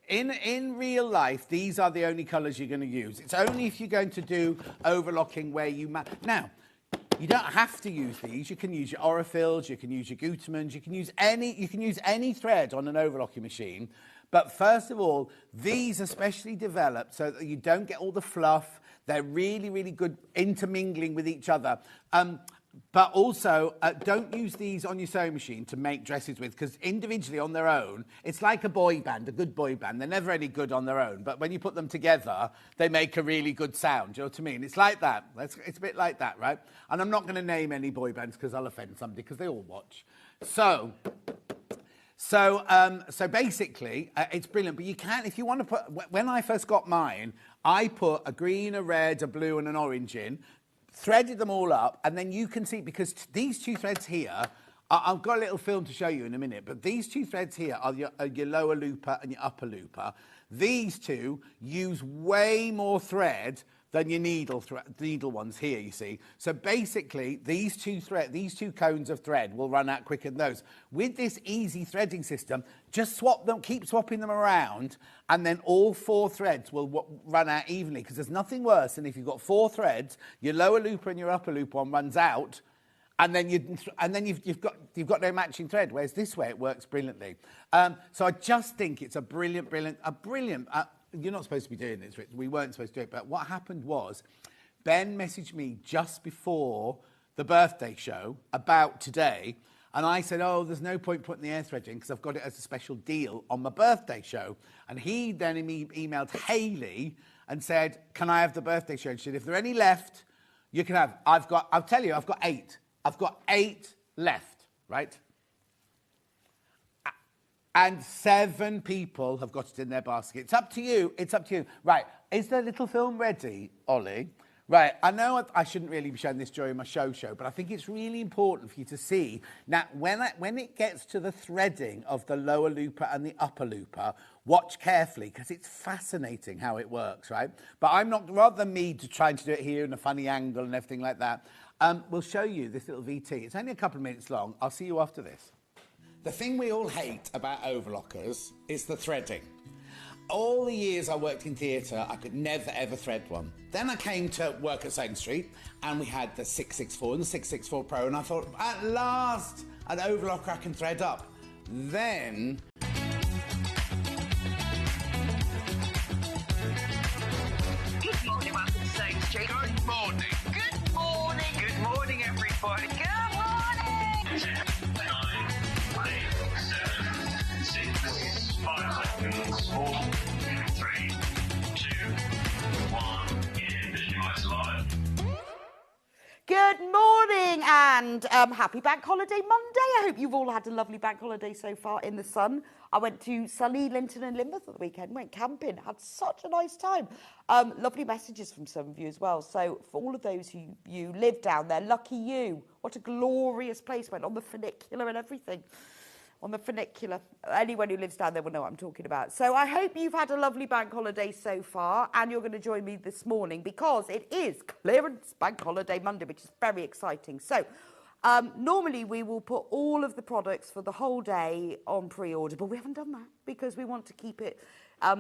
In real life, these are the only colours you're going to use. It's only if you're going to do overlocking where you... Now, you don't have to use these. You can use your Orifils, you can use your Gutermans, you can use any thread on an overlocking machine. But first of all, these are specially developed so that you don't get all the fluff. They're really, really good intermingling with each other. But also, don't use these on your sewing machine to make dresses with, because individually on their own, it's like a boy band, a good boy band. They're never any good on their own, but when you put them together, they make a really good sound. Do you know what I mean? It's like that. It's a bit like that, right? And I'm not going to name any boy bands because I'll offend somebody, because they all watch. So basically, it's brilliant. But you can, if you want to put, when I first got mine, I put a green, a red, a blue, and an orange in, threaded them all up, and then you can see, because these two threads here, I've got a little film to show you in a minute, but these two threads here are your lower looper and your upper looper. These two use way more thread than your needle ones here, you see. So basically, these two cones of thread will run out quicker than those. With this easy threading system, just swap them, keep swapping them around, and then all 4 threads will run out evenly, because there's nothing worse than if you've got 4 threads, your lower looper and your upper looper one runs out, and then you've got no matching thread. Whereas this way, it works brilliantly. So I just think it's a brilliant. You're not supposed to be doing this, Rich. We weren't supposed to do it. But what happened was, Ben messaged me just before the birthday show about today. And I said, oh, there's no point putting the air thread in because I've got it as a special deal on my birthday show. And he then emailed Hayley and said, can I have the birthday show? And she said, if there are any left, you can have. I'll tell you, I've got 8. I've got 8 left, right? And 7 people have got it in their basket. It's up to you. It's up to you. Right. Is the little film ready, Ollie? Right. I know I shouldn't really be showing this during my show, but I think it's really important for you to see. Now, when it gets to the threading of the lower looper and the upper looper, watch carefully, because it's fascinating how it works, right? But I'm not, rather than me trying to do it here in a funny angle and everything like that, we'll show you this little VT. It's only a couple of minutes long. I'll see you after this. The thing we all hate about overlockers is the threading. All the years I worked in theatre, I could never, ever thread one. Then I came to work at Sewing Street, and we had the 664 and the 664 Pro, and I thought, at last, an overlocker I can thread up. Then... Good morning, welcome to Sewing Street. Good morning. Good morning. Good morning, everybody. Good morning. 10, 9, 8, 7, 6, 5 seconds, 4, 3, 2, 1, and visualise live. Good morning and happy Bank Holiday Monday. I hope you've all had a lovely bank holiday so far in the sun. I went to sunny Linton and Lynmouth at the weekend, went camping, had such a nice time. Lovely messages from some of you as well. So for all of those who you live down there, lucky you. What a glorious place. Went on the funicular and everything. On the funicular. Anyone who lives down there will know what I'm talking about. So I hope you've had a lovely bank holiday so far, and you're going to join me this morning because it is Clearance Bank Holiday Monday, which is very exciting. So normally we will put all of the products for the whole day on pre-order, but we haven't done that because we want to keep it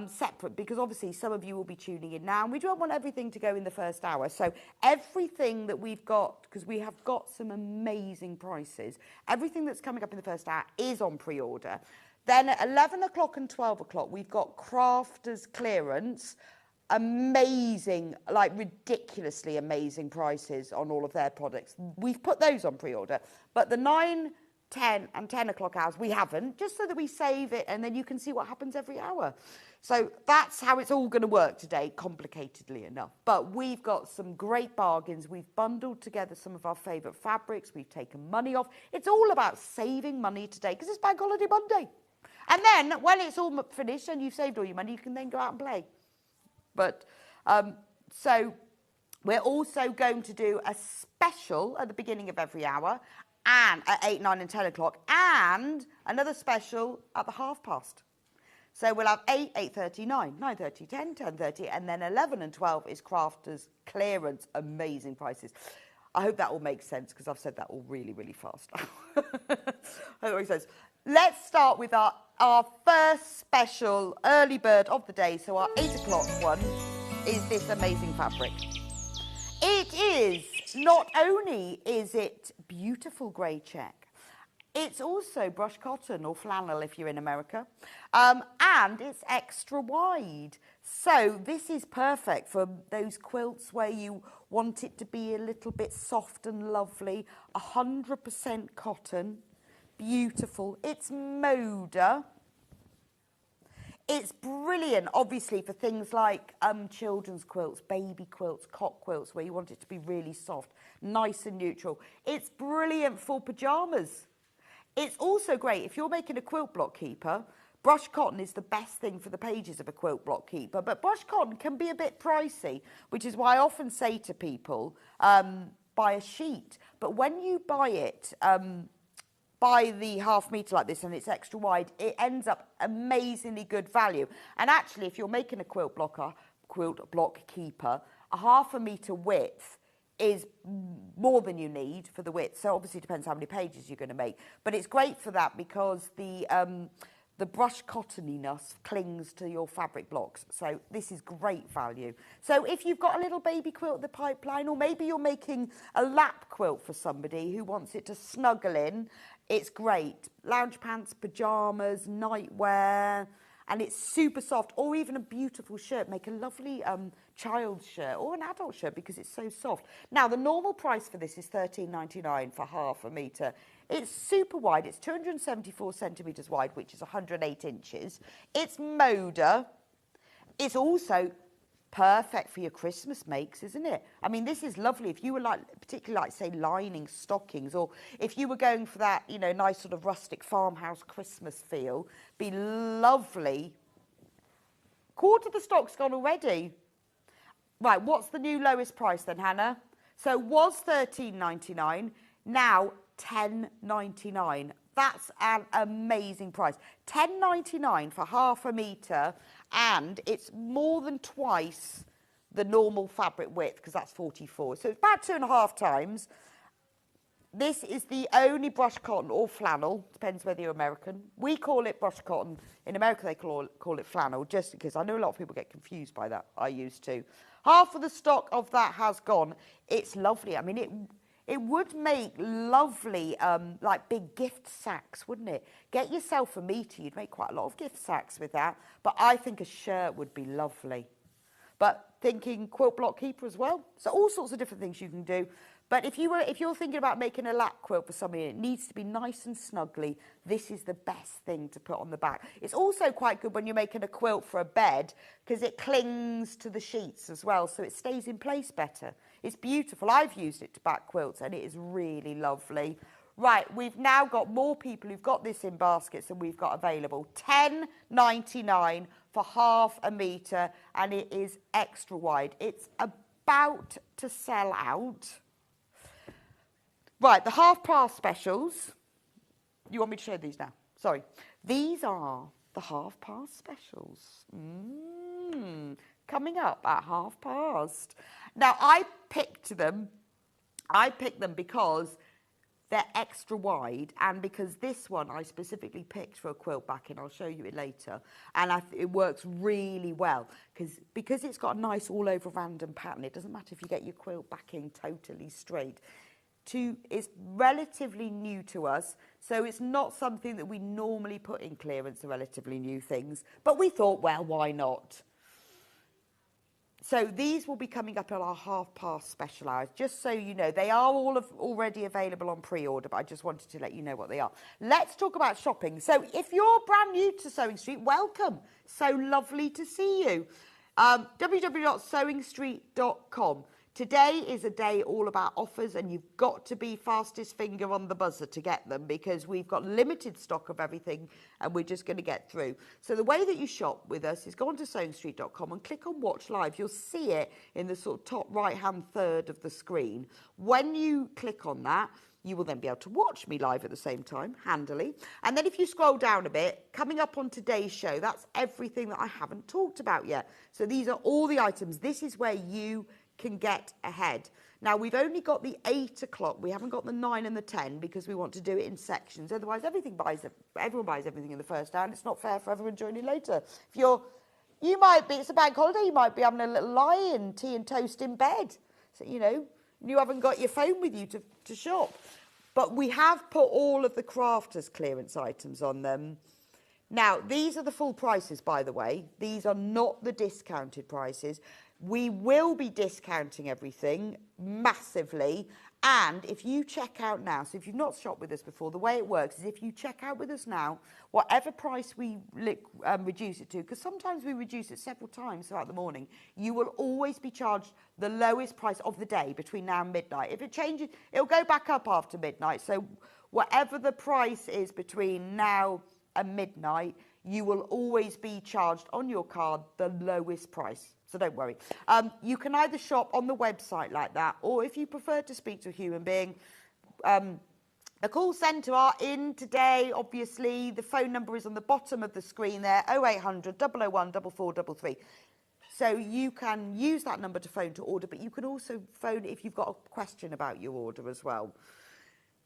separate, because obviously some of you will be tuning in now and we don't want everything to go in the first hour. So everything that we've got, because we have got some amazing prices, everything that's coming up in the first hour is on pre-order. Then at 11 o'clock and 12 o'clock, we've got Crafters Clearance. Amazing, like ridiculously amazing prices on all of their products. We've put those on pre-order, but the 9, 10 and 10 o'clock hours we haven't, just so that we save it and then you can see what happens every hour. So that's how it's all going to work today, complicatedly enough. But we've got some great bargains. We've bundled together some of our favourite fabrics. We've taken money off. It's all about saving money today because it's Bank Holiday Monday. And then when it's all finished and you've saved all your money, you can then go out and play. But so we're also going to do a special at the beginning of every hour, and at 8, 9 and 10 o'clock, and another special at the past. So we'll have 8, 8:30, 9, 9:30, 10, 10:30, and then 11 and 12 is Crafters Clearance. Amazing prices. I hope that all makes sense because I've said that all really, really fast. I hope it makes sense. let's start with our first special early bird of the day. So our 8 o'clock one is this amazing fabric. It is, not only is it beautiful grey check, it's also brush cotton or flannel if you're in America, and it's extra wide. So this is perfect for those quilts where you want it to be a little bit soft and lovely. 100% cotton, beautiful. It's Moda. It's brilliant, obviously, for things like children's quilts, baby quilts, cot quilts, where you want it to be really soft, nice and neutral. It's brilliant for pyjamas. It's also great if you're making a quilt block keeper. Brush cotton is the best thing for the pages of a quilt block keeper, but brush cotton can be a bit pricey, which is why I often say to people, buy a sheet. But when you buy it, buy the ½ metre like this and it's extra wide, it ends up amazingly good value. And actually, if you're making a quilt block keeper, a ½ metre width is more than you need for the width. So obviously it depends how many pages you're going to make. But it's great for that because the brush cottoniness clings to your fabric blocks. So this is great value. So if you've got a little baby quilt in the pipeline, or maybe you're making a lap quilt for somebody who wants it to snuggle in, it's great. Lounge pants, pyjamas, nightwear, and it's super soft. Or even a beautiful shirt. Make a lovely child's shirt or an adult shirt because it's so soft. Now, the normal price for this is $13.99 for ½ metre. It's super wide. It's 274 centimetres wide, which is 108 inches. It's Moda. It's also perfect for your Christmas makes, isn't it? I mean, this is lovely. If you were particularly like, say, lining stockings, or if you were going for that, you know, nice sort of rustic farmhouse Christmas feel, be lovely. Quarter of the stock's gone already. Right, what's the new lowest price then, Hannah? So it was $13.99, now $10.99. That's an amazing price. $10.99 for ½ metre, and it's more than twice the normal fabric width, because that's 44. So it's about 2.5 times. This is the only brush cotton or flannel, depends whether you're American. We call it brush cotton. In America, they call it flannel, just because I know a lot of people get confused by that. I used to. Half of the stock of that has gone. It's lovely. I mean, it would make lovely, like big gift sacks, wouldn't it? Get yourself a metre. You'd make quite a lot of gift sacks with that. But I think a shirt would be lovely. But thinking quilt block keeper as well. So all sorts of different things you can do. But if you're thinking about making a lap quilt for somebody, it needs to be nice and snuggly. This is the best thing to put on the back. It's also quite good when you're making a quilt for a bed because it clings to the sheets as well, so it stays in place better. It's beautiful. I've used it to back quilts and it is really lovely. Right, we've now got more people who've got this in baskets than we've got available. $10.99 for ½ metre, and it is extra wide. It's about to sell out. Right, the half-past specials. You want me to show these now? Sorry. These are the half-past specials. Coming up at ½ Now, I picked them because they're extra wide, and because this one I specifically picked for a quilt backing. I'll show you it later. And it works really well because it's got a nice all-over random pattern. It doesn't matter if you get your quilt backing totally straight. It's relatively new to us, so it's not something that we normally put in clearance, are relatively new things. But we thought, well, why not? So these will be coming up on our ½ special hours, just so you know. They are all already available on pre-order, but I just wanted to let you know what they are. Let's talk about shopping. So if you're brand new to Sewing Street, welcome. So lovely to see you. www.sewingstreet.com. Today is a day all about offers, and you've got to be fastest finger on the buzzer to get them because we've got limited stock of everything and we're just going to get through. So the way that you shop with us is go on to sewingstreet.com and click on Watch Live. You'll see it in the sort of top right-hand third of the screen. When you click on that, you will then be able to watch me live at the same time, handily. And then if you scroll down a bit, coming up on today's show, that's everything that I haven't talked about yet. So these are all the items. This is where you can get ahead. Now, we've only got the 8 o'clock. We haven't got the 9 and the 10 because we want to do it in sections. Otherwise, everyone buys everything in the first hour, and it's not fair for everyone joining later. You might be, it's a bank holiday, you might be having a little lie-in, tea and toast in bed. So, you know, you haven't got your phone with you to shop. But we have put all of the crafters clearance items on them. Now, these are the full prices, by the way. These are not the discounted prices. We will be discounting everything massively. And if you check out now, so if you've not shopped with us before, the way it works is if you check out with us now, whatever price we reduce it to, because sometimes we reduce it several times throughout the morning, you will always be charged the lowest price of the day between now and midnight. If it changes, it'll go back up after midnight. So whatever the price is between now and midnight, you will always be charged on your card the lowest price. So don't worry. You can either shop on the website like that, or if you prefer to speak to a human being, the call centre are in today, obviously. The phone number is on the bottom of the screen there, 0800 001 4433. So you can use that number to phone to order, but you can also phone if you've got a question about your order as well.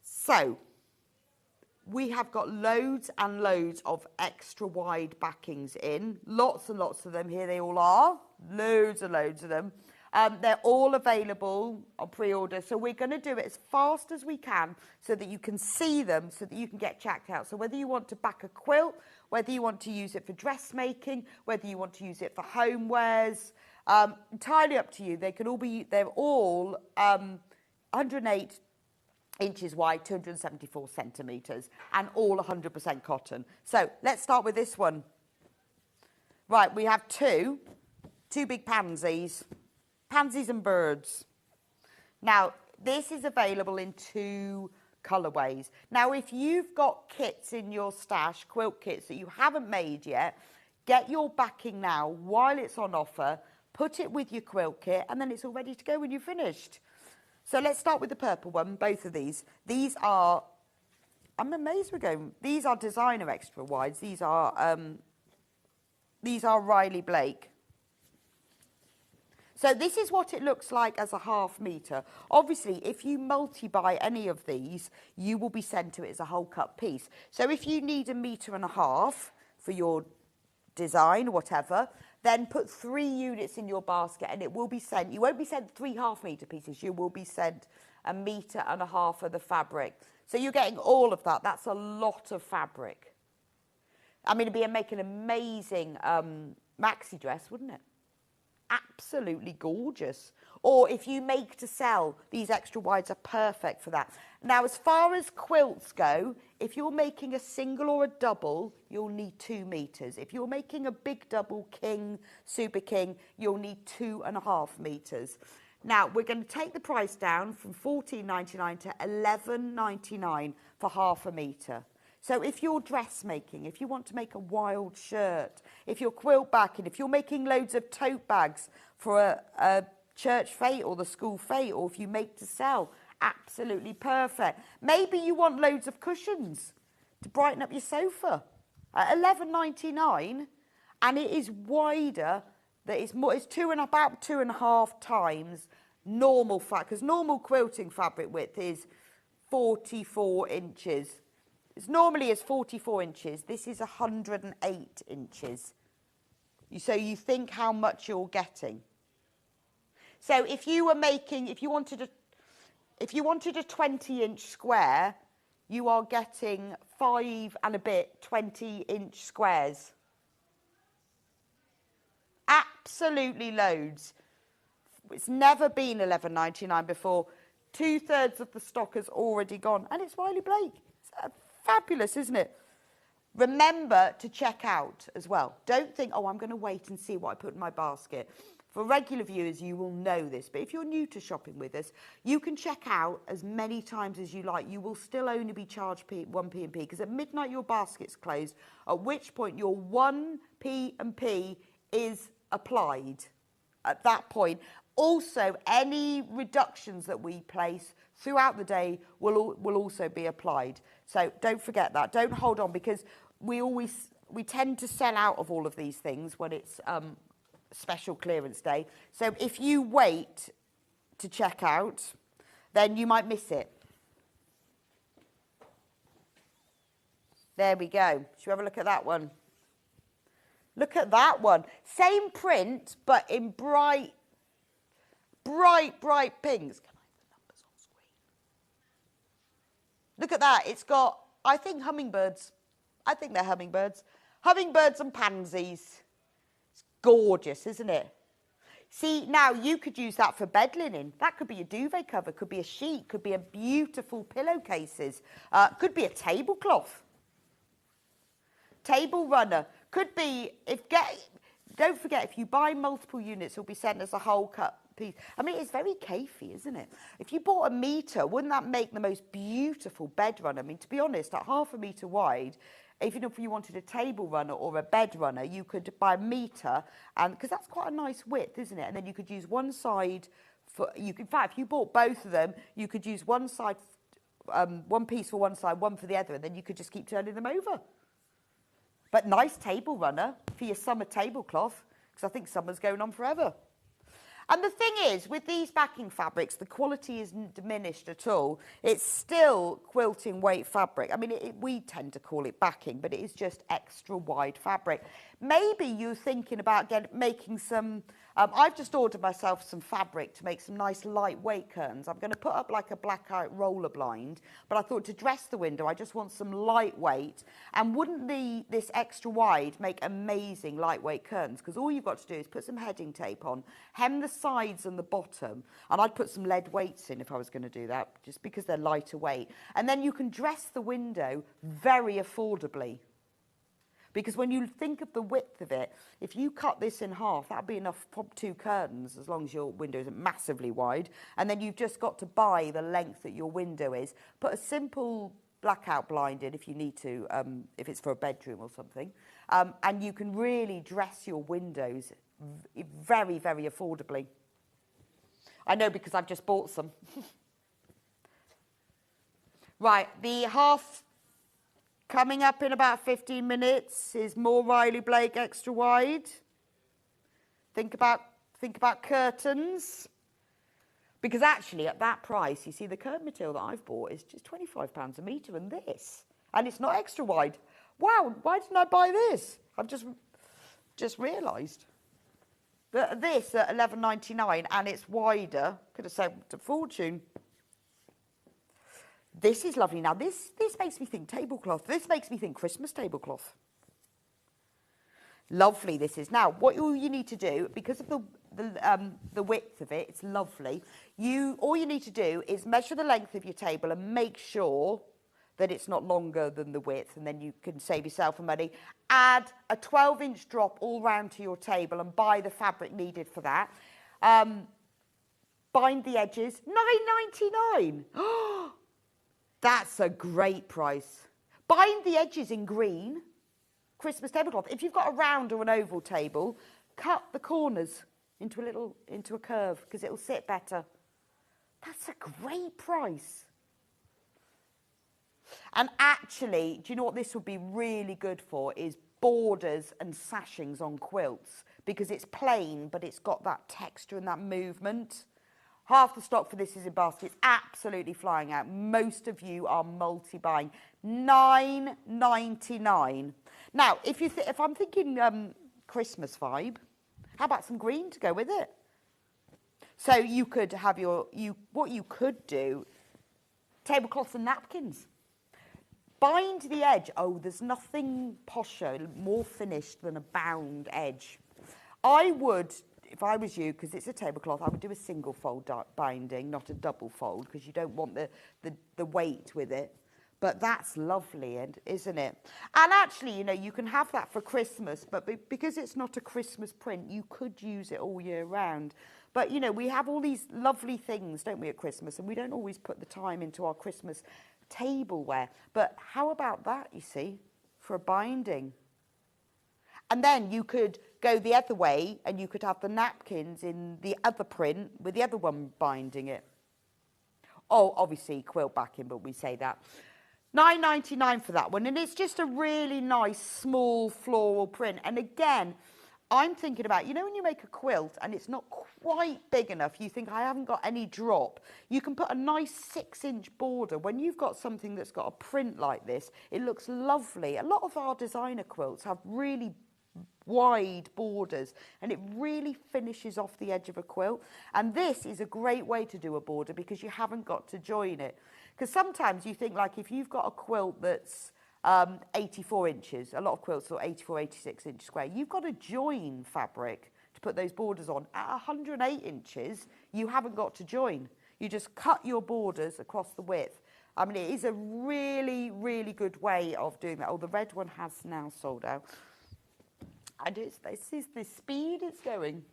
So we have got loads and loads of extra wide backings in. Lots and lots of them. Here they all are. Loads and loads of them. They're all available on pre-order. So we're going to do it as fast as we can so that you can see them, so that you can get checked out. So whether you want to back a quilt, whether you want to use it for dressmaking, whether you want to use it for homewares, entirely up to you. They're all 108 inches wide, 274 centimetres, and all 100% cotton. So let's start with this one. Right, we have two big pansies and birds. Now, this is available in 2 colourways. Now, if you've got kits in your stash, quilt kits that you haven't made yet, get your backing now while it's on offer, put it with your quilt kit, and then it's all ready to go when you're finished. So let's start with the purple one, both of these. These are, I'm amazed we're going, these are designer extra wides. These are Riley Blake. So this is what it looks like as a ½ metre. Obviously, if you multi-buy any of these, you will be sent to it as a whole cut piece. So if you need 1.5 metres for your design, whatever, then put 3 units in your basket and it will be sent. You won't be sent 3 ½ metre pieces. You will be sent 1.5 metres of the fabric. So you're getting all of that. That's a lot of fabric. I mean, it'd make an amazing maxi dress, wouldn't it? Absolutely gorgeous. Or if you make to sell, these extra wides are perfect for that. Now, as far as quilts go, if you're making a single or a double, you'll need 2 metres. If you're making a big double, king, super king, you'll need 2.5 metres. Now, we're going to take the price down from $14.99 to $11.99 for ½ metre. So if you're dressmaking, if you want to make a wild shirt, if you're quilt backing, if you're making loads of tote bags for a church fete or the school fete, or if you make to sell, absolutely perfect. Maybe you want loads of cushions to brighten up your sofa at $11.99, and it is wider. That it's more. It's about 2.5 times normal fabric, because normal quilting fabric width is 44 inches. It's normally 44 inches. This is 108 inches. So you think how much you're getting. So if you wanted a 20-inch square, you are getting 5 and a bit 20-inch squares. Absolutely loads. It's never been $11.99 before. 2/3 of the stock has already gone, and it's Riley Blake. It's fabulous, isn't it? Remember to check out as well. Don't think, oh, I'm going to wait and see what I put in my basket. For regular viewers, you will know this, but if you're new to shopping with us, you can check out as many times as you like. You will still only be charged 1p&p, because at midnight your basket's closed, at which point your 1p&p is applied at that point. Also, any reductions that we place throughout the day will also be applied. So don't forget that. Don't hold on, because we tend to sell out of all of these things when it's special clearance day. So if you wait to check out, then you might miss it. There we go. Should we have a look at that one? Look at that one. Same print, but in bright pinks. Can I have the numbers on screen? Look at that. It's got, I think, hummingbirds. I think they're hummingbirds. Hummingbirds and pansies. It's gorgeous, isn't it? See, now you could use that for bed linen. That could be a duvet cover, could be a sheet, could be a beautiful pillowcases, could be a tablecloth. Table runner. Could be, don't forget, if you buy multiple units, it'll be sent as a whole cut piece. I mean, it's very cafey, isn't it? If you bought a metre, wouldn't that make the most beautiful bed runner? I mean, to be honest, at 1/2 metre wide, even if you wanted a table runner or a bed runner, you could buy a metre, and because that's quite a nice width, isn't it? And then you could use one side for, in fact, if you bought both of them, you could use one side, one piece for one side, one for the other, and then you could just keep turning them over. But nice table runner for your summer tablecloth, because I think summer's going on forever. And the thing is, with these backing fabrics, the quality isn't diminished at all. It's still quilting weight fabric. I mean, we tend to call it backing, but it is just extra wide fabric. Maybe you're thinking about making some... I've just ordered myself some fabric to make some nice lightweight curtains. I'm going to put up like a blackout roller blind, but I thought to dress the window, I just want some lightweight. And wouldn't this extra wide make amazing lightweight curtains? Because all you've got to do is put some heading tape on, hem the sides and the bottom, and I'd put some lead weights in if I was going to do that, just because they're lighter weight. And then you can dress the window very affordably. Because when you think of the width of it, if you cut this in half, that would be enough for 2 curtains, as long as your window isn't massively wide. And then you've just got to buy the length that your window is. Put a simple blackout blind in if you need to, if it's for a bedroom or something. And you can really dress your windows very, very affordably. I know because I've just bought some. Right, the half... Coming up in about 15 minutes is more Riley Blake extra wide. Think about curtains. Because actually at that price, you see the curtain material that I've bought is just £25 a metre, and this. And it's not extra wide. Wow, why didn't I buy this? I've just realised. That this at £11.99 and it's wider, could have saved a fortune. This is lovely. Now, this makes me think tablecloth. This makes me think Christmas tablecloth. Lovely this is. Now, what all you need to do, because of the width of it, it's lovely. All you need to do is measure the length of your table and make sure that it's not longer than the width, and then you can save yourself money. Add a 12-inch drop all round to your table and buy the fabric needed for that. Bind the edges. £9.99. That's a great price. Bind the edges in green, Christmas tablecloth. If you've got a round or an oval table, cut the corners into a curve, because it'll sit better. That's a great price. And actually, do you know what this would be really good for? Is borders and sashings on quilts, because it's plain, but it's got that texture and that movement. Half the stock for this is in baskets, absolutely flying out. Most of you are multi-buying. £9.99. Now, if I'm thinking Christmas vibe, how about some green to go with it? So you could have what you could do, tablecloths and napkins. Bind the edge. Oh, there's nothing posher, more finished than a bound edge. I would... If I was you, because it's a tablecloth, I would do a single fold binding, not a double fold, because you don't want the weight with it. But that's lovely, isn't it? And actually, you know, you can have that for Christmas, but because it's not a Christmas print, you could use it all year round. But, you know, we have all these lovely things, don't we, at Christmas, and we don't always put the time into our Christmas tableware. But how about that, you see, for a binding? And then you could go the other way and you could have the napkins in the other print with the other one binding it. Oh, obviously quilt backing, but we say that. £9.99 for that one. And it's just a really nice small floral print. And again, I'm thinking about, you know, when you make a quilt and it's not quite big enough, you think I haven't got any drop, you can put a nice 6-inch border. When you've got something that's got a print like this, it looks lovely. A lot of our designer quilts have really wide borders and it really finishes off the edge of a quilt. And this is a great way to do a border because you haven't got to join it. Because sometimes you think, like, if you've got a quilt that's 84 inches, a lot of quilts are 84, 86 inch square, you've got to join fabric to put those borders on. At 108 inches, you haven't got to join. You just cut your borders across the width. I mean, it is a really, really good way of doing that. Oh, the red one has now sold out. And this is the speed it's going.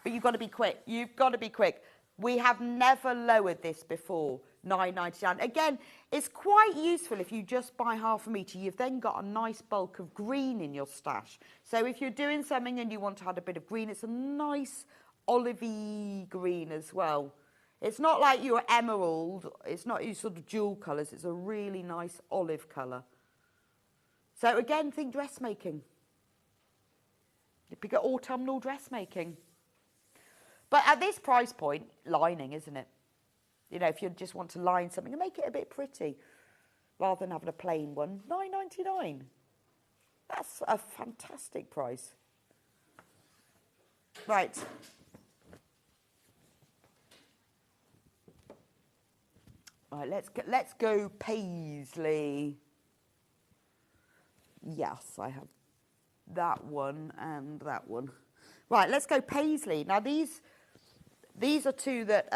But you've got to be quick. You've got to be quick. We have never lowered this before, £9.99. Again, it's quite useful if you just buy half a metre. You've then got a nice bulk of green in your stash. So if you're doing something and you want to add a bit of green, it's a nice olivey green as well. It's not like your emerald. It's not your sort of jewel colours. It's a really nice olive colour. So again, think dressmaking. Pick autumnal dressmaking. But at this price point, lining, isn't it? You know, if you just want to line something and make it a bit pretty, rather than having a plain one, £9.99. That's a fantastic price. Right. Right, let's go Paisley. Yes, I have that one and that one. Right, let's go Paisley. Now these are two that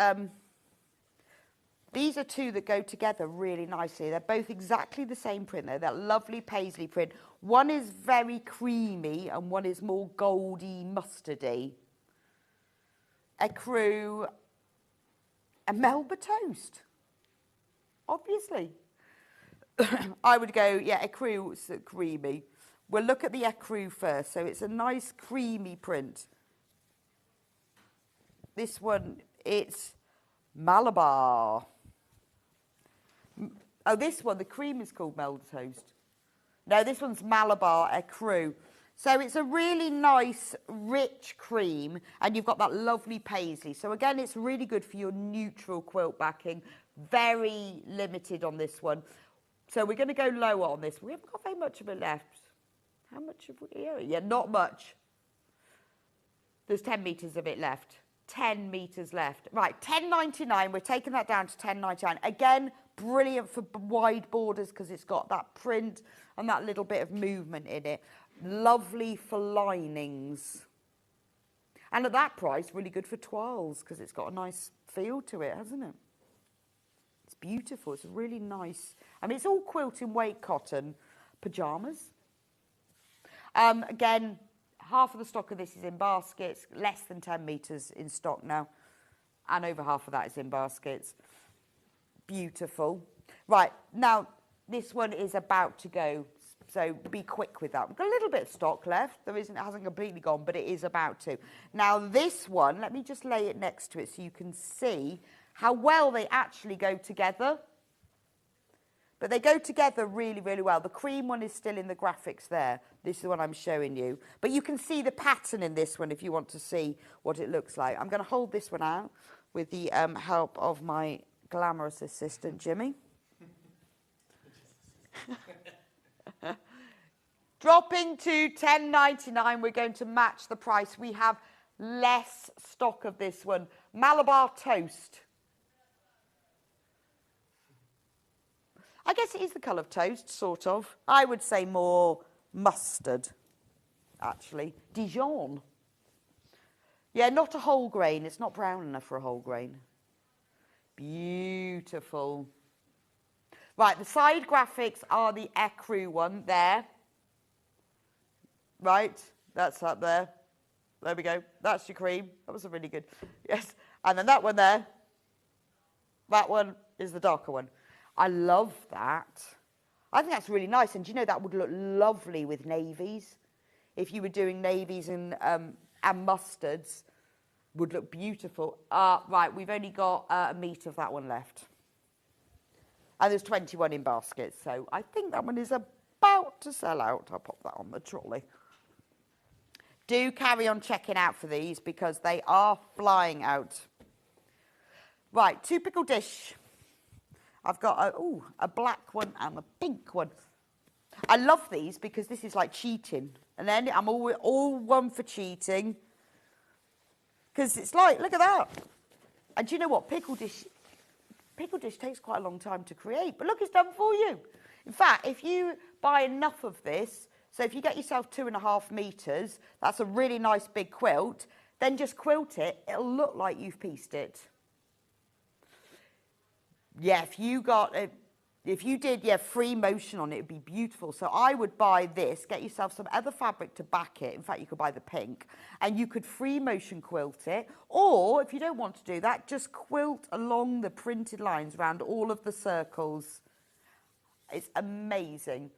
go together really nicely. They're both exactly the same print. They're that lovely Paisley print. One is very creamy and one is more goldy, mustardy. Ecru and Melba toast. Obviously. I would go, yeah, ecru is creamy. We'll look at the ecru first. So it's a nice creamy print. This one, it's Malabar. Oh, this one, the cream is called Melba Toast. No, this one's Malabar ecru. So it's a really nice, rich cream, and you've got that lovely paisley. So again, it's really good for your neutral quilt backing. Very limited on this one. So we're going to go lower on this. We haven't got very much of it left. How much have we here? Yeah, not much. There's 10 metres of it left. 10 metres left. Right, £10.99. We're taking that down to £10.99. Again, brilliant for wide borders because it's got that print and that little bit of movement in it. Lovely for linings. And at that price, really good for toiles because it's got a nice feel to it, hasn't it? It's beautiful. It's really nice. I mean, it's all quilting weight cotton pyjamas. Again, half of the stock of this is in baskets, less than 10 metres in stock now, and over half of that is in baskets. Beautiful. Right, now this one is about to go, so be quick with that. We've got a little bit of stock left. It hasn't completely gone, but it is about to. Now this one, let me just lay it next to it so you can see how well they actually go together. But they go together really, really well. The cream one is still in the graphics there. This is the one I'm showing you. But you can see the pattern in this one if you want to see what it looks like. I'm going to hold this one out with the help of my glamorous assistant, Jimmy. Dropping to £10.99, we're going to match the price. We have less stock of this one. Malabar toast. I guess it is the colour of toast, sort of. I would say more mustard, actually. Dijon. Yeah, not a whole grain. It's not brown enough for a whole grain. Beautiful. Right, the side graphics are the ecru one there. Right, that's up there. There we go. That's your cream. That was a really good. Yes. And then that one there. That one is the darker one. I love that. I think that's really nice. And do you know that would look lovely with navies? If you were doing navies and mustards, would look beautiful. Right, we've only got a metre of that one left. And there's 21 in baskets. So I think that one is about to sell out. I'll pop that on the trolley. Do carry on checking out for these because they are flying out. Right, 2 pickle dish. I've got a black one and a pink one. I love these because this is like cheating. And then I'm all one for cheating. Because it's like, look at that. And do you know what? Pickle dish takes quite a long time to create. But look, it's done for you. In fact, if you buy enough of this, so if you get yourself 2.5 meters, that's a really nice big quilt, then just quilt it. It'll look like you've pieced it. Yeah, if you did free motion on it, it'd be beautiful. So I would buy this, get yourself some other fabric to back it. In fact, you could buy the pink, and you could free motion quilt it. Or if you don't want to do that, just quilt along the printed lines around all of the circles. It's amazing.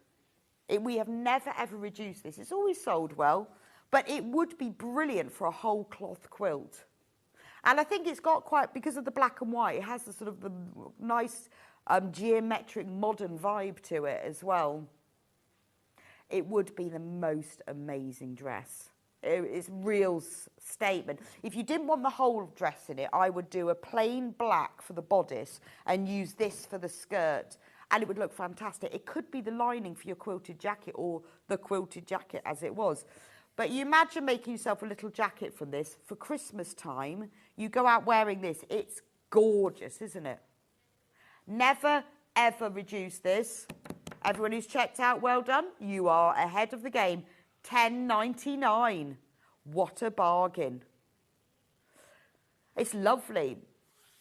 We have never ever reduced this. It's always sold well, but it would be brilliant for a whole cloth quilt. And I think it's got quite, because of the black and white, it has the sort of the nice geometric modern vibe to it as well. It would be the most amazing dress. It's real statement. If you didn't want the whole dress in it, I would do a plain black for the bodice and use this for the skirt. And it would look fantastic. It could be the lining for your quilted jacket or the quilted jacket as it was. But you imagine making yourself a little jacket from this for Christmas time. You go out wearing this. It's gorgeous, isn't it? Never, ever reduce this. Everyone who's checked out, well done. You are ahead of the game. $10.99. What a bargain. It's lovely.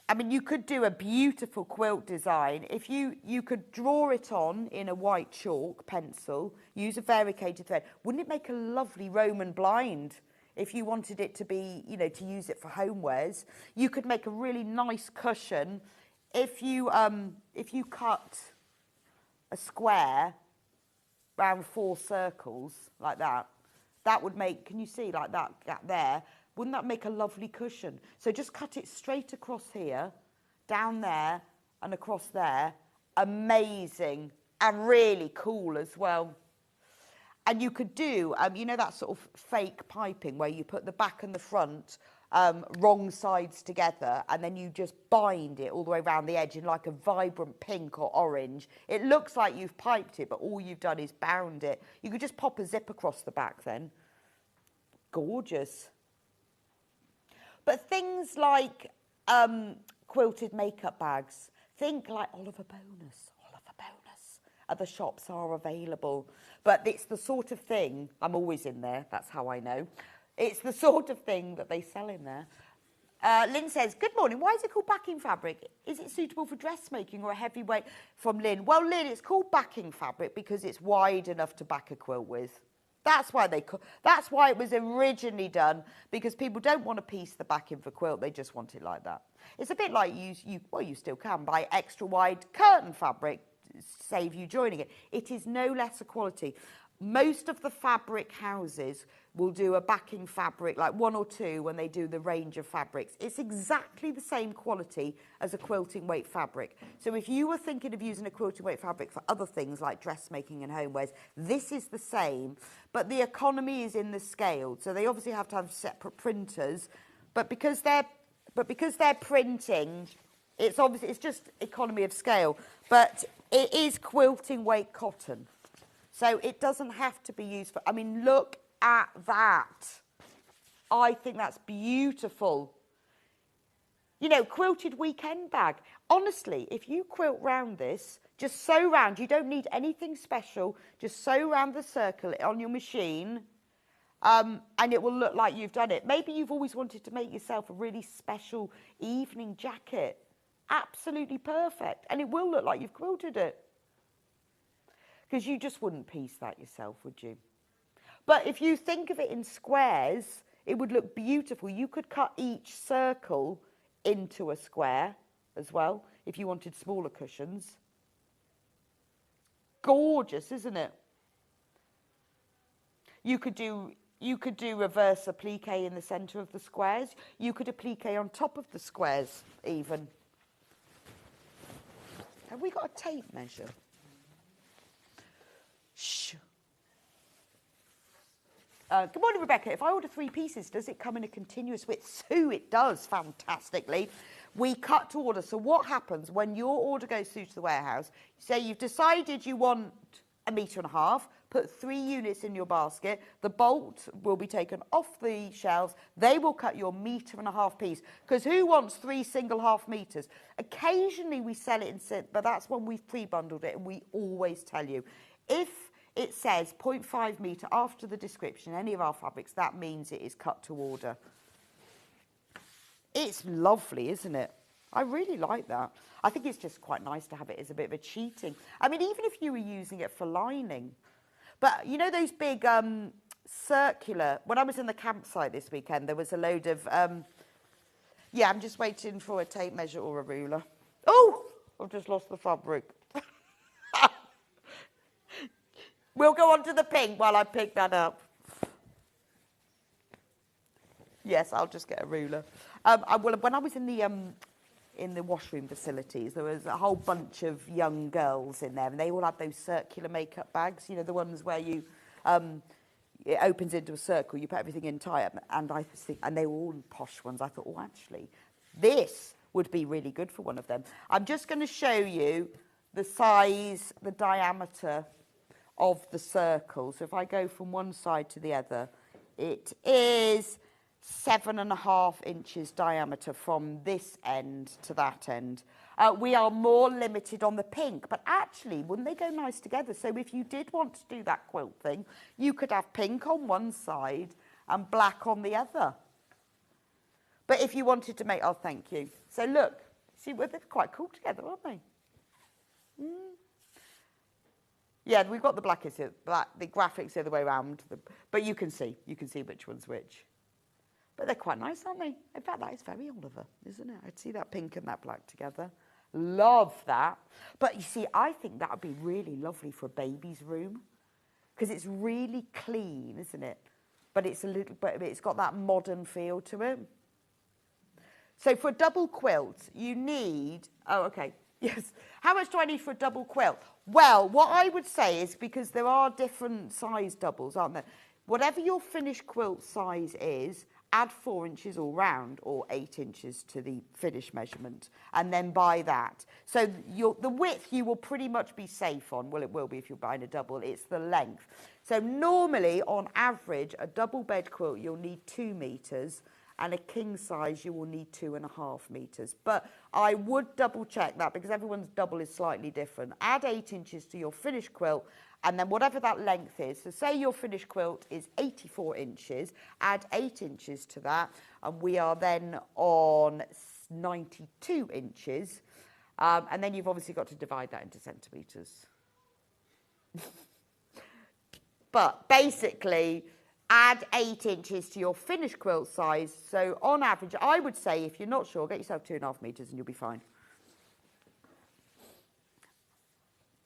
I mean, you could do a beautiful quilt design. If you could draw it on in a white chalk pencil, use a variegated thread. Wouldn't it make a lovely Roman blind if you wanted it to be, to use it for homewares? You could make a really nice cushion if you cut a square round 4 circles like that. That would make, can you see like that gap there? Wouldn't that make a lovely cushion? So just cut it straight across here, down there, and across there. Amazing and really cool as well. And you could do, that sort of fake piping where you put the back and the front wrong sides together, and then you just bind it all the way around the edge in like a vibrant pink or orange. It looks like you've piped it, but all you've done is bound it. You could just pop a zip across the back then. Gorgeous. But things like quilted makeup bags, think like Oliver Bonus. Other shops are available. But it's the sort of thing, I'm always in there, that's how I know. It's the sort of thing that they sell in there. Lynn says, good morning, why is it called backing fabric? Is it suitable for dressmaking or a heavyweight? From Lynn, well, Lynn, it's called backing fabric because it's wide enough to back a quilt with. That's why it was originally done, because people don't want to piece the backing for quilt, they just want it like that. It's a bit like you still can buy extra wide curtain fabric, save you joining it. It is no less a quality. Most of the fabric houses will do a backing fabric, like 1 or 2 when they do the range of fabrics. It's exactly the same quality as a quilting weight fabric. So if you were thinking of using a quilting weight fabric for other things like dressmaking and homewares, this is the same, but the economy is in the scale. So they obviously have to have separate printers, but because they're printing, it's just economy of scale. But it is quilting weight cotton. So it doesn't have to be used for, look at that. I think that's beautiful. Quilted weekend bag. Honestly, if you quilt round this, just sew round, you don't need anything special, just sew round the circle on your machine, and it will look like you've done it. Maybe you've always wanted to make yourself a really special evening jacket. Absolutely perfect. And it will look like you've quilted it. Because you just wouldn't piece that yourself, would you? But if you think of it in squares, it would look beautiful. You could cut each circle into a square as well, if you wanted smaller cushions. Gorgeous, isn't it? You could do reverse applique in the centre of the squares. You could applique on top of the squares, even. Have we got a tape measure? Shh. Good morning, Rebecca. If I order 3 pieces, does it come in a continuous width? So it does, fantastically. We cut to order. So what happens when your order goes through to the warehouse? Say you've decided you want 1.5 meters, put 3 units in your basket. The bolt will be taken off the shelves. They will cut your 1.5 meter piece. Because who wants 3 single 1/2 meters? Occasionally we sell it in set, but that's when we've pre-bundled it, and we always tell you. If it says 0.5 meter after the description, any of our fabrics, that means it is cut to order. It's lovely, isn't it? I really like that. I think it's just quite nice to have it as a bit of a cheating. I mean, even if you were using it for lining. But you know those big circular, when I was in the campsite this weekend, there was a load of, yeah, I'm just waiting for a tape measure or a ruler. Oh, I've just lost the fabric. We'll go on to the pink while I pick that up. Yes, I'll just get a ruler. Well, when I was in the washroom facilities, there was a whole bunch of young girls in there, and they all had those circular makeup bags, you know, the ones where you, it opens into a circle, you put everything in tight, and they were all posh ones. I thought, oh, actually, this would be really good for one of them. I'm just going to show you the size, the diameter of the circle. So if I go from one side to the other, it is 7.5 inches diameter from this end to that end. We are more limited on the pink, but actually, wouldn't they go nice together? So if you did want to do that quilt thing, you could have pink on one side and black on the other. But if you wanted to make, oh, thank you. So look, see, well, they're quite cool together, aren't they? Yeah, we've got the the graphics the other way around, but you can see which one's which. But they're quite nice, aren't they? In fact, that is very Oliver, isn't it? I'd see that pink and that black together. Love that. But you see, I think that would be really lovely for a baby's room, because it's really clean, isn't it? But it's got that modern feel to it. So for a double quilt, you need, oh, okay, yes. How much do I need for a double quilt? Well, what I would say is, because there are different size doubles, aren't there? Whatever your finished quilt size is, add 4 inches all round, or 8 inches to the finished measurement, and then buy that. So the width you will pretty much be safe on. Well, it will be if you're buying a double. It's the length. So normally, on average, a double bed quilt, you'll need 2 meters, and a king size, you will need 2.5 meters. But I would double check that, because everyone's double is slightly different. Add 8 inches to your finished quilt, and then whatever that length is, so say your finished quilt is 84 inches, add 8 inches to that, and we are then on 92 inches. And then you've obviously got to divide that into centimetres. But basically, add 8 inches to your finished quilt size. So on average, I would say, if you're not sure, get yourself 2.5 meters and you'll be fine.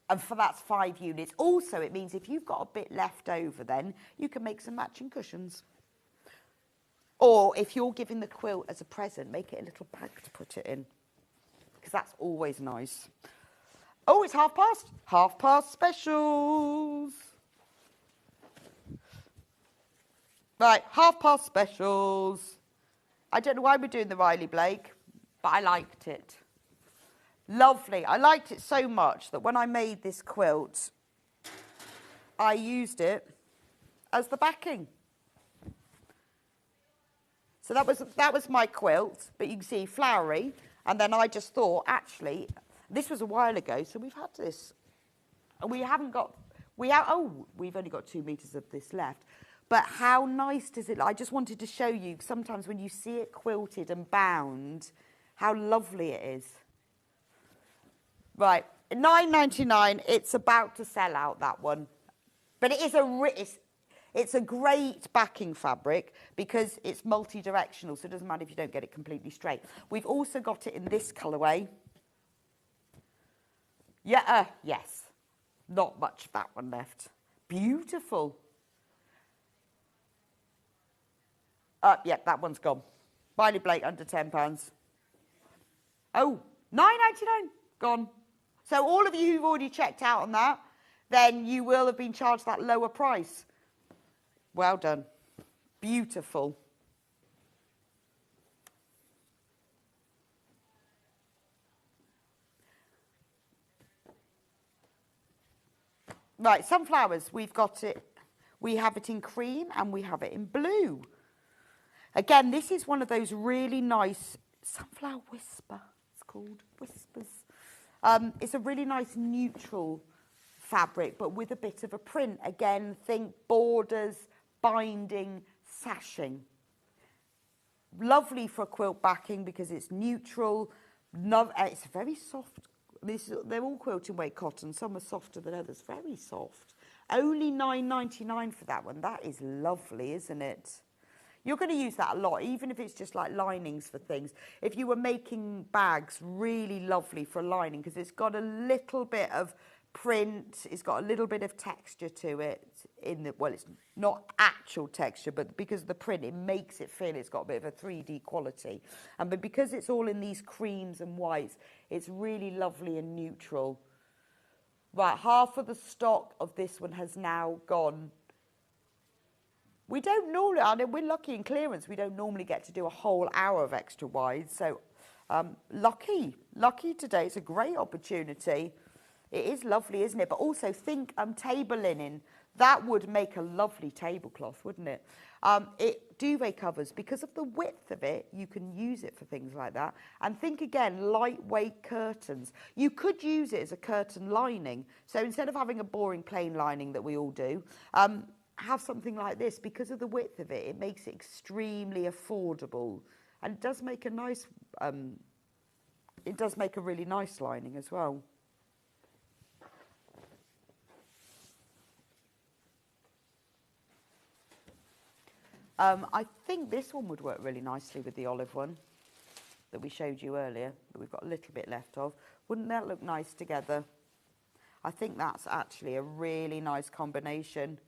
And for that's 5 units. Also, it means if you've got a bit left over, then you can make some matching cushions. Or if you're giving the quilt as a present, make it a little bag to put it in, because that's always nice. Oh, it's past. past specials. Right, past specials. I don't know why we're doing the Riley Blake, but I liked it. Lovely. I liked it so much that when I made this quilt, I used it as the backing. So that was my quilt, but you can see flowery. And then I just thought, actually, this was a while ago, so we've had this. We haven't got, we've only got 2 meters of this left. But how nice does it look? I just wanted to show you, sometimes when you see it quilted and bound, how lovely it is. Right, $9.99, it's about to sell out, that one. But it is it's a great backing fabric, because it's multi-directional, so it doesn't matter if you don't get it completely straight. We've also got it in this colourway. Yeah, yes. Not much of that one left. Beautiful. Yeah, that one's gone. Riley Blake, under £10. Oh, $9.99, gone. So all of you who've already checked out on that, then you will have been charged that lower price. Well done. Beautiful. Right, sunflowers, we've got it. We have it in cream and we have it in blue. Again, this is one of those really nice, sunflower whisper, it's called, whispers. It's a really nice neutral fabric, but with a bit of a print. Again, think borders, binding, sashing. Lovely for a quilt backing because it's neutral. No, it's very soft. They're all quilting weight cotton. Some are softer than others. Very soft. Only $9.99 for that one. That is lovely, isn't it? You're going to use that a lot, even if it's just like linings for things. If you were making bags, really lovely for a lining because it's got a little bit of print. It's got a little bit of texture to it. Well, it's not actual texture, but because of the print, it makes it feel it's got a bit of a 3D quality. But because it's all in these creams and whites, it's really lovely and neutral. Right, half of the stock of this one has now gone. We don't normally, I mean, we're lucky in clearance. We don't normally get to do a whole hour of extra wide. So lucky today. It's a great opportunity. It is lovely, isn't it? But also think table linen. That would make a lovely tablecloth, wouldn't it? Duvet covers, because of the width of it, you can use it for things like that. And think again, lightweight curtains. You could use it as a curtain lining. So instead of having a boring plain lining that we all do, have something like this. Because of the width of it, it makes it extremely affordable. And it does make a nice, it does make a really nice lining as well. I think this one would work really nicely with the olive one that we showed you earlier, that we've got a little bit left of. Wouldn't that look nice together? I think that's actually a really nice combination.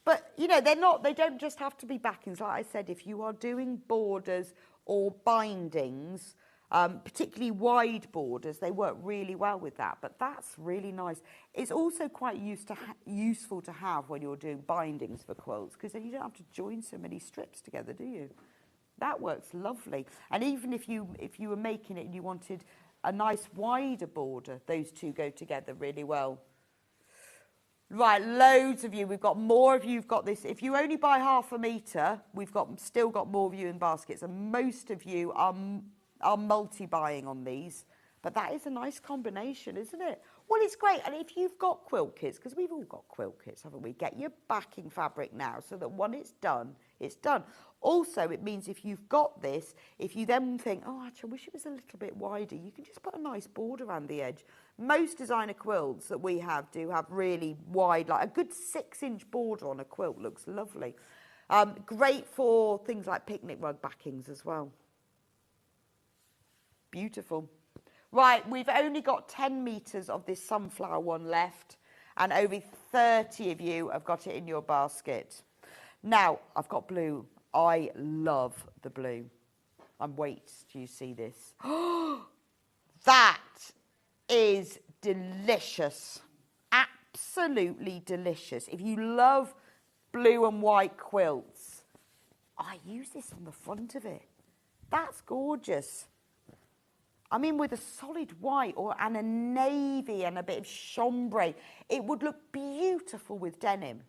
But, you know, they don't just have to be backings. Like I said, if you are doing borders or bindings, particularly wide borders, they work really well with that. But that's really nice. It's also quite useful to have when you're doing bindings for quilts, because then you don't have to join so many strips together, do you? That works lovely. And even if you were making it and you wanted a nice wider border, those two go together really well. Right, loads of you. We've got more of you. You've got this. If you only buy half a metre, we've still got more of you in baskets. And most of you are multi-buying on these. But that is a nice combination, isn't it? Well, it's great. And if you've got quilt kits, because we've all got quilt kits, haven't we? Get your backing fabric now so that when it's done, it's done. Also, it means if you've got this, if you then think, oh, actually, I wish it was a little bit wider, you can just put a nice border around the edge. Most designer quilts that we have do have really wide, like a good 6-inch border on a quilt looks lovely. Great for things like picnic rug backings as well. Beautiful. Right, we've only got 10 metres of this sunflower one left, and over 30 of you have got it in your basket. Now, I've got blue. I love the blue. Wait, do you see this? That is delicious. Absolutely delicious. If you love blue and white quilts, I use this on the front of it. That's gorgeous. I mean, with a solid white and a navy and a bit of chambray, it would look beautiful with denim.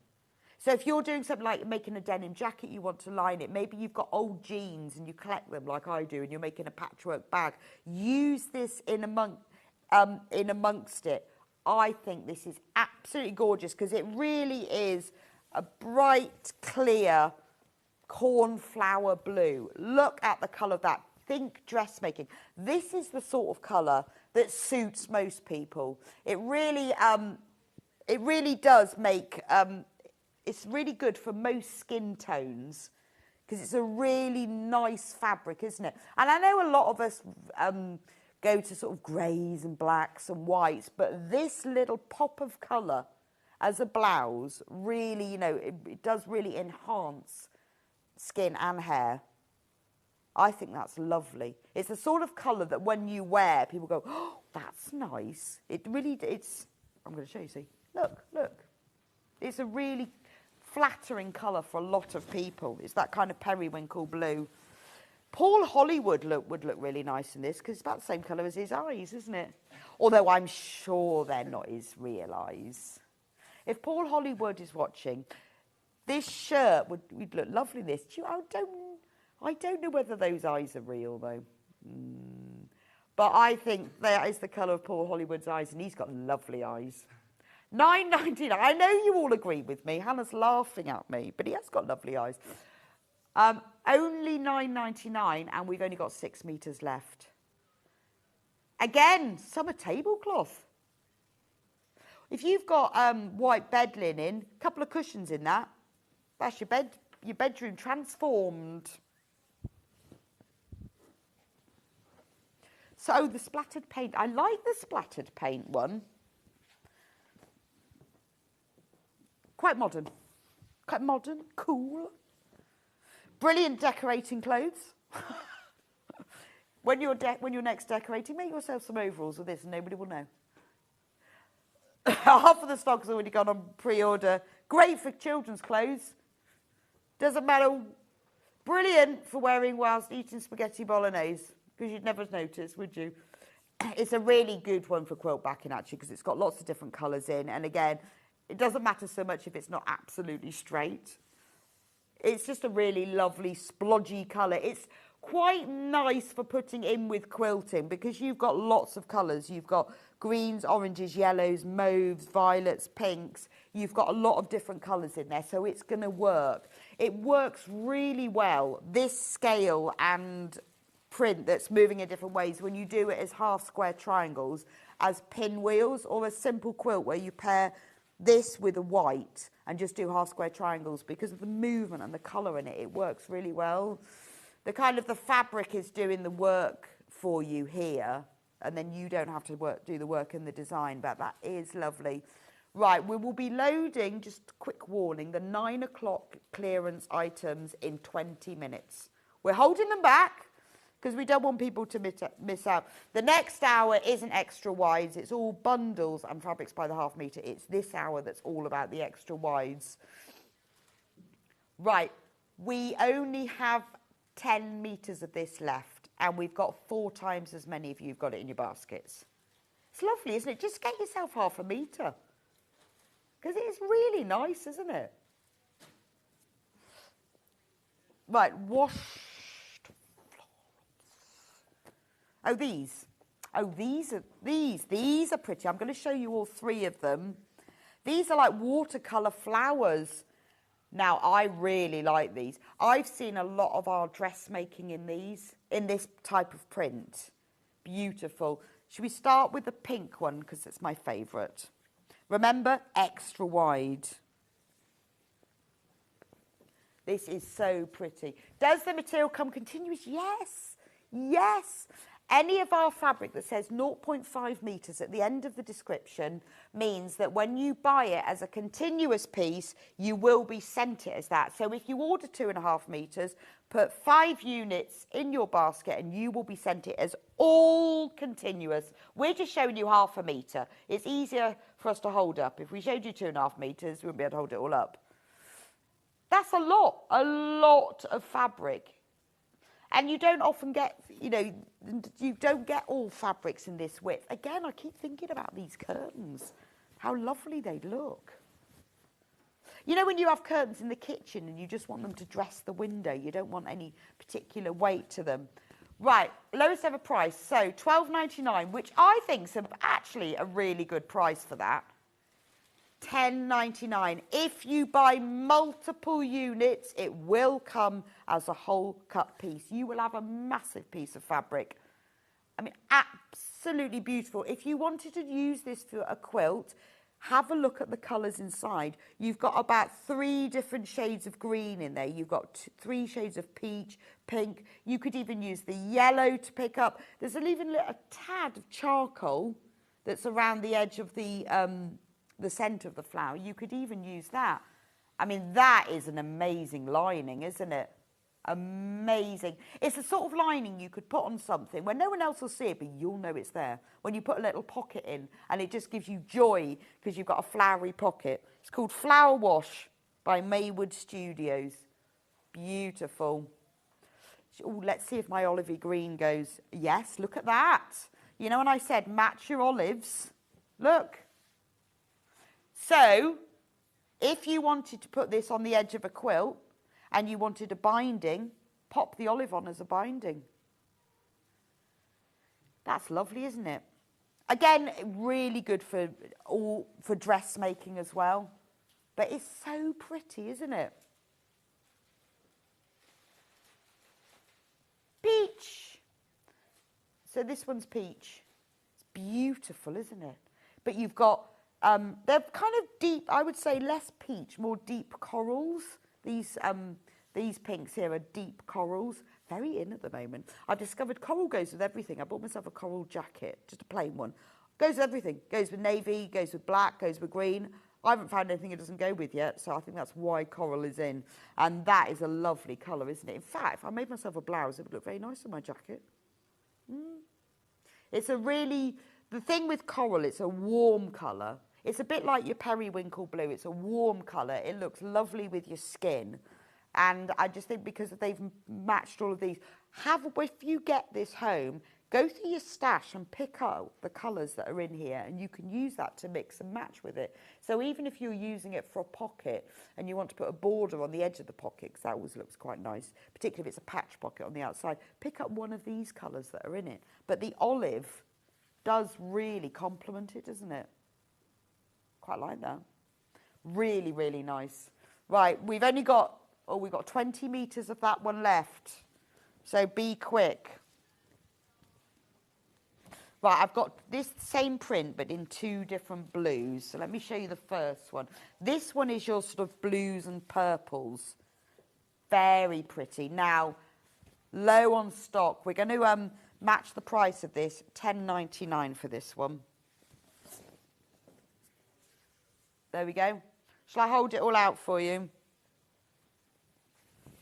So if you're doing something like making a denim jacket, you want to line it. Maybe you've got old jeans and you collect them like I do and you're making a patchwork bag. Use this in amongst it. I think this is absolutely gorgeous because it really is a bright, clear cornflower blue. Look at the colour of that. Think dressmaking. This is the sort of colour that suits most people. It really does make, it's really good for most skin tones because it's a really nice fabric, isn't it? And I know a lot of us go to sort of greys and blacks and whites, but this little pop of colour as a blouse really, you know, it does really enhance skin and hair. I think that's lovely. It's the sort of colour that when you wear, people go, oh, that's nice. I'm going to show you, see. Look. It's a really flattering colour for a lot of people. It's that kind of periwinkle blue. Paul Hollywood would look really nice in this because it's about the same colour as his eyes, isn't it? Although I'm sure they're not his real eyes. If Paul Hollywood is watching, this shirt would look lovely in this. I don't know whether those eyes are real, though. But I think that is the colour of Paul Hollywood's eyes, and he's got lovely eyes. $9.99. I know you all agree with me. Hannah's laughing at me, but he has got lovely eyes. Only $9.99, and we've only got 6 meters left. Again, summer tablecloth. If you've got white bed linen, a couple of cushions in that, that's your bedroom transformed. So the splattered paint, I like the splattered paint one. Quite modern, cool. Brilliant decorating clothes. When you're next decorating, make yourself some overalls with this and nobody will know. Half of the stock's already gone on pre-order. Great for children's clothes. Doesn't matter. Brilliant for wearing whilst eating spaghetti bolognese, because you'd never notice, would you? It's a really good one for quilt backing, actually, because it's got lots of different colours in. And again, it doesn't matter so much if it's not absolutely straight. It's just a really lovely splodgy colour. It's quite nice for putting in with quilting because you've got lots of colours. You've got greens, oranges, yellows, mauves, violets, pinks. You've got a lot of different colours in there, so it's going to work. It works really well, this scale and print that's moving in different ways when you do it as half square triangles, as pinwheels, or a simple quilt where you pair this with a white and just do half square triangles. Because of the movement and the colour in it, it works really well. The fabric is doing the work for you here, and then you don't have to do the work in the design, but that is lovely. Right, we will be loading, just a quick warning, the 9 o'clock clearance items in 20 minutes. We're holding them back because we don't want people to miss out. The next hour isn't extra wides, it's all bundles and fabrics by the half metre. It's this hour that's all about the extra wides. Right, we only have 10 metres of this left, and we've got 4 times as many of you have got it in your baskets. It's lovely, isn't it? Just get yourself half a metre, because it's really nice, isn't it? Right, washed florals. Oh, these. Oh, these are pretty. I'm going to show you all 3 of them. These are like watercolour flowers. Now, I really like these. I've seen a lot of our dressmaking in this type of print. Beautiful. Should we start with the pink one, because it's my favourite? Remember, extra wide. This is so pretty. Does the material come continuous? Yes. Yes. Any of our fabric that says 0.5 metres at the end of the description means that when you buy it as a continuous piece, you will be sent it as that. So if you order 2.5 metres, put 5 units in your basket and you will be sent it as all continuous. We're just showing you half a metre. It's easier for us to hold up. If we showed you 2.5 metres, we wouldn't be able to hold it all up. That's a lot of fabric. And you don't often get, you don't get all fabrics in this width. Again, I keep thinking about these curtains, how lovely they'd look. You know when you have curtains in the kitchen and you just want them to dress the window, you don't want any particular weight to them. Right, lowest ever price, so $12.99, which I think is actually a really good price for that. $10.99. If you buy multiple units, it will come as a whole cut piece. You will have a massive piece of fabric. I mean, absolutely beautiful. If you wanted to use this for a quilt, have a look at the colours inside. You've got about 3 different shades of green in there. You've got 3 shades of peach, pink. You could even use the yellow to pick up. There's even a tad of charcoal that's around the edge of the centre of the flower. You could even use that. I mean, that is an amazing lining, isn't it? Amazing. It's the sort of lining you could put on something where no one else will see it, but you'll know it's there. When you put a little pocket in, and it just gives you joy because you've got a flowery pocket. It's called Flower Wash. by Maywood Studios. Beautiful. Oh, let's see if my olivey green goes. Yes, look at that. You know when I said match your olives? Look. So, if you wanted to put this on the edge of a quilt and you wanted a binding, pop the olive on as a binding. That's lovely, isn't it? Again, really good for dressmaking as well. But it's so pretty, isn't it? Peach. So this one's peach. It's beautiful, isn't it? But you've got, they're kind of deep, I would say less peach, more deep corals. These pinks here are deep corals. Very in at the moment. I've discovered coral goes with everything. I bought myself a coral jacket, just a plain one. Goes with everything. Goes with navy, goes with black, goes with green. I haven't found anything it doesn't go with yet, so I think that's why coral is in. And that is a lovely colour, isn't it? In fact, if I made myself a blouse, it would look very nice on my jacket. It's a really, the thing with coral, it's a warm colour. It's a bit like your periwinkle blue. It's a warm colour. It looks lovely with your skin. And I just think because they've matched all of these, if you get this home, go through your stash and pick out the colours that are in here, and you can use that to mix and match with it. So even if you're using it for a pocket and you want to put a border on the edge of the pocket, because that always looks quite nice, particularly if it's a patch pocket on the outside, pick up one of these colours that are in it. But the olive does really complement it, doesn't it? Quite like that. Really, really nice. Right, we've got 20 metres of that one left. So be quick. Right, I've got this same print, but in two different blues. So let me show you the first one. This one is your sort of blues and purples. Very pretty. Now, low on stock. We're going to match the price of this, $10.99 for this one. There we go. Shall I hold it all out for you?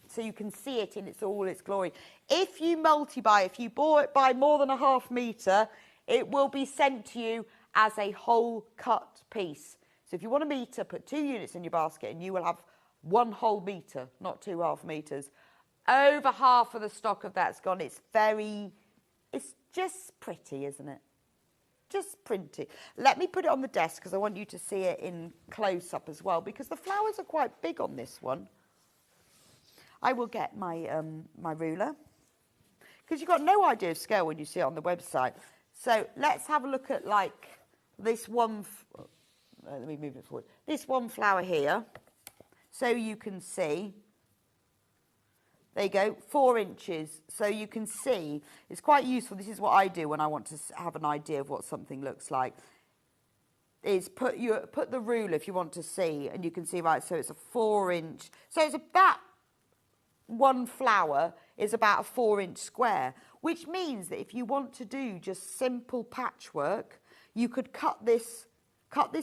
So you can see it in all its glory. If you multi-buy, if you buy more than a ½ metre, it will be sent to you as a whole cut piece. So if you want a metre, put 2 units in your basket and you will have 1 whole metre, not 2 half metres. Over half of the stock of that's gone. It's just pretty, isn't it? Just pretty. Let me put it on the desk because I want you to see it in close-up as well, because the flowers are quite big on this one. I will get my my ruler, because you've got no idea of scale when you see it on the website. So let's have a look at like this one. Let me move it forward. This one flower here, so you can see. There you go, 4 inches. So you can see it's quite useful. This is what I do when I want to have an idea of what something looks like. Is put the ruler if you want to see, and you can see, right. So it's a 4-inch. So it's about one flower is about a 4-inch square, which means that if you want to do just simple patchwork, you could cut this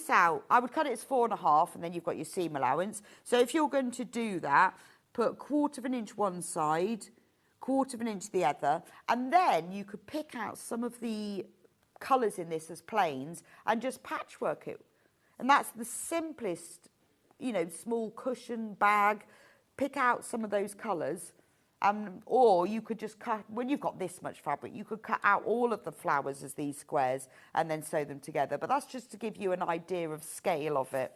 out. I would cut it as 4.5, and then you've got your seam allowance. So if you're going to do that, put 1/4 of an inch one side, 1/4 of an inch the other, and then you could pick out some of the colours in this as plains and just patchwork it. And that's the simplest, small cushion bag. Pick out some of those colours, or you could just cut, when you've got this much fabric, you could cut out all of the flowers as these squares and then sew them together. But that's just to give you an idea of scale of it.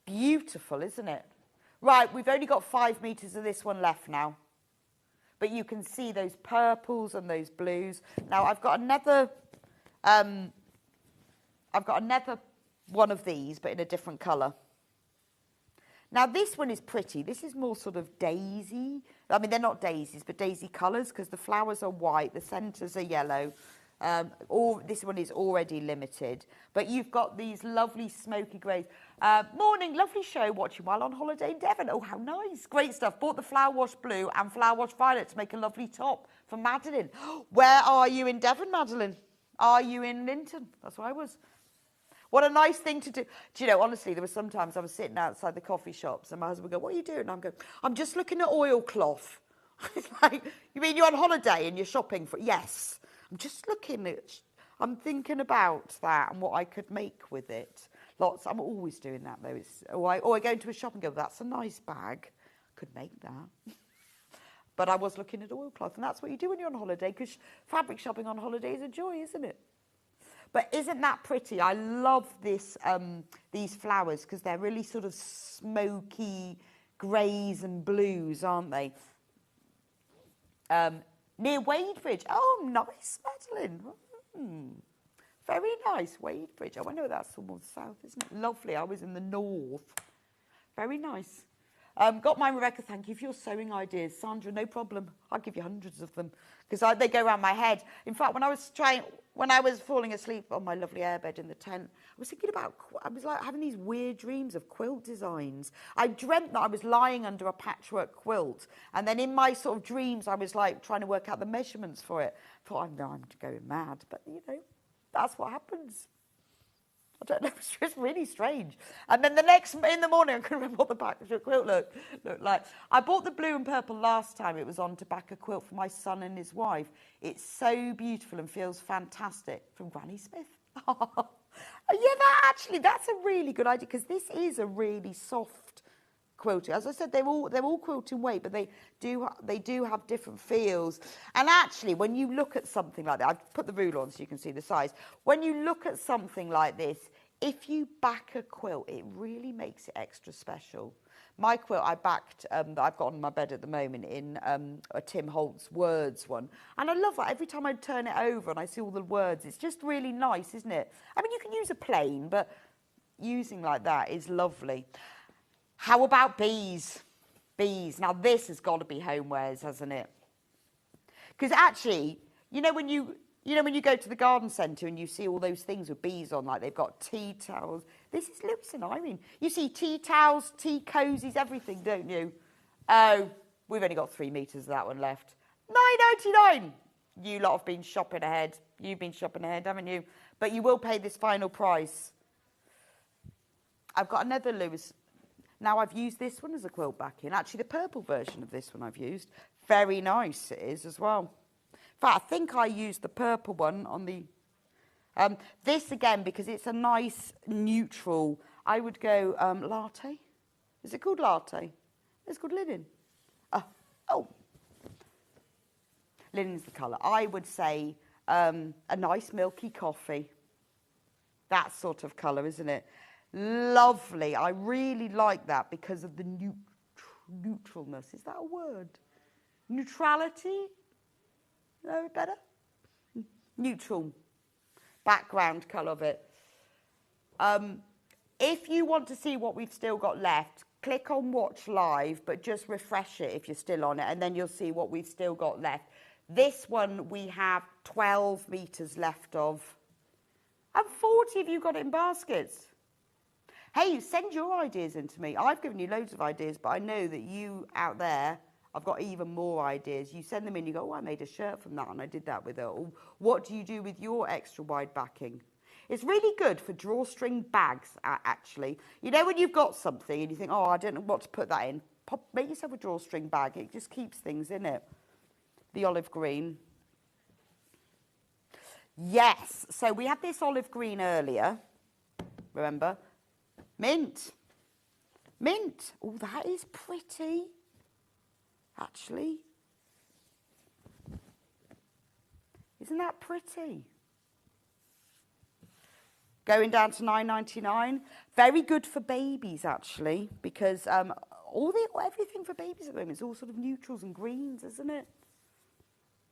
Beautiful, isn't it? Right, we've only got 5 metres of this one left now. But you can see those purples and those blues. Now I've got another one of these, but in a different colour. Now this one is pretty. This is more sort of daisy. I mean, they're not daisies, but daisy colours, because the flowers are white, the centres are yellow. This one is already limited. But you've got these lovely smoky greys. Morning, lovely show, watching while on holiday in Devon. Oh, how nice. Great stuff. Bought the flower wash blue and flower wash violet to make a lovely top for Madeline. Where are you in Devon, Madeline? Are you in Linton? That's where I was. What a nice thing to do. Do you know, honestly, there were sometimes I was sitting outside the coffee shops and my husband would go, what are you doing? And I'm going, I'm just looking at oilcloth. It's like, you mean you're on holiday and you're shopping for, yes. I'm just looking at, I'm thinking about that and what I could make with it. Lots. I'm always doing that though. Or I go into a shop and go, that's a nice bag. Could make that. But I was looking at oilcloth, and that's what you do when you're on holiday, because fabric shopping on holiday is a joy, isn't it? But isn't that pretty? I love this, these flowers, because they're really sort of smoky greys and blues, aren't they? Near Wadebridge. Oh, nice, Madeline. Very nice, Wadebridge. Oh, I know that's almost south, isn't it? Lovely. I was in the north. Very nice. Got mine, Rebecca, thank you for your sewing ideas. Sandra, no problem. I'll give you hundreds of them because they go around my head. In fact, when I was falling asleep on my lovely airbed in the tent, I was thinking about, I was like having these weird dreams of quilt designs. I dreamt that I was lying under a patchwork quilt. And then in my sort of dreams, I was like trying to work out the measurements for it. I thought, I'm going mad. But, you know, that's what happens. I don't know, it's just really strange. And then in the morning, I couldn't remember what the back of the quilt looked like. I bought the blue and purple last time. It was on to back a quilt for my son and his wife. It's so beautiful and feels fantastic. From Granny Smith. Yeah, that's a really good idea, because this is a really soft quilting. As I said, they're all quilting weight, but they do have different feels. And actually, when you look at something like that, I've put the ruler on so you can see the size. When you look at something like this, if you back a quilt, it really makes it extra special. My quilt I backed, that I've got on my bed at the moment, in a Tim Holtz Words one. And I love that. Every time I turn it over and I see all the words, it's just really nice, isn't it? I mean, you can use a plain, but using like that is lovely. How about bees? Bees. Now, this has got to be homewares, hasn't it? Because actually, you know when you go to the garden centre and you see all those things with bees on, like they've got tea towels. This is Lewis and Irene. You see tea towels, tea cozies, everything, don't you? Oh, we've only got 3 metres of that one left. £9.99. You lot have been shopping ahead. You've been shopping ahead, haven't you? But you will pay this final price. I've got another Lewis. Now, I've used this one as a quilt backing. Actually, the purple version of this one I've used. Very nice it is as well. In fact, I think I used the purple one on the... this, again, because it's a nice neutral, I would go latte. Is it called latte? It's called linen. Oh. Linen's the colour. I would say a nice milky coffee. That sort of colour, isn't it? Lovely. I really like that because of the neutralness. Is that a word? Neutrality? No, better? Neutral background colour of it. If you want to see what we've still got left, click on watch live, but just refresh it if you're still on it, and then you'll see what we've still got left. This one we have 12 metres left of. And 40 of you got it in baskets. Hey, send your ideas in to me. I've given you loads of ideas, but I know that you out there, I've got even more ideas. You send them in, you go, oh, I made a shirt from that, and I did that with it. Or what do you do with your extra wide backing? It's really good for drawstring bags, actually. You know when you've got something and you think, oh, I don't know what to put that in. Make yourself a drawstring bag. It just keeps things in it. The olive green. Yes, so we had this olive green earlier, remember? Mint. Mint. Oh, that is pretty, actually. Isn't that pretty? Going down to £9.99. Very good for babies, actually, because everything for babies at the moment is all sort of neutrals and greens, isn't it?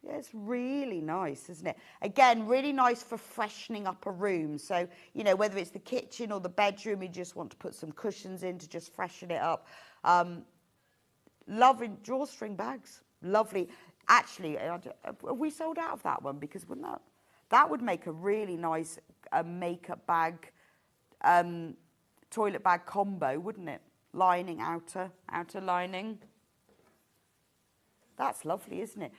Yeah, it's really nice, isn't it? Again, really nice for freshening up a room. So, you know, whether it's the kitchen or the bedroom, you just want to put some cushions in to just freshen it up. Lovely drawstring bags. Lovely. Actually, have we sold out of that one? Because wouldn't that would make a really nice makeup bag, toilet bag combo, wouldn't it? Lining, outer lining. That's lovely, isn't it?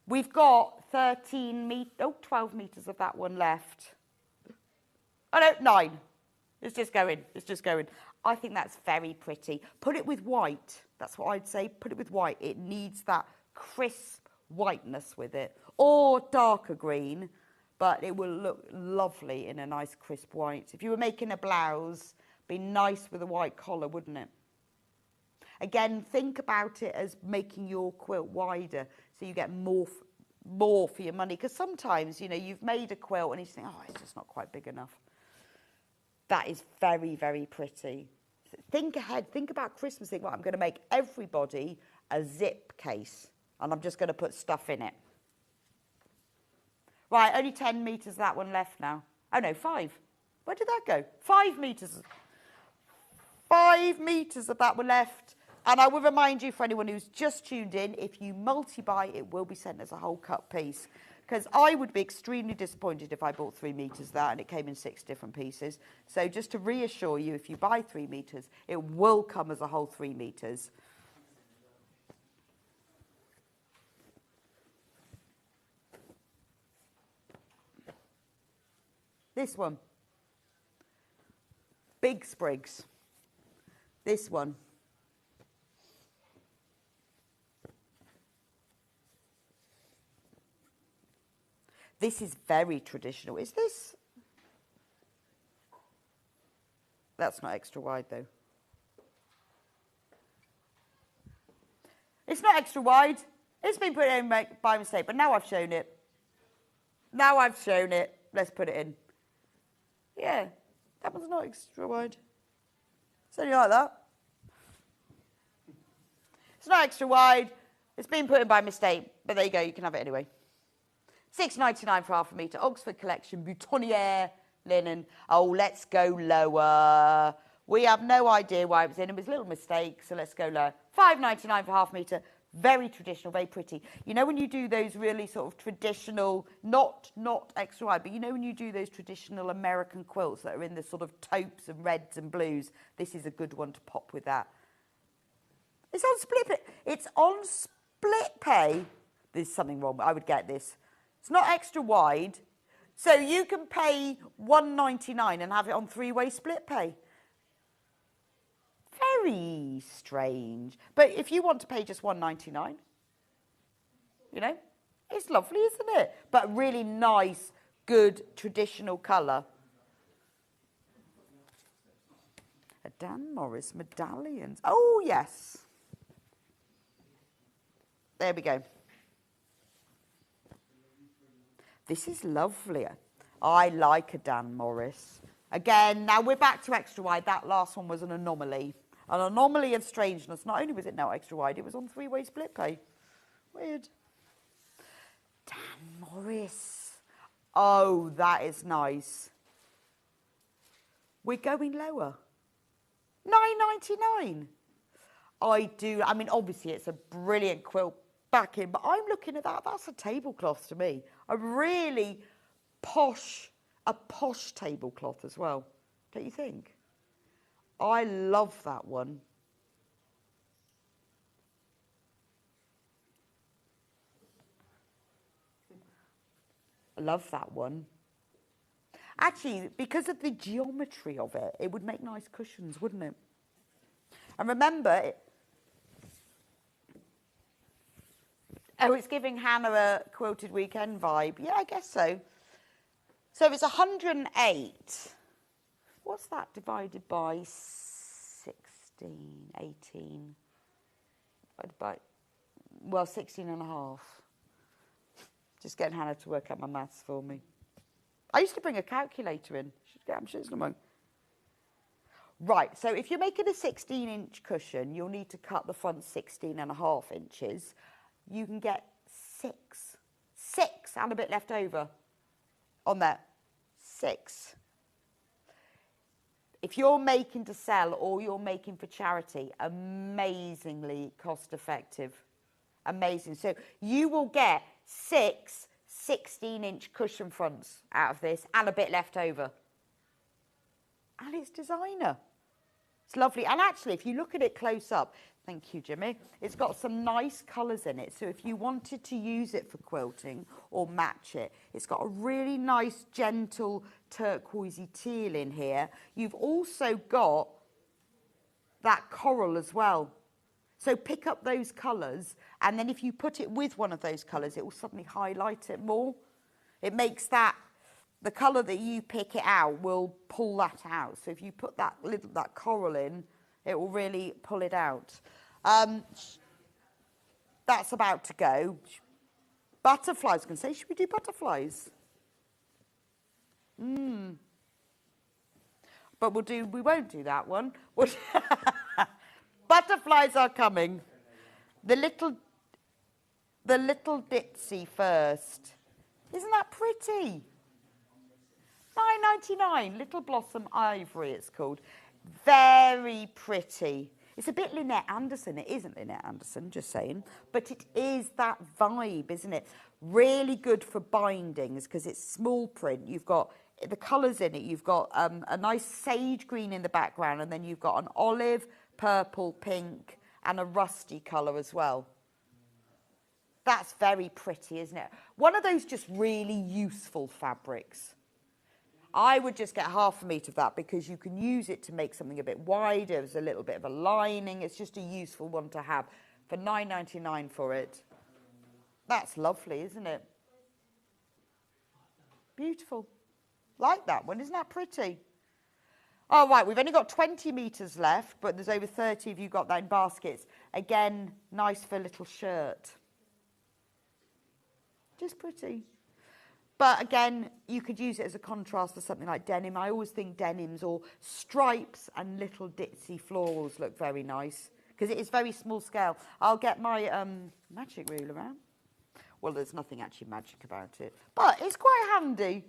We've got 12 metres of that one left. Oh, no, 9. It's just going. I think that's very pretty. Put it with white. That's what I'd say. Put it with white. It needs that crisp whiteness with it. Or darker green. but it will look lovely in a nice crisp white. If you were making a blouse, be nice with a white collar, wouldn't it? Again, think about it as making your quilt wider so you get more for your money. Because sometimes, you know, you've made a quilt and you think, oh, it's just not quite big enough. That is very, very pretty. Think ahead. Think about Christmas. Think, well, I'm going to make everybody a zip case and I'm just going to put stuff in it. Right, only 10 metres of that one left now. Oh, no, 5. Where did that go? 5 metres. 5 metres of that one left. And I will remind you, for anyone who's just tuned in, if you multi-buy, it will be sent as a whole cut piece. Because I would be extremely disappointed if I bought 3 metres of that and it came in 6 different pieces. So just to reassure you, if you buy 3 metres, it will come as a whole 3 metres. This one. Big sprigs. This one. This is very traditional. Is this? That's not extra wide, though. It's not extra wide. It's been put in by mistake, but now I've shown it. Now I've shown it. Let's put it in. Yeah, that one's not extra wide. It's only like that. It's not extra wide. It's been put in by mistake, but there you go. You can have it anyway. £6.99 for half a metre. Oxford Collection, Boutonniere linen. Oh, let's go lower. We have no idea why it was in. It was a little mistake, so let's go lower. £5.99 for half a metre. Very traditional, very pretty. You know when you do those really sort of traditional, not extra wide, but you know when you do those traditional American quilts that are in the sort of taupes and reds and blues, this is a good one to pop with that. It's on split pay. It's on split pay. There's something wrong. I would get this. It's not extra wide, so you can pay $1.99 and have it on 3-way split pay. Very strange. But if you want to pay just $1.99, you know, it's lovely, isn't it? But really nice, good, traditional colour. A Dan Morris medallions. Oh, yes. There we go. This is lovely. I like a Dan Morris. Again, now we're back to extra wide. That last one was an anomaly. An anomaly of strangeness. Not only was it now extra wide, it was on 3-way split pay. Weird. Dan Morris. Oh, that is nice. We're going lower. £9.99. I mean, obviously it's a brilliant quilt backing, but I'm looking at that. That's a tablecloth to me. A really posh tablecloth as well. Don't you think? I love that one. I love that one. Actually, because of the geometry of it, it would make nice cushions, wouldn't it? And remember, it's giving Hannah a quilted weekend vibe. Yeah, I guess so. So if it's 108, what's that divided by 16, 18? By, well, 16 and a half. Just getting Hannah to work out my maths for me. I used to bring a calculator in. I'm sure it's not mine. Right, so if you're making a 16-inch cushion, you'll need to cut the front 16 and a half inches. You can get 6 and a bit left over on that. 6. If you're making to sell or you're making for charity, amazingly cost effective. Amazing. So you will get 6 16-inch cushion fronts out of this and a bit left over. And it's designer. It's lovely. And actually, if you look at it close up, thank you, Jimmy, it's got some nice colours in it. So if you wanted to use it for quilting or match it, it's got a really nice, gentle, turquoisey teal in here. You've also got that coral as well. So pick up those colours, and then if you put it with one of those colours, it will suddenly highlight it more. It makes that the colour that you pick it out will pull that out. So if you put that coral in, it will really pull it out. That's about to go. Butterflies, I was going to say, should we do butterflies? But we won't do that one. Butterflies are coming. The little Ditsy first. Isn't that pretty? $9.99, Little Blossom Ivory it's called. Very pretty. It's a bit Lynette Anderson. It isn't Lynette Anderson, just saying. But it is that vibe, isn't it? Really good for bindings because it's small print. You've got the colours in it. You've got a nice sage green in the background, and then you've got an olive, purple, pink, and a rusty colour as well. That's very pretty, isn't it? One of those just really useful fabrics. I would just get half a metre of that because you can use it to make something a bit wider. There's a little bit of a lining. It's just a useful one to have. For $9.99 for it. That's lovely, isn't it? Beautiful. Like that one. Isn't that pretty? Oh, right. We've only got 20 metres left, but there's over 30 of you got that in baskets. Again, nice for a little shirt. Just pretty. But again, you could use it as a contrast to something like denim. I always think denims or stripes and little ditzy florals look very nice because it is very small scale. I'll get my magic ruler out. Well, there's nothing actually magic about it, but it's quite handy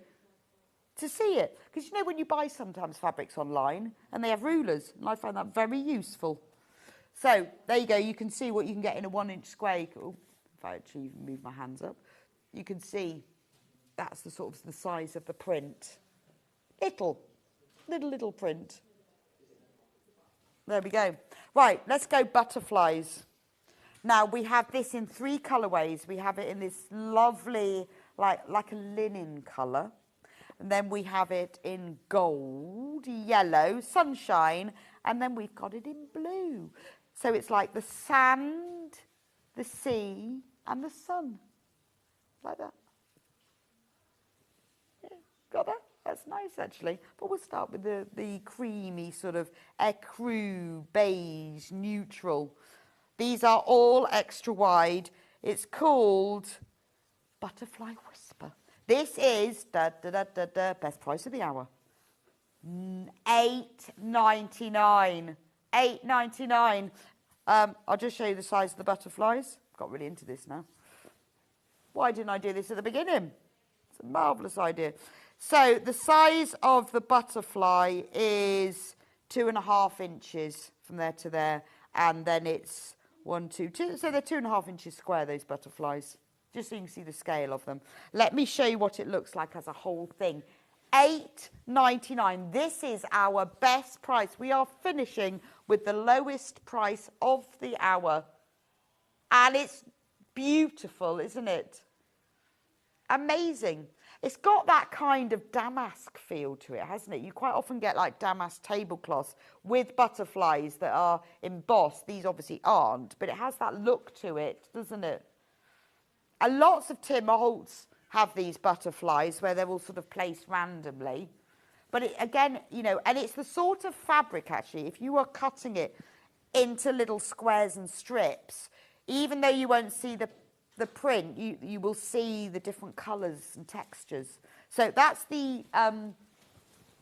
to see it because you know when you buy sometimes fabrics online and they have rulers, and I find that very useful. So there you go. You can see what you can get in a 1-inch square. Oh, if I actually move my hands up, you can see. That's the sort of the size of the print. Little print. There we go. Right, let's go butterflies. Now, we have this in 3 colourways. We have it in this lovely, like a linen colour. And then we have it in gold, yellow, sunshine. And then we've got it in blue. So it's like the sand, the sea, and the sun. Like that. Got that? That's nice, actually. But we'll start with the creamy sort of ecru, beige, neutral. These are all extra wide. It's called Butterfly Whisper. This is best price of the hour. $8.99. $8.99. I'll just show you the size of the butterflies. Got really into this now. Why didn't I do this at the beginning? It's a marvellous idea. So the size of the butterfly is 2.5 inches from there to there. And then it's 1, 2, 2. So they're 2.5 inches square, those butterflies. Just so you can see the scale of them. Let me show you what it looks like as a whole thing. $8.99. This is our best price. We are finishing with the lowest price of the hour. And it's beautiful, isn't it? Amazing. It's got that kind of damask feel to it, hasn't it? You quite often get like damask tablecloths with butterflies that are embossed. These obviously aren't, but it has that look to it, doesn't it? And lots of Tim Holtz have these butterflies where they're all sort of placed randomly. But it, again, you know, and it's the sort of fabric, actually, if you are cutting it into little squares and strips, even though you won't see the print, you will see the different colours and textures. So that's the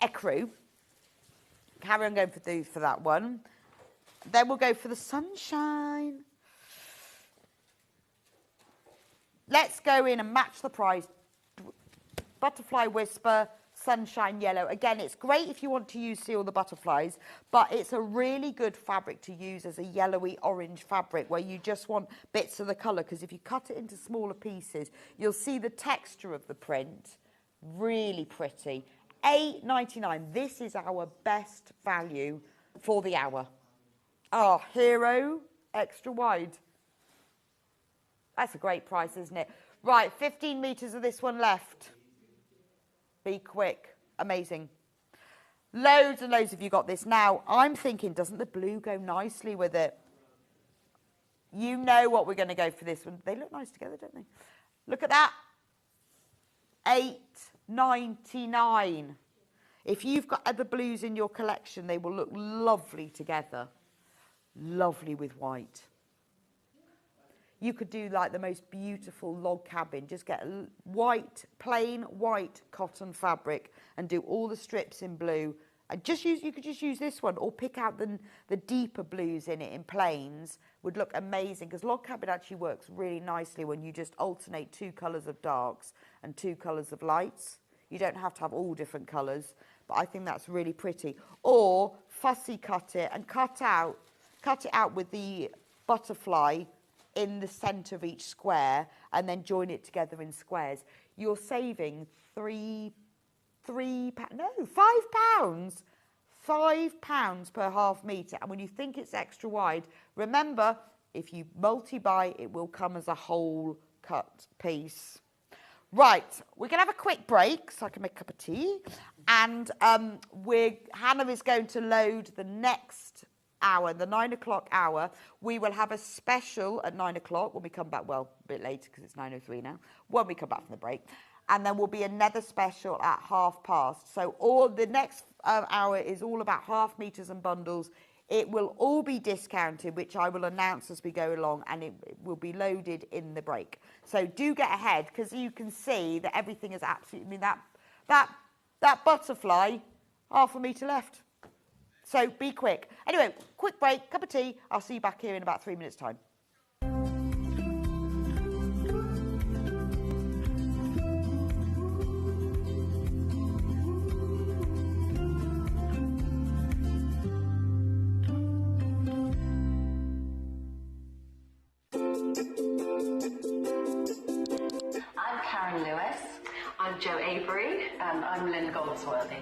ecru. Carry on going for that one. Then we'll go for the sunshine. Let's go in and match the price. Butterfly Whisper, sunshine yellow. Again, it's great if you want to see all the butterflies, but it's a really good fabric to use as a yellowy orange fabric where you just want bits of the colour, because if you cut it into smaller pieces, you'll see the texture of the print. Really pretty. $8.99. This is our best value for the hour. Our Hero extra wide. That's a great price, isn't it? Right, 15 metres of this one left. Be quick. Amazing. Loads and loads of you got this. Now, I'm thinking, doesn't the blue go nicely with it? You know what we're going to go for this one. They look nice together, don't they? Look at that. £4.99. If you've got other blues in your collection, they will look lovely together. Lovely with white. You could do like the most beautiful log cabin. Just get a white, plain white cotton fabric and do all the strips in blue. And you could just use this one, or pick out the deeper blues in it in plains. Would look amazing, because log cabin actually works really nicely when you just alternate 2 colours of darks and 2 colours of lights. You don't have to have all different colours, but I think that's really pretty. Or fussy cut it and cut it out with the butterfly in the centre of each square, and then join it together in squares. You're saving £5 per half metre. And when you think it's extra wide, remember, if you multi-buy, it will come as a whole cut piece. Right, we're going to have a quick break so I can make a cup of tea. And Hannah is going to load the next hour, the 9 o'clock hour. We will have a special at 9 o'clock when we come back. Well, a bit later because it's 9:03 now, when we come back from the break. And then will be another special at past. So all the next hour is all about half meters and bundles. It will all be discounted, which I will announce as we go along, and it will be loaded in the break. So do get ahead, because you can see that everything is absolutely, that butterfly, half a metre left. So be quick. Anyway, quick break, cup of tea. I'll see you back here in about 3 minutes' time. I'm Jo Avery, and I'm Lynn Goldsworthy.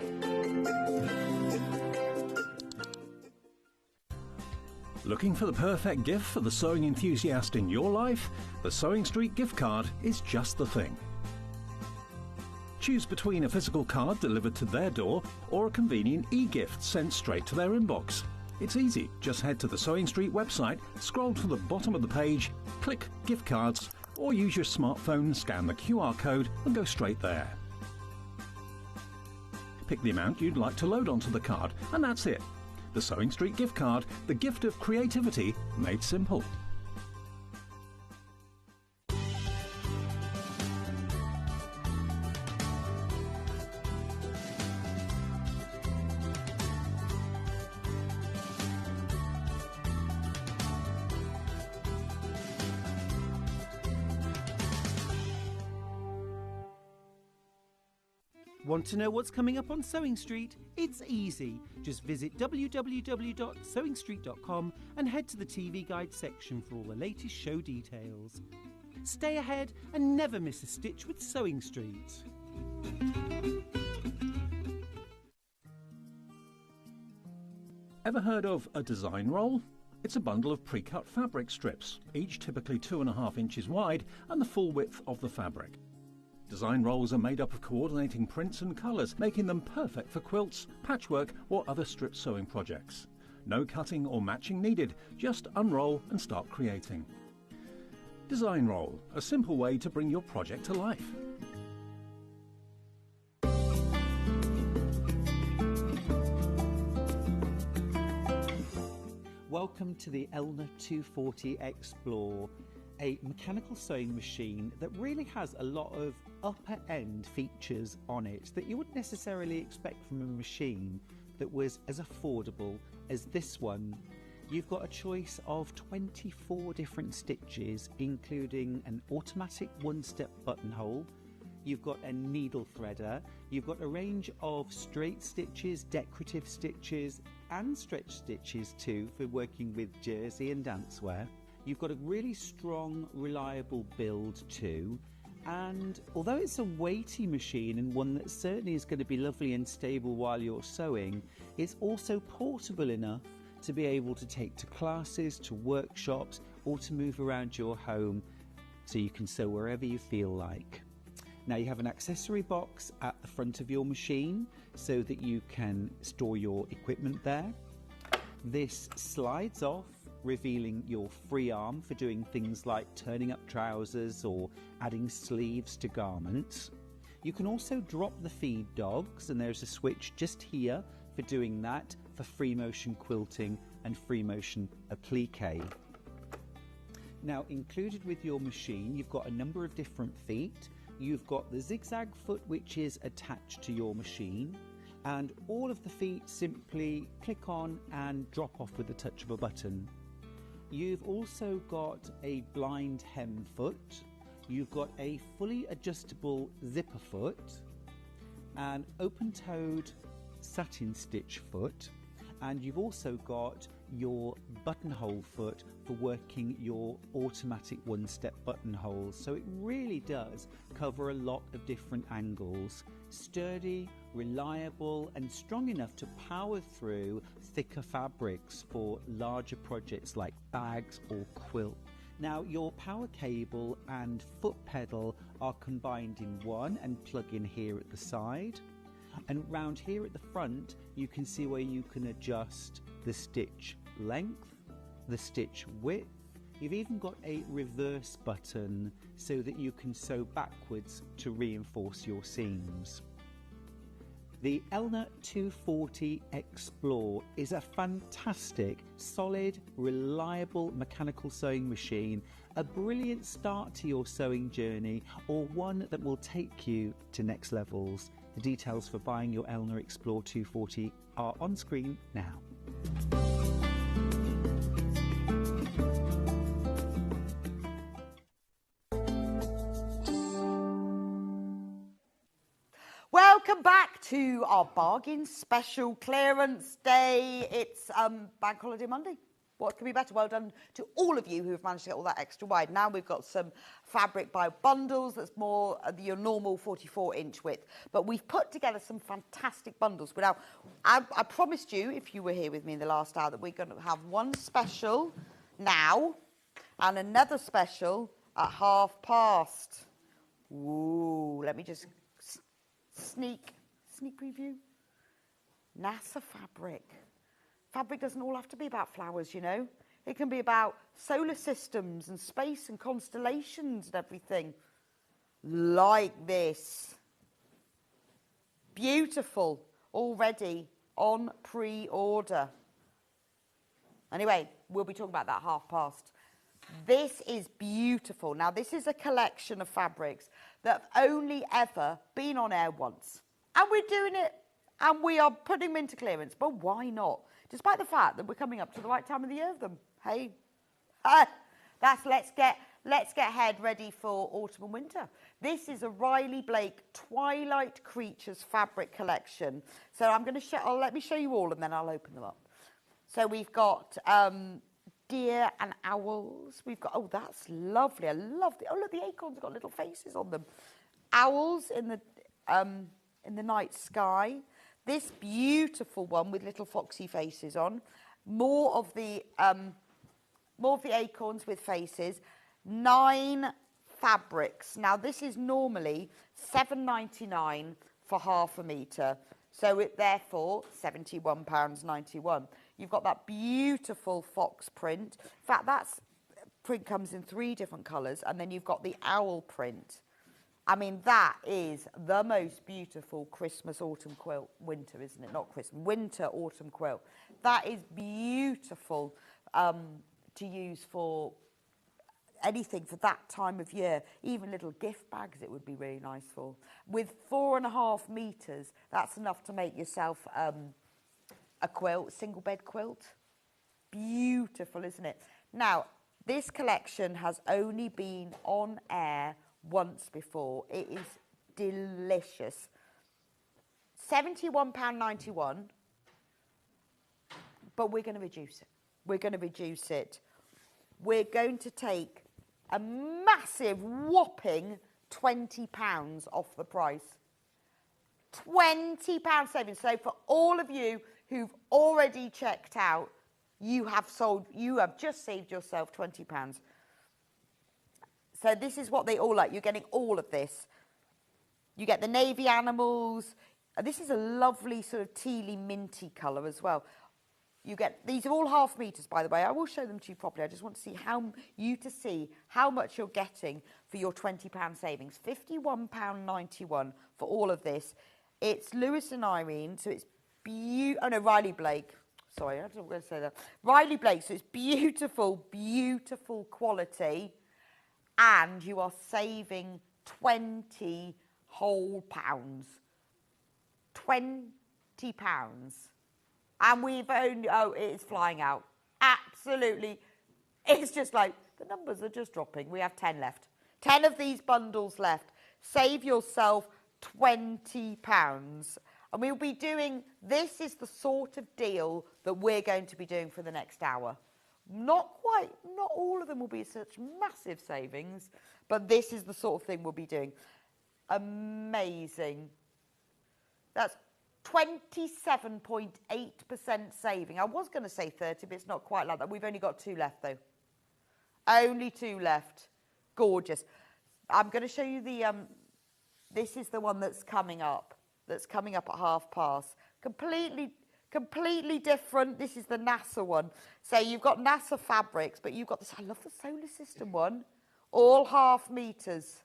Looking for the perfect gift for the sewing enthusiast in your life? The Sewing Street gift card is just the thing. Choose between a physical card delivered to their door or a convenient e-gift sent straight to their inbox. It's easy. Just head to the Sewing Street website, scroll to the bottom of the page, click Gift Cards, or use your smartphone, scan the QR code and go straight there. Pick the amount you'd like to load onto the card, and that's it. The Sewing Street gift card, the gift of creativity made simple. Want to know what's coming up on Sewing Street? It's easy. Just visit www.sewingstreet.com and head to the TV Guide section for all the latest show details. Stay ahead and never miss a stitch with Sewing Street. Ever heard of a design roll? It's a bundle of pre-cut fabric strips, each typically 2.5 inches wide and the full width of the fabric. Design rolls are made up of coordinating prints and colours, making them perfect for quilts, patchwork or other strip sewing projects. No cutting or matching needed, just unroll and start creating. Design roll, a simple way to bring your project to life. Welcome to the Elna 240 Explore, a mechanical sewing machine that really has a lot of upper end features on it that you wouldn't necessarily expect from a machine that was as affordable as this one. You've got a choice of 24 different stitches, including an automatic one-step buttonhole. You've got a needle threader. You've got a range of straight stitches, decorative stitches and stretch stitches too for working with jersey and dancewear. You've got a really strong, reliable build too. And although it's a weighty machine and one that certainly is going to be lovely and stable while you're sewing, it's also portable enough to be able to take to classes, to workshops, or to move around your home so you can sew wherever you feel like. Now you have an accessory box at the front of your machine so that you can store your equipment there. This slides off, revealing your free arm for doing things like turning up trousers or adding sleeves to garments. You can also drop the feed dogs, and there's a switch just here for doing that for free motion quilting and free motion applique. Now, included with your machine, you've got a number of different feet. You've got the zigzag foot, which is attached to your machine, and all of the feet simply click on and drop off with the touch of a button. You've also got a blind hem foot. You've got a fully adjustable zipper foot, an open-toed satin stitch foot, and you've also got your buttonhole foot for working your automatic one-step buttonholes. So it really does cover a lot of different angles. Sturdy, reliable, and strong enough to power through thicker fabrics for larger projects like bags or quilt. Now, your power cable and foot pedal are combined in one and plug in here at the side. And round here at the front, you can see where you can adjust the stitch length, the stitch width. You've even got a reverse button so that you can sew backwards to reinforce your seams. The Elna 240 Explore is a fantastic, solid, reliable mechanical sewing machine, a brilliant start to your sewing journey, or one that will take you to next levels. The details for buying your Elna Explore 240 are on screen now. Welcome back to our bargain special clearance day. It's Bank Holiday Monday. What can be better? Well done to all of you who have managed to get all that extra wide. Now we've got some fabric by bundles that's more your normal 44-inch width. But we've put together some fantastic bundles. Now, I promised you, if you were here with me in the last hour, that we're going to have one special now and another special at past. Ooh, let me just sneak preview. NASA fabric. Fabric doesn't all have to be about flowers, you know. It can be about solar systems and space and constellations and everything. Like this. Beautiful. Already on pre-order. Anyway, we'll be talking about that past. This is beautiful. Now, this is a collection of fabrics that have only ever been on air once. And we're doing it, and we are putting them into clearance. But why not? Despite the fact that we're coming up to the right time of the year of them. Hey, let's get head ready for autumn and winter. This is a Riley Blake Twilight Creatures fabric collection. So I'm going to let me show you all, and then I'll open them up. So we've got deer and owls. We've got, oh, that's lovely. I love it. Oh, look, the acorns have got little faces on them. Owls in the night sky. This beautiful one with little foxy faces on. More of the acorns with faces. 9 fabrics. Now, this is normally £7.99 for half a metre. So therefore, £71.91. You've got that beautiful fox print. In fact, that print comes in 3 different colours. And then you've got the owl print. I mean, that is the most beautiful Christmas autumn quilt. Winter, isn't it? Not Christmas. Winter autumn quilt. That is beautiful to use for anything for that time of year. Even little gift bags it would be really nice for. With 4.5 metres, that's enough to make yourself a quilt, single bed quilt. Beautiful, isn't it? Now, this collection has only been on air once before. It is delicious. £71.91, but we're going to reduce it. We're going to reduce it. We're going to take a massive whopping £20 off the price. £20 savings. So for all of you who've already checked out, you have just saved yourself £20. So this is what they all like. You're getting all of this. You get the navy animals. This is a lovely sort of tealy minty colour as well. You get, these are all ½ meters, by the way. I will show them to you properly. I just want to see how much you're getting for your £20 savings. £51.91 for all of this. It's Lewis and Irene, so it's Riley Blake. Sorry, I don't know what I'm going to say that. Riley Blake, so it's beautiful, beautiful quality, and you are saving 20 whole pounds. £20. And we've only, it's flying out. Absolutely. It's just like, the numbers are just dropping. We have 10 left. 10 of these bundles left. Save yourself £20. And we'll be doing, this is the sort of deal that we're going to be doing for the next hour. Not all of them will be such massive savings, but this is the sort of thing we'll be doing. Amazing. That's 27.8% saving. I was going to say 30, but it's not quite like that. We've only got 2 left, though. Only 2 left. Gorgeous. I'm going to show you the, this is the one that's coming up. That's coming up at past. Completely different. This is the NASA one. So you've got NASA fabrics, but you've got this, I love the solar system one, all ½ meters.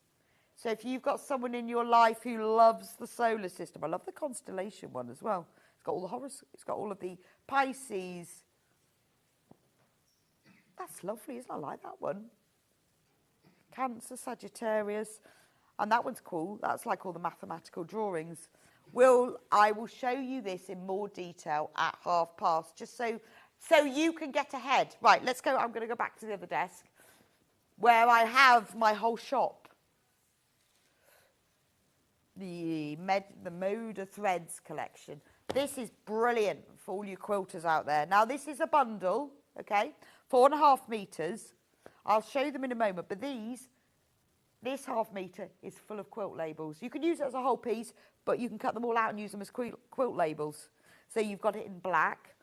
So if you've got someone in your life who loves the solar system, I love the constellation one as well. It's got all the horoscopes, it's got all of the Pisces. That's lovely, isn't it? I like that one. Cancer, Sagittarius, and that one's cool. That's like all the mathematical drawings. I will show you this in more detail at past, just so you can get ahead. Right, let's go. I'm going to go back to the other desk where I have my whole shop. The Moda Threads collection. This is brilliant for all you quilters out there. Now, this is a bundle, okay? 4.5 meters. I'll show them in a moment, but this ½ meter is full of quilt labels. You can use it as a whole piece, but you can cut them all out and use them as quilt labels. So you've got it in black,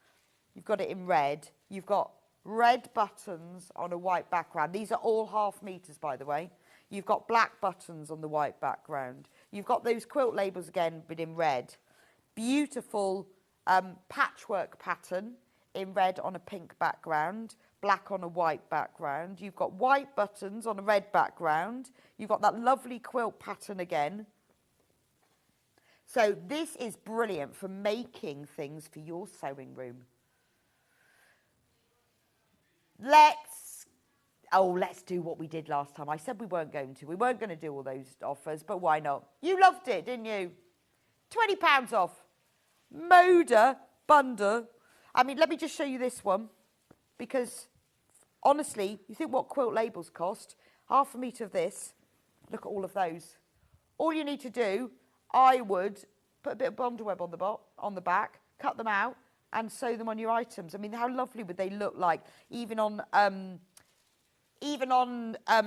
you've got it in red, you've got red buttons on a white background. These are all ½ meters, by the way. You've got black buttons on the white background. You've got those quilt labels again, but in red. Beautiful patchwork pattern in red on a pink background, black on a white background. You've got white buttons on a red background. You've got that lovely quilt pattern again. So this is brilliant for making things for your sewing room. Let's do what we did last time. I said we weren't going to. We weren't going to do all those offers, but why not? You loved it, didn't you? £20 off. Moda bundle. I mean, let me just show you this one, because honestly, you think what quilt labels cost? ½ meter of this. Look at all of those. All you need to do, I would put a bit of bundle web on the back, cut them out, and sew them on your items. I mean, how lovely would they look like, even on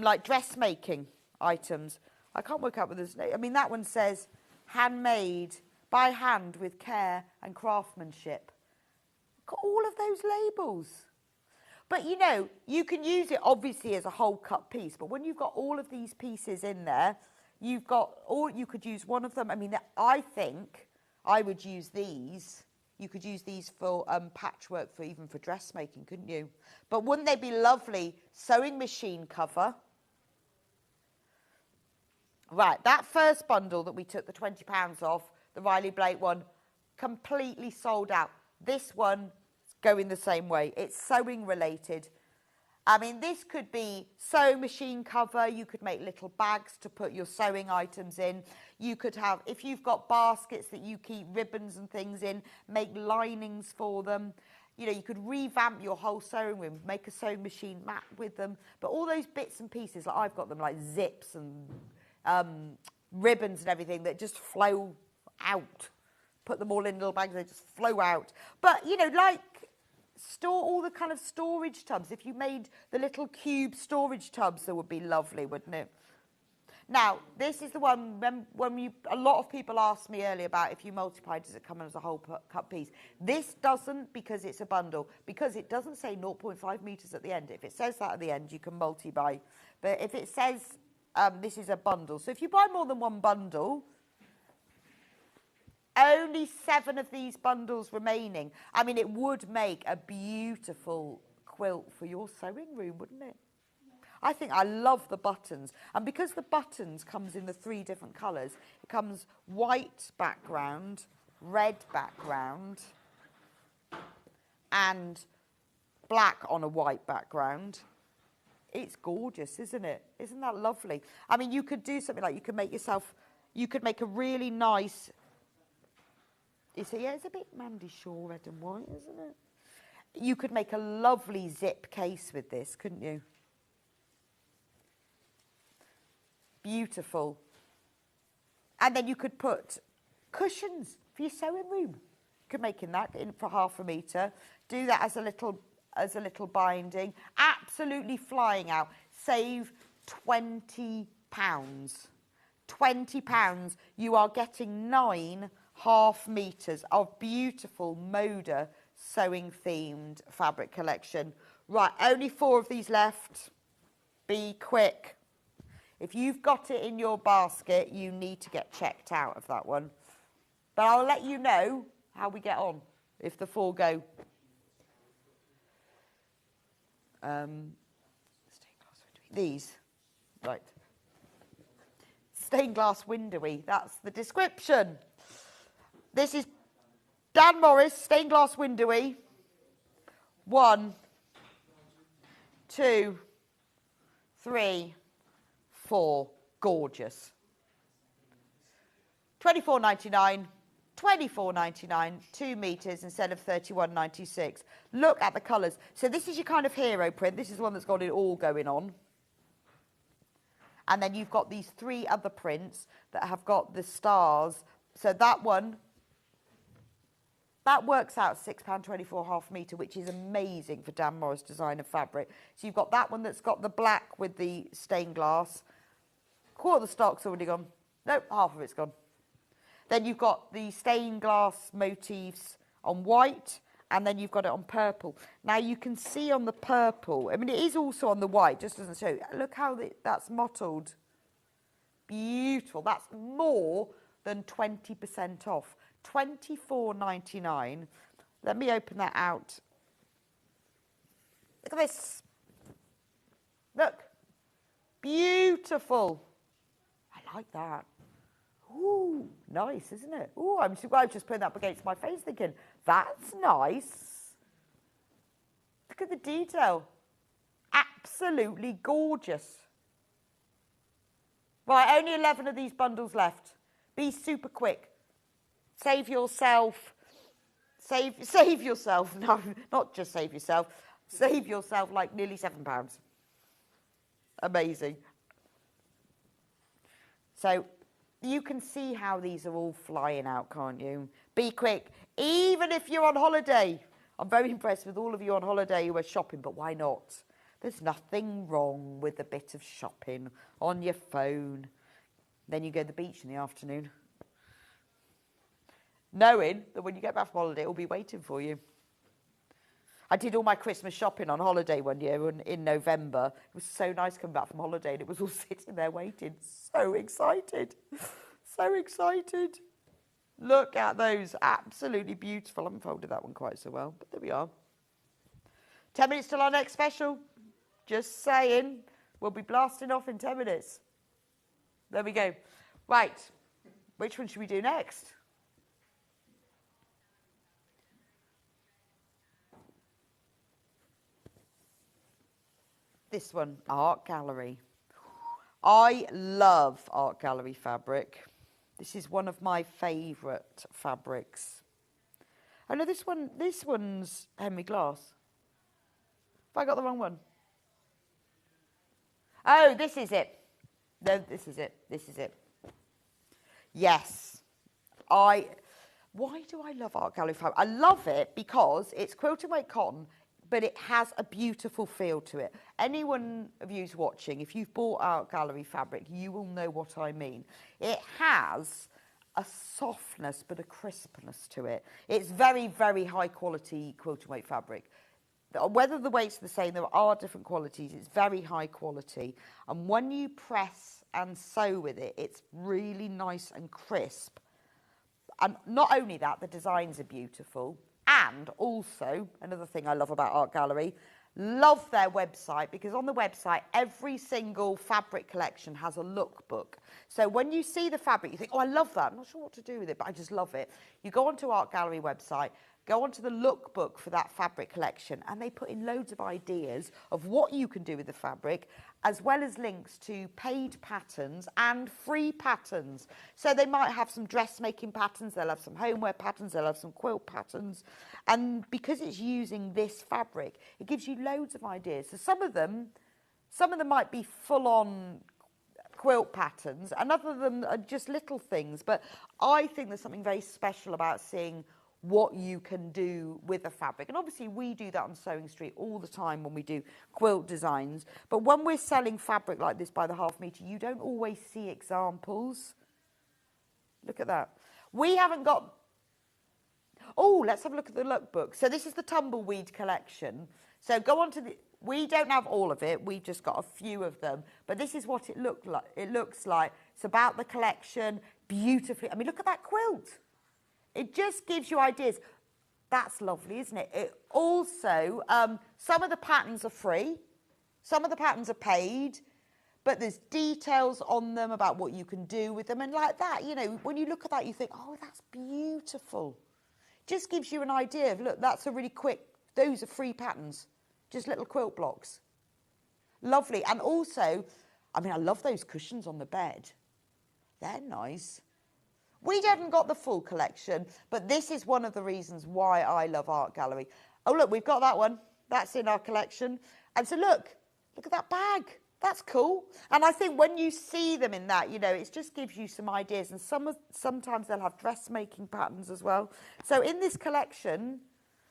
like dressmaking items. I can't work out what this. I mean, that one says handmade by hand with care and craftsmanship. Got all of those labels. But you know, you can use it obviously as a whole cut piece, but when you've got all of these pieces in there, you could use one of them. I mean, I think I would use these. You could use these for patchwork, even for dressmaking, couldn't you? But wouldn't they be lovely sewing machine cover? Right, that first bundle that we took the £20 off, the Riley Blake one, completely sold out. This one is going the same way. It's sewing related. I mean, this could be sewing machine cover. You could make little bags to put your sewing items in. You could have, if you've got baskets that you keep ribbons and things in, make linings for them. You know, you could revamp your whole sewing room, make a sewing machine mat with them. But all those bits and pieces, like I've got them like zips and ribbons and everything that just flow out. Put them all in little bags, they just flow out. But, you know, like store all the kind of storage tubs. If you made the little cube storage tubs, that would be lovely, wouldn't it? Now, this is the one, a lot of people asked me earlier about if you multiply, does it come as a whole cut piece? This doesn't, because it's a bundle, because it doesn't say 0.5 meters at the end. If it says that at the end, you can multi-buy. But if it says this is a bundle, so if you buy more than one bundle, Only 7 of these bundles remaining. I mean, it would make a beautiful quilt for your sewing room, wouldn't it? I think I love the buttons. And because the buttons comes in the 3 different colours, it comes white background, red background, and black on a white background. It's gorgeous, isn't it? Isn't that lovely? I mean, you could do something like, you could make a really nice, it's a bit Mandy Shaw red and white, isn't it? You could make a lovely zip case with this, couldn't you? Beautiful. And then you could put cushions for your sewing room. You could make that in for £1/2 metre. Do that as a little binding. Absolutely flying out. Save £20. £20. You are getting 9 1/2 metres of beautiful Moda sewing themed fabric collection. Right, only 4 of these left. Be quick. If you've got it in your basket, you need to get checked out of that one. But I'll let you know how we get on if the 4 go. These, right. Stained glass windowy, that's the description. This is Dan Morris, stained glass windowy. 1, 2, 3, 4. Gorgeous. £24.99. £24.99, 2 metres instead of £31.96. Look at the colours. So this is your kind of hero print. This is the one that's got it all going on. And then you've got these 3 other prints that have got the stars. So that one, that works out £6.24 1/2 metre, which is amazing for Dan Morris designer fabric. So you've got that one that's got the black with the stained glass. Quarter of the stock's already gone. Nope, half of it's gone. Then you've got the stained glass motifs on white, and then you've got it on purple. Now you can see on the purple, I mean it is also on the white, just doesn't show. Look how that's mottled. Beautiful. That's more than 20% off. £24.99. Let me open that out. Look at this. Look. Beautiful. I like that. Ooh, nice, isn't it? Ooh, I'm just putting that up against my face thinking, that's nice. Look at the detail. Absolutely gorgeous. Right, only 11 of these bundles left. Be super quick. Save yourself. Save yourself. No, not just save yourself. Save yourself like nearly £7. Amazing. So you can see how these are all flying out, can't you? Be quick, even if you're on holiday. I'm very impressed with all of you on holiday who are shopping, but why not? There's nothing wrong with a bit of shopping on your phone. Then you go to the beach in the afternoon, knowing that when you get back from holiday, it will be waiting for you. I did all my Christmas shopping on holiday one year in November. It was so nice coming back from holiday and it was all sitting there waiting. So excited. So excited. Look at those. Absolutely beautiful. I haven't folded that one quite so well, but there we are. 10 minutes till our next special. Just saying. We'll be blasting off in 10 minutes. There we go. Right. Which one should we do next? This one, Art Gallery. I love Art Gallery fabric. This is one of my favourite fabrics. Oh no, this one's Henry Glass. Have I got the wrong one? Oh, this is it. No, this is it. This is it. Yes. Why do I love Art Gallery fabric? I love it because it's quilted weight cotton, but it has a beautiful feel to it. Anyone of you's watching, if you've bought Art Gallery fabric, you will know what I mean. It has a softness, but a crispness to it. It's very, very high quality quilted weight fabric. Whether the weight's the same, there are different qualities. It's very high quality. And when you press and sew with it, it's really nice and crisp. And not only that, the designs are beautiful. And also, another thing I love about Art Gallery, love their website, because on the website, every single fabric collection has a lookbook. So when you see the fabric, you think, oh, I love that. I'm not sure what to do with it, but I just love it. You go onto Art Gallery website, go onto the lookbook for that fabric collection, and they put in loads of ideas of what you can do with the fabric, as well as links to paid patterns and free patterns. So they might have some dressmaking patterns, they'll have some homeware patterns, they'll have some quilt patterns. And because it's using this fabric, it gives you loads of ideas. So some of them might be full-on quilt patterns, and other of them are just little things. But I think there's something very special about seeing what you can do with a fabric. And obviously we do that on Sewing Street all the time when we do quilt designs. But when we're selling fabric like this by the half metre, you don't always see examples. Look at that. We haven't got... Oh, let's have a look at the lookbook. So this is the Tumbleweed collection. So go on to the... We don't have all of it. We've just got a few of them. But this is what it looks like. It's about the collection beautifully. I mean, look at that quilt. It just gives you ideas. That's lovely, isn't it? It also, some of the patterns are free, some of the patterns are paid, but there's details on them about what you can do with them. And like that, you know, when you look at that, you think, oh, that's beautiful. Just gives you an idea of, look, that's a really quick, those are free patterns, just little quilt blocks. Lovely. And also, I mean, I love those cushions on the bed. They're nice. We haven't got the full collection, but this is one of the reasons why I love Art Gallery. Oh, look, we've got that one. That's in our collection. And so look at that bag. That's cool. And I think when you see them in that, you know, it just gives you some ideas. And sometimes they'll have dressmaking patterns as well. So in this collection,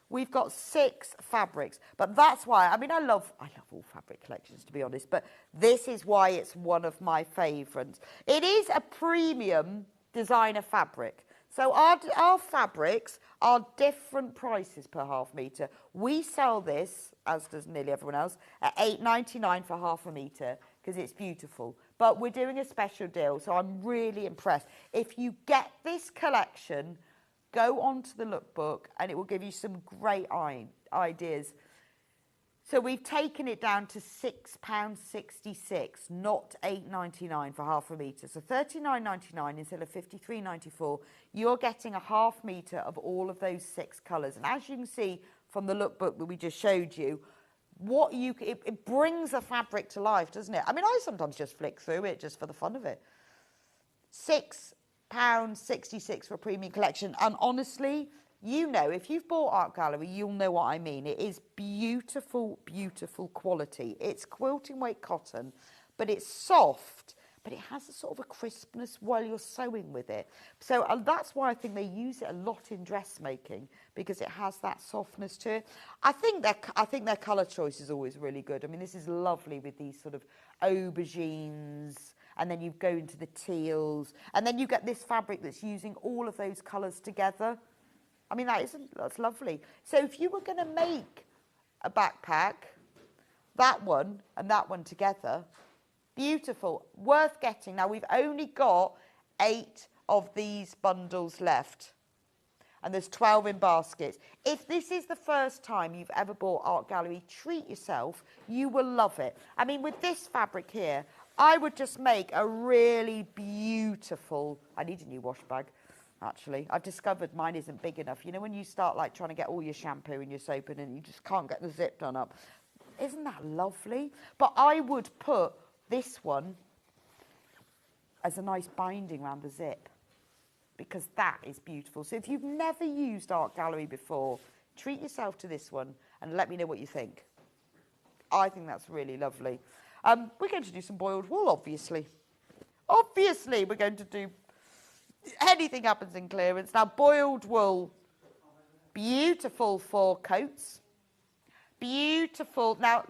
we've got 6 fabrics. But that's why, I mean, I love all fabric collections, to be honest. But this is why it's one of my favourites. It is a premium designer fabric. So our fabrics are different prices per half metre. We sell this, as does nearly everyone else, at £8.99 for half a metre because it's beautiful. But we're doing a special deal, so I'm really impressed. If you get this collection, go onto the lookbook and it will give you some great ideas. So we've taken it down to £6.66, not £8.99 for half a metre. So £39.99 instead of £53.94. You're getting a half metre of all of those 6 colours. And as you can see from the lookbook that we just showed you, it brings a fabric to life, doesn't it? I mean, I sometimes just flick through it just for the fun of it. £6.66 for a premium collection. And honestly, you know, if you've bought Art Gallery, you'll know what I mean. It is beautiful, beautiful quality. It's quilting weight cotton, but it's soft, but it has a sort of a crispness while you're sewing with it. So that's why I think they use it a lot in dressmaking, because it has that softness to it. I think their colour choice is always really good. I mean, this is lovely with these sort of aubergines, and then you go into the teals, and then you get this fabric that's using all of those colours together. I mean, that's lovely. So if you were going to make a backpack, that one and that one together, beautiful, worth getting. Now, we've only got 8 of these bundles left, and there's 12 in baskets. If this is the first time you've ever bought Art Gallery, treat yourself. You will love it. I mean, with this fabric here, I would just make a really beautiful... I need a new wash bag. Actually, I've discovered mine isn't big enough. You know, when you start like trying to get all your shampoo and your soap in and you just can't get the zip done up. Isn't that lovely? But I would put this one as a nice binding around the zip, because that is beautiful. So if you've never used Art Gallery before, treat yourself to this one and let me know what you think. I think that's really lovely. We're going to do some boiled wool, obviously. Obviously, we're going to do... Anything happens in clearance. Now, boiled wool, beautiful for coats. Beautiful. Now,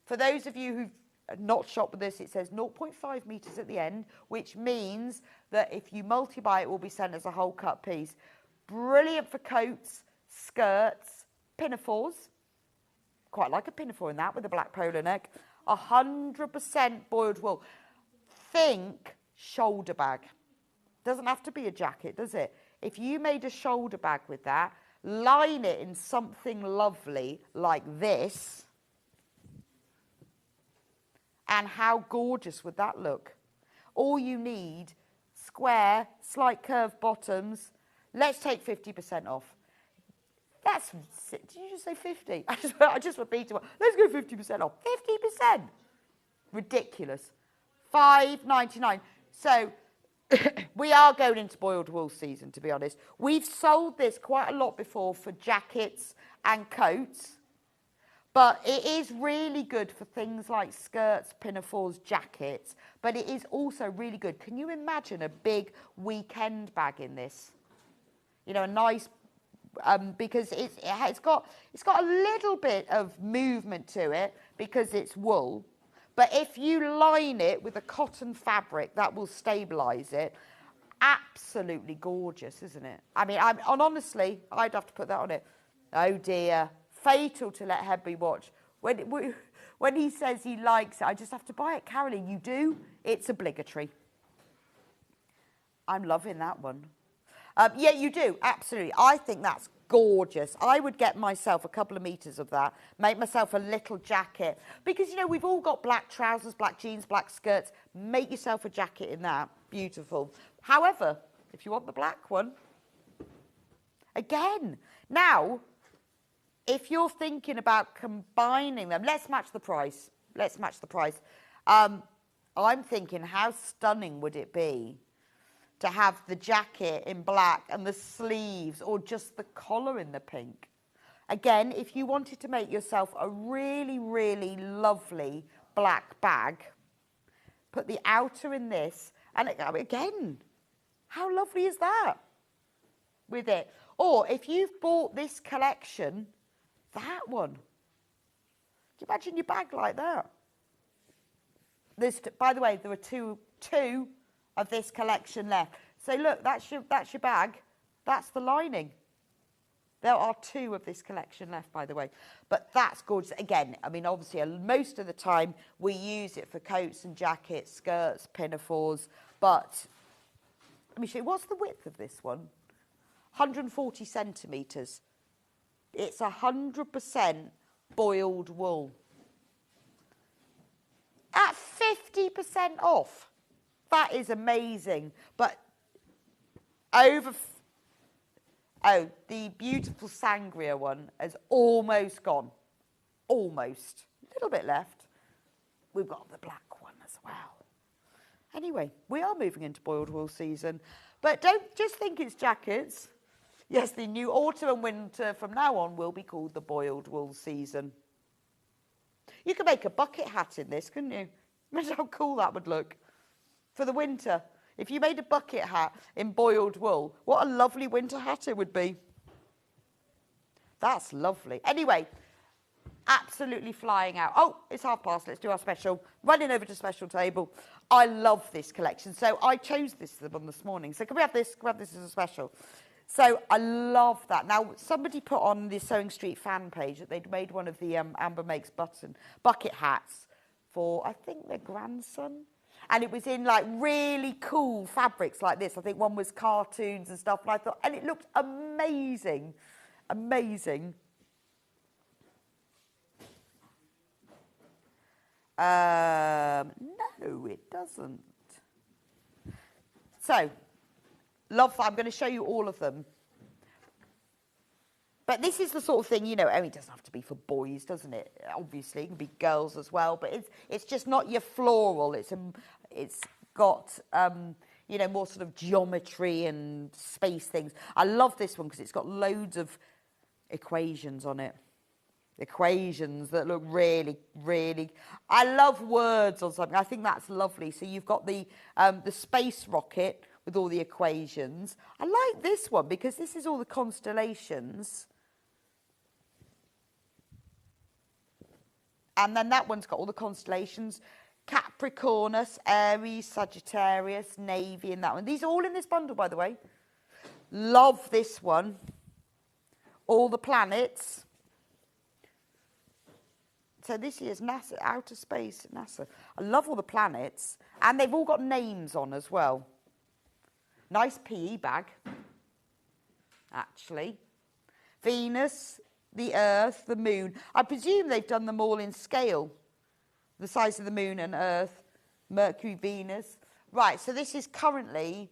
for those of you who've not shopped with this, it says 0.5 metres at the end, which means that if you multi-buy, it will be sent as a whole cut piece. Brilliant for coats, skirts, pinafores. Quite like a pinafore in that with a black polo neck. 100% boiled wool. Think shoulder bag. Doesn't have to be a jacket, does it? if you made a shoulder bag with that, line it in something lovely like this, and how gorgeous would that look? All you need, square, slight curved bottoms. Let's take 50% off. That's, did you just say 50? I just repeated one. Let's go 50% off. 50%. Ridiculous. $5.99. So we are going into boiled wool season, to be honest. We've sold this quite a lot before for jackets and coats, but it is really good for things like skirts, pinafores, jackets, but it is also really good. Can you imagine a big weekend bag in this? You know, a nice, because it's got a little bit of movement to it because it's wool. But if you line it with a cotton fabric, that will stabilise it. Absolutely gorgeous, isn't it? I mean, and honestly, I'd have to put that on it. Oh dear, fatal to let Hebby watch. When he says he likes it, I just have to buy it. Carolyn, you do? It's obligatory. I'm loving that one. Yeah, you do, absolutely. I think that's gorgeous. I would get myself a couple of meters of that, make myself a little jacket. Because, you know, we've all got black trousers, black jeans, black skirts. Make yourself a jacket in that. Beautiful. However, if you want the black one, again, now, if you're thinking about combining them, let's match the price. Let's match the price. I'm thinking, how stunning would it be to have the jacket in black and the sleeves, or just the collar in the pink? Again, if you wanted to make yourself a really, really lovely black bag, put the outer in this, and again, how lovely is that with it? Or if you've bought this collection, that one. Can you imagine your bag like that? By the way, there are two of this collection left. So look, that's your bag. That's the lining. There are 2 of this collection left, by the way. But that's gorgeous. Again, I mean, obviously, most of the time we use it for coats and jackets, skirts, pinafores. But let me show you. What's the width of this one? 140 centimetres. It's 100% boiled wool. At 50% off. That is amazing. But the beautiful sangria one has almost gone. Almost. A little bit left. We've got the black one as well. Anyway, we are moving into boiled wool season. But don't just think it's jackets. Yes, the new autumn and winter from now on will be called the boiled wool season. You could make a bucket hat in this, couldn't you? Imagine how cool that would look for the winter. If you made a bucket hat in boiled wool, what a lovely winter hat it would be. That's lovely. Anyway, absolutely flying out. Oh, it's past. Let's do our special. Running over to special table. I love this collection. So I chose this one this morning. So can we have this? Grab this as a special. So I love that. Now, somebody put on the Sewing Street fan page that they'd made one of the Amber Makes bucket hats for, I think, their grandson. And it was in, like, really cool fabrics like this. I think one was cartoons and stuff. And I thought, and it looked amazing. Amazing. No, it doesn't. So, love that. I'm going to show you all of them. But this is the sort of thing, you know, I mean, it doesn't have to be for boys, doesn't it? Obviously, it can be girls as well. But it's just not your floral. It's got, you know, more sort of geometry and space things. I love this one because it's got loads of equations on it. Equations that look really, really... I love words on something. I think that's lovely. So you've got the space rocket with all the equations. I like this one because this is all the constellations. And then that one's got all the constellations. Capricornus, Aries, Sagittarius, Navy, and that one. These are all in this bundle, by the way. Love this one. All the planets. So this is NASA, outer space, NASA. I love all the planets. And they've all got names on as well. Nice PE bag. actually. Venus, the Earth, the Moon. I presume they've done them all in scale. The size of the Moon and Earth, Mercury, Venus. Right, so this is currently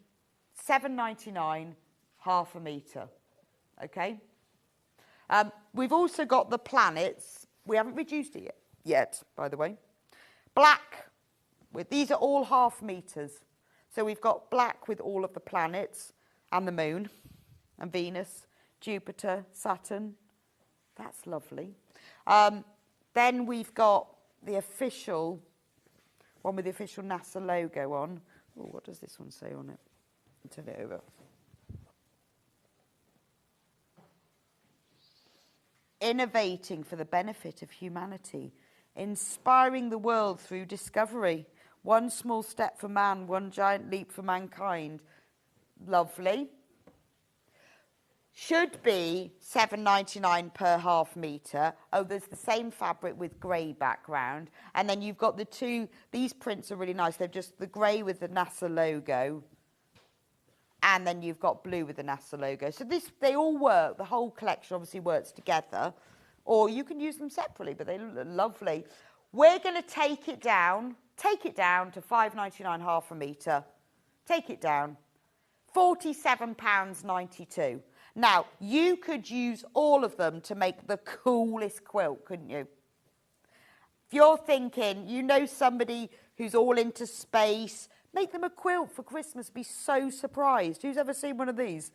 $7.99, half a metre. Okay? We've also got the planets. We haven't reduced it yet, by the way. Black. These are all half metres. So we've got black with all of the planets and the Moon and Venus, Jupiter, Saturn. That's lovely. Then we've got the official one with the official NASA logo on. Oh, what does this one say on it? I'll turn it over. Innovating for the benefit of humanity, inspiring the world through discovery. One small step for man, one giant leap for mankind. Lovely. Should be $7.99 per half metre. Oh, there's the same fabric with grey background. And then you've got the two, these prints are really nice. They're just the grey with the NASA logo. And then you've got blue with the NASA logo. So they all work. The whole collection obviously works together. Or you can use them separately, but they look lovely. We're going to take it down to $5.99 half a metre. Take it down. £47.92. Now, you could use all of them to make the coolest quilt, couldn't you? If you're thinking, you know somebody who's all into space, make them a quilt for Christmas. Be so surprised. Who's ever seen one of these?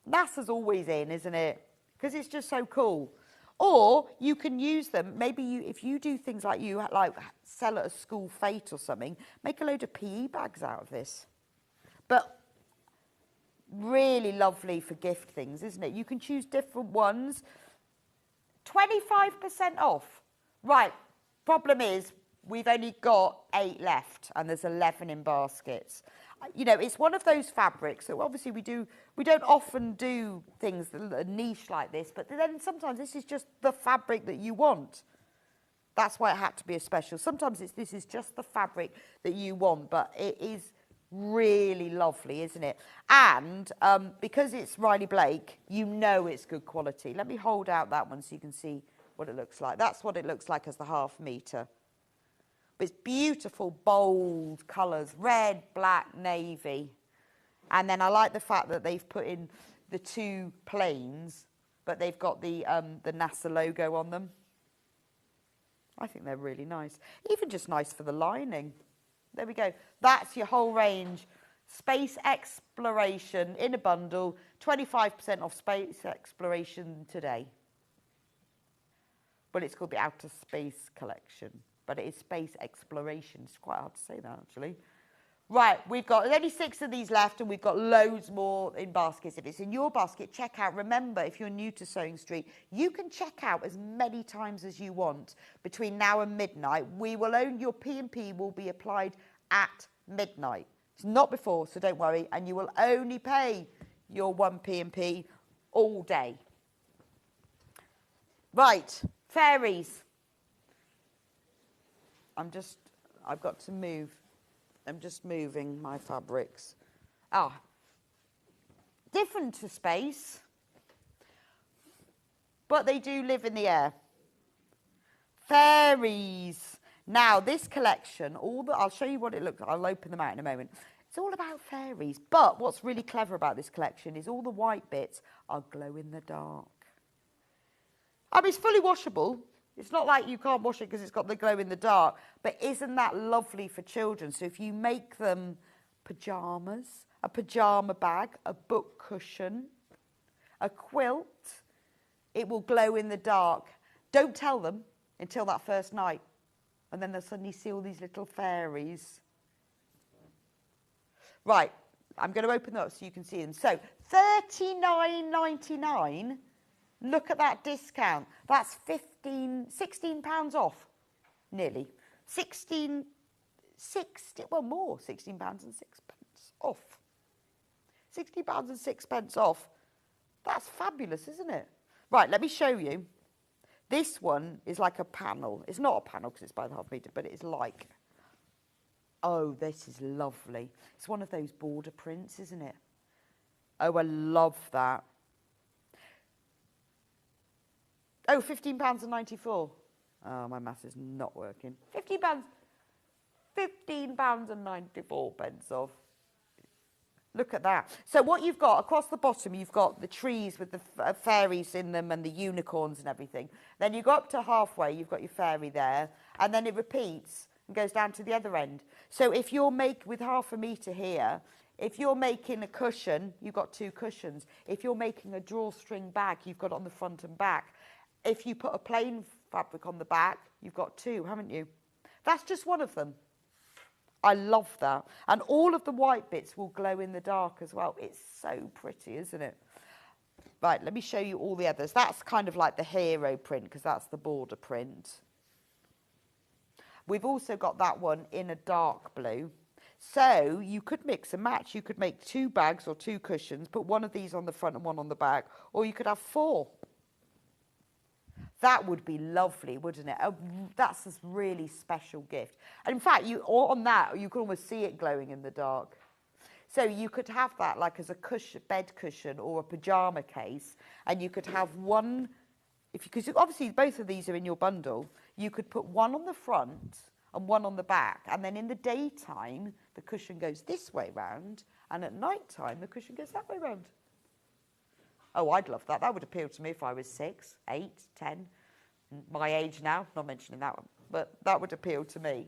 NASA's always in, isn't it? Because it's just so cool. Or you can use them. Maybe if you do things like sell at a school fete or something, make a load of PE bags out of this. But really lovely for gift things, isn't it? You can choose different ones. 25% off. Right. Problem is, we've only got 8 left, and there's 11 in baskets. You know, it's one of those fabrics. So obviously we don't often do things that are niche like this, but then sometimes this is just the fabric that you want. That's why it had to be a special. Sometimes this is just the fabric that you want, but it is really lovely, isn't it? And because it's Riley Blake, you know it's good quality. Let me hold out that one so you can see what it looks like. That's what it looks like as the half metre. But it's beautiful, bold colours, red, black, navy. And then I like the fact that they've put in the 2 planes, but they've got the NASA logo on them. I think they're really nice. Even just nice for the lining. There we go. That's your whole range. Space Exploration in a bundle. 25% off Space Exploration today. Well, it's called the Outer Space Collection. But it is Space Exploration. It's quite hard to say that, actually. Right, there's only 6 of these left, and we've got loads more in baskets. If it's in your basket, check out. Remember, if you're new to Sewing Street, you can check out as many times as you want between now and midnight. Your P&P will be applied at midnight. It's not before, so don't worry. And you will only pay your 1 P&P all day. Right, fairies. I've got to move. I'm just moving my fabrics. Different to space, but they do live in the air. Fairies. Now, this collection, I'll show you what it looks like. I'll open them out in a moment. It's all about fairies. But what's really clever about this collection is all the white bits are glow in the dark. I mean, it's fully washable. It's not like you can't wash it because it's got the glow in the dark. But isn't that lovely for children? So if you make them pyjamas, a pyjama bag, a book cushion, a quilt, it will glow in the dark. Don't tell them until that first night. And then they'll suddenly see all these little fairies. Right, I'm going to open them up so you can see them. So, $39.99. Look at that discount. That's £16 off, nearly. £16 and 6 pence off. £16 and 6 pence off. That's fabulous, isn't it? Right, let me show you. This one is like a panel. It's not a panel because it's by the half metre, but it's like. Oh, this is lovely. It's one of those border prints, isn't it? Oh, I love that. Oh, £15.94. Oh, my maths is not working. £15. £15.94 off. Look at that. So what you've got across the bottom, you've got the trees with the fairies in them and the unicorns and everything. Then you go up to halfway, you've got your fairy there, and then it repeats and goes down to the other end. So if you're with half a metre here, if you're making a cushion, you've got 2 cushions. If you're making a drawstring bag, you've got it on the front and back. If you put a plain fabric on the back, you've got 2, haven't you? That's just one of them. I love that. And all of the white bits will glow in the dark as well. It's so pretty, isn't it? Right, let me show you all the others. That's kind of like the hero print because that's the border print. We've also got that one in a dark blue. So you could mix and match. You could make 2 bags or 2 cushions, put one of these on the front and one on the back, or you could have 4. That would be lovely, wouldn't it? That's a really special gift. And in fact, on that, you can almost see it glowing in the dark. So you could have that like as a cushion, bed cushion or a pyjama case, and you could have one, because obviously both of these are in your bundle, you could put one on the front and one on the back, and then in the daytime, the cushion goes this way round, and at night time, the cushion goes that way round. Oh, I'd love that. That would appeal to me if I was 6, 8, 10. My age now, not mentioning that one, but that would appeal to me.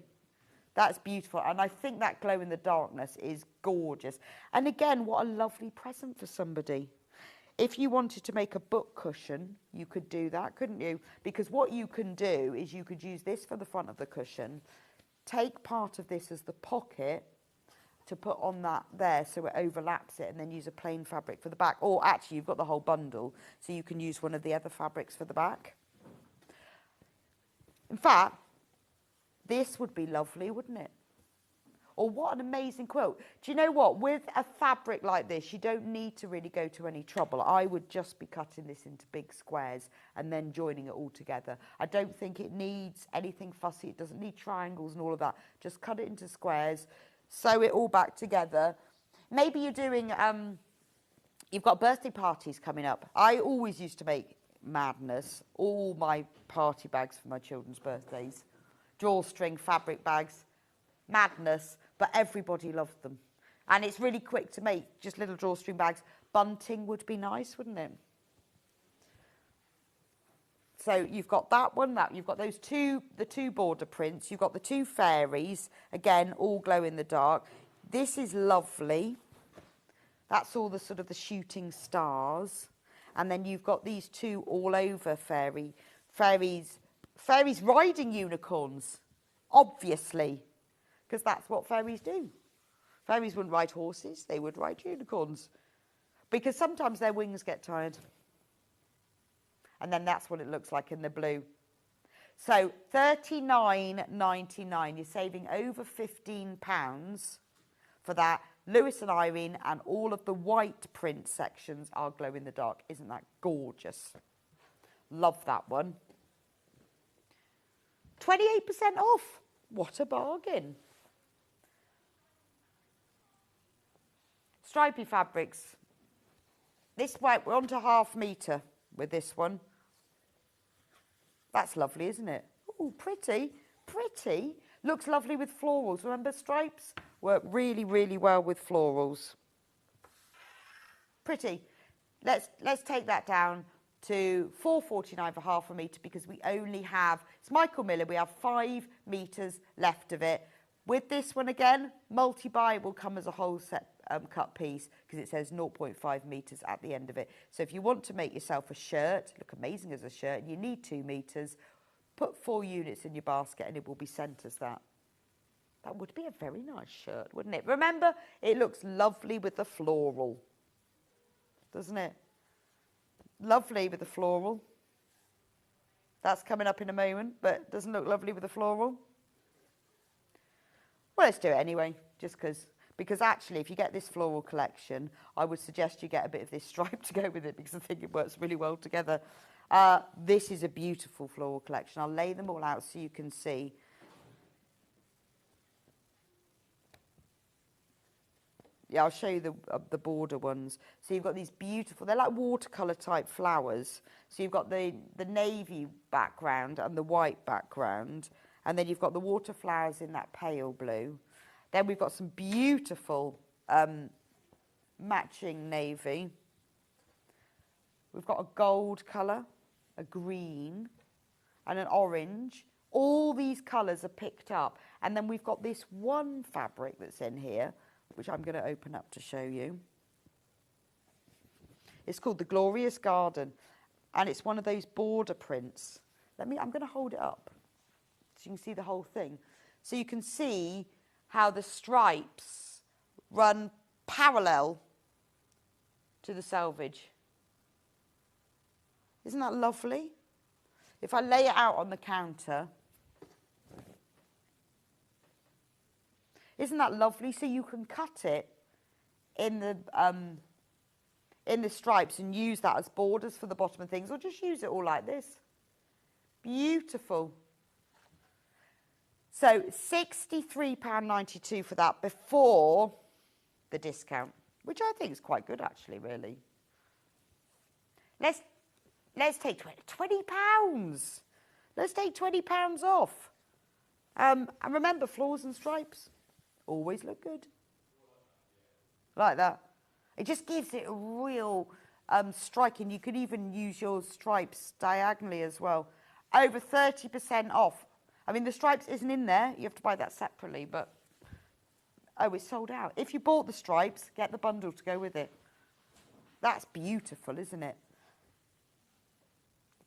That's beautiful. And I think that glow in the darkness is gorgeous. And again, what a lovely present for somebody. If you wanted to make a book cushion, you could do that, couldn't you? Because what you can do is you could use this for the front of the cushion, take part of this as the pocket, to put on that there so it overlaps it, and then use a plain fabric for the back. Or actually, you've got the whole bundle, so you can use one of the other fabrics for the back. In fact, this would be lovely, wouldn't it? Or what an amazing quilt. Do you know what? With a fabric like this, you don't need to really go to any trouble. I would just be cutting this into big squares and then joining it all together. I don't think it needs anything fussy. It doesn't need triangles and all of that. Just cut it into squares, sew it all back together. Maybe you're doing, you've got birthday parties coming up. I always used to make madness, all my party bags for my children's birthdays. Drawstring fabric bags, madness, but everybody loved them. And it's really quick to make, just little drawstring bags. Bunting would be nice, wouldn't it? So you've got that one, you've got those the 2 border prints, you've got the 2 fairies, again, all glow in the dark. This is lovely. That's all the sort of the shooting stars. And then you've got these 2 all over fairies riding unicorns, obviously, because that's what fairies do. Fairies wouldn't ride horses, they would ride unicorns, because sometimes their wings get tired. And then that's what it looks like in the blue. So £39.99. You're saving over £15 for that. Lewis and Irene and all of the white print sections are glow in the dark. Isn't that gorgeous? Love that one. 28% off. What a bargain. Stripey fabrics. This way, we're on to ½ metre with this one. That's lovely, isn't it? Oh, pretty, pretty. Looks lovely with florals. Remember, stripes work really, really well with florals. Pretty. Let's take that down to £4.49 for ½ metre because we only have, it's Michael Miller, we have 5 metres left of it. With this one again, multi-buy will come as a whole set cut piece because it says 0.5 metres at the end of it. So if you want to make yourself a shirt, look amazing as a shirt, and you need 2 metres, put 4 units in your basket and it will be sent as that. That would be a very nice shirt, wouldn't it? Remember, it looks lovely with the floral, doesn't it? Lovely with the floral. That's coming up in a moment, but doesn't look lovely with the floral. Well, let's do it anyway, just because actually, if you get this floral collection, I would suggest you get a bit of this stripe to go with it because I think it works really well together. This is a beautiful floral collection. I'll lay them all out so you can see. Yeah, I'll show you the border ones. So you've got these beautiful, they're like watercolor type flowers. So you've got the navy background and the white background. And then you've got the water flowers in that pale blue. Then we've got some beautiful matching navy. We've got a gold colour, a green, and an orange. All these colours are picked up. And then we've got this one fabric that's in here, which I'm going to open up to show you. It's called the Glorious Garden, and it's one of those border prints. I'm going to hold it up so you can see the whole thing. So you can see how the stripes run parallel to the selvage. Isn't that lovely? If I lay it out on the counter, isn't that lovely? So you can cut it in the stripes and use that as borders for the bottom of things, or just use it all like this. Beautiful. So £63.92 for that before the discount, which I think is quite good actually, really. Let's take £20. Let's take £20 off. And remember, floors and stripes always look good. Like that. It just gives it a real striking. You could even use your stripes diagonally as well. Over 30% off. I mean, the stripes isn't in there. You have to buy that separately, but oh, it's sold out. If you bought the stripes, get the bundle to go with it. That's beautiful, isn't it?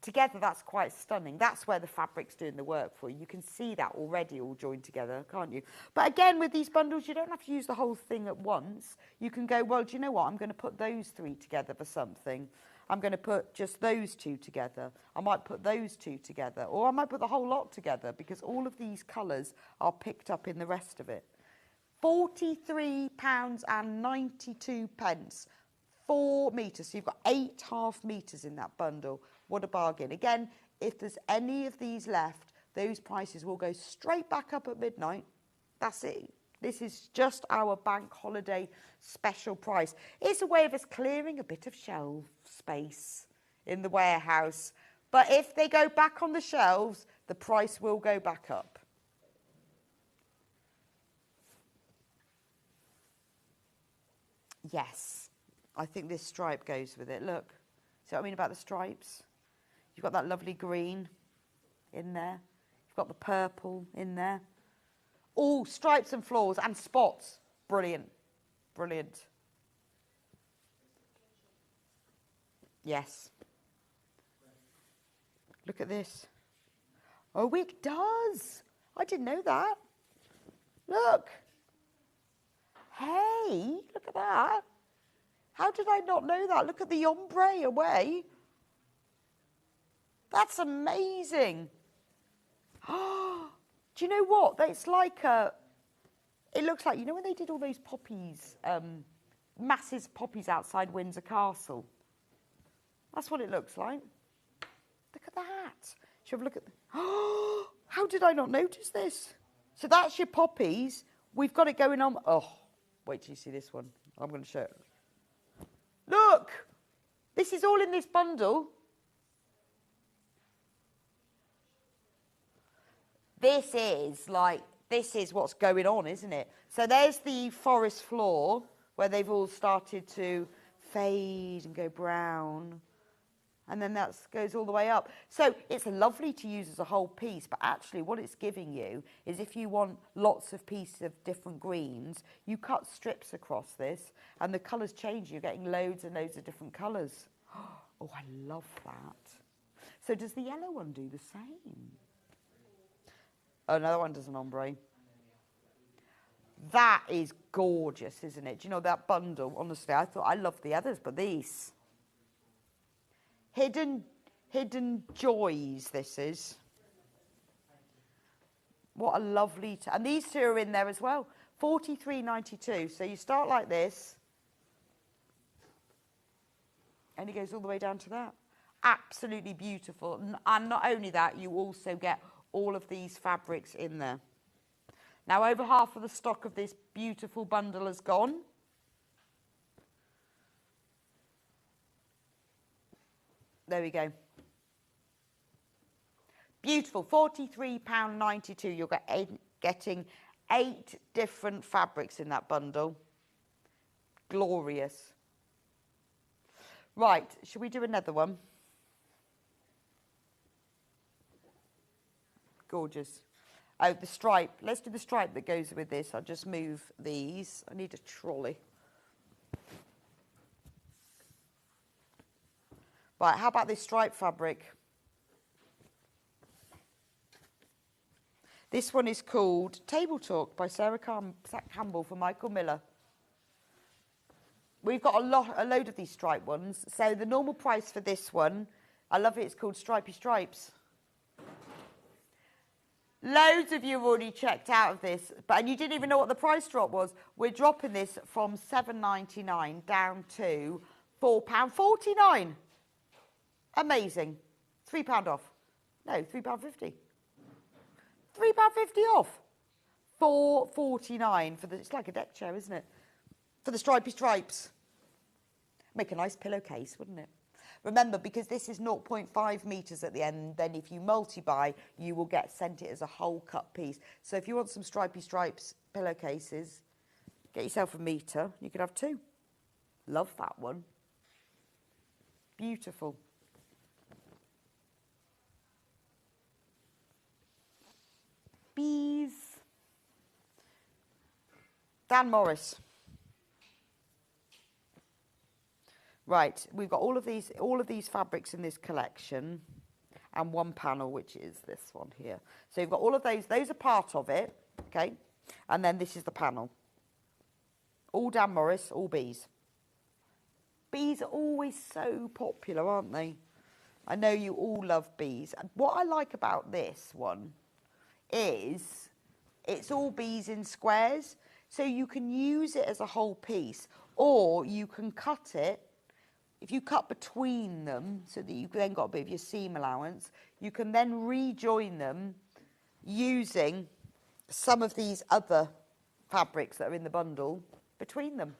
Together, that's quite stunning. That's where the fabric's doing the work for you. You can see that already all joined together, can't you? But again, with these bundles, you don't have to use the whole thing at once. You can go, well, do you know what? I'm going to put those three together for something. I'm going to put just those two together. I might put those two together. Or I might put the whole lot together because all of these colours are picked up in the rest of it. £43.92. 4 metres. So you've got 8.5 metres in that bundle. What a bargain. Again, if there's any of these left, those prices will go straight back up at midnight. That's it. This is just our bank holiday special price. It's a way of us clearing a bit of shelf space in the warehouse. But if they go back on the shelves, the price will go back up. Yes, I think this stripe goes with it. Look, see what I mean about the stripes? You've got that lovely green in there. You've got the purple in there. All stripes and floors and spots. Brilliant. Brilliant. Yes. Look at this. Oh, it does. I didn't know that. Look. Hey, look at that. How did I not know that? Look at the ombre away. That's amazing. Oh, do you know what? It's like it looks like, you know when they did all those poppies, massive poppies outside Windsor Castle? That's what it looks like. Look at that. Should have a look at oh, how did I not notice this? So that's your poppies. We've got it going on. Oh, wait till you see this one. I'm going to show it. Look, this is all in this bundle. This is what's going on, isn't it? So there's the forest floor where they've all started to fade and go brown. And then that goes all the way up. So it's lovely to use as a whole piece, but actually what it's giving you is if you want lots of pieces of different greens, you cut strips across this and the colours change. You're getting loads and loads of different colours. Oh, I love that. So does the yellow one do the same? Oh, no, that one does an ombre. That is gorgeous, isn't it? Do you know that bundle? Honestly, I thought I loved the others, but these. Hidden Joys, this is. What a lovely... and these two are in there as well. $43.92. So you start like this. And it goes all the way down to that. Absolutely beautiful. And not only that, you also get all of these fabrics in there. Now, over half of the stock of this beautiful bundle has gone. There we go. Beautiful, £43.92. You're getting 8 different fabrics in that bundle. Glorious. Right, should we do another one? Gorgeous. Oh, the stripe. Let's do the stripe that goes with this. I'll just move these. I need a trolley. Right, how about this stripe fabric? This one is called Table Talk by Sarah Campbell for Michael Miller. We've got a load of these stripe ones. So the normal price for this one, I love it, it's called Stripey Stripes. Loads of you have already checked out of this, and you didn't even know what the price drop was. We're dropping this from £7.99 down to £4.49. Amazing. £3 off. No, £3.50. £3.50 off. £4.49 for the, it's like a deck chair, isn't it? For the Stripey Stripes. Make a nice pillowcase, wouldn't it? Remember, because this is 0.5 metres at the end, then if you multi-buy, you will get sent it as a whole cut piece. So if you want some Stripey Stripes pillowcases, get yourself a metre. You could have 2. Love that one. Beautiful. Bees. Dan Morris. Right, we've got all of these fabrics in this collection, and one panel, which is this one here. So you've got all of those are part of it, okay? And then this is the panel. All Dan Morris, all bees. Bees are always so popular, aren't they? I know you all love bees. And what I like about this one is it's all bees in squares, so you can use it as a whole piece, or you can cut it. If you cut between them, so that you've then got a bit of your seam allowance, you can then rejoin them using some of these other fabrics that are in the bundle between them.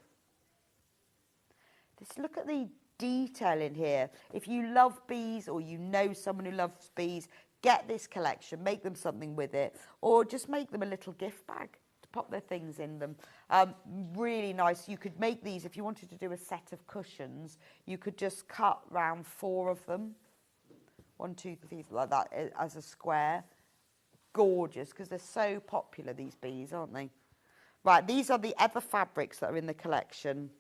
Just look at the detail in here. If you love bees, or you know someone who loves bees, get this collection, make them something with it, or just make them a little gift bag to pop their things in them. Really nice. You could make these, if you wanted to do a set of cushions, you could just cut round 4 of them. 1, 2, 3, like that, as a square. Gorgeous, because they're so popular, these bees, aren't they? Right, these are the other fabrics that are in the collection.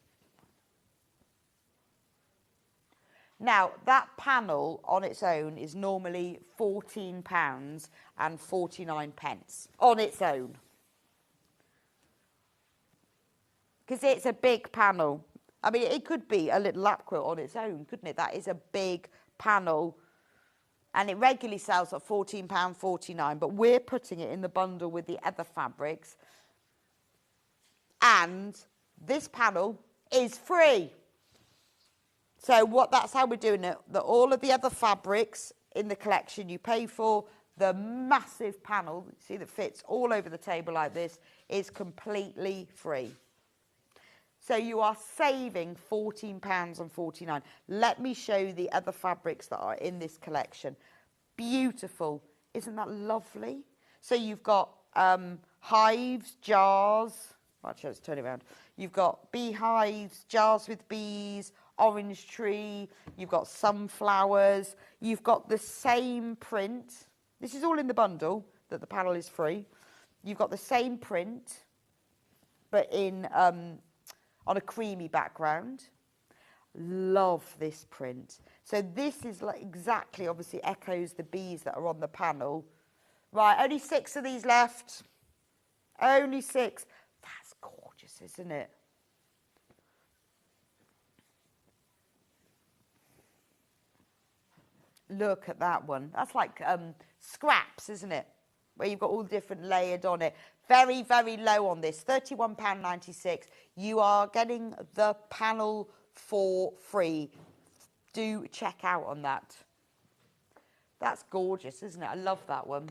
Now, that panel on its own is normally £14.49 on its own. Because it's a big panel. I mean, it could be a little lap quilt on its own, couldn't it? That is a big panel. And it regularly sells at £14.49, but we're putting it in the bundle with the other fabrics. And this panel is free. So that's how we're doing it. All of the other fabrics in the collection you pay for, the massive panel, see, that fits all over the table like this, is completely free. So you are saving £14.49. Let me show you the other fabrics that are in this collection. Beautiful. Isn't that lovely? So you've got hives, jars. Actually, let's turn it around. You've got beehives, jars with bees, orange tree. You've got sunflowers. You've got the same print. This is all in the bundle, that the panel is free. You've got the same print, but in on a creamy background. Love this print. So this is like exactly, obviously echoes the bees that are on the panel. Right, only 6 of these left. Only 6. That's gorgeous, isn't it? Look at that one. That's like scraps, isn't it? Where you've got all the different layered on it. Very, very low on this. £31.96. You are getting the panel for free. Do check out on that. That's gorgeous, isn't it? I love that one.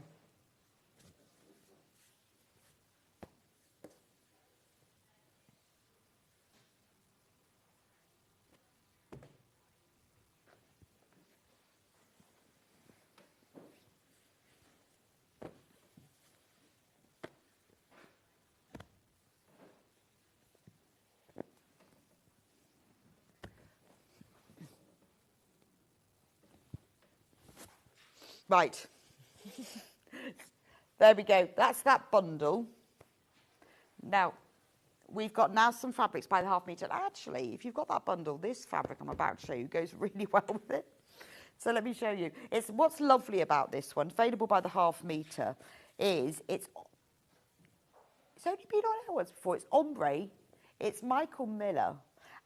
Right. There we go. That's that bundle. Now, we've got now some fabrics by the half metre. Actually, if you've got that bundle, this fabric I'm about to show you goes really well with it. So let me show you. It's what's lovely about this one, available by the half metre, is it's only been on ours before. It's ombre. It's Michael Miller,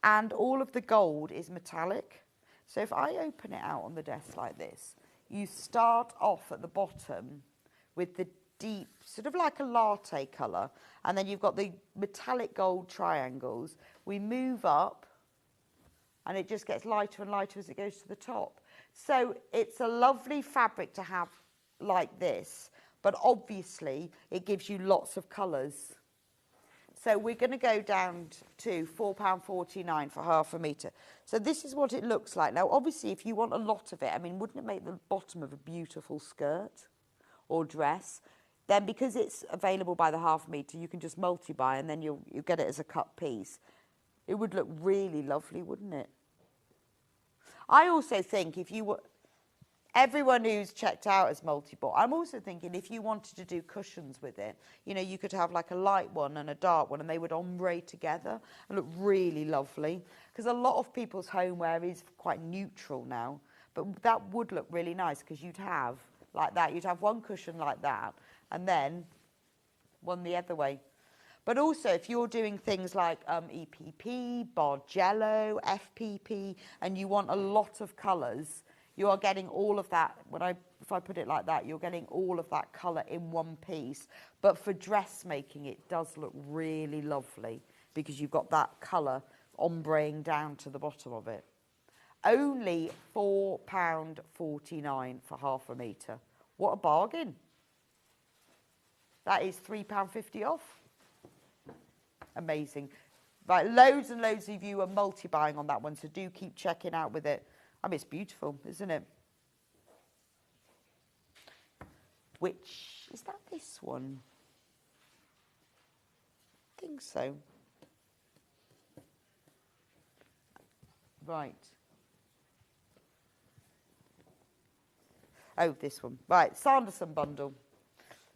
and all of the gold is metallic. So if I open it out on the desk like this, you start off at the bottom with the deep, sort of like a latte colour, and then you've got the metallic gold triangles. We move up, and it just gets lighter and lighter as it goes to the top. So it's a lovely fabric to have like this, but obviously it gives you lots of colours. So we're going to go down to £4.49 for half a metre. So this is what it looks like. Now, obviously, if you want a lot of it, I mean, wouldn't it make the bottom of a beautiful skirt or dress? Then because it's available by the half metre, you can just multi-buy and then you get it as a cut piece. It would look really lovely, wouldn't it? I also think if you were... Everyone who's checked out as multi-bought, I'm also thinking if you wanted to do cushions with it, you know, you could have like a light one and a dark one and they would ombre together and look really lovely. Because a lot of people's homeware is quite neutral now, but that would look really nice because you'd have like that. You'd have one cushion like that and then one the other way. But also if you're doing things like EPP, Bargello, FPP, and you want a lot of colours, you are getting all of that. If I put it like that, you're getting all of that colour in one piece. But for dressmaking, it does look really lovely because you've got that colour ombreing down to the bottom of it. Only £4.49 for half a metre. What a bargain. That is £3.50 off. Amazing. Right, loads and loads of you are multi-buying on that one, so do keep checking out with it. I mean, it's beautiful, isn't it? Which, is that this one? I think so. Right. Oh, this one. Right, Sanderson bundle.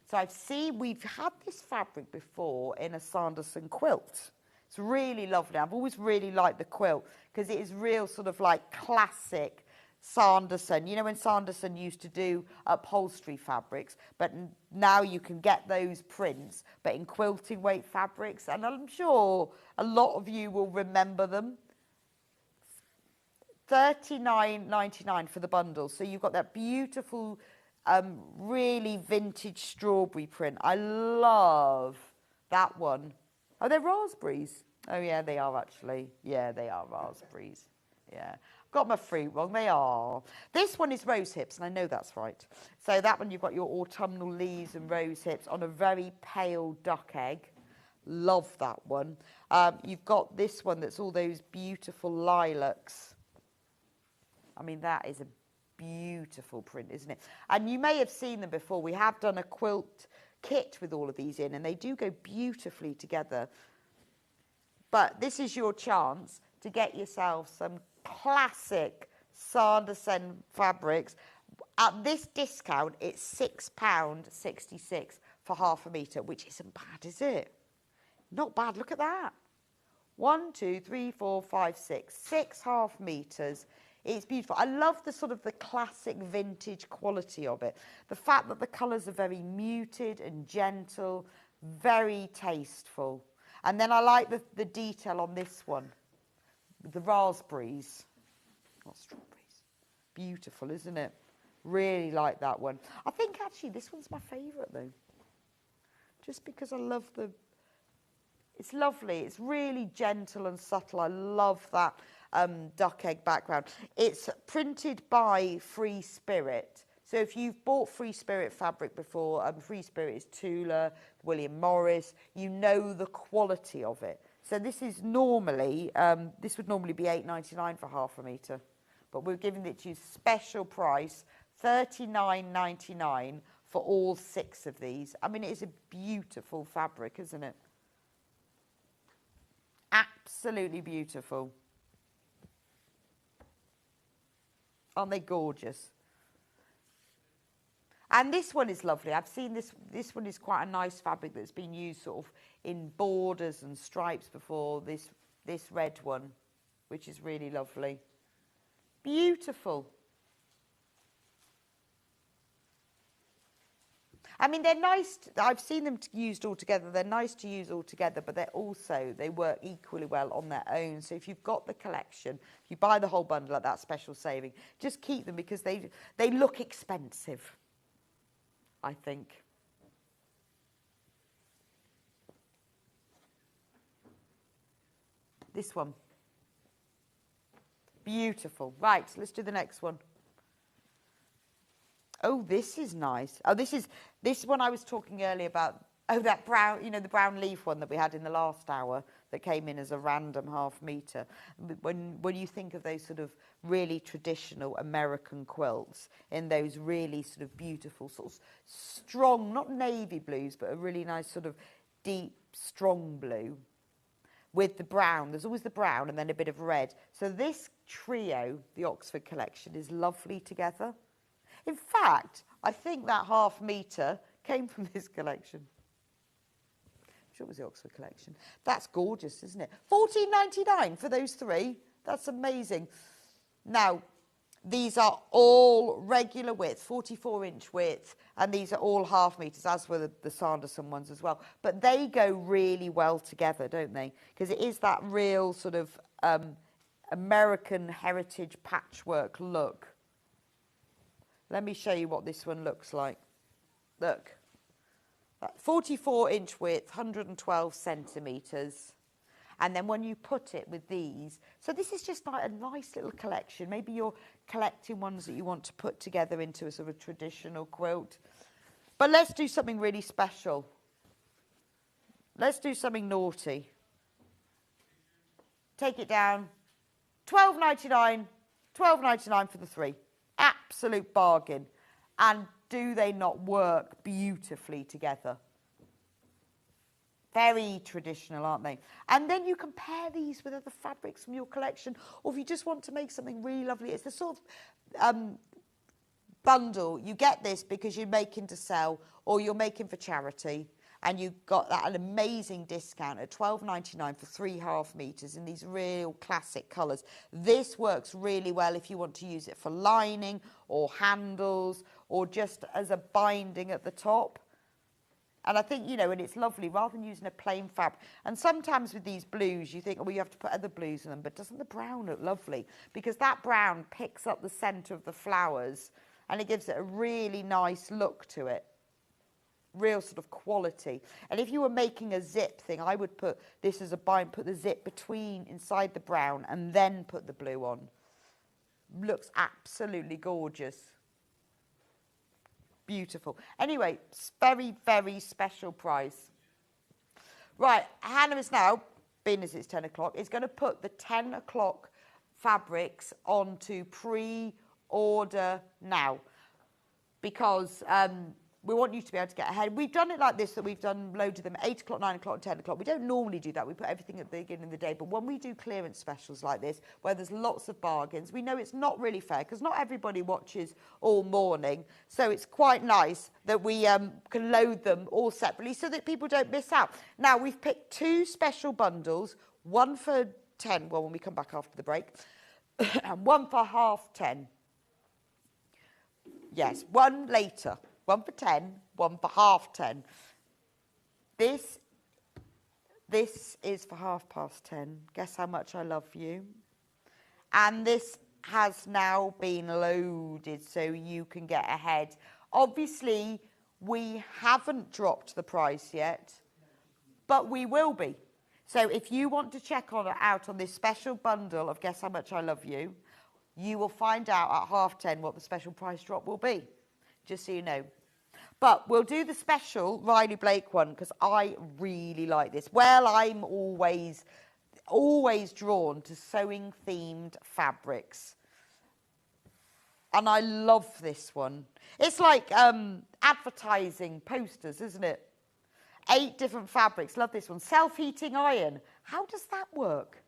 So I've seen, we've had this fabric before in a Sanderson quilt. It's really lovely. I've always really liked the quilt because it is real sort of like classic Sanderson. You know when Sanderson used to do upholstery fabrics, but now you can get those prints, but in quilting weight fabrics. And I'm sure a lot of you will remember them. $39.99 for the bundle. So you've got that beautiful, really vintage strawberry print. I love that one. Oh, they're raspberries. Oh, yeah, they are actually. Yeah, they are raspberries. Yeah. Got my fruit wrong. They are. This one is rose hips, and I know that's right. So that one, you've got your autumnal leaves and rose hips on a very pale duck egg. Love that one. You've got this one that's all those beautiful lilacs. I mean, that is a beautiful print, isn't it? And you may have seen them before. We have done a quilt kit with all of these in, and they do go beautifully together. But this is your chance to get yourself some classic Sanderson fabrics. At this discount, it's £6.66 for half a metre, which isn't bad, is it? Not bad. Look at that. 1, 2, 3, 4, 5, 6. 6 half metres. It's beautiful. I love the sort of the classic vintage quality of it. The fact that the colours are very muted and gentle, very tasteful. And then I like the detail on this one, the raspberries, not strawberries. Beautiful, isn't it? Really like that one. I think actually this one's my favourite though. Just because I love it's lovely. It's really gentle and subtle. I love that duck egg background. It's printed by Free Spirit. So if you've bought Free Spirit fabric before, Free Spirit is Tula, William Morris, you know the quality of it. So this is normally, this would normally be $8.99 for half a metre. But we're giving it to you special price, $39.99 for all 6 of these. I mean, it's a beautiful fabric, isn't it? Absolutely beautiful. Aren't they gorgeous? And this one is lovely. I've seen this one is quite a nice fabric that's been used sort of in borders and stripes before, this red one, which is really lovely. Beautiful. I mean, they're nice. I've seen them used all together. They're nice to use all together, but they work equally well on their own. So if you've got the collection, if you buy the whole bundle at that special saving, just keep them because they look expensive, I think. This one. Beautiful. Right, let's do the next one. Oh, this is nice. Oh, this one I was talking earlier about. Oh, that brown, the brown leaf one that we had in the last hour that came in as a random ½ metre. When you think of those sort of really traditional American quilts in those really sort of beautiful, sort of strong, not navy blues, but a really nice sort of deep, strong blue with the brown. There's always the brown and then a bit of red. So this trio, the Oxford collection, is lovely together. In fact, I think that ½ metre came from this collection. I'm sure it was the Oxford collection. That's gorgeous, isn't it? $14.99 for those three. That's amazing. Now, these are all regular width, 44-inch width, and these are all ½ metres, as were the Sanderson ones as well. But they go really well together, don't they? Because it is that real sort of American heritage patchwork look. Let me show you what this one looks like. Look, 44-inch width, 112 centimetres. And then when you put it with these, so this is just like a nice little collection. Maybe you're collecting ones that you want to put together into a sort of traditional quilt. But let's do something really special. Let's do something naughty. Take it down. $12.99. $12.99 for the three. Absolute bargain. And do they not work beautifully together? Very traditional, aren't they? And then you compare these with other fabrics from your collection, or if you just want to make something really lovely, it's the sort of bundle. You get this because you're making to sell, or you're making for charity, and you got that an amazing discount at $12.99 for 3 ½ metres in these real classic colours. This works really well if you want to use it for lining or handles or just as a binding at the top. And I think, and it's lovely, rather than using a plain fabric. And sometimes with these blues, you think, oh, well, you have to put other blues in them, but doesn't the brown look lovely? Because that brown picks up the centre of the flowers and it gives it a really nice look to it. Real sort of quality. And if you were making a zip thing, I would put this as a bind, put the zip inside the brown and then put the blue on. Looks absolutely gorgeous. Beautiful. Anyway, very, very special price. Right, Hannah is now, being as it's 10 o'clock, is going to put the 10 o'clock fabrics onto pre-order now. Because we want you to be able to get ahead. We've done it like this, that we've done loads of them, 8 o'clock, 9 o'clock, 10 o'clock. We don't normally do that. We put everything at the beginning of the day. But when we do clearance specials like this, where there's lots of bargains, we know it's not really fair because not everybody watches all morning. So it's quite nice that we can load them all separately so that people don't miss out. Now, we've picked 2 special bundles, one for 10, well, when we come back after the break, and one for ½ 10. Yes, one later. One for 10, one for ½ 10. This is for 10:30. Guess how much I love you. And this has now been loaded so you can get ahead. Obviously, we haven't dropped the price yet, but we will be. So if you want to check out on this special bundle of Guess How Much I Love You, you will find out at 10:30 what the special price drop will be. Just so you know. But we'll do the special Riley Blake one because I really like this. Well, I'm always drawn to sewing themed fabrics. And I love this one. It's like advertising posters, isn't it? 8 different fabrics. Love this one. Self-heating iron. How does that work?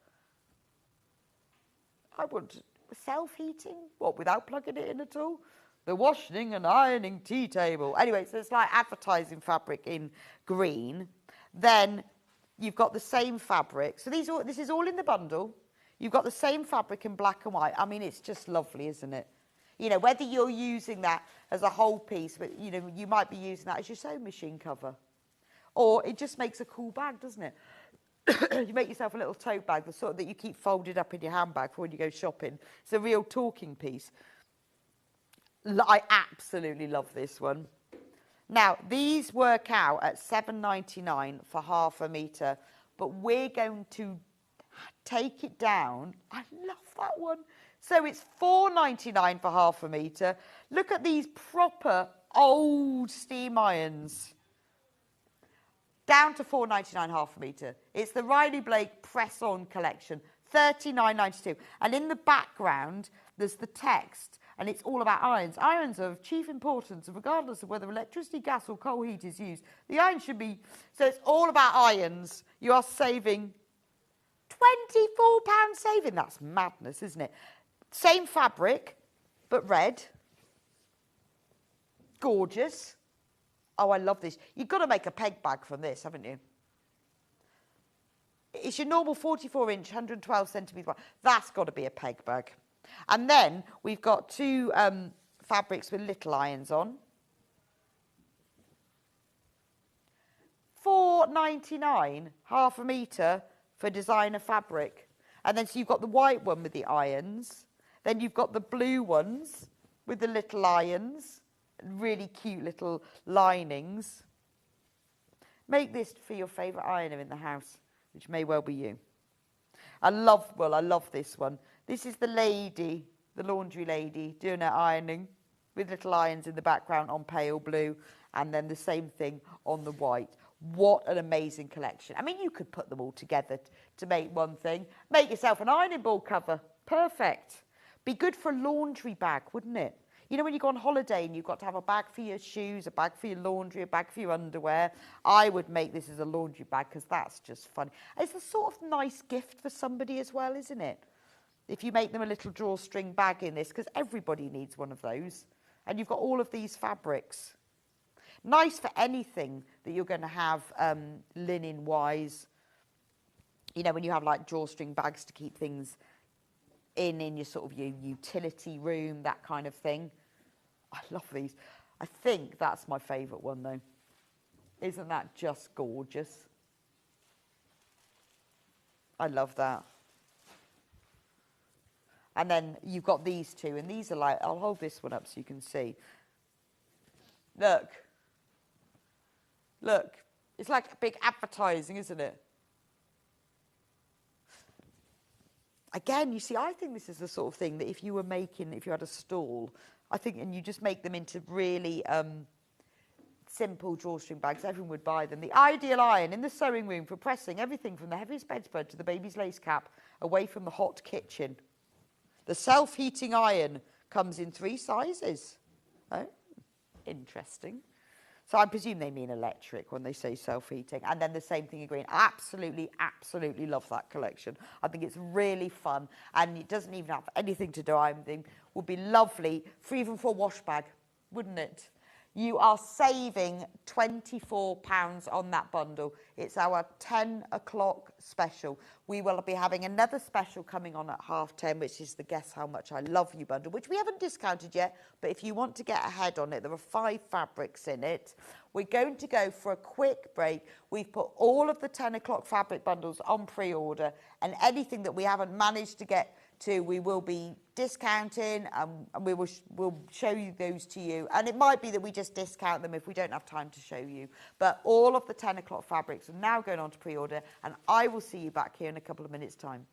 I want self-heating? What, without plugging it in at all? The washing and ironing tea table. Anyway, so it's like advertising fabric in green. Then you've got the same fabric. So this is all in the bundle. You've got the same fabric in black and white. I mean, it's just lovely, isn't it? You know, whether you're using that as a whole piece, but, you know, you might be using that as your sewing machine cover. Or it just makes a cool bag, doesn't it? You make yourself a little tote bag, the sort that you keep folded up in your handbag for when you go shopping. It's a real talking piece. I absolutely love this one. Now, these work out at $7.99 for half a metre, but we're going to take it down. I love that one. So it's $4.99 for half a metre. Look at these proper old steam irons. Down to $4.99 half a metre. It's the Riley Blake press-on collection, $39.92. And in the background, there's the text. And it's all about irons. Irons are of chief importance, regardless of whether electricity, gas or coal heat is used. The iron should be... So it's all about irons. You are saving £24 saving. That's madness, isn't it? Same fabric, but red. Gorgeous. Oh, I love this. You've got to make a peg bag from this, haven't you? It's your normal 44-inch, 112 centimetres wide. That's got to be a peg bag. And then we've got two fabrics with little irons on. $4.99, half a metre for designer fabric. And then so you've got the white one with the irons. Then you've got the blue ones with the little irons. Really cute little linings. Make this for your favourite ironer in the house, which may well be you. I love this one. This is the lady, the laundry lady, doing her ironing with little irons in the background on pale blue, and then the same thing on the white. What an amazing collection. I mean, you could put them all together to make one thing. Make yourself an ironing board cover. Perfect. Be good for a laundry bag, wouldn't it? You know, when you go on holiday and you've got to have a bag for your shoes, a bag for your laundry, a bag for your underwear, I would make this as a laundry bag because that's just fun. It's a sort of nice gift for somebody as well, isn't it? If you make them a little drawstring bag in this, because everybody needs one of those. And you've got all of these fabrics. Nice for anything that you're going to have linen-wise. You know, when you have like drawstring bags to keep things in your sort of your utility room, that kind of thing. I love these. I think that's my favourite one though. Isn't that just gorgeous? I love that. And then you've got these two, and these are like, I'll hold this one up so you can see. Look. Look. It's like a big advertising, isn't it? Again, you see, I think this is the sort of thing that if you had a stall, I think, and you just make them into really simple drawstring bags, everyone would buy them. The ideal iron in the sewing room for pressing everything from the heaviest bedspread to the baby's lace cap away from the hot kitchen. The self-heating iron comes in 3 sizes. Oh, interesting. So I presume they mean electric when they say self-heating. And then the same thing in green. I absolutely, absolutely love that collection. I think it's really fun. And it doesn't even have anything to do. I think would be lovely for even for a wash bag, wouldn't it? You are saving £24 on that bundle. It's our 10 o'clock special. We will be having another special coming on at 10:30, which is the Guess How Much I Love You bundle, which we haven't discounted yet, but if you want to get ahead on it, there are 5 fabrics in it. We're going to go for a quick break. We've put all of the 10 o'clock fabric bundles on pre-order, and anything that we haven't managed to get to, we will be discounting, and we'll show you those to you. And it might be that we just discount them if we don't have time to show you. But all of the 10 o'clock fabrics are now going on to pre-order, and I will see you back here in a couple of minutes' time.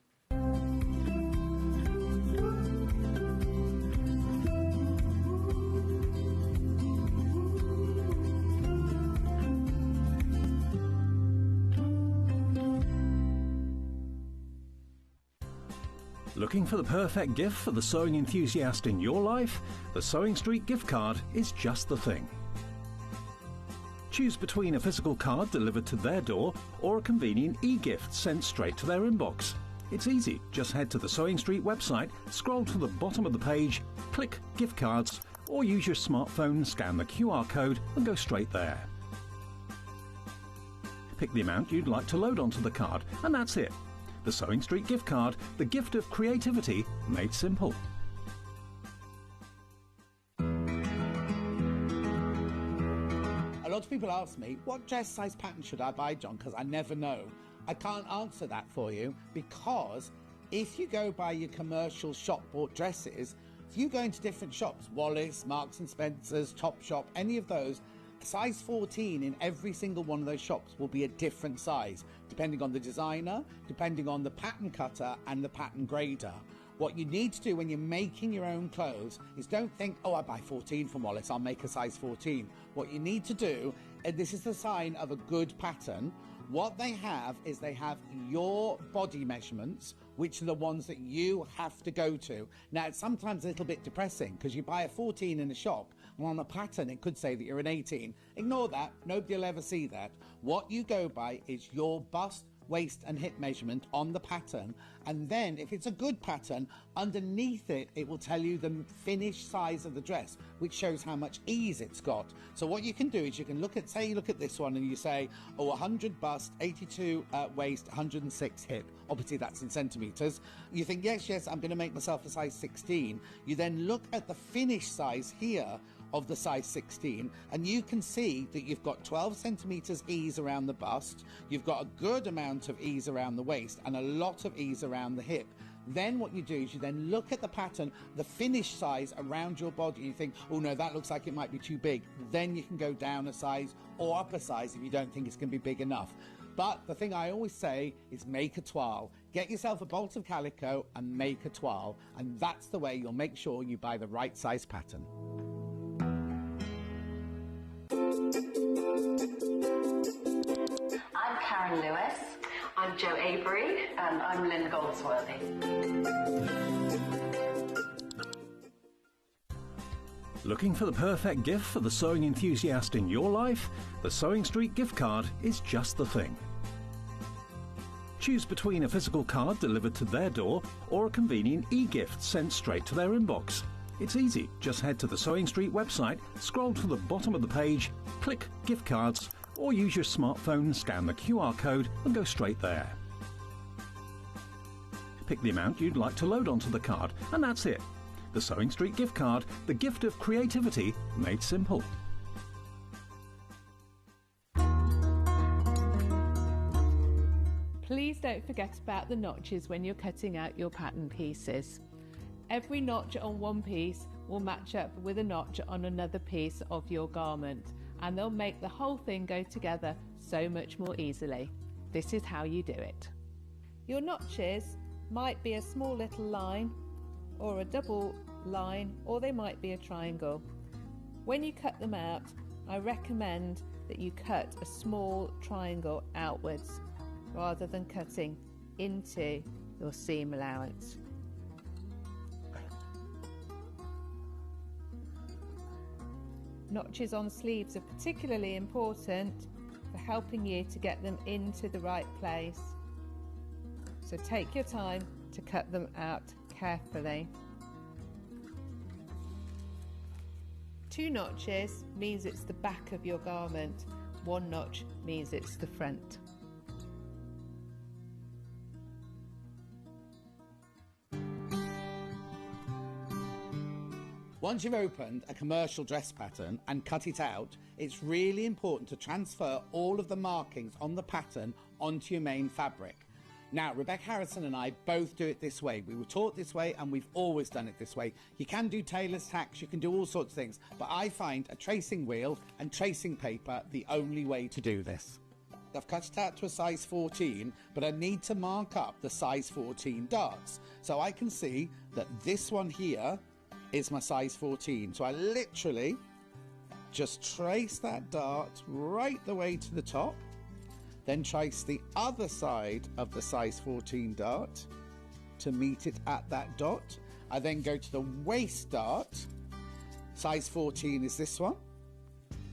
Looking for the perfect gift for the sewing enthusiast in your life? The Sewing Street gift card is just the thing. Choose between a physical card delivered to their door or a convenient e-gift sent straight to their inbox. It's easy. Just head to the Sewing Street website, scroll to the bottom of the page, click Gift Cards, or use your smartphone, scan the QR code and go straight there. Pick the amount you'd like to load onto the card, and that's it. The Sewing Street gift card, the gift of creativity made simple. A lot of people ask me, what dress size pattern should I buy, John? Because I never know. I can't answer that for you, because if you go by your commercial shop bought dresses, if you go into different shops, Wallis, Marks and Spencer's, Topshop, any of those, size 14 in every single one of those shops will be a different size, depending on the designer, depending on the pattern cutter and the pattern grader. What you need to do when you're making your own clothes is don't think, oh, I buy 14 from Wallis, I'll make a size 14. What you need to do, and this is the sign of a good pattern, what they have is they have your body measurements, which are the ones that you have to go to. Now, it's sometimes a little bit depressing because you buy a 14 in a shop, and on a pattern it could say that you're an 18. Ignore that, nobody will ever see that. What you go by is your bust, waist and hip measurement on the pattern, and then if it's a good pattern, underneath it, it will tell you the finished size of the dress, which shows how much ease it's got. So what you can do is you can look at, say you look at this one and you say, oh, 100 bust, 82 waist, 106 hip. Obviously that's in centimetres. You think, yes, I'm going to make myself a size 16. You then look at the finished size here of the size 16, and you can see that you've got 12 centimetres ease around the bust, you've got a good amount of ease around the waist, and a lot of ease around the hip. Then what you do is you then look at the pattern, the finished size around your body, you think, oh no, that looks like it might be too big. Then you can go down a size or up a size if you don't think it's going to be big enough. But the thing I always say is make a toile. Get yourself a bolt of calico and make a toile, and that's the way you'll make sure you buy the right size pattern. I'm Karen Lewis. I'm Jo Avery, and I'm Lynn Goldsworthy. Looking for the perfect gift for the sewing enthusiast in your life? The Sewing Street gift card is just the thing. Choose between a physical card delivered to their door or a convenient e-gift sent straight to their inbox. It's easy. Just head to the Sewing Street website, scroll to the bottom of the page, click Gift Cards, or use your smartphone, scan the QR code and go straight there. Pick the amount you'd like to load onto the card, and that's it. The Sewing Street gift card, the gift of creativity made simple. Please don't forget about the notches when you're cutting out your pattern pieces. Every notch on one piece will match up with a notch on another piece of your garment, and they'll make the whole thing go together so much more easily. This is how you do it. Your notches might be a small little line or a double line, or they might be a triangle. When you cut them out, I recommend that you cut a small triangle outwards rather than cutting into your seam allowance. Notches on sleeves are particularly important for helping you to get them into the right place. So take your time to cut them out carefully. 2 notches means it's the back of your garment. 1 notch means it's the front. Once you've opened a commercial dress pattern and cut it out, it's really important to transfer all of the markings on the pattern onto your main fabric. Now, Rebecca Harrison and I both do it this way. We were taught this way and we've always done it this way. You can do tailor's tacks, you can do all sorts of things, but I find a tracing wheel and tracing paper the only way to do this. I've cut it out to a size 14, but I need to mark up the size 14 darts. So I can see that this one here is my size 14. So I literally just trace that dart right the way to the top, then trace the other side of the size 14 dart to meet it at that dot. I then go to the waist dart. Size 14 is this one.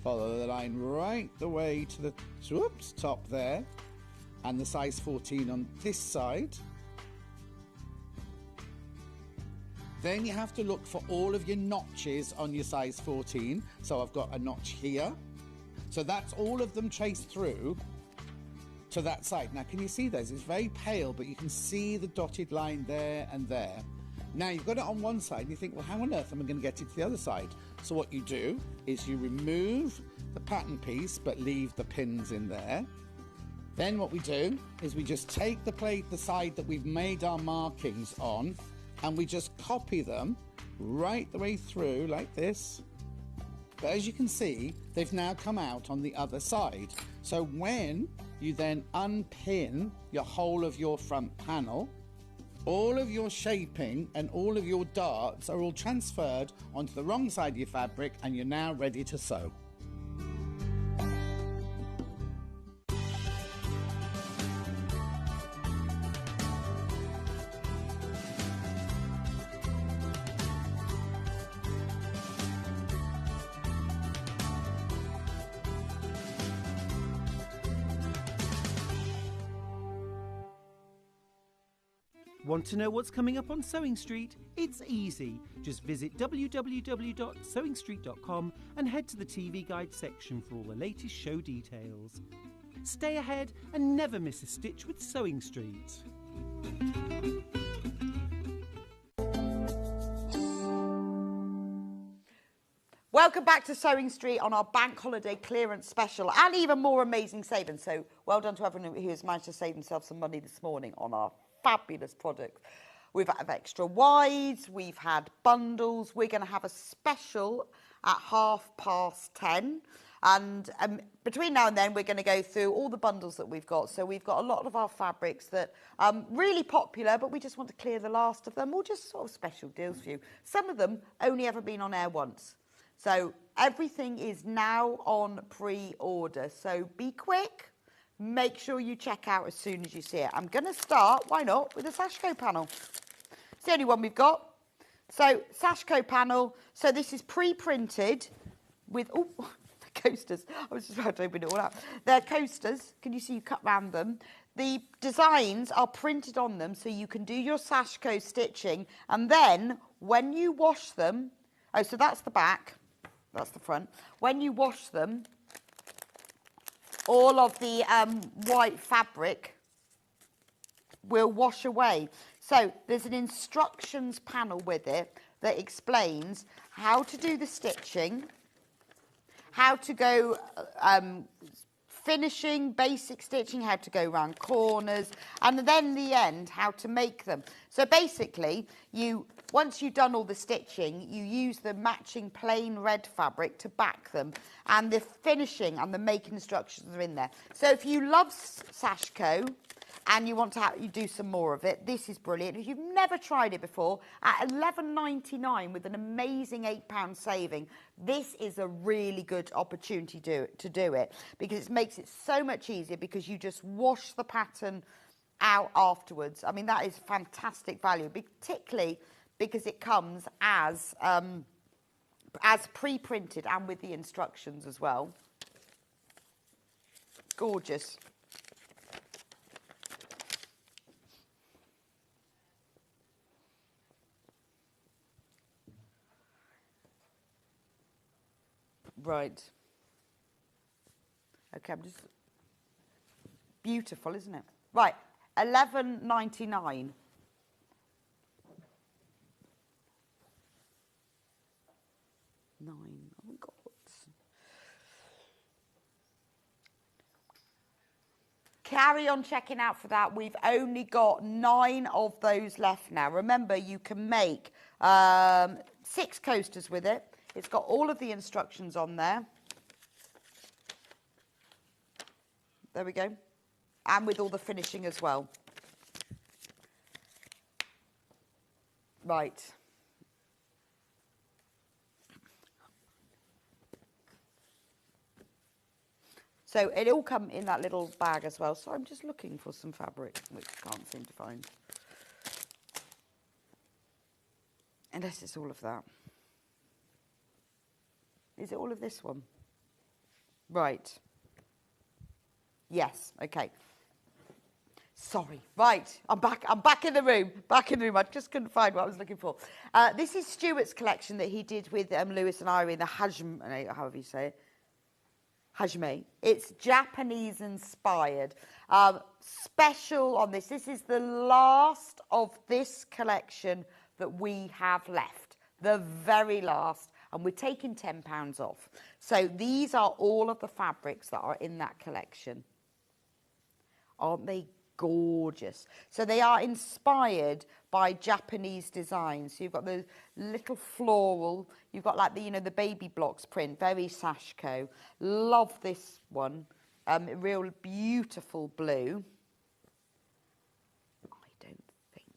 Follow the line right the way to the top there, and the size 14 on this side. Then you have to look for all of your notches on your size 14. So I've got a notch here. So that's all of them traced through to that side. Now, can you see those? It's very pale, but you can see the dotted line there and there. Now, you've got it on one side, and you think, well, how on earth am I going to get it to the other side? So what you do is you remove the pattern piece, but leave the pins in there. Then what we do is we just take the side that we've made our markings on, and we just copy them right the way through like this. But as you can see, they've now come out on the other side. So when you then unpin your whole of your front panel, all of your shaping and all of your darts are all transferred onto the wrong side of your fabric, and you're now ready to sew. Want to know what's coming up on Sewing Street? It's easy. Just visit www.sewingstreet.com and head to the TV Guide section for all the latest show details. Stay ahead and never miss a stitch with Sewing Street. Welcome back to Sewing Street on our bank holiday clearance special and even more amazing savings. So well done to everyone who has managed to save themselves some money this morning on our fabulous products. We've had extra wides, we've had bundles. We're going to have a special at 10:30, and between now and then we're going to go through all the bundles that we've got. So we've got a lot of our fabrics that are really popular, but we just want to clear the last of them, or just sort of special deals for you. Some of them only ever been on air once. So everything is now on pre-order, so be quick. Make sure you check out as soon as you see it. I'm going to start, why not, with a Sashiko panel. It's the only one we've got. So, Sashiko panel. So, this is pre-printed with, oh, the coasters. I was just about to open it all out. They're coasters. Can you see you cut round them? The designs are printed on them, so you can do your Sashiko stitching. And then, when you wash them, oh, so that's the back. That's the front. When you wash them, all of the white fabric will wash away. So there's an instructions panel with it that explains how to do the stitching, how to go finishing, basic stitching, how to go around corners, and then the end, how to make them. So basically, once you've done all the stitching, you use the matching plain red fabric to back them, and the finishing and the making instructions are in there. So if you love Sashiko and you want to you do some more of it, this is brilliant. If you've never tried it before, at £11.99 with an amazing £8 saving, this is a really good opportunity to do it, because it makes it so much easier, because you just wash the pattern out afterwards. I mean, that is fantastic value, particularly because it comes as pre-printed and with the instructions as well. Gorgeous. Right. Okay, I'm just... Beautiful, isn't it? Right, £11.99. $9. Oh, my God. Carry on checking out for that. We've only got 9 of those left now. Remember, you can make 6 coasters with it. It's got all of the instructions on there. There we go. And with all the finishing as well. Right. So it all come in that little bag as well. So I'm just looking for some fabric, which I can't seem to find. Unless it's all of that. Is it all of this one? Right. Yes, okay. Sorry, right, I'm back in the room, I just couldn't find what I was looking for. This is Stuart's collection that he did with Lewis and Irene, the Hajime, however you say it. Hajime. It's Japanese inspired. Special on this. This is the last of this collection that we have left. The very last. And we're taking £10 off. So these are all of the fabrics that are in that collection. Aren't they gorgeous? So they are inspired by Japanese designs. So you've got the little floral, you've got like the, you know, the baby blocks print, very Sashiko. Love this one. Real beautiful blue. I don't think,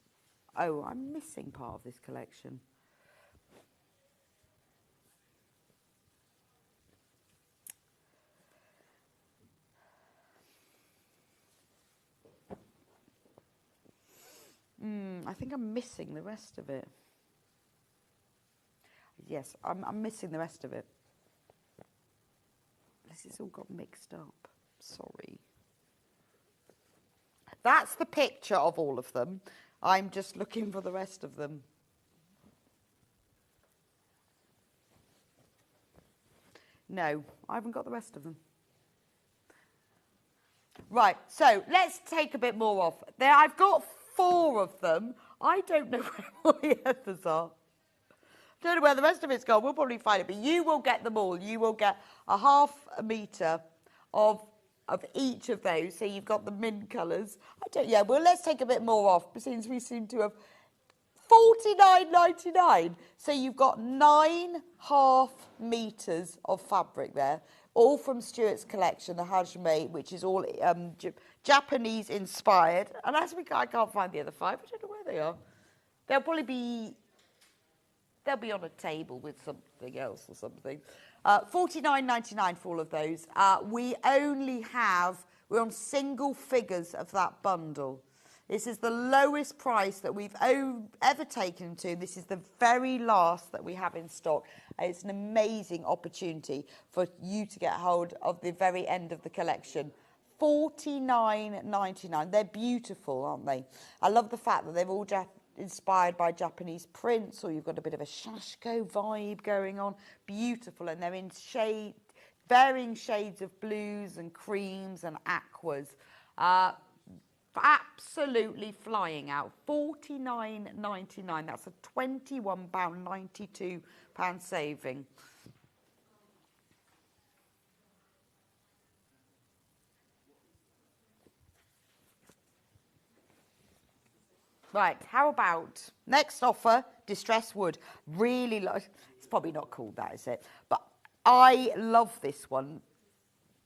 oh, I'm missing part of this collection. I think I'm missing the rest of it. Yes, I'm missing the rest of it. This has all got mixed up. Sorry. That's the picture of all of them. I'm just looking for the rest of them. No, I haven't got the rest of them. Right, so let's take a bit more off. There, I've got 4 of them. I don't know where all the others are. I don't know where the rest of it's gone. We'll probably find it, but you will get them all. You will get a ½ metre of each of those. So you've got the mint colours. Yeah, well, let's take a bit more off, since we seem to have $49.99. So you've got 9½ metres of fabric there, all from Stuart's collection, the Hajime, which is all Japanese inspired. And as I can't find the other 5. I don't know where they are. They'll probably be on a table with something else or something. $49.99 for all of those. We're on single figures of that bundle. This is the lowest price that we've ever taken to. This is the very last that we have in stock. It's an amazing opportunity for you to get hold of the very end of the collection. $49.99. They're beautiful, aren't they? I love the fact that they're all inspired by Japanese prints, or you've got a bit of a Sashiko vibe going on. Beautiful, and they're in varying shades of blues and creams and aquas. Absolutely flying out. $49.99. That's a £21.92 saving. Right, how about next offer, distress wood. Really, it's probably not called that, is it? But I love this one.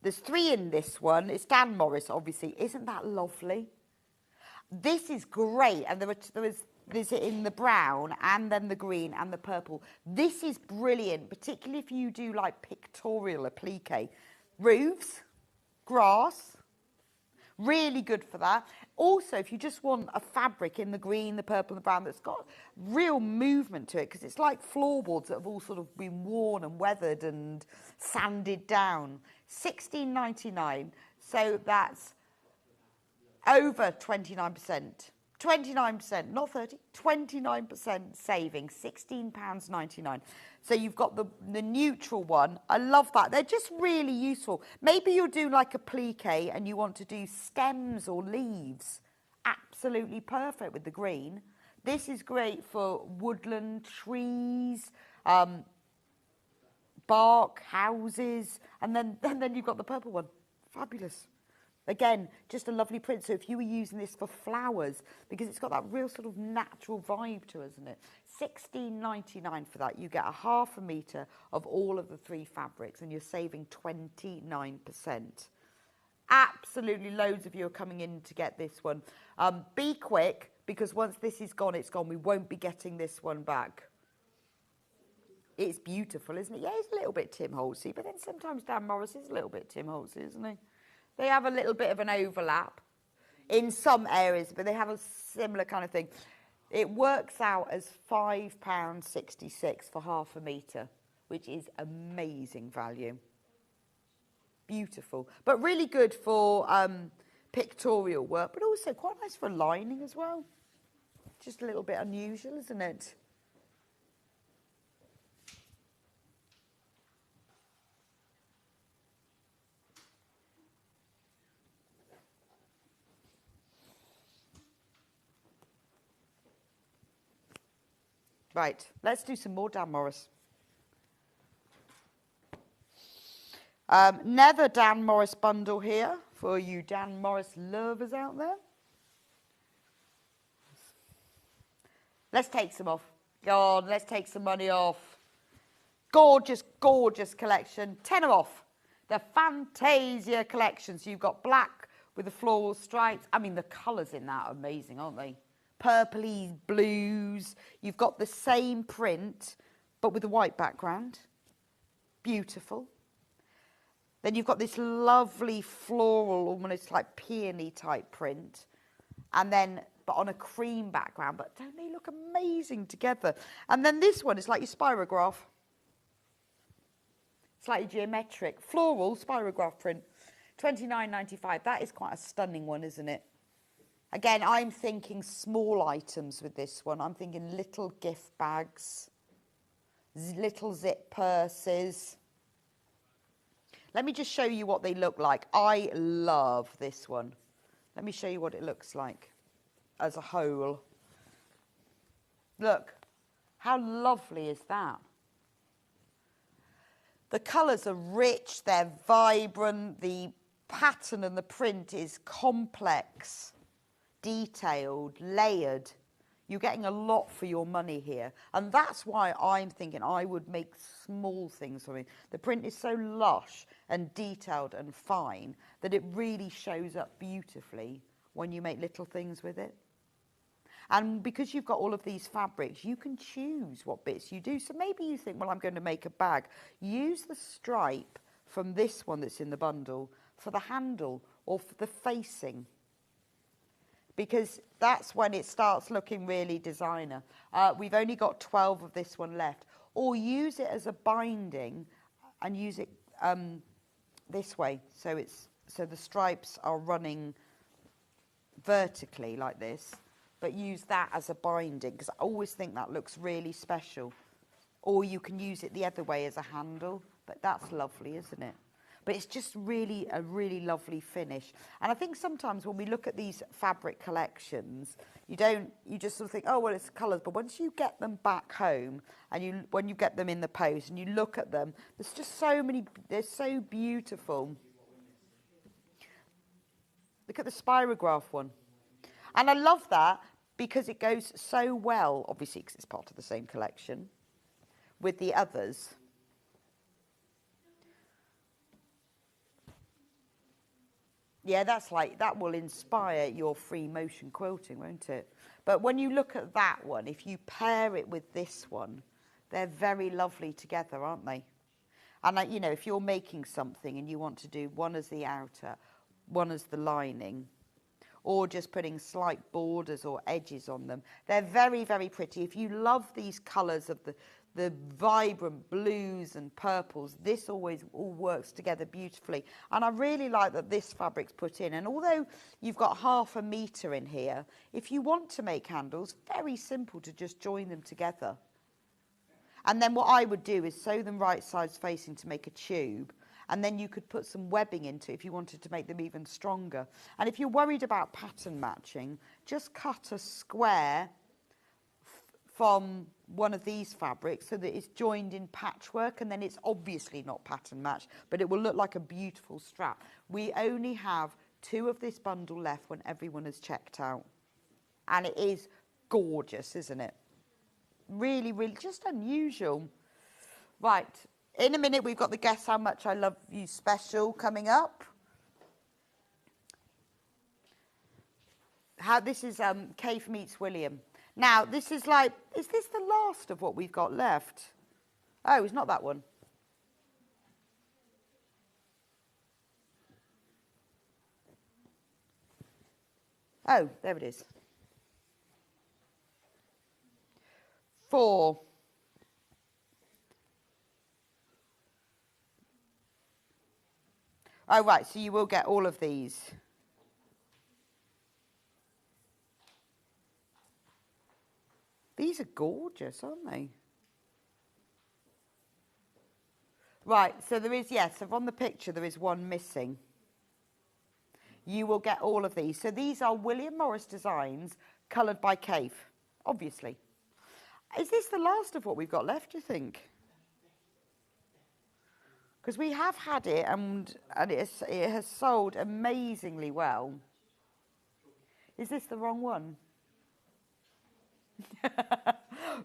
There's 3 in this one. It's Dan Morris, obviously. Isn't that lovely? This is great, and there's it in the brown and then the green and the purple. This is brilliant, particularly if you do like pictorial applique. Roofs, grass, really good for that. Also, if you just want a fabric in the green, the purple and the brown that's got real movement to it, because it's like floorboards that have all sort of been worn and weathered and sanded down. $16.99, so that's over 29%. 29%, not 30, 29% saving, £16.99. So you've got the neutral one. I love that. They're just really useful. Maybe you'll do like a plique and you want to do stems or leaves. Absolutely perfect with the green. This is great for woodland, trees, bark, houses, and then you've got the purple one. Fabulous. Again, just a lovely print. So if you were using this for flowers, because it's got that real sort of natural vibe to it, isn't it? $16.99 for that. You get a ½ metre of all of the 3 fabrics, and you're saving 29%. Absolutely loads of you are coming in to get this one. Be quick, because once this is gone, it's gone. We won't be getting this one back. It's beautiful, isn't it? Yeah, it's a little bit Tim Holtzy, but then sometimes Dan Morris is a little bit Tim Holtzy, isn't he? They have a little bit of an overlap in some areas, but they have a similar kind of thing. It works out as £5.66 for ½ metre, which is amazing value. Beautiful. But really good for pictorial work, but also quite nice for a lining as well. Just a little bit unusual, isn't it? Right, let's do some more Dan Morris. Another Dan Morris bundle here for you Dan Morris lovers out there. Let's take some off. Go on, let's take some money off. Gorgeous, gorgeous collection. Tenner off. The Fantasia collection. So you've got black with the floral stripes. I mean, the colours in that are amazing, aren't they? Purpley blues. You've got the same print, but with a white background. Beautiful. Then you've got this lovely floral, almost like peony type print. And then, but on a cream background. But don't they look amazing together? And then this one is like your spirograph. Slightly geometric. Floral spirograph print. $29.95. That is quite a stunning one, isn't it? Again, I'm thinking small items with this one. I'm thinking little gift bags, little zip purses. Let me just show you what they look like. I love this one. Let me show you what it looks like as a whole. Look, how lovely is that? The colours are rich, they're vibrant, the pattern and the print is complex, detailed, layered. You're getting a lot for your money here. And that's why I'm thinking I would make small things for me. The print is so lush and detailed and fine that it really shows up beautifully when you make little things with it. And because you've got all of these fabrics, you can choose what bits you do. So maybe you think, well, I'm going to make a bag. Use the stripe from this one that's in the bundle for the handle or for the facing, because that's when it starts looking really designer. We've only got 12 of this one left. Or use it as a binding and use it this way. So the stripes are running vertically like this, but use that as a binding, because I always think that looks really special. Or you can use it the other way as a handle, but that's lovely, isn't it? But it's just really a really lovely finish. And I think sometimes when we look at these fabric collections, you just sort of think, oh, well, it's colours. But once you get them back home and when you get them in the post and you look at them, there's just so many, they're so beautiful. Look at the spirograph one. And I love that because it goes so well, obviously, because it's part of the same collection, with the others. Yeah, that will inspire your free motion quilting, won't it? But when you look at that one, if you pair it with this one, they're very lovely together, aren't they? And, if you're making something and you want to do one as the outer, one as the lining, or just putting slight borders or edges on them, they're very, very pretty. If you love these colours of the vibrant blues and purples, this always all works together beautifully. And I really like that this fabric's put in. And although you've got 1/2 metre in here, if you want to make handles, very simple to just join them together. And then what I would do is sew them right sides facing to make a tube. And then you could put some webbing into it if you wanted to make them even stronger. And if you're worried about pattern matching, just cut a square from one of these fabrics so that it's joined in patchwork, and then it's obviously not pattern matched, but it will look like a beautiful strap. We only have 2 of this bundle left when everyone has checked out. And it is gorgeous, isn't it? Really, really just unusual. Right, in a minute we've got the Guess How Much I Love You special coming up. This is Cave Meets William. Now, this is is this the last of what we've got left? Oh, it's not that one. Oh, there it is. 4. Oh, right, so you will get all of these. These are gorgeous, aren't they? Right, so there is, yes, so on the picture there is one missing. You will get all of these. So these are William Morris designs, coloured by Cave, obviously. Is this the last of what we've got left, do you think? Because we have had it and it has sold amazingly well. Is this the wrong one?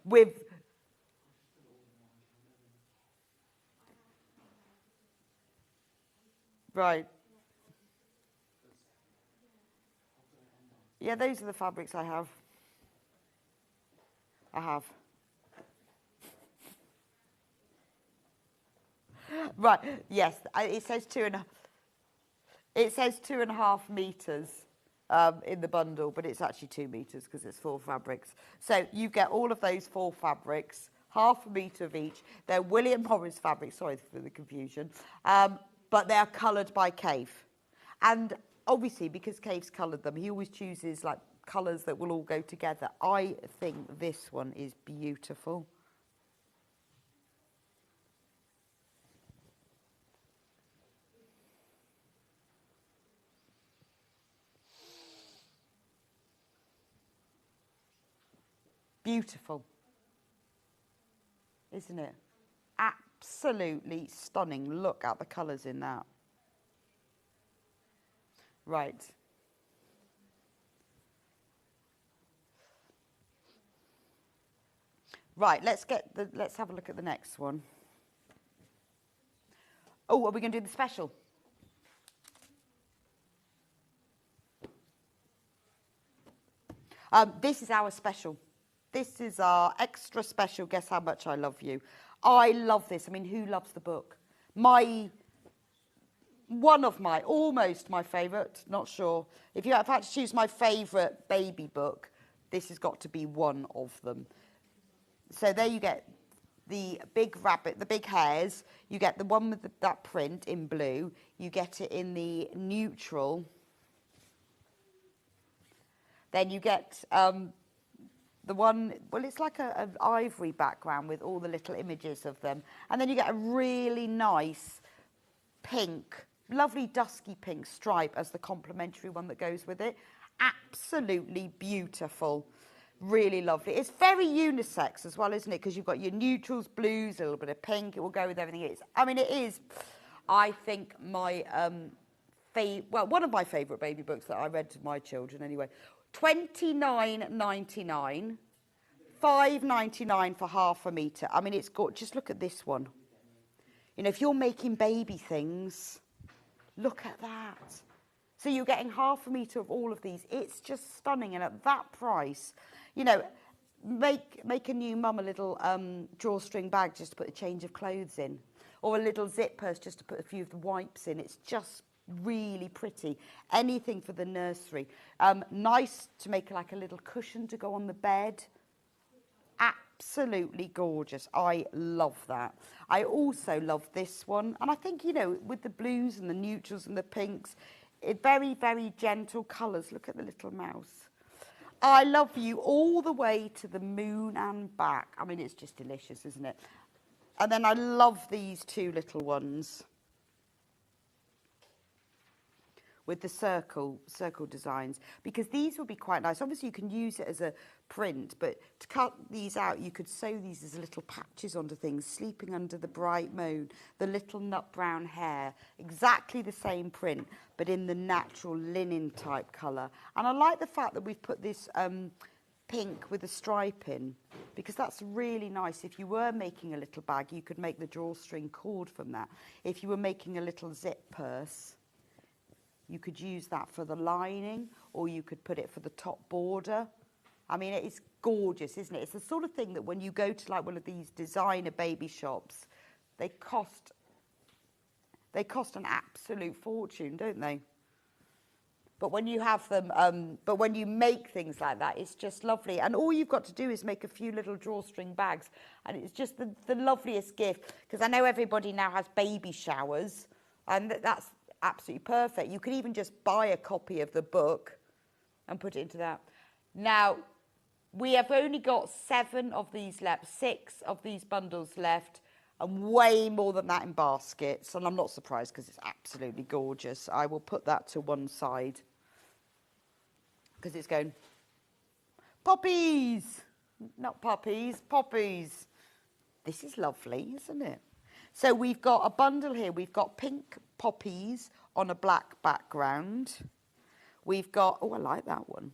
With... Right. Yeah, those are the fabrics I have. Right, yes, it says 2.5 meters in the bundle, but it's actually 2 meters because it's 4 fabrics. So you get all of those 4 fabrics, 1/2 meter of each. They're William Morris fabrics, sorry for the confusion, but they are coloured by Cave. And obviously, because Cave's coloured them, he always chooses like colours that will all go together. I think this one is beautiful. Beautiful, isn't it? Absolutely stunning. Look at the colours in that. Right. Right, let's have a look at the next one. Oh, are we going to do the special? This is our special. This is our extra special. Guess how much I love you. I love this. I mean, who loves the book? Almost my favourite, not sure. If I had to choose my favourite baby book, this has got to be one of them. So there you get the big rabbit, the big hares. You get the one with that print in blue. You get it in the neutral. Then you get the one, well, it's like an ivory background with all the little images of them. And then you get a really nice pink, lovely dusky pink stripe as the complementary one that goes with it. Absolutely beautiful. Really lovely. It's very unisex as well, isn't it? Because you've got your neutrals, blues, a little bit of pink. It will go with everything. It is, I think, my one of my favourite baby books that I read to my children anyway. $29.99, $5.99 for 1/2 meter. I mean, it's got, just look at this one. You know, if you're making baby things, look at that. So you're getting 1/2 meter of all of these. It's just stunning. And at that price, you know, make a new mum a little drawstring bag just to put a change of clothes in, or a little zip purse just to put a few of the wipes in. It's just really pretty. Anything for the nursery. Nice to make like a little cushion to go on the bed. Absolutely gorgeous. I love that. I also love this one. And I think, you know, with the blues and the neutrals and the pinks, very, very gentle colours. Look at the little mouse. I love you all the way to the moon and back. I mean, it's just delicious, isn't it? And then I love these 2 little ones with the circle designs, because these will be quite nice. Obviously, you can use it as a print, but to cut these out, you could sew these as little patches onto things. Sleeping Under the Bright Moon, the little nut brown hare, exactly the same print, but in the natural linen type colour. And I like the fact that we've put this pink with a stripe in, because that's really nice. If you were making a little bag, you could make the drawstring cord from that. If you were making a little zip purse, you could use that for the lining, or you could put it for the top border. I mean, it's gorgeous, isn't it? It's the sort of thing that when you go to like one of these designer baby shops, they cost an absolute fortune, don't they? But when you have them, but when you make things like that, it's just lovely. And all you've got to do is make a few little drawstring bags, and it's just the loveliest gift. Because I know everybody now has baby showers, and that's absolutely perfect. You could even just buy a copy of the book and put it into that. Now, We have only got 7 of these left, 6 of these bundles left, and way more than that in baskets. And I'm not surprised because it's absolutely gorgeous. I will put that to one side because it's going, poppies, not puppies, poppies. This is lovely, isn't it? So we've got a bundle here. We've got pink poppies on a black background. We've got, oh, I like that one.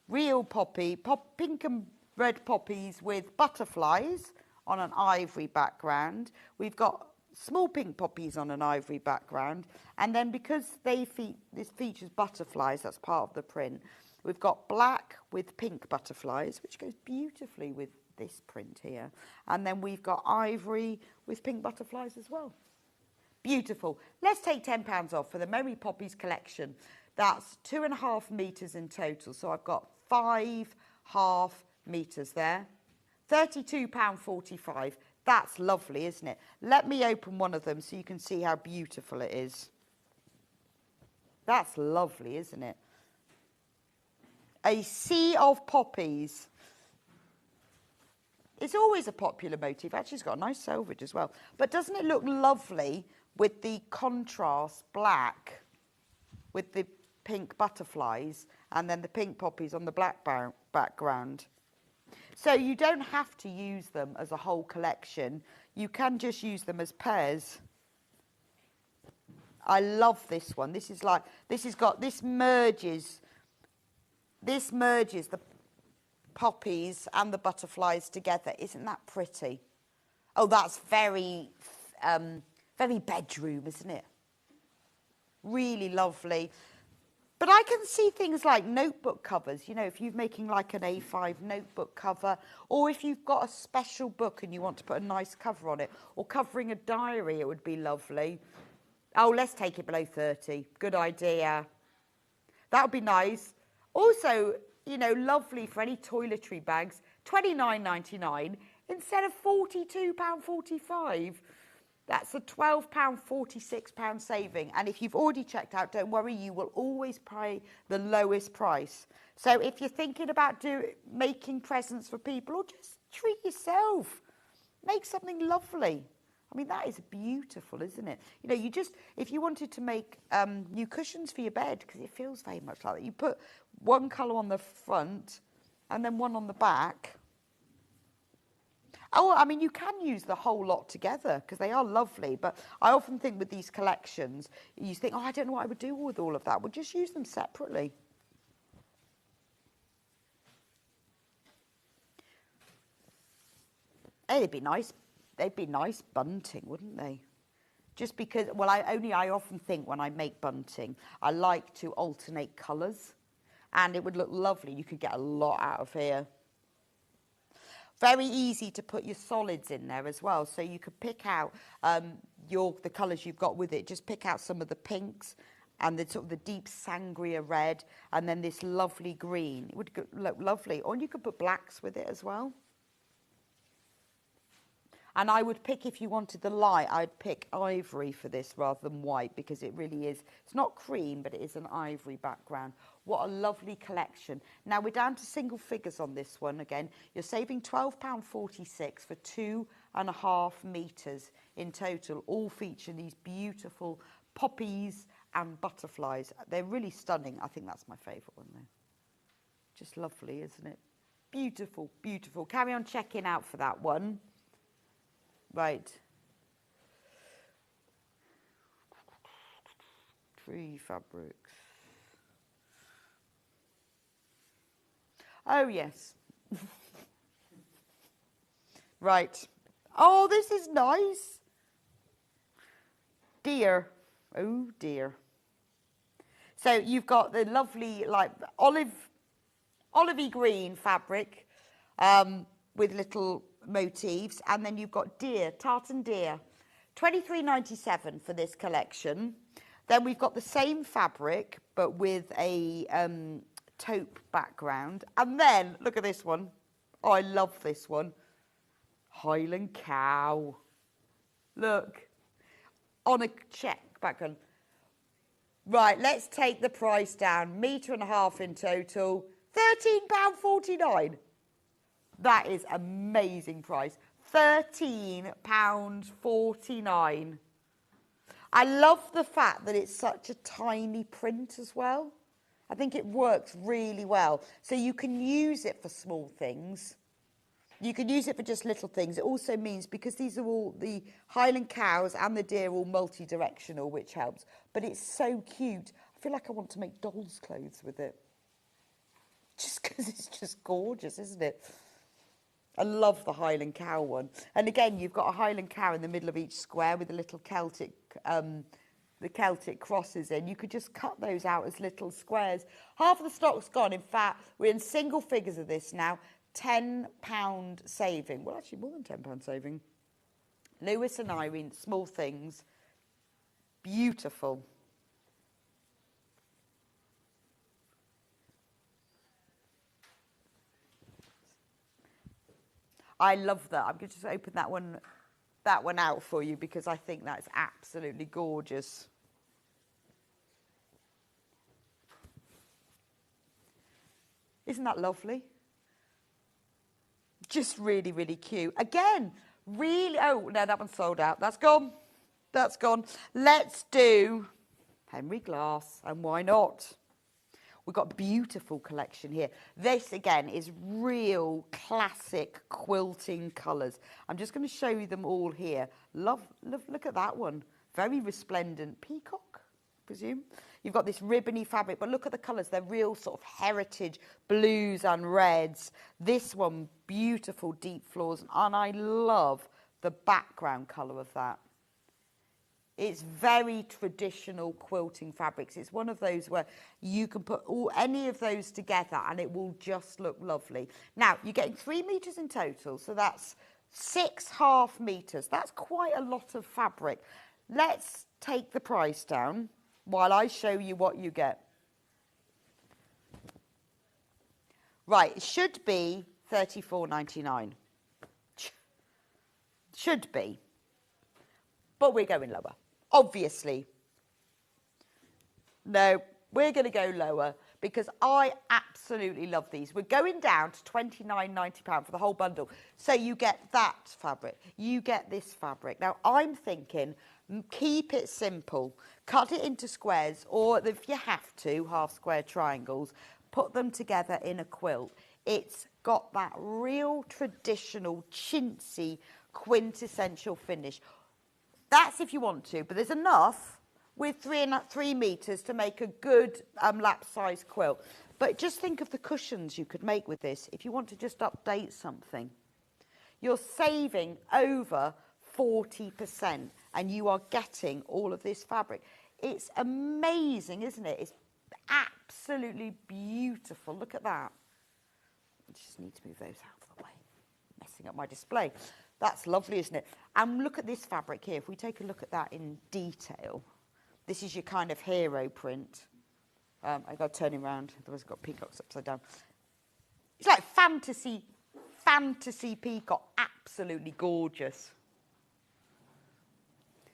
Real poppy, pink and red poppies with butterflies on an ivory background. We've got small pink poppies on an ivory background. And then because this features butterflies, that's part of the print, we've got black with pink butterflies, which goes beautifully with this print here. And then we've got ivory with pink butterflies as well. Beautiful. Let's take £10 off for the Merry Poppies collection. That's 2.5 metres in total. So I've got 5 half metres there. £32.45. That's lovely, isn't it? Let me open one of them so you can see how beautiful it is. That's lovely, isn't it? A sea of poppies. It's always a popular motif. Actually, it's got a nice selvage as well. But doesn't it look lovely with the contrast black with the pink butterflies and then the pink poppies on the black background? So you don't have to use them as a whole collection. You can just use them as pairs. I love this one. This merges the poppies and the butterflies together. Isn't that pretty? Oh, that's very bedroom, isn't it? Really lovely. But I can see things like notebook covers, you know, if you're making like an A5 notebook cover, or if you've got a special book and you want to put a nice cover on it, or covering a diary, it would be lovely. Oh, let's take it below 30. Good idea. That would be nice. Also, you know, lovely for any toiletry bags, £29.99 instead of £42.45. That's a £12.46 saving. And if you've already checked out, don't worry, you will always pay the lowest price. So if you're thinking about making presents for people, or just treat yourself, make something lovely. I mean, that is beautiful, isn't it? You know, if you wanted to make new cushions for your bed, because it feels very much like that, you put one colour on the front and then one on the back. Oh, I mean, you can use the whole lot together because they are lovely. But I often think with these collections, you think, oh, I don't know what I would do with all of that. Well, just use them separately. They'd be nice bunting, wouldn't they? Just because, well, I often think when I make bunting, I like to alternate colours. And it would look lovely. You could get a lot out of here. Very easy to put your solids in there as well. So you could pick out the colours you've got with it. Just pick out some of the pinks and the sort of the deep sangria red and then this lovely green. It would look lovely. Or you could put blacks with it as well. And I would pick, if you wanted the light, I'd pick ivory for this rather than white because it really is, it's not cream, but it is an ivory background. What a lovely collection. Now we're down to single figures on this one again. You're saving £12.46 for 2.5 metres in total, all featuring these beautiful poppies and butterflies. They're really stunning. I think that's my favourite one though. Just lovely, isn't it? Beautiful, beautiful. Carry on checking out for that one. Right. Free fabrics. Oh, yes. Right. Oh, this is nice. Dear. Oh, dear. So you've got the lovely, like, olivey green fabric with little motifs, and then you've got deer, tartan deer, £23.97 for this collection. Then we've got the same fabric but with a taupe background, and then look at this one. Oh, I love this one. Highland cow. Look, on a check background. Right, let's take the price down. 1.5 metres in total, £13.49. That is amazing price. £13.49. I love the fact that it's such a tiny print as well. I think it works really well. So you can use it for small things. You can use it for just little things. It also means, because these are all the Highland cows and the deer, all multi-directional, which helps. But it's so cute. I feel like I want to make dolls' clothes with it. Just because it's just gorgeous, isn't it? I love the Highland cow one. And again, you've got a Highland cow in the middle of each square with the little Celtic, the Celtic crosses in. You could just cut those out as little squares. Half of the stock's gone. In fact, we're in single figures of this now. £10 saving. Well, actually, more than £10 saving. Lewis and Irene, Small Things. Beautiful. I love that. I'm going to just open that one out for you because I think that's absolutely gorgeous. Isn't that lovely? Just really, really cute. Again, really... Oh, no, that one's sold out. That's gone. That's gone. Let's do Henry Glass, and why not? We've got a beautiful collection here. This, again, is real classic quilting colours. I'm just going to show you them all here. Look at that one. Very resplendent peacock, I presume. You've got this ribbony fabric, but look at the colours. They're real sort of heritage blues and reds. This one, beautiful deep floors, and I love the background colour of that. It's very traditional quilting fabrics. It's one of those where you can put any of those together and it will just look lovely. Now, you're getting 3 metres in total, so that's 6.5 metres. That's quite a lot of fabric. Let's take the price down while I show you what you get. Right, it should be $34.99. Should be. But we're going lower. Obviously. No, we're going to go lower because I absolutely love these. We're going down to £29.90 for the whole bundle. So you get that fabric. You get this fabric. Now, I'm thinking, keep it simple. Cut it into squares, or if you have to, half square triangles. Put them together in a quilt. It's got that real traditional, chintzy, quintessential finish. That's if you want to, but there's enough with 3 metres to make a good lap size quilt. But just think of the cushions you could make with this if you want to just update something. You're saving over 40% and you are getting all of this fabric. It's amazing, isn't it? It's absolutely beautiful. Look at that. I just need to move those out of the way, messing up my display. That's lovely, isn't it? And look at this fabric here. If we take a look at that in detail, this is your kind of hero print. I've got to turn him around, otherwise I've got peacocks upside down. It's like fantasy peacock, absolutely gorgeous.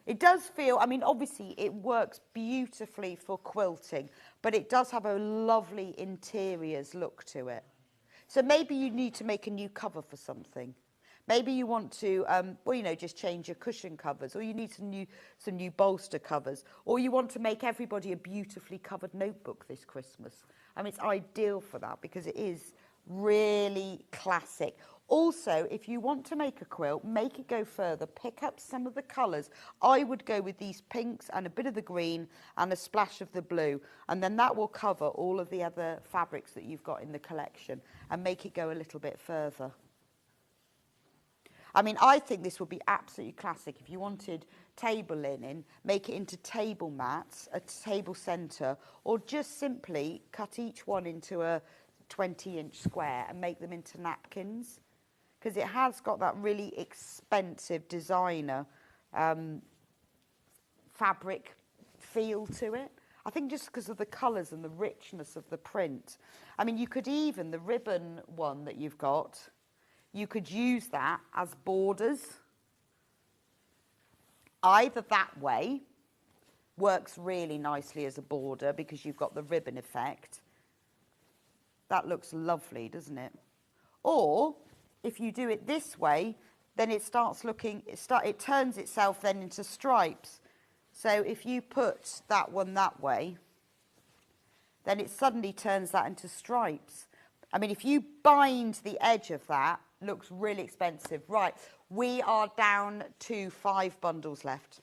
It does feel, I mean, obviously it works beautifully for quilting, but it does have a lovely interiors look to it. So maybe you need to make a new cover for something. Maybe you want to, well, you know, just change your cushion covers, or you need some new bolster covers, or you want to make everybody a beautifully covered notebook this Christmas. I mean, it's ideal for that because it is really classic. Also, if you want to make a quilt, make it go further, pick up some of the colours. I would go with these pinks and a bit of the green and a splash of the blue, and then that will cover all of the other fabrics that you've got in the collection and make it go a little bit further. I mean, I think this would be absolutely classic. If you wanted table linen, make it into table mats, a table centre, or just simply cut each one into a 20-inch square and make them into napkins. Because it has got that really expensive designer fabric feel to it. I think just because of the colours and the richness of the print. I mean, you could even, the ribbon one that you've got, you could use that as borders. Either that way, works really nicely as a border because you've got the ribbon effect. That looks lovely, doesn't it? Or if you do it this way, then it starts looking, it turns itself then into stripes. So if you put that one that way, then it suddenly turns that into stripes. I mean, if you bind the edge of that, looks really expensive. Right, we are down to 5 bundles left.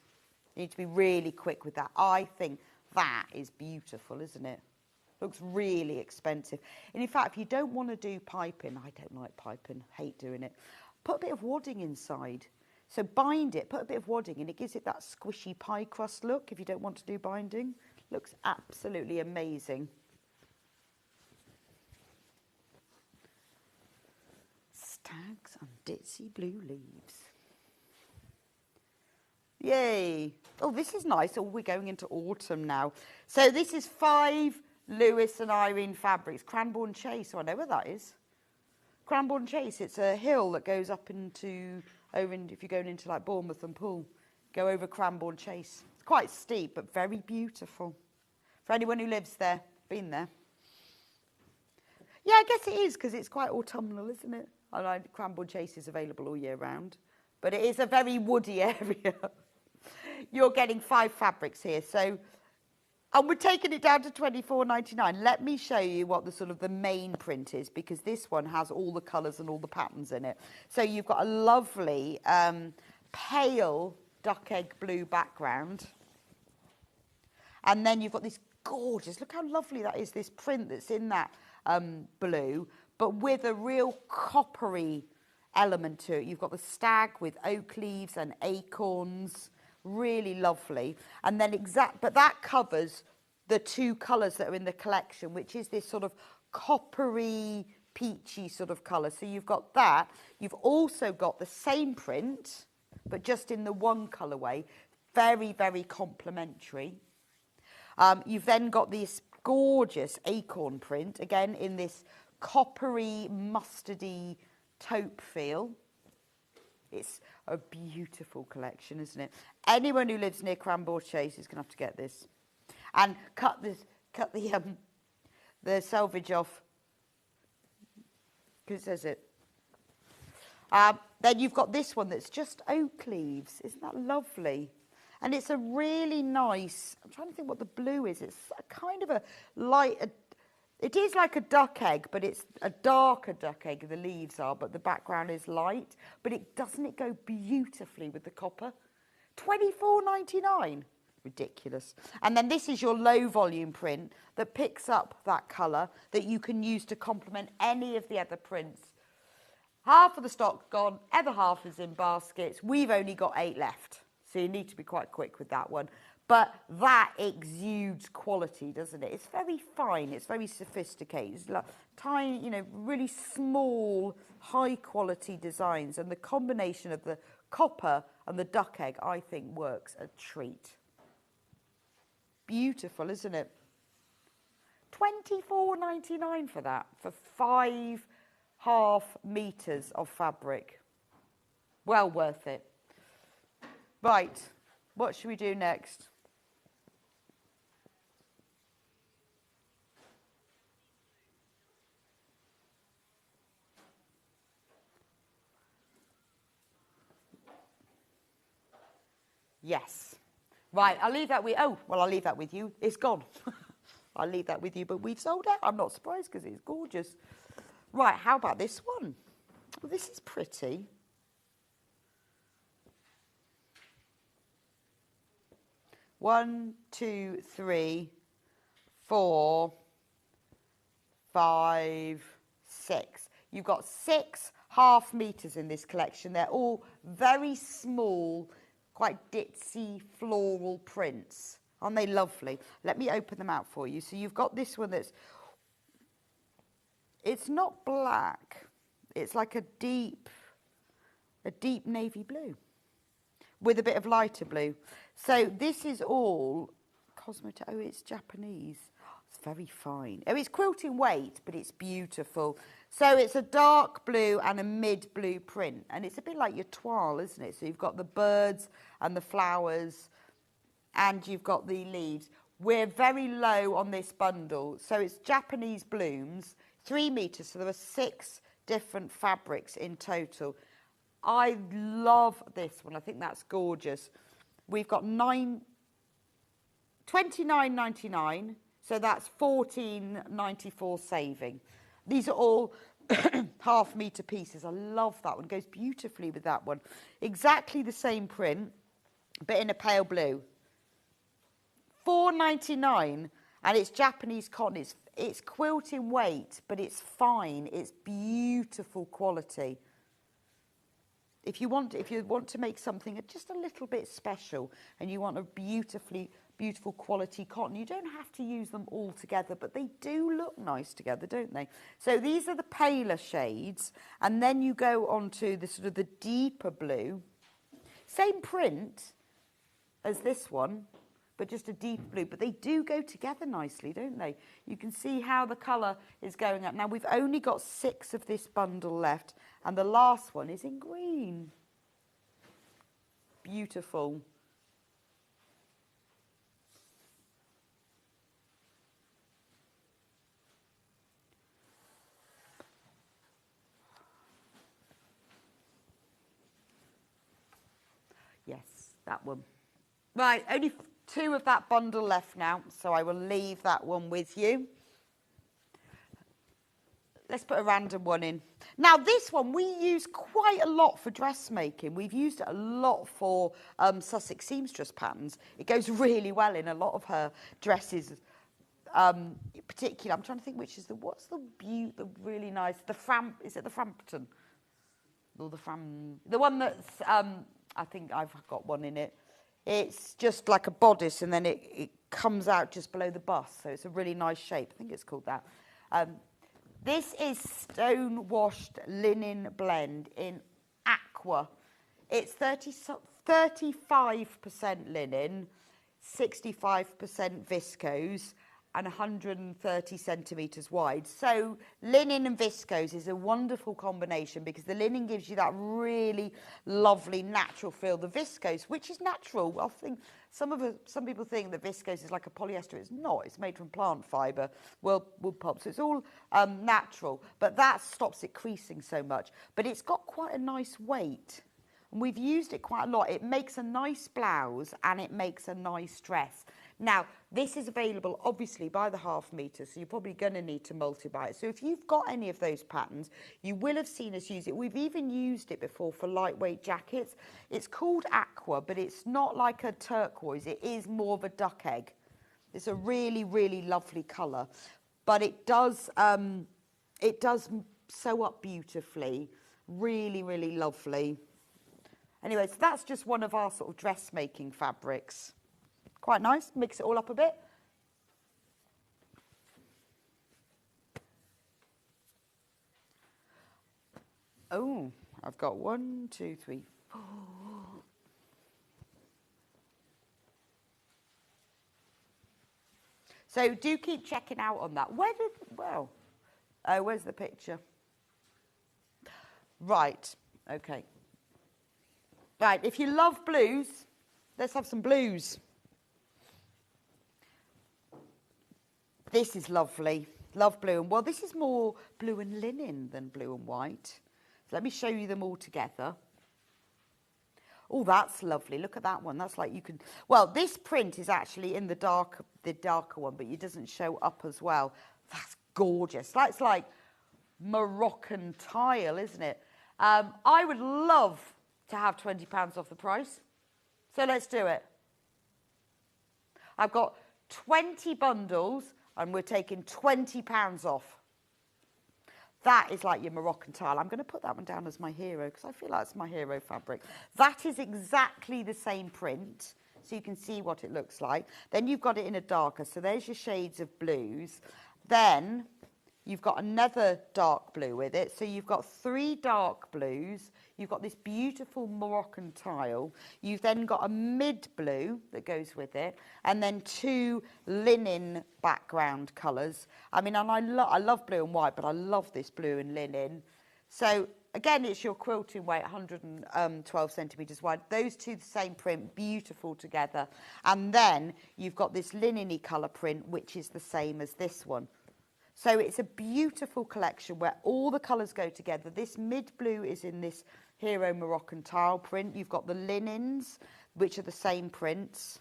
You need to be really quick with that. I think that is beautiful, isn't it? Looks really expensive. And in fact, if you don't want to do piping, I don't like piping, hate doing it, put a bit of wadding inside. So bind it, put a bit of wadding, and it gives it that squishy pie crust look if you don't want to do binding. Looks absolutely amazing. Stags and ditzy blue leaves. Yay. Oh, this is nice. Oh, we're going into autumn now. So this is 5 Lewis and Irene fabrics. Cranbourne Chase. Oh, I know where that is. Cranbourne Chase. It's a hill that goes up into, if you're going into like Bournemouth and Poole, go over Cranbourne Chase. It's quite steep, but very beautiful. For anyone who lives there, been there. Yeah, I guess it is, because it's quite autumnal, isn't it? I know Cranbourne Chase is available all year round, but it is a very woody area. You're getting 5 fabrics here, so, and we're taking it down to £24.99. Let me show you what the sort of the main print is, because this one has all the colours and all the patterns in it. So you've got a lovely pale duck egg blue background, and then you've got this gorgeous, look how lovely that is, this print that's in that blue, but with a real coppery element to it. You've got the stag with oak leaves and acorns, really lovely. And then but that covers the 2 colours that are in the collection, which is this sort of coppery, peachy sort of colour. So you've got that. You've also got the same print, but just in the 1 colourway. Very, very complementary. You've then got this gorgeous acorn print, again in this coppery, mustardy taupe feel. It's a beautiful collection, isn't it? Anyone who lives near Cranbourne Chase is going to have to get this. And cut the selvage off, because it says it. Then you've got this one that's just oak leaves. Isn't that lovely? And it's a really nice, I'm trying to think what the blue is. It's a kind of a light, it is like a duck egg, but it's a darker duck egg, the leaves are, but the background is light. But doesn't it go beautifully with the copper? £24.99. Ridiculous. And then this is your low volume print that picks up that colour that you can use to complement any of the other prints. Half of the stock gone, other half is in baskets. We've only got 8 left. So you need to be quite quick with that one. But that exudes quality, doesn't it? It's very fine. It's very sophisticated. It's like tiny, you know, really small, high-quality designs. And the combination of the copper and the duck egg, I think, works a treat. Beautiful, isn't it? £24.99 for that, for 5.5 metres of fabric. Well worth it. Right, what should we do next? Yes. Right, I'll leave that with, I'll leave that with you. It's gone. I'll leave that with you, but we've sold out. I'm not surprised because it's gorgeous. Right, how about this one? Well, this is pretty. One, 2, 3, 4, 5, 6. You've got 6.5 metres in this collection. They're all very small, quite ditzy floral prints. Aren't they lovely? Let me open them out for you. So you've got this one that's, it's not black. It's like a deep navy blue with a bit of lighter blue. So this is all oh, it's Japanese. It's very fine. Oh, it's quilting weight, but it's beautiful. So it's a dark blue and a mid blue print, and it's a bit like your toile, isn't it? So you've got the birds and the flowers, and you've got the leaves. We're very low on this bundle, so it's Japanese blooms. 3 meters, so there are 6 different fabrics in total. I love this one. I think that's gorgeous. We've got $29.99, so that's $14.94 saving. These are all half meter pieces. I love that one. Goes beautifully with that one. Exactly the same print, but in a pale blue. $4.99, and it's Japanese cotton. It's quilt in weight, but it's fine. It's beautiful quality. If you want to make something just a little bit special, and you want a beautiful quality cotton, you don't have to use them all together, but they do look nice together, don't they? So these are the paler shades, and then you go on to the sort of the deeper blue. Same print as this one, but just a deep blue. But they do go together nicely, don't they? You can see how the colour is going up. Now, we've only got 6 of this bundle left, and the last one is in green. Beautiful. Yes, that one. Right, only 2 of that bundle left now, so I will leave that one with you. Let's put a random one in. Now, this one we use quite a lot for dressmaking. We've used it a lot for Sussex seamstress patterns. It goes really well in a lot of her dresses. Particularly, I'm trying to think which is the really nice, is it the Frampton? Or the one that's, I think I've got one in it. It's just like a bodice, and then it comes out just below the bust, so it's a really nice shape. I think it's called that. This is stone washed linen blend in aqua. It's 35% linen, 65% viscose, and 130 centimetres wide. So linen and viscose is a wonderful combination, because the linen gives you that really lovely natural feel. The viscose, which is natural, I think some people think that viscose is like a polyester. It's not. It's made from plant fibre, wood pulp. So it's all natural, but that stops it creasing so much. But it's got quite a nice weight, and we've used it quite a lot. It makes a nice blouse, and it makes a nice dress. Now, this is available, obviously, by the half metre, so you're probably going to need to multi-buy it. So if you've got any of those patterns, you will have seen us use it. We've even used it before for lightweight jackets. It's called aqua, but it's not like a turquoise. It is more of a duck egg. It's a really, really lovely colour. But it does sew up beautifully. Really, really lovely. Anyway, so that's just one of our sort of dressmaking fabrics. Quite nice. Mix it all up a bit. Oh, I've got 1, 2, 3, 4. So do keep checking out on that. Where's the picture? Right, okay. Right, if you love blues, let's have some blues. This is lovely. Love blue. And well, this is more blue and linen than blue and white. So let me show you them all together. Oh, that's lovely. Look at that one. That's like you can... Well, this print is actually in the darker one, but it doesn't show up as well. That's gorgeous. That's like Moroccan tile, isn't it? I would love to have £20 off the price. So let's do it. I've got 20 bundles, and we're taking £20 off. That is like your Moroccan tile. I'm going to put that one down as my hero, because I feel like it's my hero fabric. That is exactly the same print, so you can see what it looks like. Then you've got it in a darker, so there's your shades of blues. Then you've got another dark blue with it, so you've got 3 dark blues. You've got this beautiful Moroccan tile. You've then got a mid blue that goes with it, and then 2 linen background colours. I mean, and I love blue and white, but I love this blue and linen. So again, it's your quilting weight, 112 centimetres wide. Those two, the same print, beautiful together. And then you've got this linen-y colour print, which is the same as this one. So it's a beautiful collection where all the colours go together. This mid blue is in this Hero Moroccan tile print. You've got the linens, which are the same prints.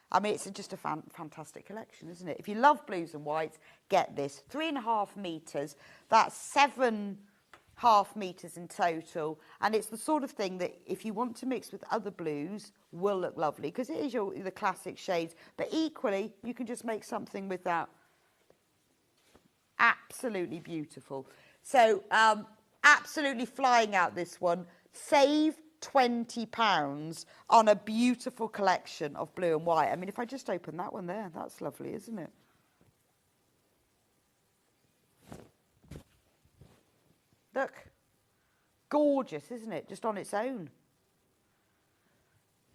I mean, it's just a fantastic collection, isn't it? If you love blues and whites, get this. 3.5 metres. That's 7.5 metres in total. And it's the sort of thing that if you want to mix with other blues, will look lovely. Because it is the classic shades. But equally, you can just make something with that. Absolutely beautiful. So, absolutely flying out this one. Save £20 on a beautiful collection of blue and white. I mean, if I just open that one there, that's lovely, isn't it? Look. Gorgeous, isn't it? Just on its own.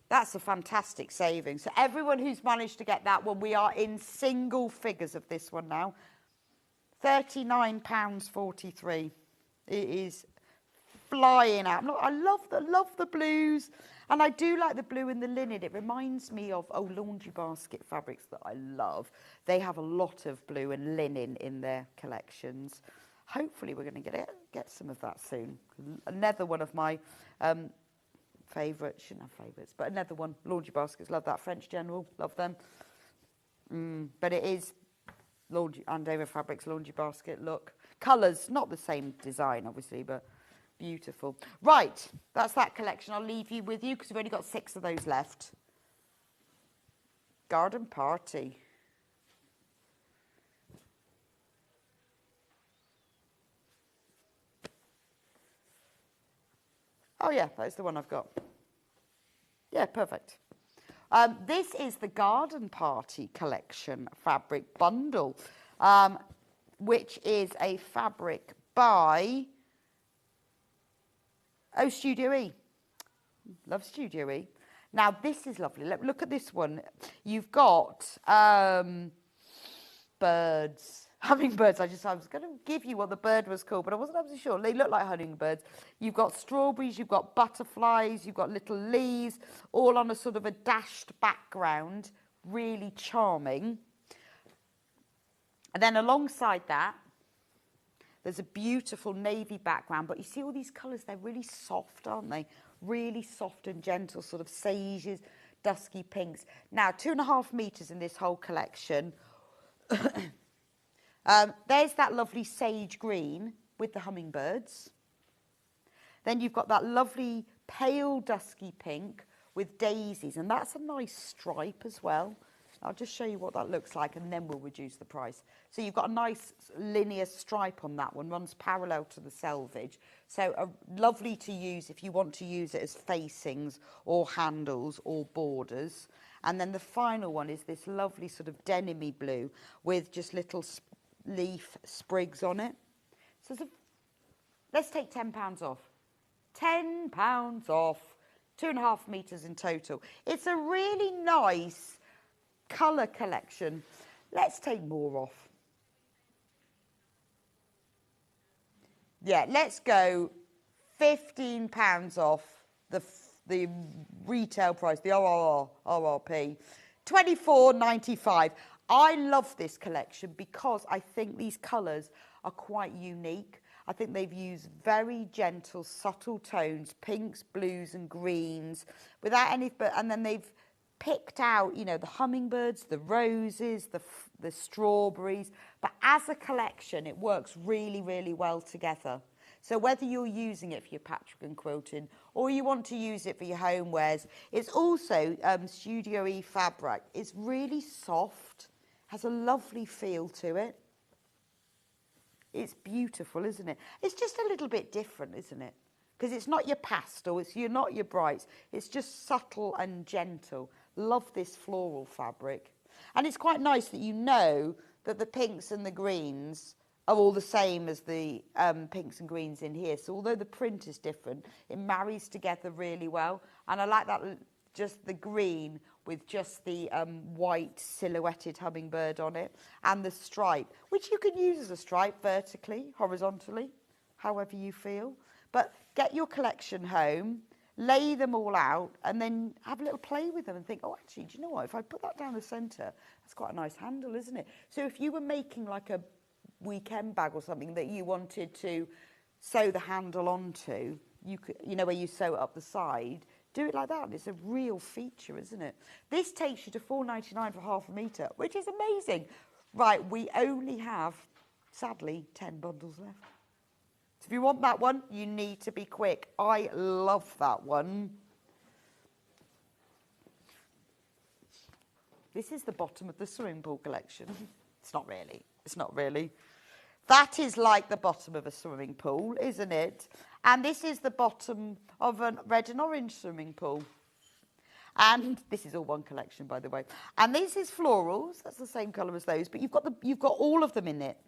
That's a fantastic saving. So everyone who's managed to get that one, we are in single figures of this one now. £39.43. It is flying out. Look, I love the blues, and I do like the blue and the linen. It reminds me of laundry basket fabrics that I love. They have a lot of blue and linen in their collections. Hopefully we're going to get some of that soon. Another one of my favourites, shouldn't have favourites, but another one, laundry baskets. Love that. French General, love them. But it is laundry, Andover Fabrics laundry basket look. Colours, not the same design obviously, but beautiful. Right, that's that collection. I'll leave you with you because we've only got 6 of those left. Garden Party. Oh yeah, that's the one I've got. Yeah, perfect. This is the Garden Party collection fabric bundle, which is a fabric by Studio E. Love Studio E. Now, this is lovely. Look at this one. You've got birds. Hummingbirds. I was going to give you what the bird was called, but I wasn't absolutely sure. They look like hummingbirds. You've got strawberries, you've got butterflies, you've got little leaves, all on a sort of a dashed background. Really charming. And then alongside that, there's a beautiful navy background, but you see all these colours, they're really soft, aren't they? Really soft and gentle, sort of sages, dusky pinks. Now, 2.5 metres in this whole collection. There's that lovely sage green with the hummingbirds. Then you've got that lovely pale dusky pink with daisies, and that's a nice stripe as well. I'll just show you what that looks like, and then we'll reduce the price. So you've got a nice linear stripe on that one, runs parallel to the selvage. So lovely to use if you want to use it as facings or handles or borders. And then the final one is this lovely sort of denim-y blue with just little leaf sprigs on it. So let's take £10 off. £10 off. 2.5 metres in total. It's a really nice colour collection. Let's take more off. Yeah, let's go £15 off the retail price, the RRP. $24.95. I love this collection because I think these colours are quite unique. I think they've used very gentle, subtle tones, pinks, blues and greens, without any, and then they've picked out, you know, the hummingbirds, the roses, the strawberries. But as a collection, it works really, really well together. So whether you're using it for your patchwork and quilting or you want to use it for your homewares, it's also Studio E fabric. It's really soft, has a lovely feel to it. It's beautiful, isn't it? It's just a little bit different, isn't it? Because it's not your pastel, you're not your brights. It's just subtle and gentle. Love this floral fabric. And it's quite nice that you know that the pinks and the greens are all the same as the pinks and greens in here. So although the print is different, it marries together really well. And I like that, just the green with just the white silhouetted hummingbird on it and the stripe, which you can use as a stripe vertically, horizontally, however you feel. But get your collection home, lay them all out, and then have a little play with them and think, oh, actually, do you know what? If I put that down the centre, that's quite a nice handle, isn't it? So if you were making like a weekend bag or something that you wanted to sew the handle onto, you could, you know, where you sew it up the side, do it like that. It's a real feature, isn't it? This takes you to £4.99 for half a metre, which is amazing. Right, we only have, sadly, 10 bundles left. So if you want that one, you need to be quick. I love that one. This is the bottom of the swimming pool collection. It's not really. It's not really. That is like the bottom of a swimming pool, isn't it? And this is the bottom of a red and orange swimming pool. And this is all one collection, by the way. And this is florals. That's the same colour as those, but you've got all of them in it.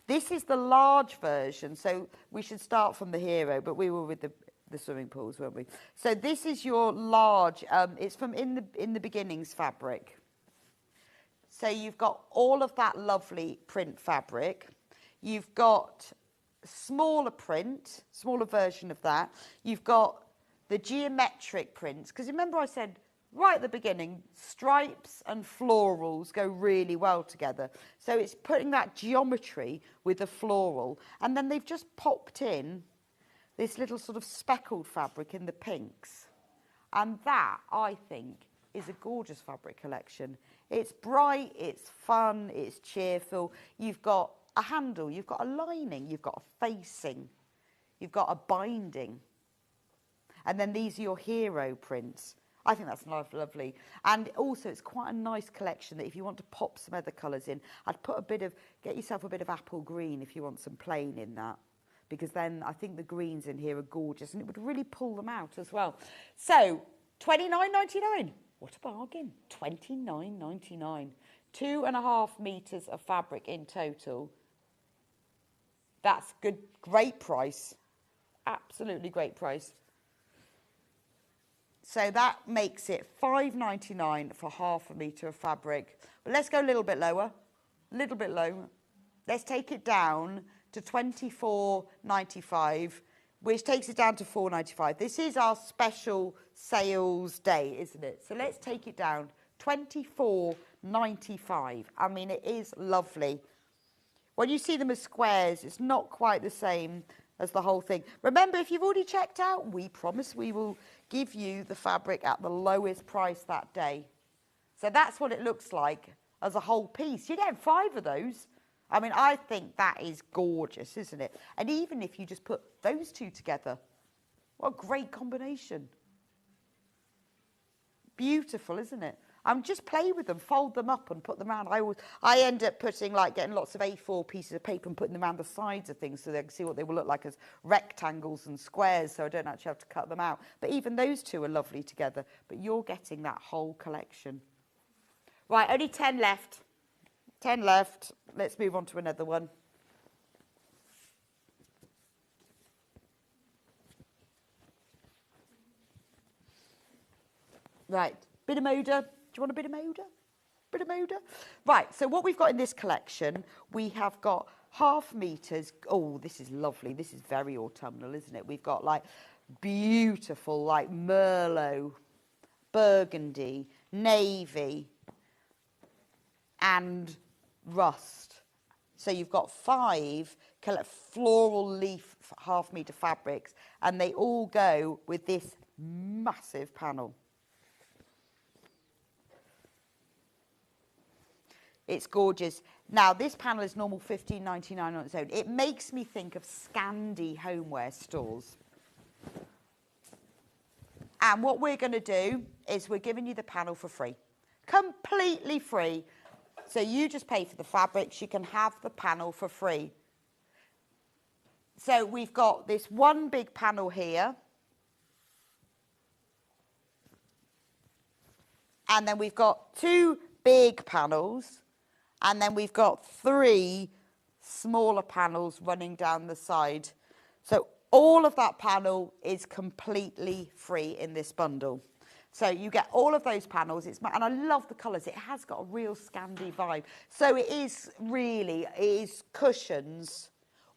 This is the large version, so we should start from the hero, but we were with the swimming pools, weren't we? So this is your large. It's from in the beginnings fabric. So you've got all of that lovely print fabric. You've got smaller print, smaller version of that. You've got the geometric prints, because remember I said right at the beginning, stripes and florals go really well together. So it's putting that geometry with the floral, and then they've just popped in this little sort of speckled fabric in the pinks. And that, I think, is a gorgeous fabric collection. It's bright, it's fun, it's cheerful. You've got a handle, you've got a lining, you've got a facing, you've got a binding. And then these are your hero prints. I think that's lovely. And also it's quite a nice collection that if you want to pop some other colours in, I'd put get yourself a bit of apple green if you want some plain in that. Because then I think the greens in here are gorgeous and it would really pull them out as well. So, $29.99. What a bargain. $29.99. 2.5 metres of fabric in total. That's good. Great price. Absolutely great price. So that makes it $5.99 for half a metre of fabric. But let's go a little bit lower. A little bit lower. Let's take it down to $24.95, which takes it down to $4.95. This is our special sales day, isn't it? So let's take it down. $24.95. I mean, it is lovely. When you see them as squares, it's not quite the same as the whole thing. Remember, if you've already checked out, we promise we will give you the fabric at the lowest price that day. So that's what it looks like as a whole piece. You get 5 of those. I mean, I think that is gorgeous, isn't it? And even if you just put those two together, what a great combination. Beautiful, isn't it? Just play with them, fold them up and put them around. I end up getting lots of A4 pieces of paper and putting them around the sides of things so they can see what they will look like as rectangles and squares, so I don't actually have to cut them out. But even those two are lovely together. But you're getting that whole collection. Right, only 10 left. 10 left. Let's move on to another one. Right, bit of Moda. Do you want a bit of Moda? Bit of Moda? Right, so what we've got in this collection, we have got half metres. Oh, this is lovely. This is very autumnal, isn't it? We've got like beautiful, like Merlot, burgundy, navy, and rust. So you've got 5 floral leaf half metre fabrics, and they all go with this massive panel. It's gorgeous. Now, this panel is normal $15.99 on its own. It makes me think of Scandi homeware stores. And what we're going to do is we're giving you the panel for free. Completely free. So you just pay for the fabrics. You can have the panel for free. So we've got this one big panel here. And then we've got 2 big panels. And then we've got 3 smaller panels running down the side. So all of that panel is completely free in this bundle. So you get all of those panels. And I love the colours. It has got a real Scandi vibe. So it is cushions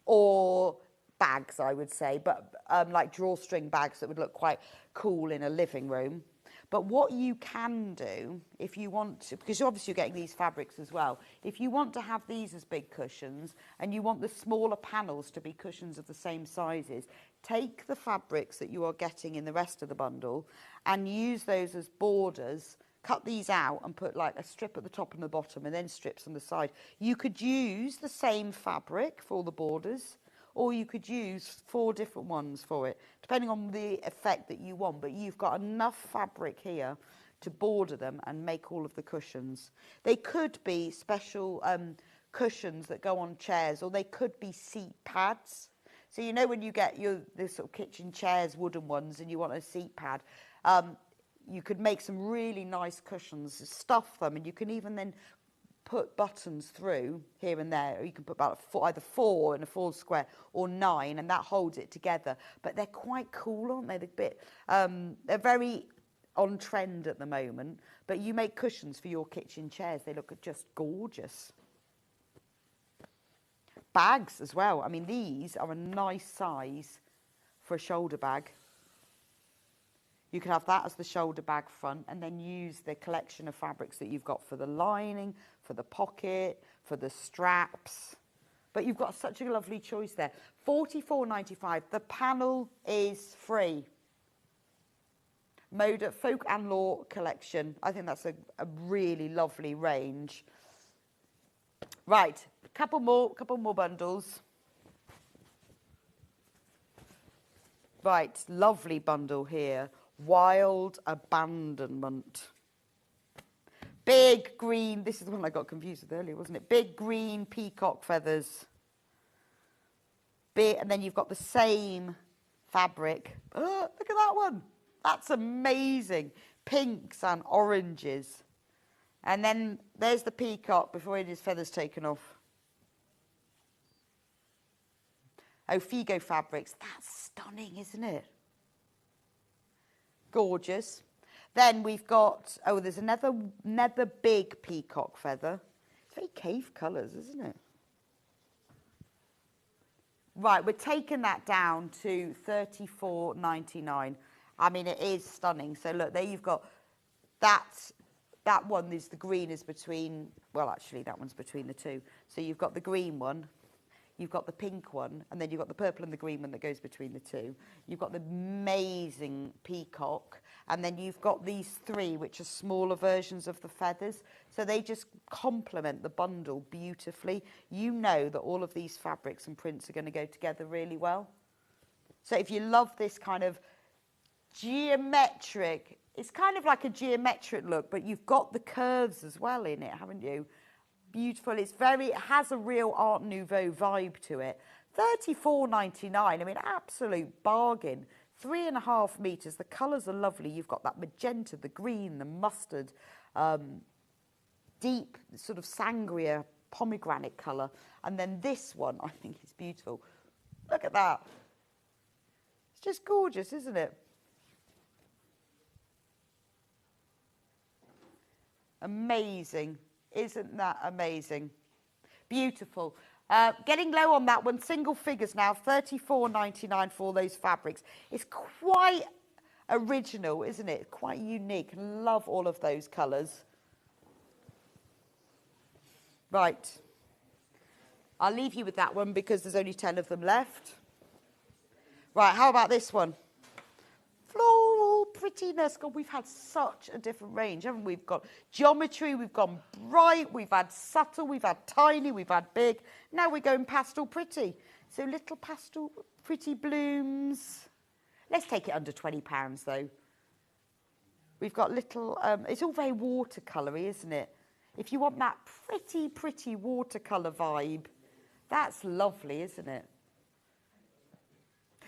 or bags, I would say, but like drawstring bags that would look quite cool in a living room. But what you can do, if you want to, because obviously you're getting these fabrics as well, if you want to have these as big cushions and you want the smaller panels to be cushions of the same sizes, take the fabrics that you are getting in the rest of the bundle and use those as borders. Cut these out and put like a strip at the top and the bottom and then strips on the side. You could use the same fabric for the borders, or you could use 4 different ones for it, depending on the effect that you want. But you've got enough fabric here to border them and make all of the cushions. They could be special cushions that go on chairs, or they could be seat pads. So you know when you get the sort of kitchen chairs, wooden ones, and you want a seat pad, you could make some really nice cushions, stuff them, and you can even then put buttons through here and there. Or you can put about either 4 in a 4 square or 9, and that holds it together. But they're quite cool, aren't they? They're very on trend at the moment. But you make cushions for your kitchen chairs. They look just gorgeous. Bags as well. I mean, these are a nice size for a shoulder bag. You can have that as the shoulder bag front and then use the collection of fabrics that you've got for the lining, for the pocket, for the straps. But you've got such a lovely choice there. $44.95. The panel is free. Moda Folk and Law collection. I think that's a really lovely range. Right, couple more bundles. Right, lovely bundle here. Wild Abandonment. Big green, this is the one I got confused with earlier, wasn't it? Big green peacock feathers. And then you've got the same fabric. Oh, look at that one. That's amazing. Pinks and oranges. And then there's the peacock before his feathers taken off. Oh, Figo fabrics. That's stunning, isn't it? Gorgeous. Then we've got, oh, there's another big peacock feather. It's very cave colours, isn't it? Right, we're taking that down to $34.99. I mean, it is stunning. So look, there you've got that one is the green is between, well, actually, that one's between the two. So you've got the green one. You've got the pink one, and then you've got the purple and the green one that goes between the two. You've got the amazing peacock, and then you've got these 3, which are smaller versions of the feathers. So they just complement the bundle beautifully. You know that all of these fabrics and prints are going to go together really well. So if you love this kind of geometric, it's kind of like a geometric look, but you've got the curves as well in it, haven't you? Beautiful. It has a real Art Nouveau vibe to it. $34.99. I mean, absolute bargain. 3.5 meters. The colours are lovely. You've got that magenta, the green, the mustard, deep sort of sangria pomegranate colour. And then this one, I think is beautiful. Look at that. It's just gorgeous, isn't it? Amazing. Isn't that amazing? Beautiful. Getting low on that one. Single figures now. $34.99 for all those fabrics. It's quite original, isn't it? Quite unique. Love all of those colours. Right. I'll leave you with that one because there's only 10 of them left. Right, how about this one? Floral prettiness. God, we've had such a different range, haven't we? We've got geometry, we've gone bright, we've had subtle, we've had tiny, we've had big. Now we're going pastel pretty. So little pastel pretty blooms. Let's take it under £20 though. We've got little, it's all very watercolory, isn't it? If you want that pretty watercolour vibe, that's lovely, isn't it?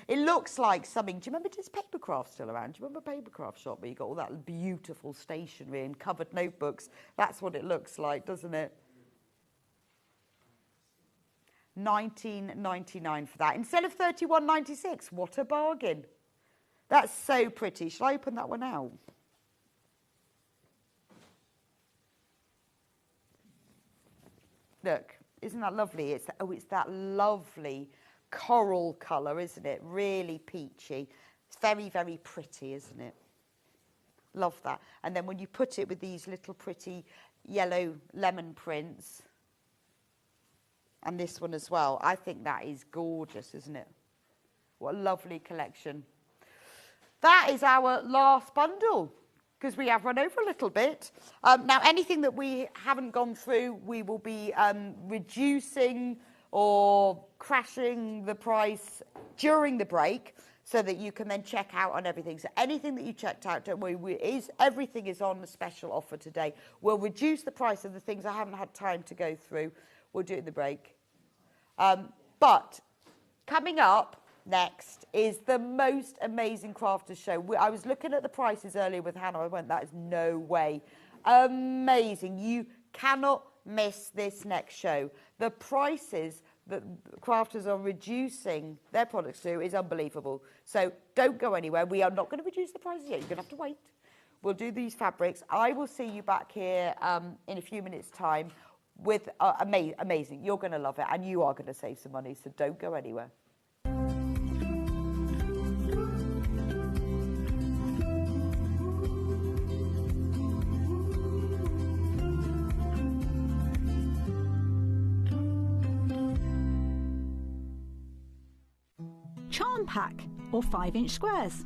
It looks like something. Do you remember, is Papercraft still around? Do you remember Papercraft shop where you got all that beautiful stationery and covered notebooks? That's what it looks like, doesn't it? $19.99 for that. Instead of $31.96, what a bargain. That's so pretty. Shall I open that one out? Look, isn't that lovely? It's that lovely coral colour, isn't it? Really peachy. It's very, very pretty, isn't it? Love that. And then when you put it with these little pretty yellow lemon prints, and this one as well, I think that is gorgeous, isn't it? What a lovely collection. That is our last bundle, because we have run over a little bit. Now, anything that we haven't gone through, we will be reducing or crashing the price during the break, so that you can then check out on everything. So anything that you checked out, don't worry, everything is on the special offer today. We'll reduce the price of the things I haven't had time to go through. We'll do it in the break. But coming up next is the most amazing crafters show. I was looking at the prices earlier with Hannah. I went, that is no way. Amazing. You cannot miss this next show. The prices that crafters are reducing their products to is unbelievable. So don't go anywhere. We are not going to reduce the prices yet. You're going to have to wait. We'll do these fabrics. I will see you back here in a few minutes' time with amazing. You're going to love it, and you are going to save some money, so don't go anywhere. Charm pack, or 5-inch squares.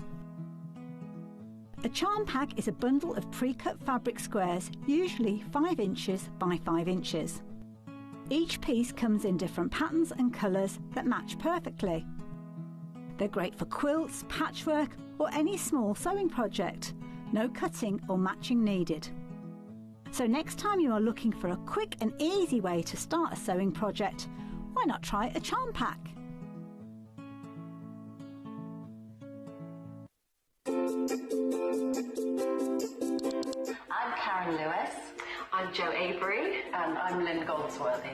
A charm pack is a bundle of pre-cut fabric squares, usually 5 inches by 5 inches. Each piece comes in different patterns and colours that match perfectly. They're great for quilts, patchwork, or any small sewing project. No cutting or matching needed. So next time you are looking for a quick and easy way to start a sewing project, why not try a charm pack? I'm Karen Lewis. I'm Jo Avery, and I'm Lynn Goldsworthy.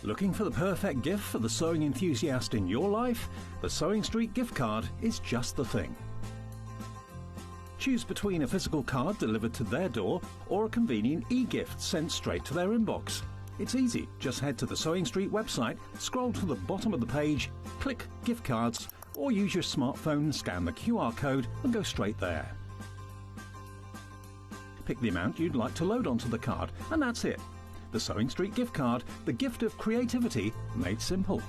Looking for the perfect gift for the sewing enthusiast in your life? The Sewing Street gift card is just the thing. Choose between a physical card delivered to their door or a convenient e-gift sent straight to their inbox. It's easy. Just head to the Sewing Street website, scroll to the bottom of the page, click Gift Cards, or use your smartphone, scan the QR code and go straight there. Pick the amount you'd like to load onto the card, and that's it. The Sewing Street gift card, the gift of creativity made simple.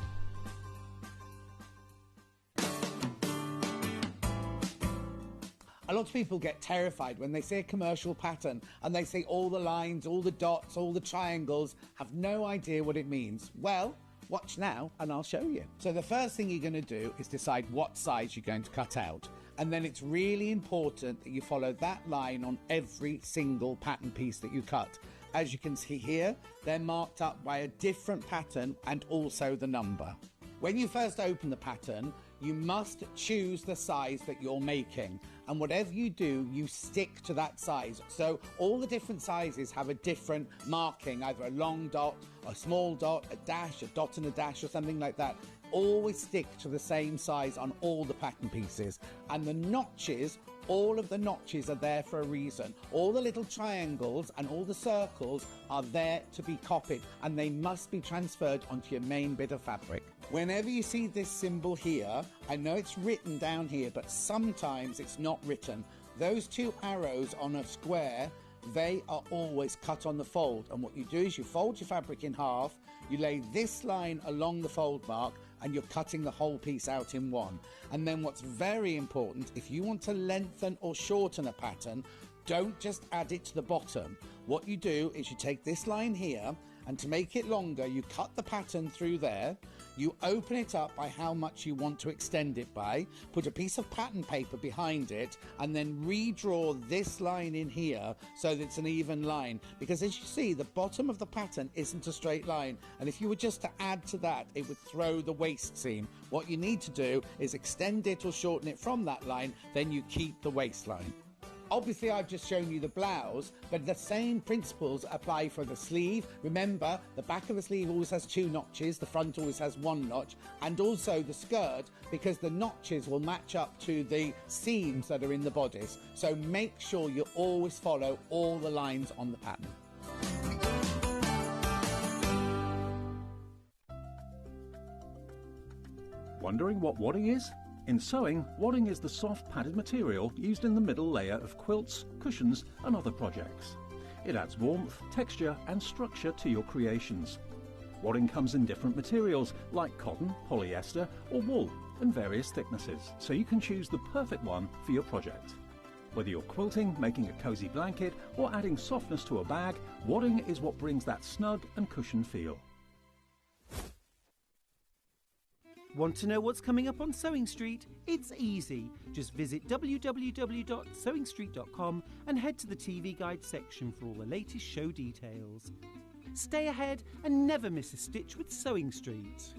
A lot of people get terrified when they see a commercial pattern and they see all the lines, all the dots, all the triangles, have no idea what it means. Well, watch now and I'll show you. So the first thing you're going to do is decide what size you're going to cut out. And then it's really important that you follow that line on every single pattern piece that you cut. As you can see here, they're marked up by a different pattern and also the number. When you first open the pattern, you must choose the size that you're making. And whatever you do, you stick to that size. So all the different sizes have a different marking, either a long dot, a small dot, a dash, a dot and a dash, or something like that. Always stick to the same size on all the pattern pieces. And the notches, all of the notches are there for a reason. All the little triangles and all the circles are there to be copied, and they must be transferred onto your main bit of fabric. Whenever you see this symbol here, I know it's written down here, but sometimes it's not written. Those two arrows on a square, they are always cut on the fold. And what you do is you fold your fabric in half, you lay this line along the fold mark, and you're cutting the whole piece out in one. And then what's very important, if you want to lengthen or shorten a pattern, don't just add it to the bottom. What you do is you take this line here, and to make it longer, you cut the pattern through there, you open it up by how much you want to extend it by, put a piece of pattern paper behind it, and then redraw this line in here so that it's an even line. Because as you see, the bottom of the pattern isn't a straight line, and if you were just to add to that, it would throw the waist seam. What you need to do is extend it or shorten it from that line, then you keep the waistline. Obviously, I've just shown you the blouse, but the same principles apply for the sleeve. Remember, the back of the sleeve always has 2 notches, the front always has 1 notch, and also the skirt, because the notches will match up to the seams that are in the bodice. So make sure you always follow all the lines on the pattern. Wondering what wadding is? In sewing, wadding is the soft padded material used in the middle layer of quilts, cushions and other projects. It adds warmth, texture and structure to your creations. Wadding comes in different materials like cotton, polyester or wool and various thicknesses, so you can choose the perfect one for your project. Whether you're quilting, making a cosy blanket or adding softness to a bag, wadding is what brings that snug and cushioned feel. Want to know what's coming up on Sewing Street? It's easy. Just visit www.sewingstreet.com and head to the TV Guide section for all the latest show details. Stay ahead and never miss a stitch with Sewing Street.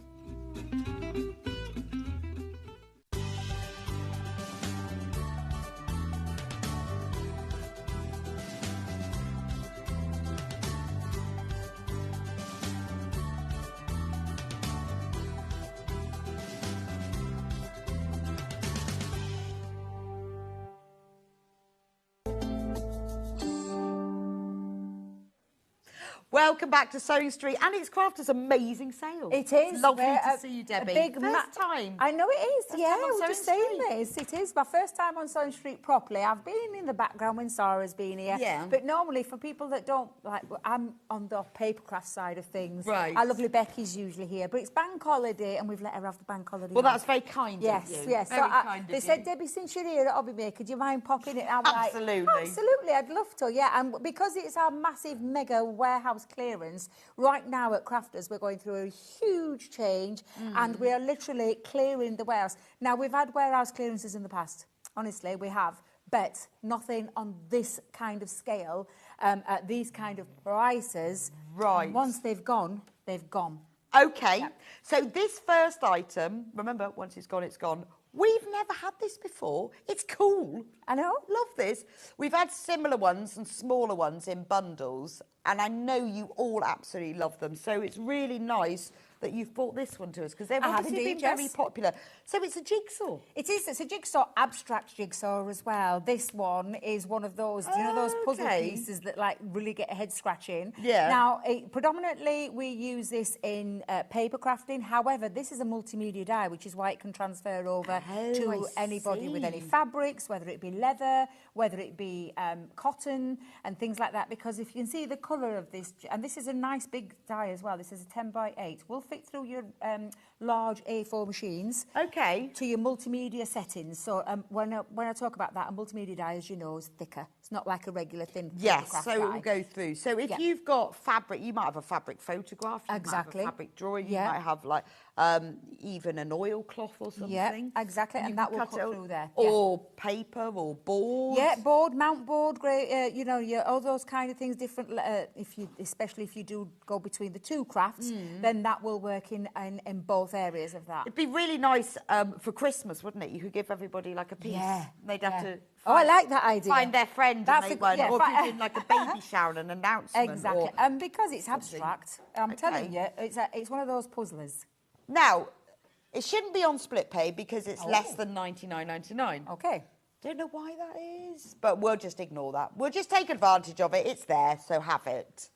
Welcome back to Sewing Street, and it's Crafters' amazing sale. It is. It's lovely We're to see you, Debbie. A big First time. I know it is. First Yeah, time on we're just Sewing saying this. It is my first time on Sewing Street properly. I've been in the background when Sarah's been here. Yeah. But normally, for people that don't like, I'm on the papercraft side of things. Right. Our lovely Becky's usually here, but it's bank holiday, and we've let her have the bank holiday. Well, off. that's very kind Yes, of you. yes. Very kind of they you. said, Debbie, since you're here at Hobby Maker, do you mind popping it? I'm Absolutely. like, absolutely, I'd love to, yeah. And because it's our massive mega warehouse clearance, right now at Crafters, we're going through a huge change and we are literally clearing the warehouse. Now, we've had warehouse clearances in the past. Honestly, we have. But nothing on this kind of scale, at these kind of prices. Right. Once they've gone, they've gone. Okay, so this first item, remember, once it's gone, it's gone. We've never had this before. It's cool. I know. Love this. We've had similar ones and smaller ones in bundles, and I know you all absolutely love them. So it's really nice that you've brought this one to us, because they've I have obviously been indeed, very yes. popular. So it's a jigsaw. It is. It's a jigsaw, abstract jigsaw as well. This one is one of those, do you know those puzzle Okay. pieces that like really get a head scratching? Yeah. Now, predominantly we use this in paper crafting. However, this is a multimedia die, which is why it can transfer over to I anybody with any see. fabrics, whether it be leather, whether it be cotton and things like that. Because if you can see the colour of this, and this is a nice big die as well. This is a 10 by 8. Will fit through your large A4 machines. Okay. To your multimedia settings. So when I talk about that, a multimedia die, as you know, is thicker. It's not like a regular thin Yes, craft so it die. will go through. So if Yeah. you've got fabric, you might have a fabric photograph, you Exactly. might have a fabric drawing, Yeah. you might have like even an oilcloth or something. Yeah, exactly, You and can that will cut cut it through there. Yeah. Or paper or board. Yeah, board, mount board, great. You know, all those kind of things. Different. Especially if you do go between the two crafts, then that will work in both areas of that. It'd be really nice for Christmas, wouldn't it? You could give everybody like a piece. Yeah, They'd have yeah. to Oh, I like that idea. find their friend That's and make a- one. yeah, or if fi- you did like a baby shower and an announcement. Exactly, or and because it's something. abstract, I'm telling Okay. you, it's one of those puzzlers. Now, it shouldn't be on split pay because it's Oh. less than $99.99. Okay. Don't know why that is, but we'll just ignore that. We'll just take advantage of it. It's there, so have it.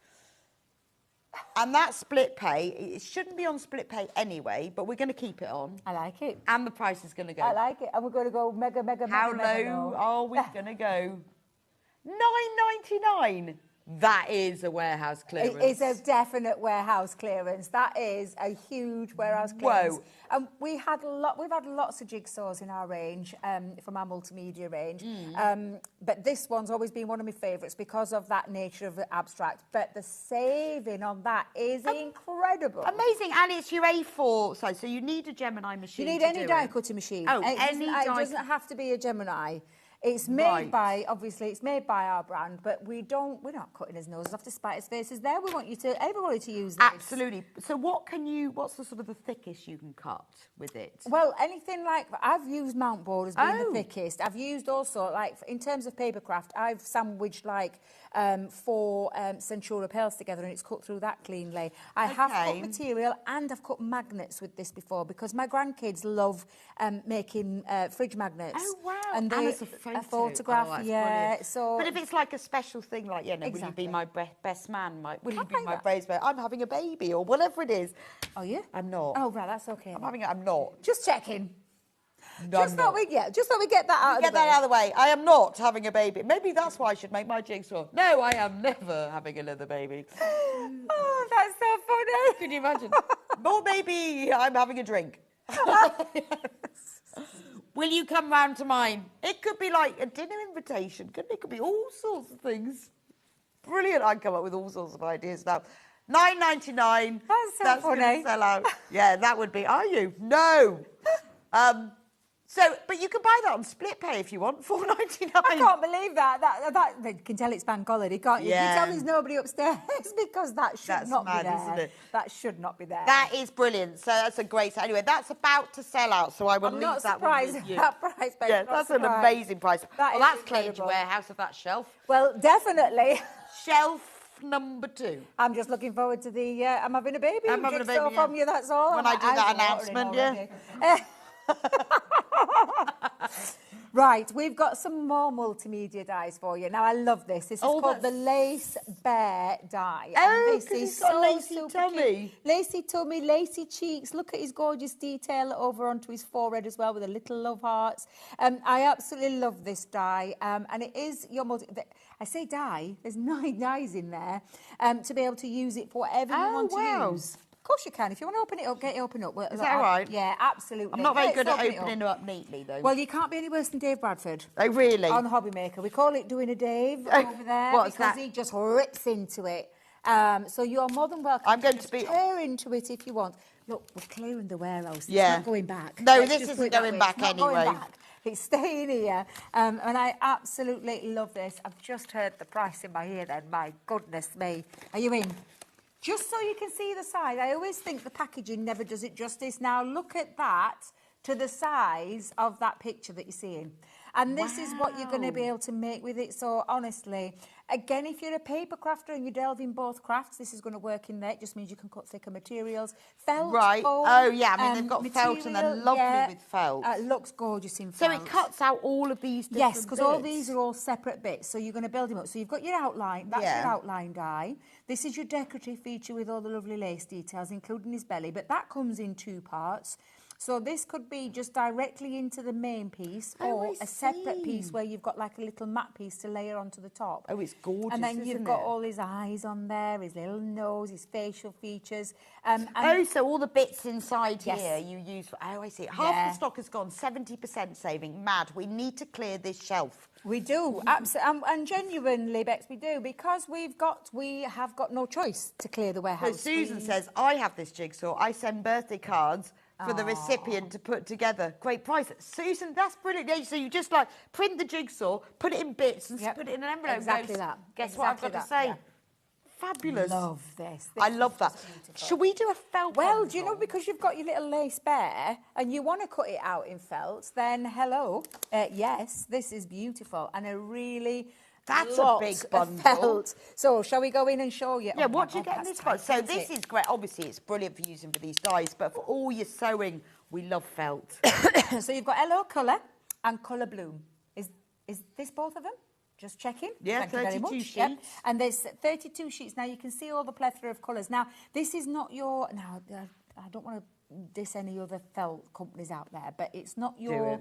And that split pay, it shouldn't be on split pay anyway, but we're going to keep it on. I like it. And the price is going to go. I like it, and we're going to go mega, mega, How mega, mega low low. are we going to go? $9.99. That is a warehouse clearance. It is a definite warehouse clearance. That is a huge warehouse clearance. Whoa. And we've had lots of jigsaws in our range, from our multimedia range. But this one's always been one of my favourites because of that nature of the abstract. But the saving on that is incredible. Amazing, and it's your A4 size, so you need a Gemini machine. You need to any do die it. cutting machine. Oh, It any doesn't- die It doesn't have to be a Gemini. It's made Right. by, obviously, it's made by our brand, but we're not cutting his noses off to spite his faces there. We want everybody to use this. Absolutely. So what's the sort of the thickest you can cut with it? Well, anything like, I've used mount board as being Oh. the thickest. I've used also, like, in terms of papercraft, I've sandwiched, like, 4 Centura pearls together and it's cut through that cleanly. I have cut Okay. material and I've cut magnets with this before because my grandkids love making fridge magnets. Oh, wow. And And they, as a photo. photograph, Oh, that's yeah. brilliant. So, But if it's like a special thing, like, will you Exactly. be my best man? Will you Can't be find my that. bridesmaid? I'm having a baby or whatever it is. oh, yeah? I'm not. Oh, right, that's okay. then. I'm not. Just checking. Just thought we get that out of the way. Get that out of the way. I am not having a baby. Maybe that's why I should make my jigsaw. No, I am never having another baby. Oh, that's so funny. Can you imagine? Or maybe I'm having a drink. Will you come round to mine? It could be like a dinner invitation. It could be all sorts of things. Brilliant. I come up with all sorts of ideas now. $9.99. That's funny. Gonna sell out. Yeah, that would be. Are you? No. But you can buy that on split pay if you want. $4.99. I can't believe that. You can tell it's bank holiday, can't you? Yeah. You can tell there's nobody upstairs because that's not mad, be there. isn't it? That should not be there. That is brilliant. So that's a great. Anyway, that's about to sell out. So I will leave that one with you. I'm not surprised at that price, babe. Yeah, that's an amazing price. That's cleared your incredible. warehouse of that shelf. Well, definitely. Shelf number 2. I'm just looking forward to the. I'm having a baby. I'm having a baby, from you. That's all. When I do that announcement, yeah. Right, we've got some more multimedia dies for you. Now, I love this. This is called the Lace Bear die. Oh, this is he's got a lacy tummy. Cute. Lacy tummy, lacy cheeks. Look at his gorgeous detail over onto his forehead as well with the little love hearts. I absolutely love this die. And it is your I say die, there's 9 dies in there to be able to use it for whatever you want to use. Of course you can. If you want to open it up, get it open up. Is that all right? Yeah, absolutely. I'm not very good at opening it up neatly, though. Well, you can't be any worse than Dave Bradford. Oh, really? On the Hobby Maker. We call it doing a Dave over there. What's because that? he just rips into it. So you're more than welcome I'm going to to be tear into it if you want. Look, we're clearing the warehouse. It's not going back. No, Let's this just isn't put it that going way. back It's not anyway. going back. It's staying here. And I absolutely love this. I've just heard the price in my ear then. My goodness me. Are you in? Just so you can see the size. I always think the packaging never does it justice. Now, look at that to the size of that picture that you're seeing. And this is what you're going to be able to make with it. So, honestly, again, if you're a paper crafter and you delve in both crafts, this is going to work in there. It just means you can cut thicker materials. Felt, right. foam, Oh, yeah. I mean, they've got material, felt and they're lovely with felt. It looks gorgeous in So felt. it cuts out all of these different Yes, because all these are all separate bits. So you're going to build them up. So you've got your outline. That's your outline die. This is your decorative feature with all the lovely lace details, including his belly. But that comes in 2 parts. So this could be just directly into the main piece or a separate piece where you've got like a little matte piece to layer onto the top. Oh, it's gorgeous, And then you've got all his eyes on there, his little nose, his facial features. So all the bits inside here you use for... Oh, I see. Half the stock has gone, 70% saving. Mad. We need to clear this shelf. We do, absolutely, and genuinely, Bex, we do, because we have got no choice to clear the warehouse. So Susan says, I have this jigsaw. I send birthday cards for the recipient to put together. Great price. Susan, that's brilliant. Yeah, so you just like print the jigsaw, put it in bits and put it in an envelope. Exactly that. Guess what I've got to say? Yeah. Fabulous. Love this. I love that. Should we do a felt Well, one, do you know, because you've got your little lace bear and you want to cut it out in felt, then hello. Yes, this is beautiful and a really... That's a big bundle. Felt. So, shall we go in and show you? Yeah, what do you get in this one? So this is great. Obviously, it's brilliant for using for these dies, but for all your sewing, we love felt. So you've got yellow colour and colour bloom. Is this both of them? Just checking. Yeah, Thank you very 32 much. sheets. Yep. And there's 32 sheets. Now, you can see all the plethora of colours. Now, this is not your... Now, I don't want to diss any other felt companies out there, but it's not your...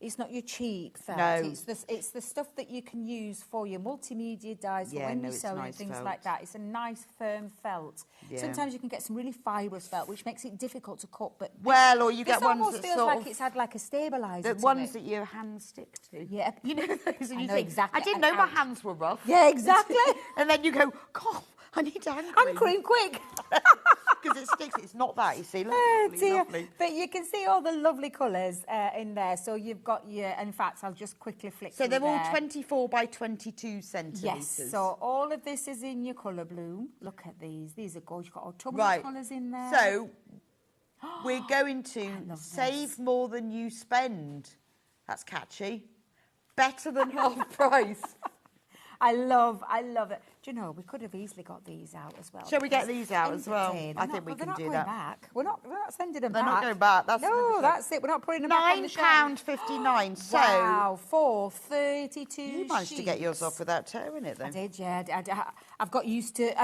It's not your cheap felt. No. It's the stuff that you can use for your multimedia dies, for when you sew and things like that. It's a nice, firm felt. Yeah. Sometimes you can get some really fibrous felt, which makes it difficult to cut. But or you get ones that almost feels like it's had like a stabiliser. The ones that your hands stick to. Yeah. You know those, and I you know think, exactly. I didn't know my hands were rough. Yeah, exactly. And then you go, God, I need to hand cream quick. Because it sticks. It's not that, you see. Lovely. But you can see all the lovely colours in there. So you've got your... In fact, I'll just quickly flick So they're through all there. 24 by 22 centimetres. Yes. So all of this is in your colour bloom. Look at these. These are gorgeous. You've got autumnal colours in there. So we're going to save more than you spend. That's catchy. Better than half price. I love it. Do you know, we could have easily got these out as well. Shall we get these out as well? I think we they're can not do going that. Back. We're not sending them They're back. not going back. That's no, that's it. We're not putting them back on the shelf. £9.59. So Wow, for 32 you managed to get yours off without tearing it, though. I did, yeah. I've got used to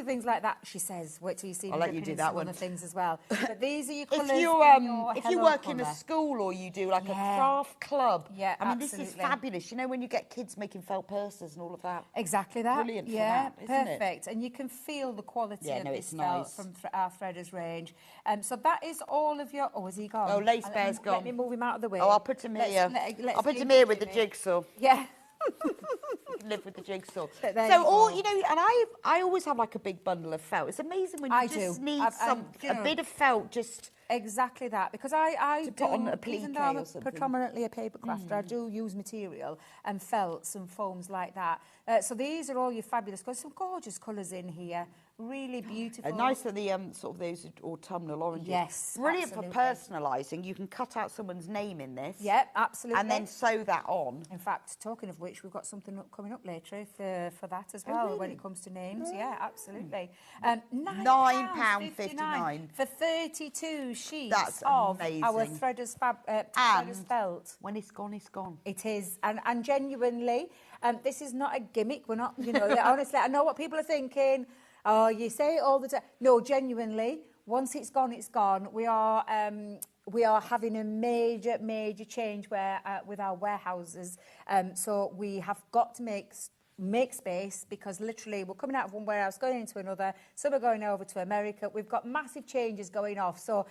things like that. She says, "Wait till you see." I'll let you do that one. The things as well. But these are your colours. If you work in a school or you do like a craft club, yeah, I mean, this is absolutely. fabulous. You know, when you get kids making felt purses and all of that. Exactly that. Brilliant for yeah, that, isn't it? perfect. And you can feel the quality of no, this it's felt nice. from our threaders range. So that is all of your. Oh, has he gone? Oh, Lace Bear's gone. Let me move him out of the way. Oh, I'll put him here. I'll put him here with the jigsaw. Yeah. You can live with the jigsaw. But there So you all go. you know, and I always have like a big bundle of felt. It's amazing when you I just do. need You know, a bit of felt just. Exactly that, because I To do, put on a even applique though I'm or something. predominantly a paper crafter, I do use material and felts and foams like that. So these are all your fabulous colours, some gorgeous colours in here, really beautiful. Nice that the sort of those autumnal oranges. Yes, brilliant absolutely. for personalising. You can cut out someone's name in this. Yeah, absolutely. And then sew that on. In fact, talking of which, we've got something coming up later for that as Oh, well really? when it comes to names. Yeah, absolutely. £9.59 for 32 sheets That's of amazing. our threaders And felt. when it's gone, it's gone. It is, and genuinely, this is not a gimmick. We're not, you know, honestly, I know what people are thinking. Oh, you say it all the time. No, genuinely, once it's gone, it's gone. We are having a major change with our warehouses. So we have got to make space, because literally we're coming out of one warehouse, going into another. Some are going over to America. We've got massive changes going off. So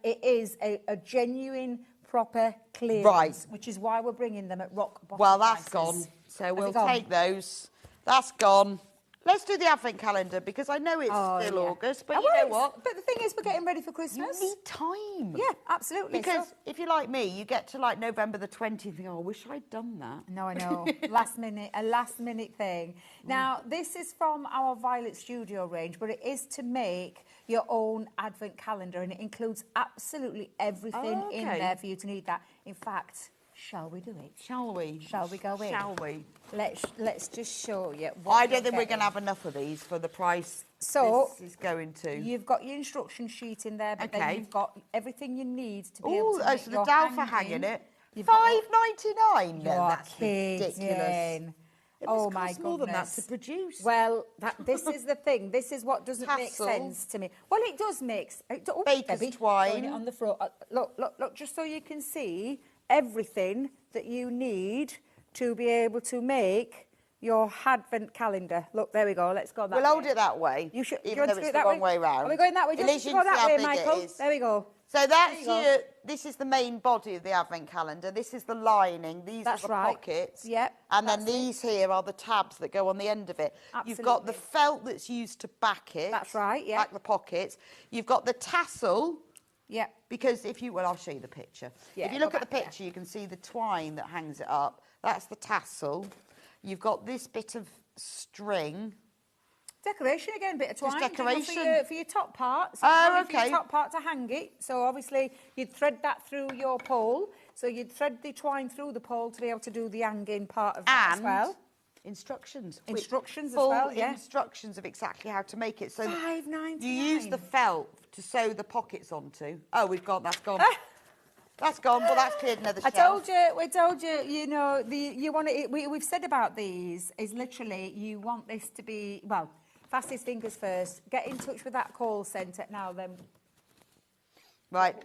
it is a genuine, proper clearance, Right. which is why we're bringing them at rock bottom Well, that's prices. gone. So we'll it gone? take those. That's gone. Let's do the advent calendar, because I know it's still yeah. August, but Oh, you well, know it's- what? But the thing is, we're getting ready for You Christmas. need time. Yeah, absolutely. Because So- if you're like me, you get to like November the 20th and think, oh, I wish I'd done that. No, I know. a last minute thing. Now, this is from our Violet Studio range, but it is to make your own advent calendar, and it includes absolutely everything in Okay. there for you to need that. In fact, shall we do it? Shall we? Shall we go in? Shall we? Let's just show you. What I don't you're think we're going to getting. have enough of these for the price So, this is going to. You've got your instruction sheet in there, but then Okay. you've got everything you need to be able Oh, to make so the your dowel for hanging it. You've got- £5.99. You're No, that's ridiculous. kidding. It Oh must my cost more than that goodness. to produce. Well, this is the thing. This is what doesn't make Tassel. sense to me. Well, it does make sense. Oh, Baker's Debbie, twine. throwing it on the floor. Look, just so you can see everything that you need to be able to make your advent calendar. Look, there we go. Let's go that We'll way. hold it that way, You should. Do you even want though to do it's it the that wrong way round. Are we going that way? At Do you least want you to go can that see way, how big it Michael? is. There we go. So that's you go. your, this is the main body of the advent calendar. This is the lining. These That's are the right. pockets. Yep, And then that's it. these here are the tabs that go on the end of it. You've got the Absolutely. felt that's used to back it. That's right, yeah. Back the pockets. You've got the tassel. Yeah. Because if you, well, I'll show you the picture. Yeah, if you look go at the back there. picture, you can see the twine that hangs it up. That's the tassel. You've got this bit of string. Decoration again, bit of twine. Just do you know, decoration. for your top part. So Oh, maybe for okay. your top part to hang it. So obviously you'd thread that through your pole. So you'd thread the twine through the pole to be able to do the hanging part of that as And well. instructions. Instructions as Full well, yeah. instructions of exactly how to make it. So $5.99. you use the felt to sew the pockets onto. Oh, that's gone. That's gone, but that's cleared another shelf. We told you, you know, you want it. We've said about these is literally you want this to be, well, fastest fingers first. Get in touch with that call centre now then. Right,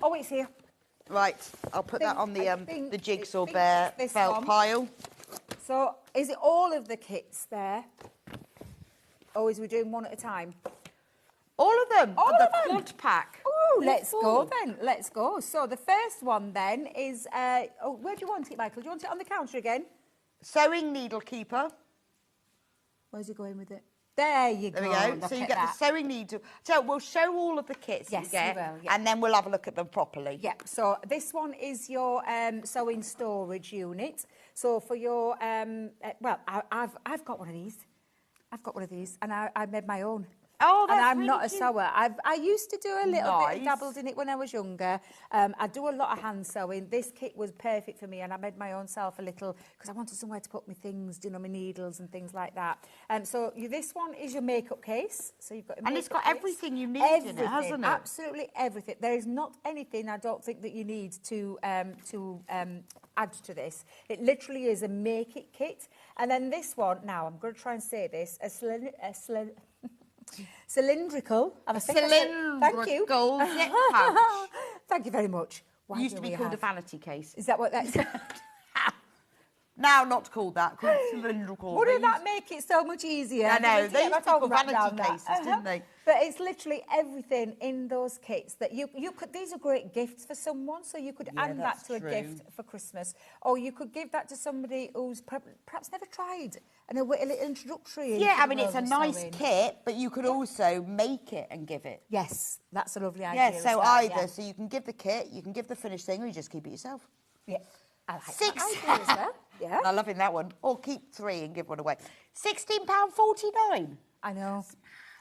Oh, it's here. right. I'll put that on I the think jigsaw it's bear this felt one. pile. So is it all of the kits there? Or is we doing one at a time? All of them. All and of the them? quad pack. Oh, They're let's full. go then. Let's go. So the first one then is, where do you want it, Michael? Do you want it on the counter again? Sewing needle keeper. Where's he going with it? There you There go. we go. Look So you at get that. the sewing needle. So we'll show all of the kits Yes, you we get, will, yeah. and then we'll have a look at them properly. Yeah, so this one is your sewing storage unit. So for your, I've got one of these. I've got one of these, and I made my own. Oh, that's and I'm really not a cute. sewer. I used to do a little bit, Nice. dabbled in it when I was younger. I do a lot of hand sewing. This kit was perfect for me, and I made my own self a little, because I wanted somewhere to put my things, you know, my needles and things like that. So this one is your makeup case. So you've got your And it's makeup got case. everything you need in it, hasn't it? Absolutely everything. There is not anything I don't think that you need to add to this. It literally is a make it kit. And then this one, now I'm going to try and say this, cylindrical. And I think I said- thank you. Cylindrical zip pouch. Thank you very much. Why Used do to be we called a have- vanity case. Is that what that's? Now not called that, called cylindrical. Wouldn't that make it so much easier? I know, Didn't they it? used to My be called phone wrapped vanity around that. cases, didn't they? But it's literally everything in those kits that you could. These are great gifts for someone, so you could add that that's to a true. gift for Christmas, or you could give that to somebody who's perhaps never tried, and a little introductory. Yeah, into I the mean, it's a world of nice sewing. kit, but you could also make it and give it. Yes, that's a lovely idea. Yeah, as so well, either. yeah. So you can give the kit, you can give the finished thing, or you just keep it yourself. Yeah, I like Six. that idea as well. Yeah, I'm loving that one. Or keep 3 and give one away. £16.49. I know.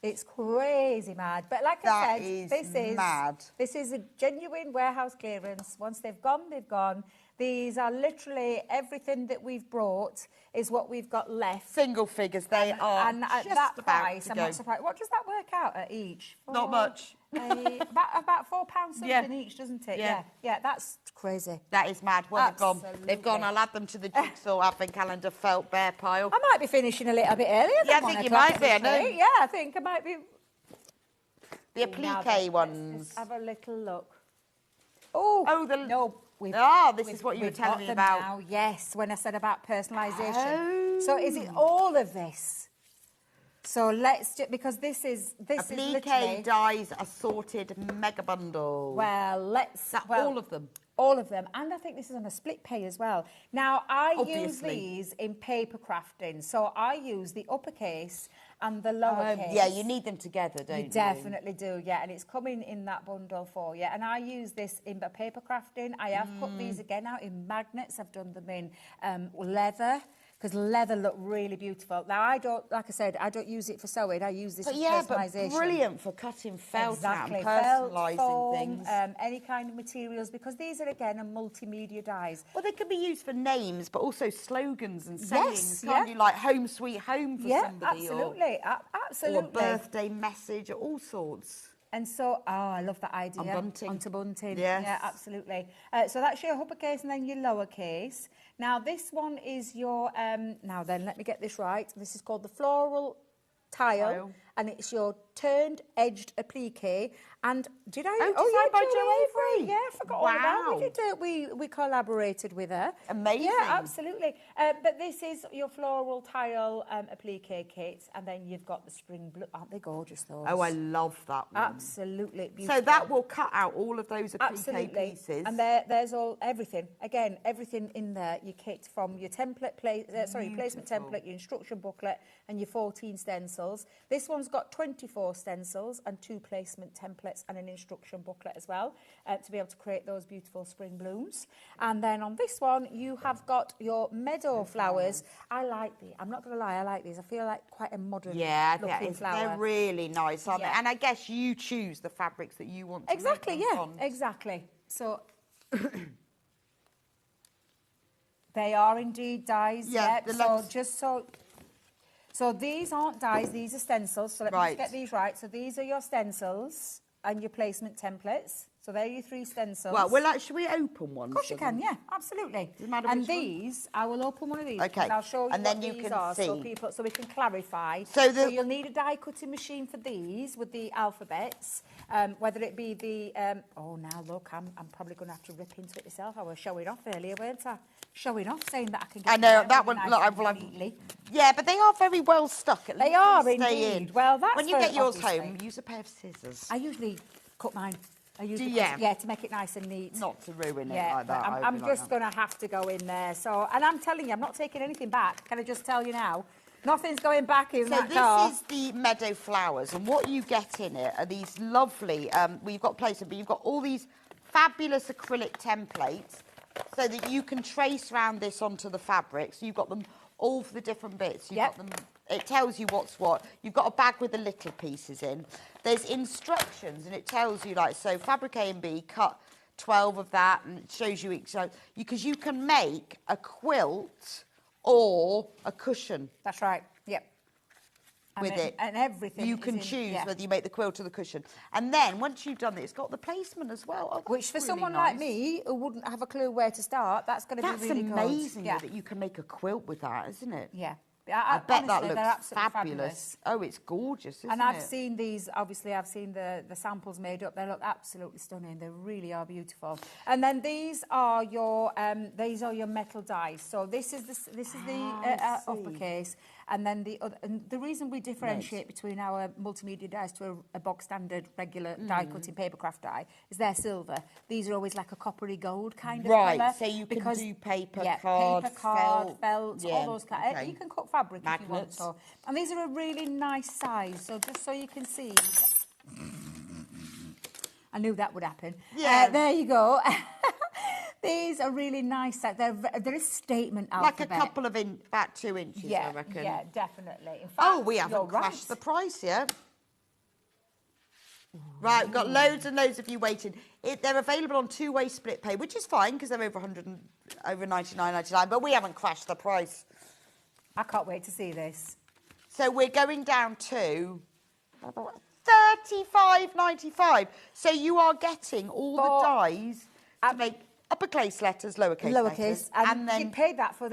It's crazy mad. But like That I is said, mad. This is a genuine warehouse clearance. Once they've gone, they've gone. These are literally everything that we've brought is what we've got left. Single figures, they are And at just that about price, to I'm go. not surprised. What does that work out at each? Not much. About £4 something Yeah. each, doesn't it? Yeah. Yeah, that's crazy. That is mad. Well, they've gone. Absolutely. They've gone. I'll add them to the jigsaw advent calendar felt bear pile. I might be finishing a little bit earlier than Yeah, I 1 think you o'clock might be, I know. actually. Yeah, I think I might be. The Now applique then, ones. Let's just have a little look. Oh, the- no. This is what you were we've telling got me them about. Now. Yes, when I said about personalisation. Oh. So is it all of this? So let's just, because this is Applique literally. dies assorted mega bundle. Well, let's. That well, all of them. All of them. And I think this is on a split pay as well. Now, I use Obviously. these in paper crafting. So I use the uppercase and the lowercase. Yeah, you need them together, don't you? You definitely do, yeah. And it's coming in that bundle for you. And I use this in paper crafting. I have cut these again out in magnets. I've done them in leather, because leather look really beautiful. Now, I don't, like I said, I don't use it for sewing. I use this But for yeah, personalisation. but brilliant for cutting felt Exactly. out and Felt, personalising foam, things. any kind of materials, because these are, again, a multimedia dies. Well, they could be used for names, but also slogans and sayings. Yes, Can't yeah. you, like home sweet home for Yeah, somebody? absolutely. Or Absolutely. a birthday message, or all sorts. And so, I love that idea. On bunting. Onto bunting. Yes. Yeah, absolutely. So that's your uppercase and then your lowercase. Now, this one is your, now then, let me get this right. This is called the floral tile. And it's your turned edged applique. And did I? designed by Jo Avery. Yeah, I forgot all about Wow. it. We collaborated with her. Amazing. Yeah, absolutely. But this is your floral tile applique kit, and then you've got the spring blue. Aren't they gorgeous, those? Oh, I love that one. Absolutely beautiful. So that will cut out all of those applique Absolutely. pieces. And there's everything. Again, everything in there. Your kit from your template, your placement template, your instruction booklet, and your 14 stencils. This one's got 24 stencils and 2 placement templates and an instruction booklet as well to be able to create those beautiful spring blooms. And then on this one, you have got your meadow flowers. I like these. I'm not going to lie, I like these. I feel like quite a modern looking flower. They're really nice, aren't Yeah. they? And I guess you choose the fabrics that you want to Exactly, make yeah, them on. exactly. So they are indeed dies. Yeah, Yep. the So left- just so these aren't dies, these are stencils. So let me Right. just get these right. So these are your stencils and your placement templates. So there are your 3 stencils. Well, should we open one? Of course you can, yeah, absolutely. Doesn't matter And which one? these, I will open one of these. Okay, because I'll show you and then what you these can are, so see. so we can clarify. So you'll need a die cutting machine for these with the alphabets, whether it be the. Oh, now look, I'm probably going to have to rip into it myself. I was showing off earlier, weren't I? Showing off, saying that I can get. I them know there that really one. nice Look, and neatly. yeah, but they are very well stuck. At They least are they stay indeed. in. Well, that's when you for- get yours obviously. home, use a pair of scissors. I usually cut mine. I usually you? cut- yeah, to make it nice and neat. Not to ruin it Yeah, like but that. I'm just going to have to go in there. So, and I'm telling you, I'm not taking anything back. Can I just tell you now? Nothing's going back in So that this car. is the meadow flowers, and what you get in it are these lovely. We've got placement, but you've got all these fabulous acrylic templates, so that you can trace around this onto the fabric. So you've got them all for the different bits. You've got them It tells you what's what. You've got a bag with the little pieces in. There's instructions, and it tells you, like, so fabric A and B, cut 12 of that, and it shows you each. Because you can make a quilt or a cushion. That's right. Yep. With it. And everything. You can choose whether you make the quilt or the cushion. And then, once you've done it, it's got the placement as well. Oh, which for really someone nice. like me, who wouldn't have a clue where to start, that's going to be really good. That's amazing Yeah. that you can make a quilt with that, isn't it? Yeah. I bet that honestly, they're looks absolutely fabulous. Oh, it's gorgeous, isn't and I've it? seen these, obviously I've seen the samples made up. They look absolutely stunning. They really are beautiful. And then these are your metal dies. So this is the uppercase, and then the other. And the reason we differentiate between our multimedia dies to a bog standard regular die cutting papercraft die is they're silver. These are always like a coppery gold kind of colour. Right, so you can do paper card, felt, all those kind. okay. You can cut fabric if you want Magnets. to. And these are a really nice size. So just so you can see. I knew that would happen. Yeah. There you go. These are really nice. They're a statement alphabet. Like a couple of about 2 inches, I reckon. Yeah, definitely. In fact, Oh, we haven't you're crashed the right. price yet. Right, we've got loads and loads of you waiting. They're available on two-way split pay, which is fine because they're over 100 and over 99.99. But we haven't crashed the price. I can't wait to see this. So we're going down to $35.95. So you are getting all the dies to make uppercase letters, lowercase letters, and then you'd pay that for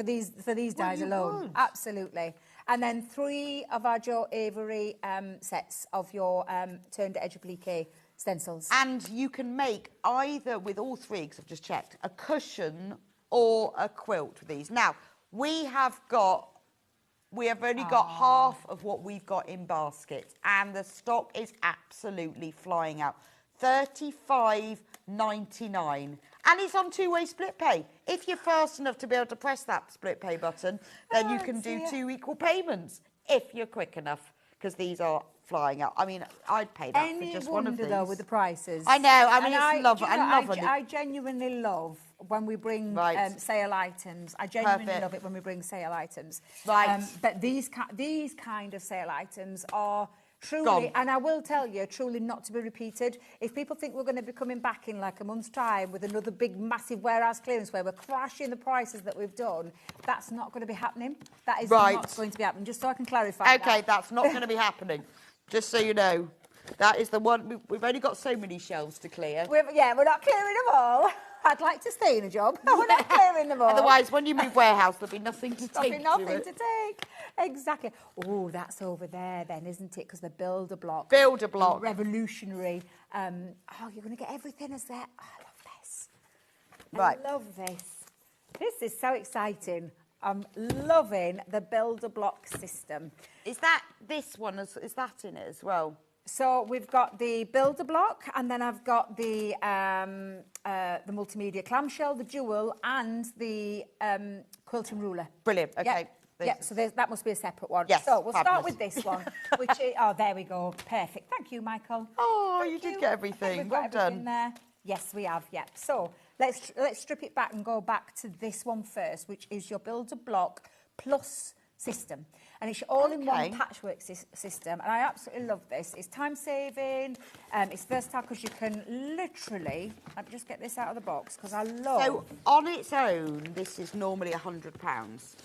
these dies alone. would. Absolutely. And then 3 of our Joe Avery sets of your turned edge applique stencils. And you can make either with all 3, because I've just checked, a cushion or a quilt with these. Now, we have only got half of what we've got in baskets, and the stock is absolutely flying out. $35.99, and it's on two-way split pay. If you're fast enough to be able to press that split pay button, then you can do 2 equal payments if you're quick enough, because these are flying out. I mean, I'd pay that for just one of these. Though, with the prices. I know. I mean, And it's lovely. do you know, I love it. I genuinely love when we bring sale items. I genuinely love it when we bring sale items. Right. But these kind of sale items are truly, Gone. and I will tell you, truly not to be repeated. If people think we're going to be coming back in like a month's time with another big, massive warehouse clearance where we're crashing the prices that we've done, that's not going to be happening. That is not going to be happening, just so I can clarify Okay, that's not going to be happening. Just so you know. That is the one. We've only got so many shelves to clear. We're not clearing them all. I'd like to stay in a job. We're not clearing them all. Otherwise, when you move warehouse, there'll be nothing to take. Nothing to take. Exactly. Oh, that's over there then, isn't it? Because the builder block. Builder block. Revolutionary. You're going to get everything as that. Oh, I love this. Right. I love this. This is so exciting. I'm loving the builder block system. Is that this one? Is that in it as well? So we've got the builder block, and then I've got the multimedia clamshell, the jewel, and the quilting ruler. Brilliant. Okay. Yeah, so that must be a separate one. Yes, So we'll start fabulous. with this one, which is, oh, there we go. Perfect. Thank you, Michael. Oh, Thank you did get everything. We've Well got everything done. there. Yes, we have, yeah. So let's strip it back and go back to this one first, which is your builder block plus system. And it's all in one patchwork system. And I absolutely love this. It's time saving. It's versatile because you can literally, let me just get this out of the box because I love. So on its own, this is normally £100.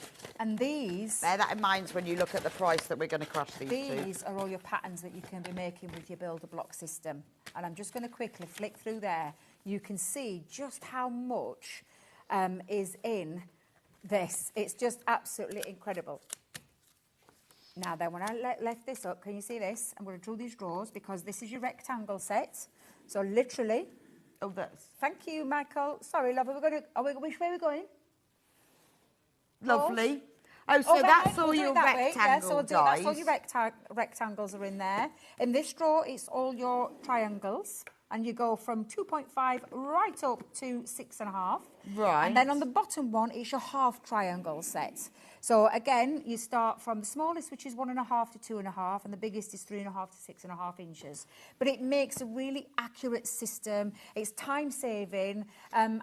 And these. Bear that in mind when you look at the price that we're going to crush these two. These are all your patterns that you can be making with your builder block system. And I'm just going to quickly flick through there. You can see just how much is in this. It's just absolutely incredible. Now then, when I left this up, can you see this? I'm going to draw these drawers because this is your rectangle set. So literally. Oh, that's. Thank you, Michael. Sorry, love. Which way are we going? Lovely. Oh, so that's all your rectangle dies. That's all your rectangles are in there. In this drawer, it's all your triangles. and you go from 2.5 right up to 6.5. Right. And then on the bottom one, it's your half triangle set. So again, you start from the smallest, which is 1.5 to 2.5, and the biggest is 3.5 to 6.5 inches. But it makes a really accurate system. It's time saving, and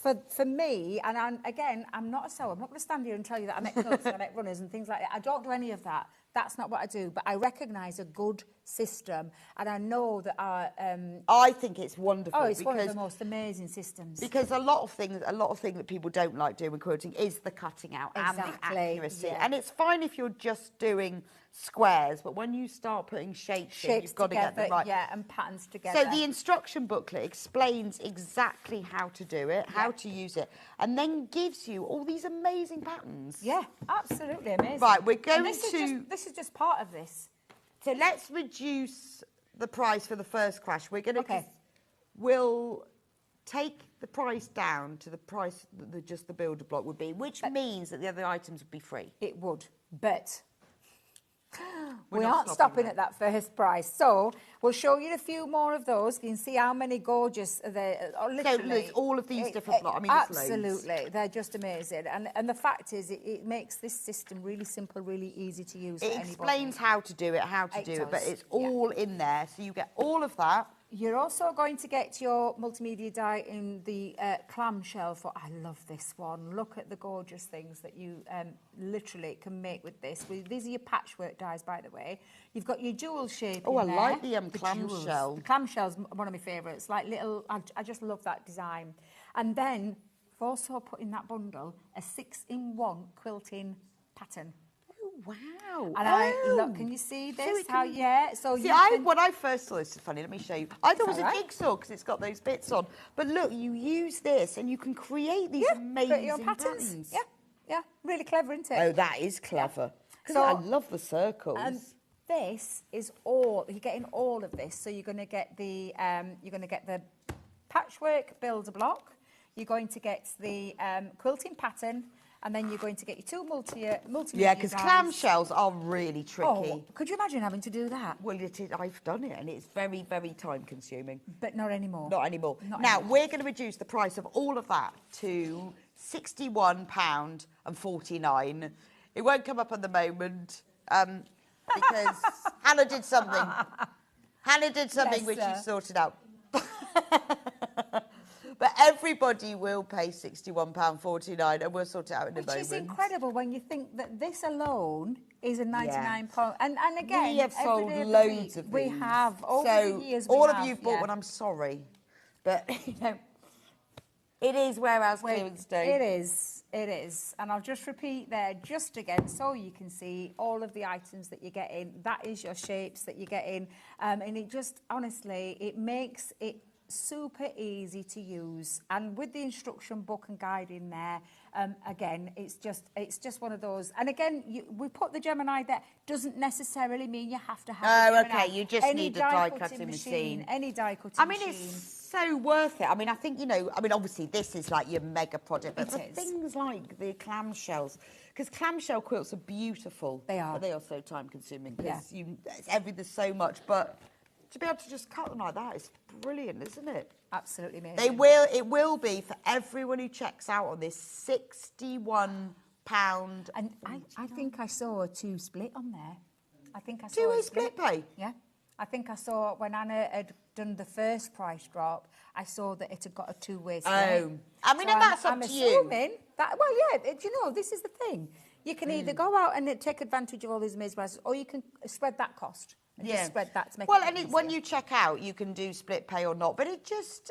for me, and again, I'm not a sewer. I'm not going to stand here and tell you that I make quilts and I make runners and things like that. I don't do any of that. That's not what I do, but I recognise a good system, and I know that I think it's wonderful. Oh, it's one of the most amazing systems. Because a lot of things that people don't like doing with quilting is the cutting out and the accuracy. Yeah. And it's fine if you're just doing squares, but when you start putting shapes in, you've got together, to get them right. Yeah, and patterns together. So the instruction booklet explains exactly how to do it, how to use it, and then gives you all these amazing patterns. Yeah, absolutely amazing. Right, we're going this is just part of this. So let's reduce the price for the first crash. We're going to we'll take the price down to the price that just the builder block would be, which means that the other items would be free. It would, but we aren't stopping at that first price. So we'll show you a few more of those. You can see how many gorgeous there are. So there's all of these different blocks. I mean, absolutely, they're just amazing. And the fact is, it makes this system really simple, really easy to use. It explains how to do it, but it's all in there. So you get all of that. You're also going to get your multimedia die in the clamshell. I love this one. Look at the gorgeous things that you literally can make with this. These are your patchwork dies, by the way. You've got your jewel shape. Oh, in I there. like the clamshell. The clamshell's one of my favourites. Like little, I just love that design. And then I've also put in that bundle a 6-in-1 quilting pattern. Wow. And look, can you see this? So when I first saw this, it's funny, let me show you. I thought it was a jigsaw because it's got those bits on. But look, you use this and you can create these amazing patterns. Yeah, really clever, isn't it? Oh, that is clever. So I love the circles. This is all, you're getting all of this. So you're going to get the patchwork builder block. You're going to get the quilting pattern. And then you're going to get your two multimedia. Yeah, because clamshells are really tricky. Oh, could you imagine having to do that? Well, I've done it, and it's very, very time-consuming. But not anymore. Not anymore. Now, we're going to reduce the price of all of that to £61.49. It won't come up at the moment because Hannah did something. Which she sorted out. But everybody will pay £61.49 and we'll sort it out in a moment. Which is incredible when you think that this alone is a £99. And again, we have sold loads of these. We have. Over the years, all of you bought one, I'm sorry. But, it is warehouse clearance day. It is. And I'll just repeat there just again so you can see all of the items that you're getting. That is your shapes that you're getting. And it just, honestly, it makes it super easy to use, and with the instruction book and guide in there, again, it's just one of those. And again, we put the Gemini there. Doesn't necessarily mean you have to have. You just need a die cutting machine. Any die cutting machine. It's so worth it. I mean, I think obviously this is like your mega project, but for things like the clamshells, because clamshell quilts are beautiful. They are. But they are so time consuming because there's so much, but to be able to just cut them like that is brilliant, isn't it? Absolutely amazing. It will be for everyone who checks out on this £61. And I think I saw a 2 split on there. I think I saw two-way split pay. Yeah. I think I saw when Anna had done the first price drop, I saw that it had got a 2-way split. Oh, I mean, and that's up to you. I'm assuming that. Well, yeah. This is the thing. You can either go out and take advantage of all these amazing prices, or you can spread that cost. Just spread that to make when you check out, you can do split pay or not, but it just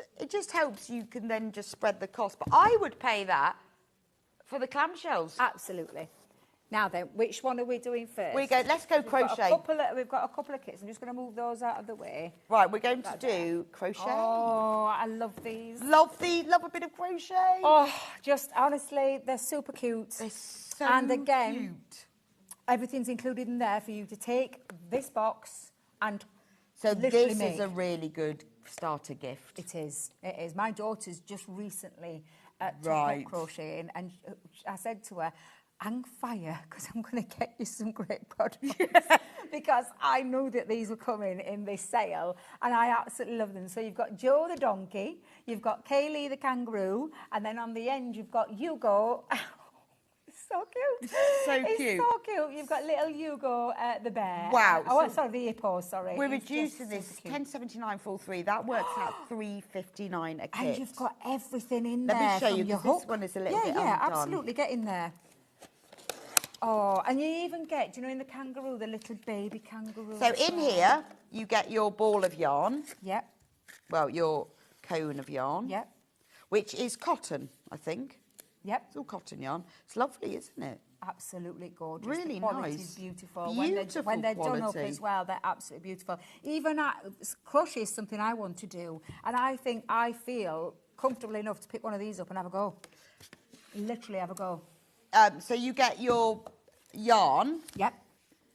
helps. You can then just spread the cost. But I would pay that for the clamshells. Absolutely. Now then, which one are we doing first? Let's go crochet. We've got a couple of kits. I'm just going to move those out of the way. Right, we're going to do crochet. Oh, I love these. Love a bit of crochet. Oh, just honestly, they're super cute. They're so cute. Everything's included in there for you to take this box and this is a really good starter gift. It is. My daughter's just recently took up crocheting, and I said to her, hang fire, because I'm going to get you some great products. Because I know that these will come in this sale, and I absolutely love them. So you've got Joe the donkey, you've got Kaylee the kangaroo, and then on the end you've got Hugo. So cute. It's cute. So cute. You've got little Hugo the bear. Wow. Sorry, the hippo, sorry. We're It's reducing just this so cute. £10.79 full 3. That works out £3.59 a kit. And you've got everything in Let there. me show from you, your 'cause this hook. one is a little bit Yeah, undone. absolutely. Get in there. Oh, and you even get, do you know, in the kangaroo, the little baby kangaroo. So in here, you get your ball of yarn. Yep. Well, your cone of yarn. Yep. Which is cotton, I think. Yep. It's all cotton yarn. It's lovely, isn't it? Absolutely gorgeous. Really the quality nice. is beautiful. Beautiful when they're done up quality. as well, they're absolutely beautiful. Even crochet is something I want to do, and I feel comfortable enough to pick one of these up and have a go. Literally have a go. So you get your yarn. Yep.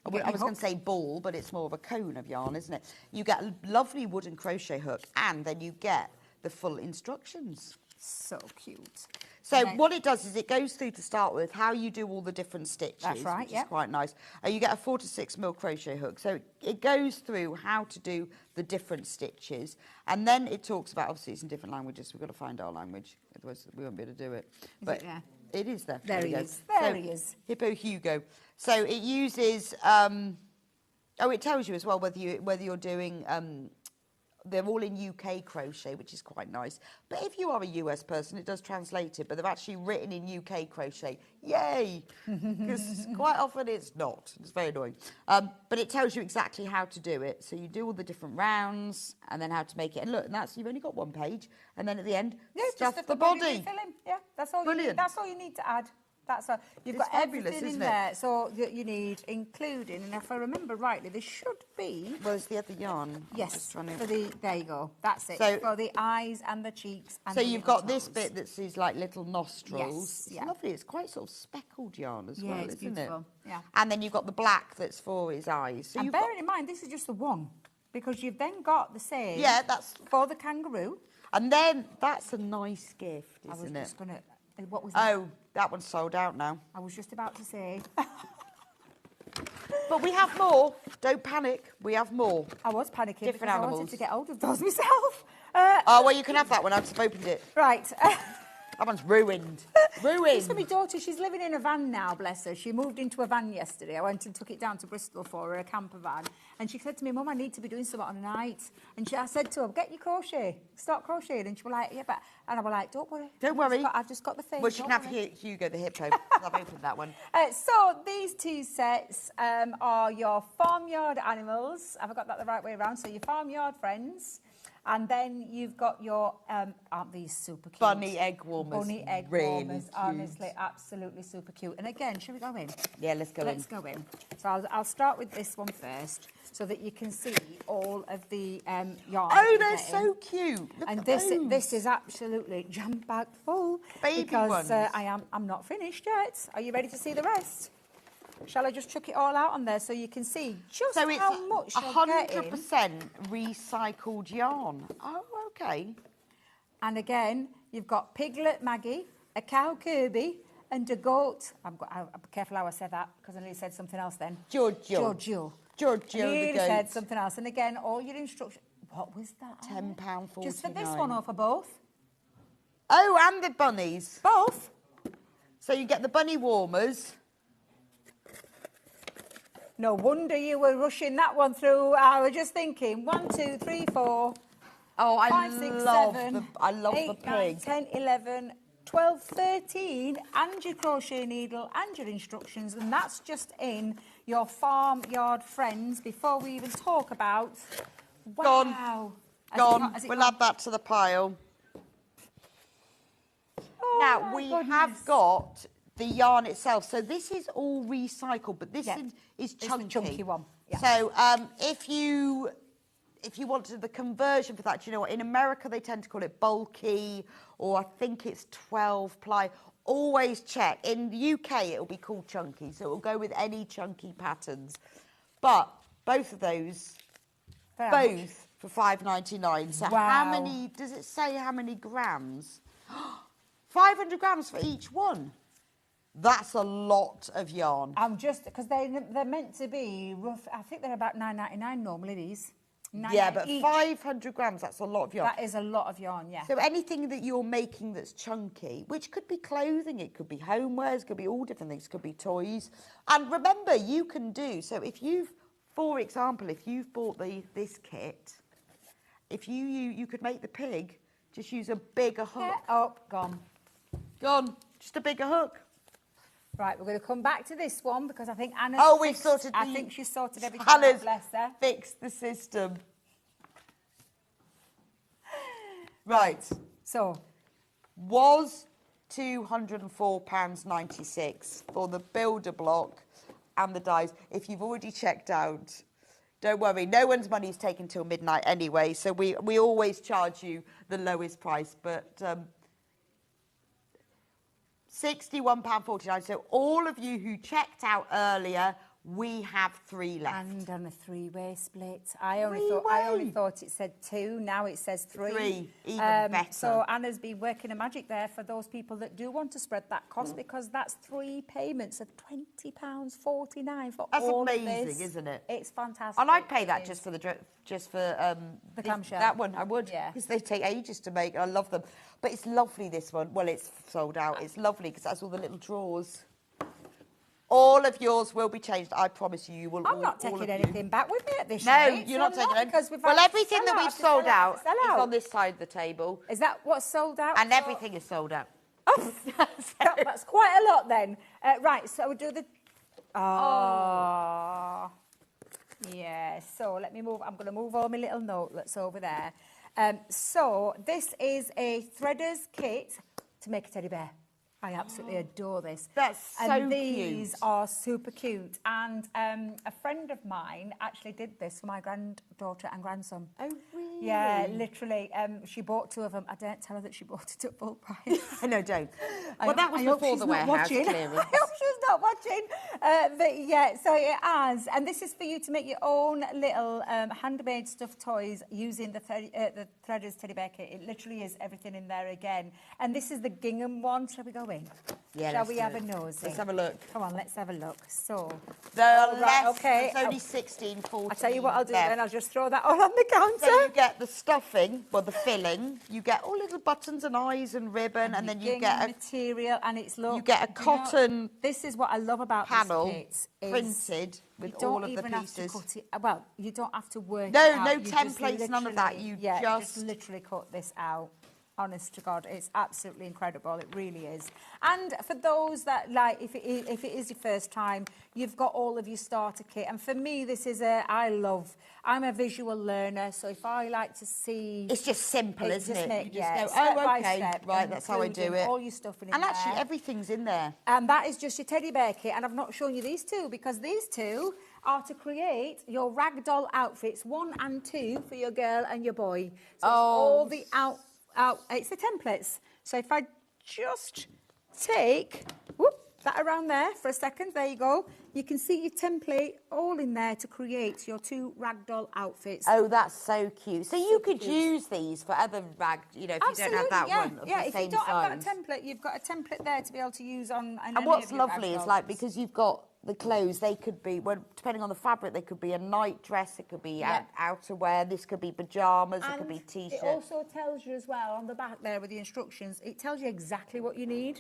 I was going to say ball, but it's more of a cone of yarn, isn't it? You get a lovely wooden crochet hook, and then you get the full instructions. So cute. So what it does is it goes through to start with how you do all the different stitches. That's right, which is quite nice. You get a 4 to 6 mil crochet hook. So it goes through how to do the different stitches. And then it talks about, obviously it's in different languages, we've got to find our language, otherwise we won't be able to do it. Is it there? It is there. There we he go. is. There So, he is. Hippo Hugo. So it uses, it tells you as well whether you're doing, they're all in UK crochet, which is quite nice. But if you are a US person, it does translate it, but they're actually written in UK crochet. Yay! Because quite often it's not. It's very annoying. But it tells you exactly how to do it. So you do all the different rounds and then how to make it. And look, you've only got one page. And then at the end, stuff just the body. refilling. Yeah, that's all. Brilliant. That's all you need to add. That's all. You've It's got fabulous, everything in isn't it? there. So that you need, including, and if I remember rightly, there should be. Well, it's the other yarn. I'm Yes, just trying to- for there you go. That's it. So- for the eyes and the cheeks. And So the you've little got this toes. bit that says like little nostrils. Yes, It's yeah. lovely. It's quite sort of speckled yarn as Yeah, well, it's isn't beautiful. it? Yeah. And then you've got the black that's for his eyes. So And you've bearing in mind, this is just the one, because you've then got the same. Yeah, that's. for the kangaroo. And then that's a nice gift, I was isn't it? just gonna. What was that? Oh, that one's sold out now. I was just about to say. But we have more. Don't panic. We have more. I was panicking Different because I animals. wanted to get hold of those myself. Oh, well, you can have that one. I've just opened it. Right. That one's ruined. Ruined. It's for my daughter. She's living in a van now, bless her. She moved into a van yesterday. I went and took it down to Bristol for her, a camper van. And she said to me, Mum, I need to be doing something on a night. And I said to her, get your crochet. Start crocheting. And she was like, yeah, but... And I was like, don't worry. Don't worry. I've just got the thing. Well, she don't can have worry." Hugo the hippo. I've opened that one. So these two sets are your farmyard animals. Have I got that the right way around? So your farmyard friends. And then you've got your, aren't these super cute? Bunny egg warmers. Bunny egg Really warmers, cute. honestly, absolutely super cute. And again, shall we go in? Yeah, let's go Let's go in. So I'll start with this one first, so that you can see all of the yarn. Oh, that they're you're so getting. cute. Look And at this those. is absolutely jam-packed full. Baby because ones. I'm not finished yet. Are you ready to see the rest? Shall I just chuck it all out on there so you can see just So it's how much you're getting? 100% recycled yarn. Oh, okay. And again, you've got Piglet Maggie, a cow Kirby, and a goat. I'm careful how I said that, because I nearly said something else then. Giorgio. Giorgio. Giorgio I the nearly goat. said something else. And again, all your instructions. What was that? £10.49. Just for this one or for both? Oh, and the bunnies. Both. So you get the bunny warmers. No wonder you were rushing that one through. I was just thinking, 1, 2, 3, 4, Oh, 5, 6, love 7, I love 8, the 9, pig. 10, 11, 12, 13, and your crochet needle and your instructions. And that's just in your farmyard friends before we even talk about... Gone. Wow. Gone. Has it We'll gone? add that to the pile. Oh, Now, my we goodness. have got the yarn itself. So this is all recycled, but this Yeah. is It's chunky. the chunky one. Yeah. So if you wanted the conversion for that, do you know what? In America, they tend to call it bulky, or I think it's 12 ply. Always check. In the UK, it'll be called chunky, so it'll go with any chunky patterns. But both of those, For how both for £5.99. So how Wow. many, does it say how many grams? 500 grams for each one. That's a lot of yarn. I'm just, because they're meant to be rough, I think they're about £9.99 normally, these. Yeah, but each. 500 grams, that's a lot of yarn. That is a lot of yarn, yeah. So anything that you're making that's chunky, which could be clothing, it could be homewares, it could be all different things, it could be toys. And remember, you can do, so if you've, for example, if you've bought this kit, if you could make the pig, just use a bigger hook. Yeah. Oh, gone. Gone, just a bigger hook. Right, we're going to come back to this one because I think Anna's we've sorted I think she's sorted everything Hannah's out, bless her. fixed the system. Right. So, was £204.96 for the builder block and the dies. If you've already checked out, don't worry, no one's money is taken till midnight anyway, so we always charge you the lowest price, but £61.49. So all of you who checked out earlier, we have 3 left. and on a 3-way split. I only thought it said 2. Now it says 3. 3, even better. So Anna's been working a magic there for those people that do want to spread that cost because that's 3 payments of £20.49 for That's all amazing, of this. isn't it? It's fantastic. And I'd pay that It just is. for the The clamshell. That one, I would. Yeah. Because they take ages to make. I love them. But it's lovely, this one. Well, it's sold out. It's lovely because that's all the little drawers. All of yours will be changed. I promise you, you will. I'm not taking anything back with me at this No, rate. you're not taking anything. Well, everything that we've sold out is on this side of the table. Is that what's sold out? And everything is sold out. Oh, that's quite a lot then. Right, so we'll do the... Oh. Yeah, so let me move. I'm going to move all my little notelets over there. So this is a threader's kit to make a teddy bear. I absolutely adore this. That's so And these cute. are super cute. And a friend of mine actually did this for my granddaughter and grandson. Oh, really? Yeah, literally. She bought 2 of them. I didn't tell her that she bought it at full price. No, don't. Well, that was before the warehouse clearance. I hope she's not watching. But yeah, so it has. And this is for you to make your own little handmade stuffed toys using the Threaders Teddy Bear Kit. It literally is everything in there again. And this is the gingham one. Shall we go in? Yeah, Shall let's we do have it. a nosy? Let's have a look. Come on, let's have a look. So, Okay. It's only 16.14. I'll tell you what I'll do left. then. I'll just throw that all on the counter. So you get the stuffing, well, the filling. You get all little buttons and eyes and ribbon, and then you get a material, and it's look. you get a cotton this is what I love about panel this kit. printed with you don't all of the even have pieces. to cut it. Well, you don't have to work. No, it out. no You just templates, none of that. literally- You just just- literally cut this out. Honest to God, it's absolutely incredible. It really is. And for those that like, if it is your first time, you've got all of your starter kit. And for me, this is I'm a visual learner, so if I like to see, It's just simple, It's isn't just it? make- You just yeah, go, step oh, by okay, step, right, that's how I do including it. all your stuff in And actually, there. everything's in there. And that is just your teddy bear kit. And I've not shown you these 2 because these 2 are to create your ragdoll outfits, 1 and 2 for your girl and your boy. So it's all the it's the templates. So if I just take that around there for a second, there you go. You can see your template all in there to create your 2 ragdoll outfits. Oh, that's so cute. So you could use these for other if you don't have that yeah. one of yeah, the if you same don't have size. that template, you've got a template there to be able to use on. And what's lovely is like, because you've got the clothes, they could be, well, depending on the fabric, they could be a night dress, it could be outerwear, this could be pyjamas, it could be t-shirt. It also tells you as well on the back there with the instructions, it tells you exactly what you need.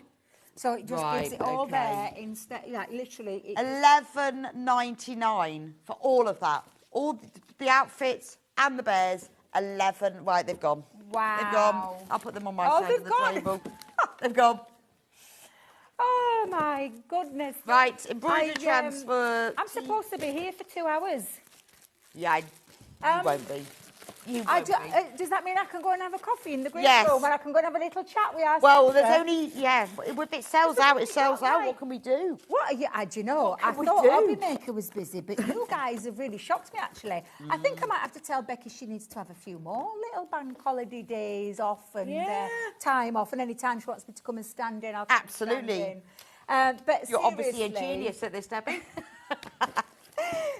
So it just gives it all there instead, like literally. $11.99 for all of that. All the outfits and the bears, 11, right, they've gone. Wow. They've gone. I'll put them on my side of the gone. table. They've gone. Oh my goodness. Right, embroidery transfer. I'm supposed to be here for 2 hours. Yeah, you won't be. You won't be. Does that mean I can go and have a coffee in the green Yes. room and I can go and have a little chat with our Well, sister? there's only, if it sells out, it sells out. What can we do? What are you, do you know, I we thought do? Hobbymaker was busy, but you guys have really shocked me, actually. I think I might have to tell Becky she needs to have a few more little bank holiday days off and time off, and any time she wants me to come and stand in, I'll come and Absolutely. stand in. But You're obviously a seriously, genius at this, Debbie.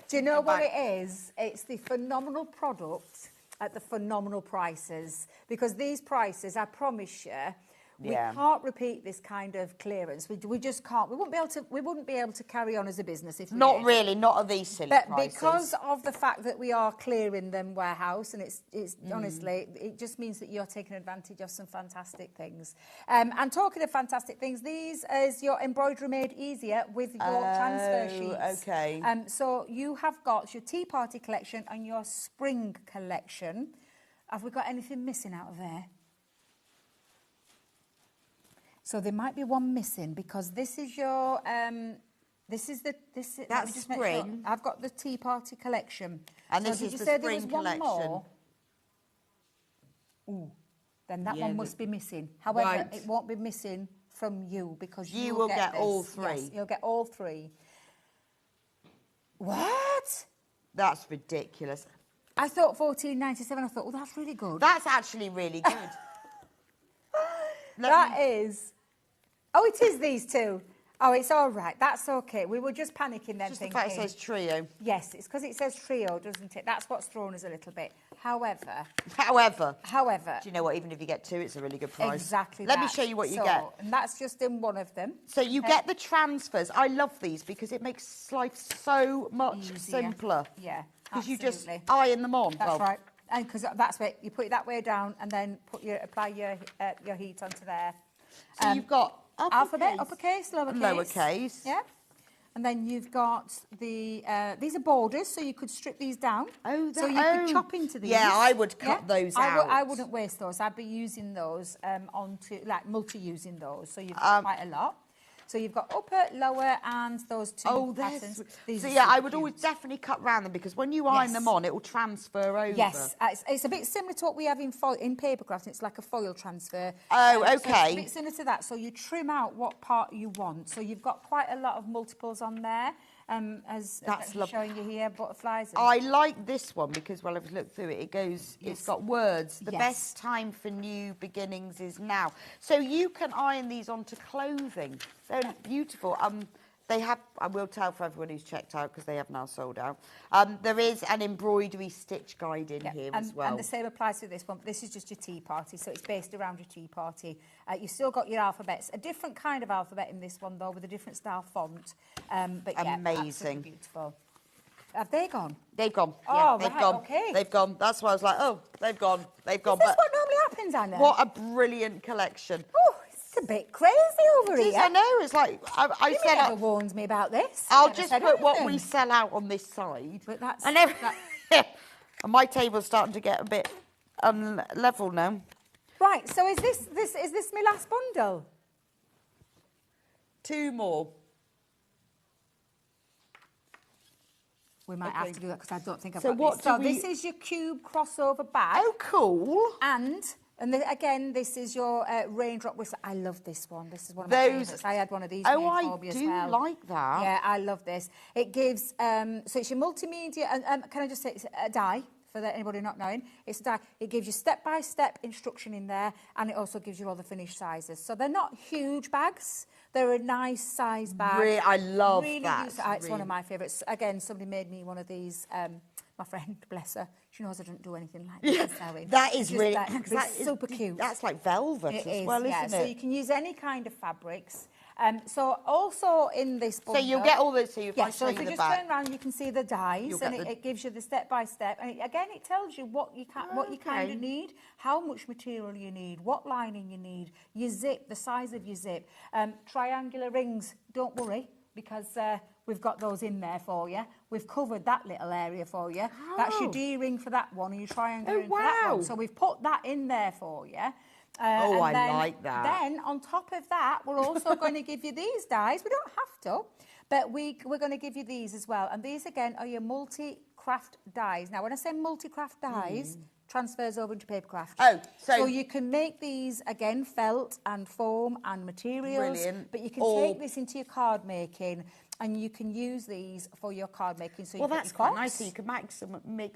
Do you know what it is? It's the phenomenal product at the phenomenal prices. Because these prices, I promise you, We can't repeat this kind of clearance. We just can't. We wouldn't be able to carry on as a business if we Not did. really, not at these silly But prices. because of the fact that we are clearing them warehouse, and it's honestly, it just means that you're taking advantage of some fantastic things. And talking of fantastic things, these is your embroidery made easier with your transfer sheets. Okay. So you have got your Tea Party collection and your Spring collection. Have we got anything missing out of there? So there might be one missing because this is your That's spring. I've got the Tea Party collection. And so this did is you the say there was spring one collection. more? Ooh, then that Yeah, one must be missing. However, Right. it won't be missing from you because You will will get this. all three. Yes, you'll get all three. What? That's ridiculous. I thought 14.97. I thought, well, that's really good. That's actually really good. That is. Oh, it is these two. Oh, it's all right. That's okay. We were just panicking then, Just the thinking. fact it says trio. Yes, it's because it says trio, doesn't it? That's what's thrown us a little bit. However, do you know what? Even if you get two, it's a really good price. Exactly. Let me that. show you what you So, get. and that's just in one of them. So you get the transfers. I love these because it makes life so much Easier. simpler. Yeah, Because you just absolutely. iron them on. That's Well, right. And because that's where you put it that way down, and then apply your heat onto there. So you've got alphabet, uppercase, lowercase. Lowercase. Yeah. And then you've got the, these are borders, so you could strip these down. So you could chop into these. Yeah, I would cut those out. I wouldn't waste those. I'd be using those multi-using those. So you've got quite a lot. So you've got upper, lower, and those two patterns. So yeah, I would always definitely cut round them because when you iron them on, it will transfer over. Yes, it's a bit similar to what we have in paper crafting. It's like a foil transfer. Oh, So okay. it's a bit similar to that. So you trim out what part you want. So you've got quite a lot of multiples on there. As I'm showing you here, butterflies. I like this one because, well, I've looked through it. It goes, it's got words. The best time for new beginnings is now. So you can iron these onto clothing. They're beautiful. They have, I will tell for everyone who's checked out because they have now sold out. There is an embroidery stitch guide in here as well. And the same applies to this one. But this is just your Tea Party, so it's based around your Tea Party. You've still got your alphabets, a different kind of alphabet in this one though, with a different style font. But yeah, amazing, absolutely beautiful. Have they gone? They've gone. Oh, yeah, they've right, gone. okay. They've gone. That's why I was like, oh, they've gone. They've gone. Is this what normally happens, Anna? What a brilliant collection. Oh, it's a bit crazy over here. I know. It's like I said. You never warned me about this. I'll just put what we sell out on this side. But that's. And and my table's starting to get a bit unlevel now. Right. So is this my last bundle? Two more. We might have to do that because I don't think I've So got what this. do So we- this is your cube crossover bag. Oh, cool. And again, this is your raindrop whistle. I love this one. This is one of my favourites. I had one of these made for me as well. Like that. Yeah, I love this. It gives, so it's your multimedia, and can I just say it's a die? For anybody not knowing, it's a die. It gives you step-by-step instruction in there, and it also gives you all the finished sizes. So they're not huge bags. They're a nice size bag. I love really that. It's one of my favourites. Again, somebody made me one of these. My friend, bless her, she knows I don't do anything like this. That is really it's super cute. That's like velvet as well, isn't it? So you can use any kind of fabrics. So also in this bundle... So you'll get all this, so if I so show if you you the just back. turn around, you can see the dies, and it gives you the step-by-step. And again, it tells you what you kind of need, how much material you need, what lining you need, your zip, the size of your zip. Triangular rings, don't worry, because we've got those in there for you. We've covered that little area for you. That's your D-ring for that one, and your triangular ring for that one. So we've put that in there for you. I like that. Then, on top of that, we're also going to give you these dies. We don't have to, but we're going to give you these as well. And these, again, are your multi-craft dies. Now, when I say multi-craft dies, transfers over into paper craft. Oh, so you can make these, again, felt and foam and materials. Brilliant. But you can take this into your card making, and you can use these for your card making. So Well, that's quite nice. So you can make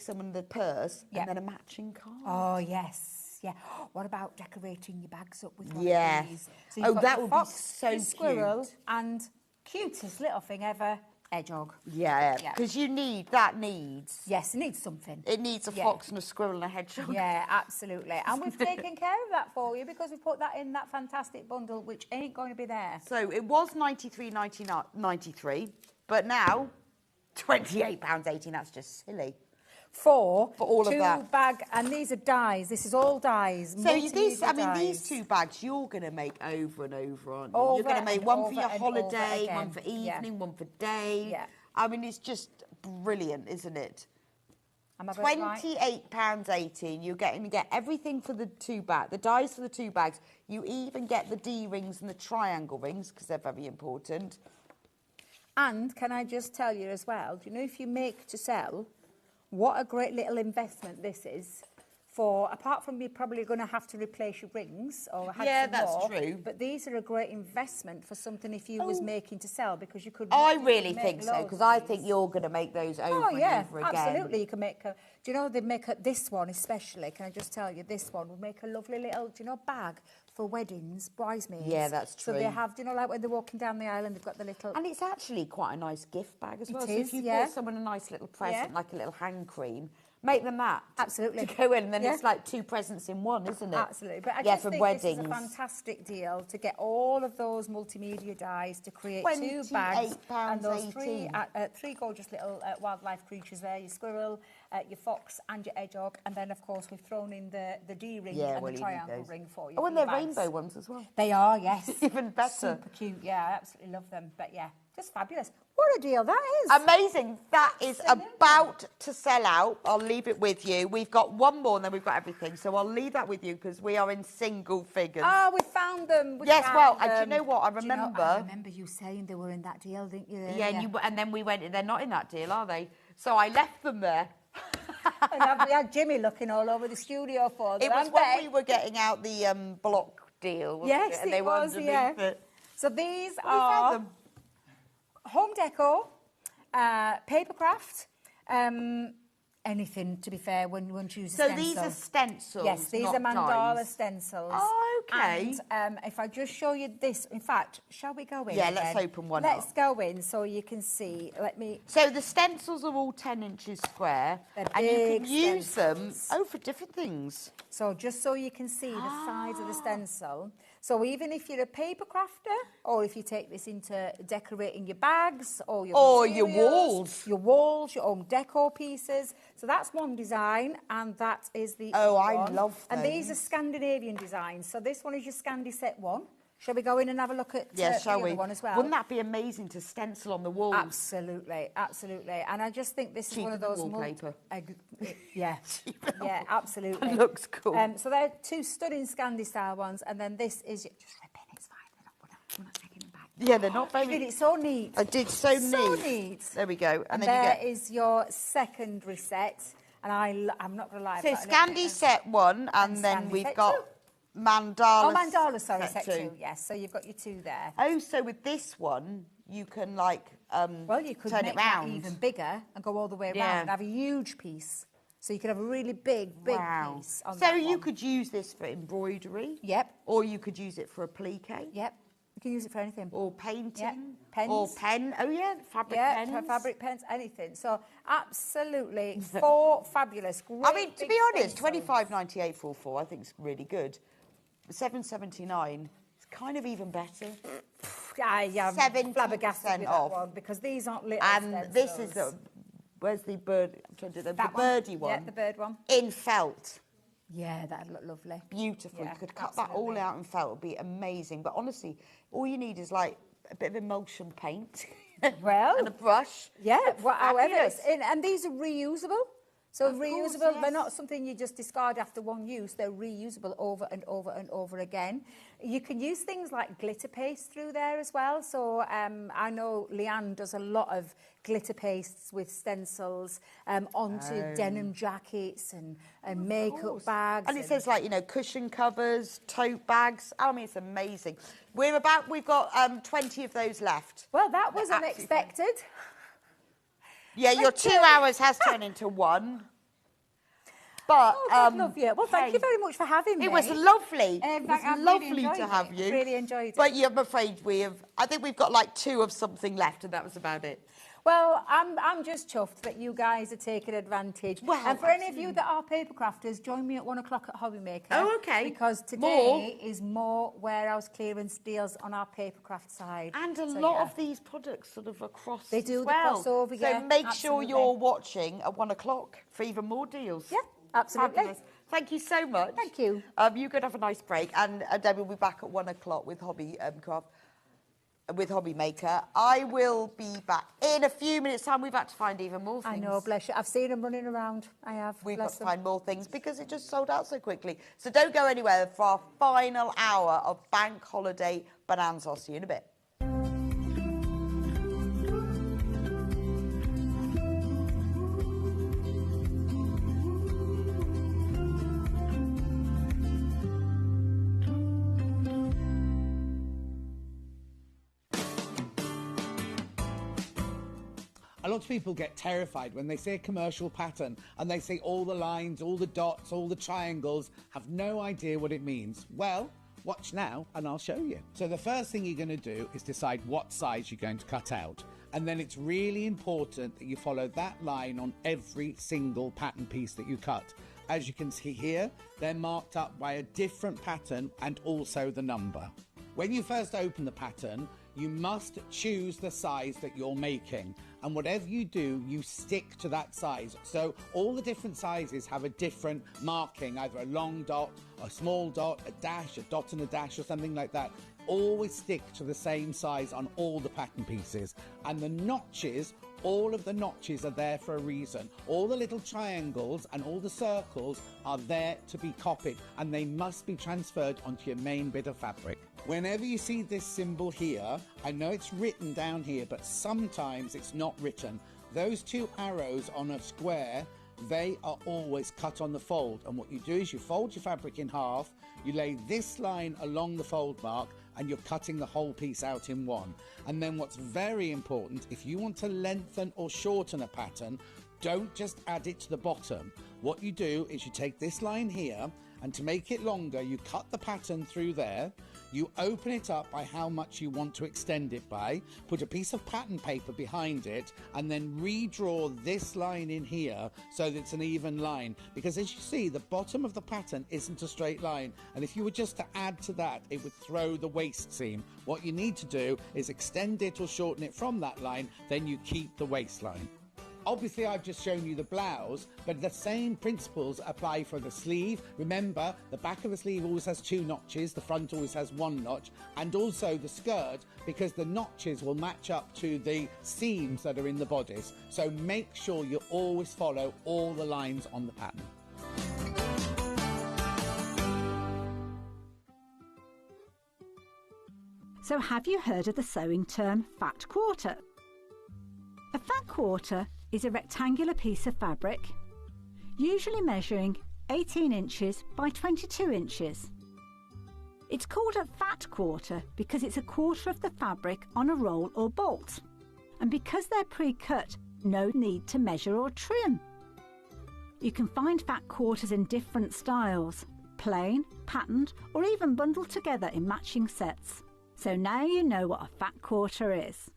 someone the purse and then a matching card. Oh, yes. Yeah. What about decorating your bags up with one of these? So that would be so squirrel, cute. and cutest little thing ever, hedgehog. Yeah, Yeah. because needs. Yes, it needs something. It needs a fox and a squirrel and a hedgehog. Yeah, absolutely. And we've taken care of that for you because we put that in that fantastic bundle, which ain't going to be there. So it was $93.93, but now £28.18. That's just silly. For all of two that. bag, and these are dyes. This is all dyes. So these dyes. 2 bags you're going to make over and over, aren't you? Over You're going to make and one over for your and over holiday, again. one for evening, Yeah. one for day. Yeah. I mean, it's just brilliant, isn't it? Am I right? £28.18. You're getting to get everything for the 2 bags, the dies for the 2 bags. You even get the D rings and the triangle rings because they're very important. And can I just tell you as well, do you know if you make to sell, what a great little investment this is for, apart from you probably going to have to replace your rings or have Yeah, some that's more, true. but these are a great investment for something if you was making to sell because you could. I you could really make think so loads because of I these. think you're going to make those over and over again. Absolutely. You can make a, do you know they make this one especially, can I just tell you, this one would make a lovely little, do you know, bag for weddings, bridesmaids. Yeah, that's So they true. have, do you know, like when they're walking down the aisle and they've got the little... And it's actually quite a nice gift bag as well. It So is, if you yeah. bought someone a nice little present, Yeah. like a little hand cream, make them that. Absolutely. To go in, and then Yeah. it's like 2 presents in one, isn't it? Absolutely. But I yeah, just for think weddings. this is a fantastic deal to get all of those multimedia dyes to create 2 bags and those three gorgeous little wildlife creatures there, your squirrel, your fox and your hedgehog, and then of course we've thrown in the D ring and the triangle ring for you. Oh, for and your they're bags. rainbow ones as well. They are, yes. Even better. Super cute, yeah, I absolutely love them. But yeah, just fabulous. What a deal that is. Amazing. That is about to sell out. I'll leave it with you. We've got one more and then we've got everything. So I'll leave that with you because we are in single figures. Oh, we found them. Yes, well, and do you know what? I Do you know, remember. I remember you saying they were in that deal, didn't you? Yeah, and then we went, they're not in that deal, are they? So I left them there. And we had Jimmy looking all over the studio for them. It was when we were getting out the block deal, wasn't Yes, it? And they were was, underneath yeah. it. So these We found are them. home decor, paper craft, anything, to be fair, when you choose a So stencil. these are stencils, Yes, these not are mandala dies. stencils. Oh, okay. And if I just show you this, in fact, shall we go in? Yeah, let's again? open one Let's up. go in so you can see. Let me... So the stencils are all 10 inches square, They're and you big can use them stencils. for different things. So just so you can see the size of the stencil. So even if you're a paper crafter, or if you take this into decorating your bags, or your materials, your walls, your own decor pieces. So that's one design, and that is the other I one. love And these are those. Scandinavian designs. So this one is your Scandi set 1. Shall we go in and have a look at Yeah, shall the we? other one as well? Wouldn't that be amazing to stencil on the walls? Absolutely, absolutely. And I just think this is one of Cheaper than those... wallpaper. Yeah, yeah, absolutely. That looks cool. So they're 2 stunning Scandi style ones, and then this is... Just rip in, it's fine. We're not taking them back. Yeah, they're not very... Did it so neat. I did so neat. neat. There we go. And then there you get... is your secondary set. And I'm not going to lie. So I've got a little Scandi bit set 1, and then Scandi we've set got 2. mandala. Oh, mandala, sorry, set 2. two. Yes, so you've got your 2 there. Oh, so with this one, you can like Well, you could turn make it that round. even bigger and go all the way around Yeah. and have a huge piece. So you could have a really big piece on So that you one. could use this for embroidery. Yep. Or you could use it for applique. Yep. You can use it for anything. Or painting. Yep. Pens. Or pen. Oh, yeah, fabric Yeah, pens. for fabric pens, anything. So absolutely 4 fabulous. I great mean, to big be honest, stencils. $25.98 for 4, I think is really good. $7.79 is kind of even better. I am 70% flabbergasted with off. that one because these aren't little And this is stencils. where's the bird? I'm trying to do the That birdie one. Yeah, the bird one. In felt. Yeah, that'd look lovely. Beautiful. Yeah, You could cut that all absolutely. out in felt. It would be amazing. But honestly, all you need is like a bit of emulsion paint. Well, and a brush. Yeah, however, Fabulous. and these are reusable. So Of course, reusable, they're yes. not something you just discard after one use. They're reusable over and over and over again. You can use things like glitter paste through there as well. So I know Leanne does a lot of glitter pastes with stencils onto denim jackets and makeup bags. And it says like, you know, cushion covers, tote bags. I mean, it's amazing. We've got 20 of those left. Well, that was They're absolutely unexpected. Yeah, your 2 hours has turned into 1. But Oh, God love you. Well, thank you very much for having me. It was lovely. In It fact, was I've really lovely enjoyed to have it. you. Really enjoyed it. But I'm afraid I think we've got like 2 of something left, and that was about it. Well, I'm just chuffed that you guys are taking advantage. Well, and for any of you that are paper crafters, join me at 1 o'clock at Hobbymaker. Oh, okay. Because today is more warehouse clearance deals on our paper craft side. And a lot of these products sort of across They do as the well. crossover, So yeah, make sure absolutely. you're watching at 1 o'clock for even more deals. Yeah, absolutely. Fabulous. Thank you so much. Thank you. You could have a nice break, and then we'll be back at 1 o'clock with with Hobbymaker. I will be back in a few minutes' time. We've had to find even more things. I know, bless you. I've seen them running around. I have. We've bless got to them. find more things because it just sold out so quickly. So don't go anywhere for our final hour of Bank Holiday Bonanza. I'll see you in a bit. A lot of people get terrified when they see a commercial pattern and they see all the lines, all the dots, all the triangles, have no idea what it means. Well, watch now and I'll show you. So the first thing you're going to do is decide what size you're going to cut out. And then it's really important that you follow that line on every single pattern piece that you cut. As you can see here, they're marked up by a different pattern and also the number. When you first open the pattern, you must choose the size that you're making. And whatever you do, you stick to that size. So all the different sizes have a different marking, either a long dot, a small dot, a dash, a dot and a dash, or something like that. Always stick to the same size on all the pattern pieces. And the notches, all of the notches are there for a reason. All the little triangles and all the circles are there to be copied, and they must be transferred onto your main bit of fabric. Whenever you see this symbol here, I know it's written down here, but sometimes it's not written. Those two arrows on a square, they are always cut on the fold. And what you do is you fold your fabric in half, you lay this line along the fold mark, and you're cutting the whole piece out in one. And then what's very important, if you want to lengthen or shorten a pattern, don't just add it to the bottom. What you do is you take this line here, and to make it longer, you cut the pattern through there. You open it up by how much you want to extend it by, put a piece of pattern paper behind it, and then redraw this line in here so that it's an even line. Because as you see, the bottom of the pattern isn't a straight line, and if you were just to add to that, it would throw the waist seam. What you need to do is extend it or shorten it from that line, then you keep the waistline. Obviously, I've just shown you the blouse, but the same principles apply for the sleeve. Remember, the back of the sleeve always has 2 notches, the front always has 1 notch, and also the skirt, because the notches will match up to the seams that are in the bodice. So make sure you always follow all the lines on the pattern. So have you heard of the sewing term fat quarter? A fat quarter is a rectangular piece of fabric, usually measuring 18 inches by 22 inches. It's called a fat quarter because it's a quarter of the fabric on a roll or bolt, and because they're pre-cut, no need to measure or trim. You can find fat quarters in different styles, plain, patterned, or even bundled together in matching sets. So now you know what a fat quarter is.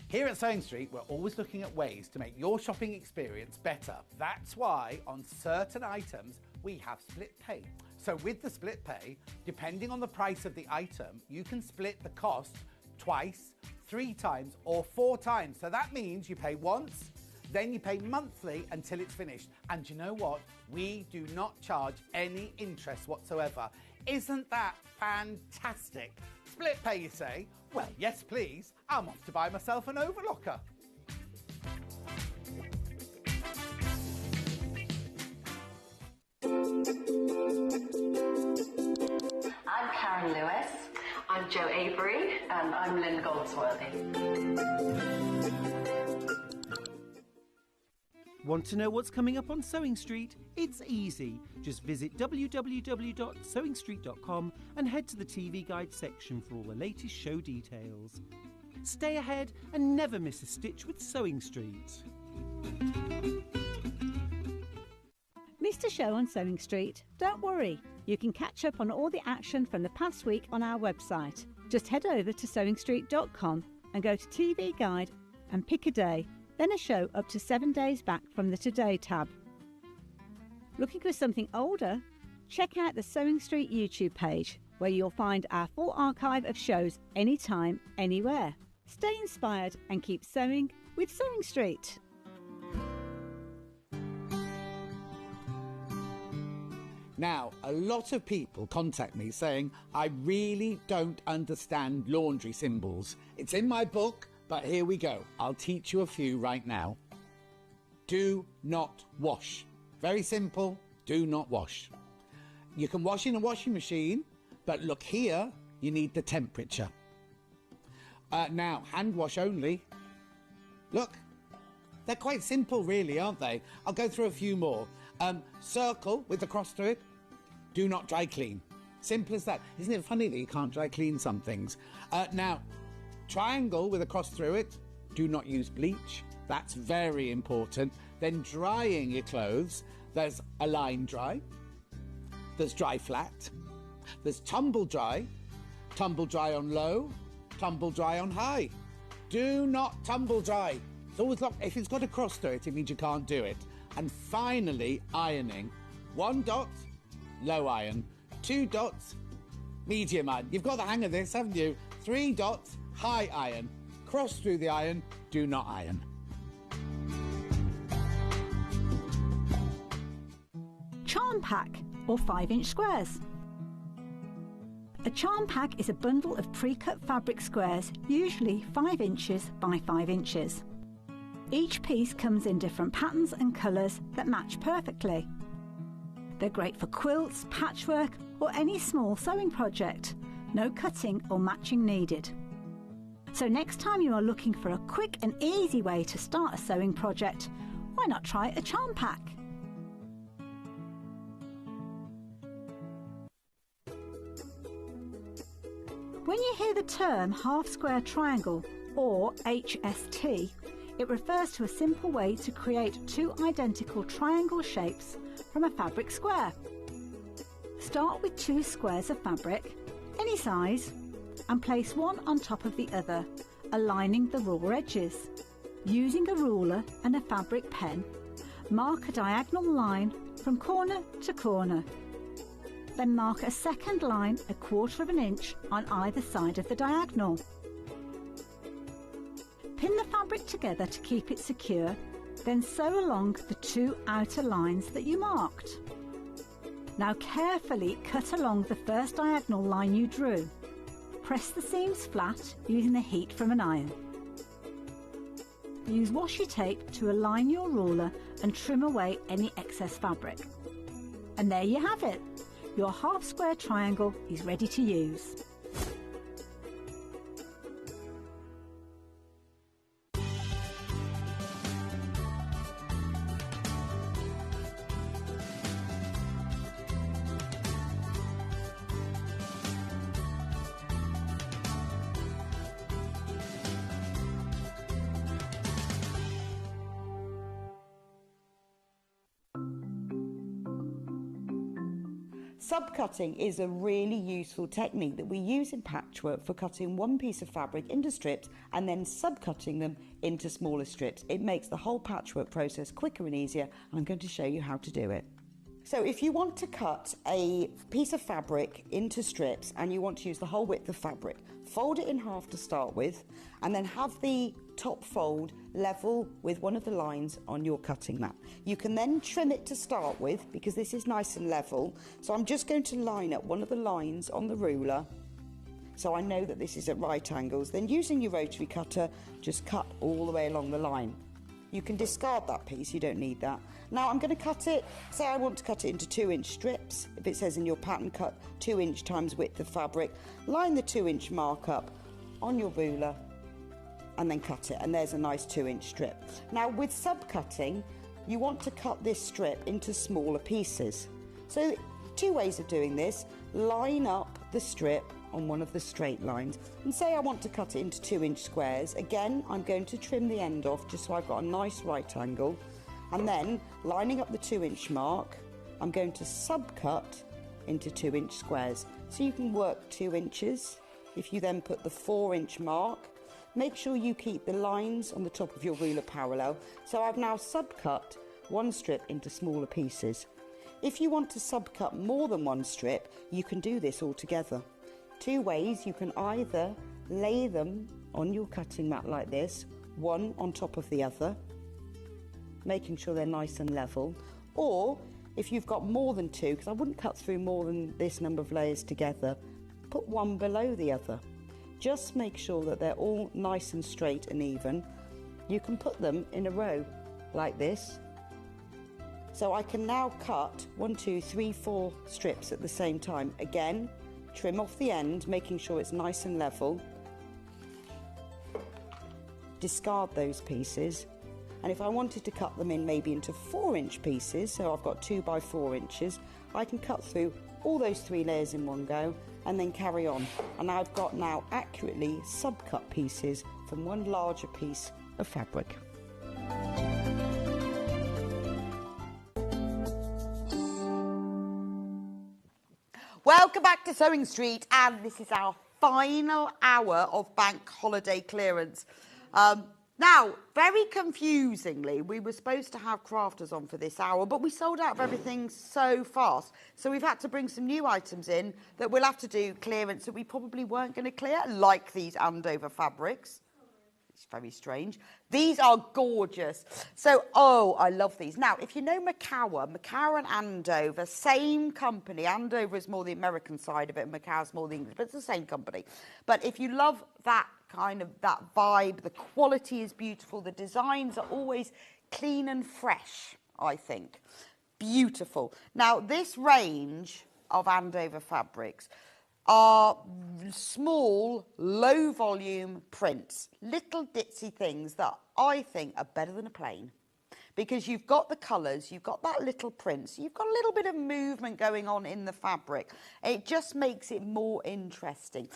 Here at Sewing Street, we're always looking at ways to make your shopping experience better. That's why on certain items, we have split pay. So with the split pay, depending on the price of the item, you can split the cost twice, 3 times, or 4 times. So that means you pay once, then you pay monthly until it's finished. And you know what? We do not charge any interest whatsoever. Isn't that fantastic? Split pay, you say? Well, yes, please. I'm off to buy myself an Overlocker. I'm Karen Lewis. I'm Jo Avery, and I'm Lynn Goldsworthy. Want to know what's coming up on Sewing Street? It's easy. Just visit www.sewingstreet.com and head to the TV Guide section for all the latest show details. Stay ahead and never miss a stitch with Sewing Street. Missed a show on Sewing Street? Don't worry, you can catch up on all the action from the past week on our website. Just head over to sewingstreet.com and go to TV Guide and pick a day, then a show up to 7 days back from the Today tab. Looking for something older? Check out the Sewing Street YouTube page, where you'll find our full archive of shows anytime, anywhere. Stay inspired and keep sewing with Sewing Street. Now, a lot of people contact me saying, I really don't understand laundry symbols. It's in my book, but here we go. I'll teach you a few right now. Do not wash. Very simple, do not wash. You can wash in a washing machine, but look here, you need the temperature. Now, hand wash only. Look, they're quite simple really, aren't they? I'll go through a few more. Circle with the cross through it. Do not dry clean. Simple as that. Isn't it funny that you can't dry clean some things? Now, triangle with a cross through it. Do not use bleach. That's very important. Then drying your clothes. There's a line dry. There's dry flat. There's tumble dry on low, tumble dry on high. Do not tumble dry. It's always locked. If it's got a cross through it, it means you can't do it. And finally, ironing. 1 dot, low iron. 2 dots, medium iron. You've got the hang of this, haven't you? 3 dots, high iron. Cross through the iron, do not iron. Charm pack, or 5-inch squares. A charm pack is a bundle of pre-cut fabric squares, usually 5 inches by 5 inches. Each piece comes in different patterns and colours that match perfectly. They're great for quilts, patchwork, or any small sewing project. No cutting or matching needed. So next time you are looking for a quick and easy way to start a sewing project, why not try a charm pack? When you hear the term half square triangle, or HST, it refers to a simple way to create 2 identical triangle shapes from a fabric square. Start with 2 squares of fabric, any size, and place one on top of the other, aligning the raw edges. Using a ruler and a fabric pen, mark a diagonal line from corner to corner. Then mark a second line 1/4 inch on either side of the diagonal. Pin the fabric together to keep it secure, then sew along the 2 outer lines that you marked. Now carefully cut along the first diagonal line you drew. Press the seams flat using the heat from an iron. Use washi tape to align your ruler and trim away any excess fabric. And there you have it. Your half square triangle is ready to use. Subcutting is a really useful technique that we use in patchwork for cutting one piece of fabric into strips and then subcutting them into smaller strips. It makes the whole patchwork process quicker and easier, and I'm going to show you how to do it. So if you want to cut a piece of fabric into strips and you want to use the whole width of fabric, fold it in half to start with, and then have the top fold level with one of the lines on your cutting mat. You can then trim it to start with because this is nice and level. So I'm just going to line up one of the lines on the ruler so I know that this is at right angles. Then using your rotary cutter, just cut all the way along the line. You can discard that piece, you don't need that. Now I'm going to cut it, say I want to cut it into 2-inch strips. If it says in your pattern cut 2 inch times width of fabric, line the 2-inch mark up on your ruler and then cut it, and there's a nice 2-inch strip. Now with subcutting, you want to cut this strip into smaller pieces. So 2 ways of doing this: line up the strip on one of the straight lines, and say I want to cut it into 2-inch squares. Again, I'm going to trim the end off just so I've got a nice right angle, and then lining up the 2-inch mark, I'm going to subcut into 2-inch squares. So you can work 2 inches. If you then put the 4-inch mark, make sure you keep the lines on the top of your ruler parallel. So I've now subcut one strip into smaller pieces. If you want to subcut more than one strip, you can do this all together. Two ways: you can either lay them on your cutting mat like this, one on top of the other, making sure they're nice and level, or if you've got more than two, because I wouldn't cut through more than this number of layers together, put one below the other. Just make sure that they're all nice and straight and even. You can put them in a row like this. So I can now cut 1, 2, 3, 4 strips at the same time. Again, trim off the end, making sure it's nice and level. Discard those pieces. And if I wanted to cut them in maybe into 4-inch pieces, so I've got 2 by 4 inches, I can cut through all those 3 layers in one go and then carry on. And I've got now accurately subcut pieces from one larger piece of fabric. Welcome back to Sewing Street, and this is our final hour of bank holiday clearance. Now, very confusingly, we were supposed to have crafters on for this hour, but we sold out of everything so fast. So we've had to bring some new items in that we'll have to do clearance that we probably weren't going to clear, like these Andover fabrics. It's very strange. These are gorgeous. So, oh, I love these. Now, if you know Macau and Andover, same company. Andover is more the American side of it, and Macau's more the English, but it's the same company. But if you love that kind of, that vibe, the quality is beautiful, the designs are always clean and fresh, I think. Beautiful. Now, this range of Andover fabrics are small, low volume prints, little ditzy things that I think are better than a plain, because you've got the colours, you've got that little print, so you've got a little bit of movement going on in the fabric. It just makes it more interesting.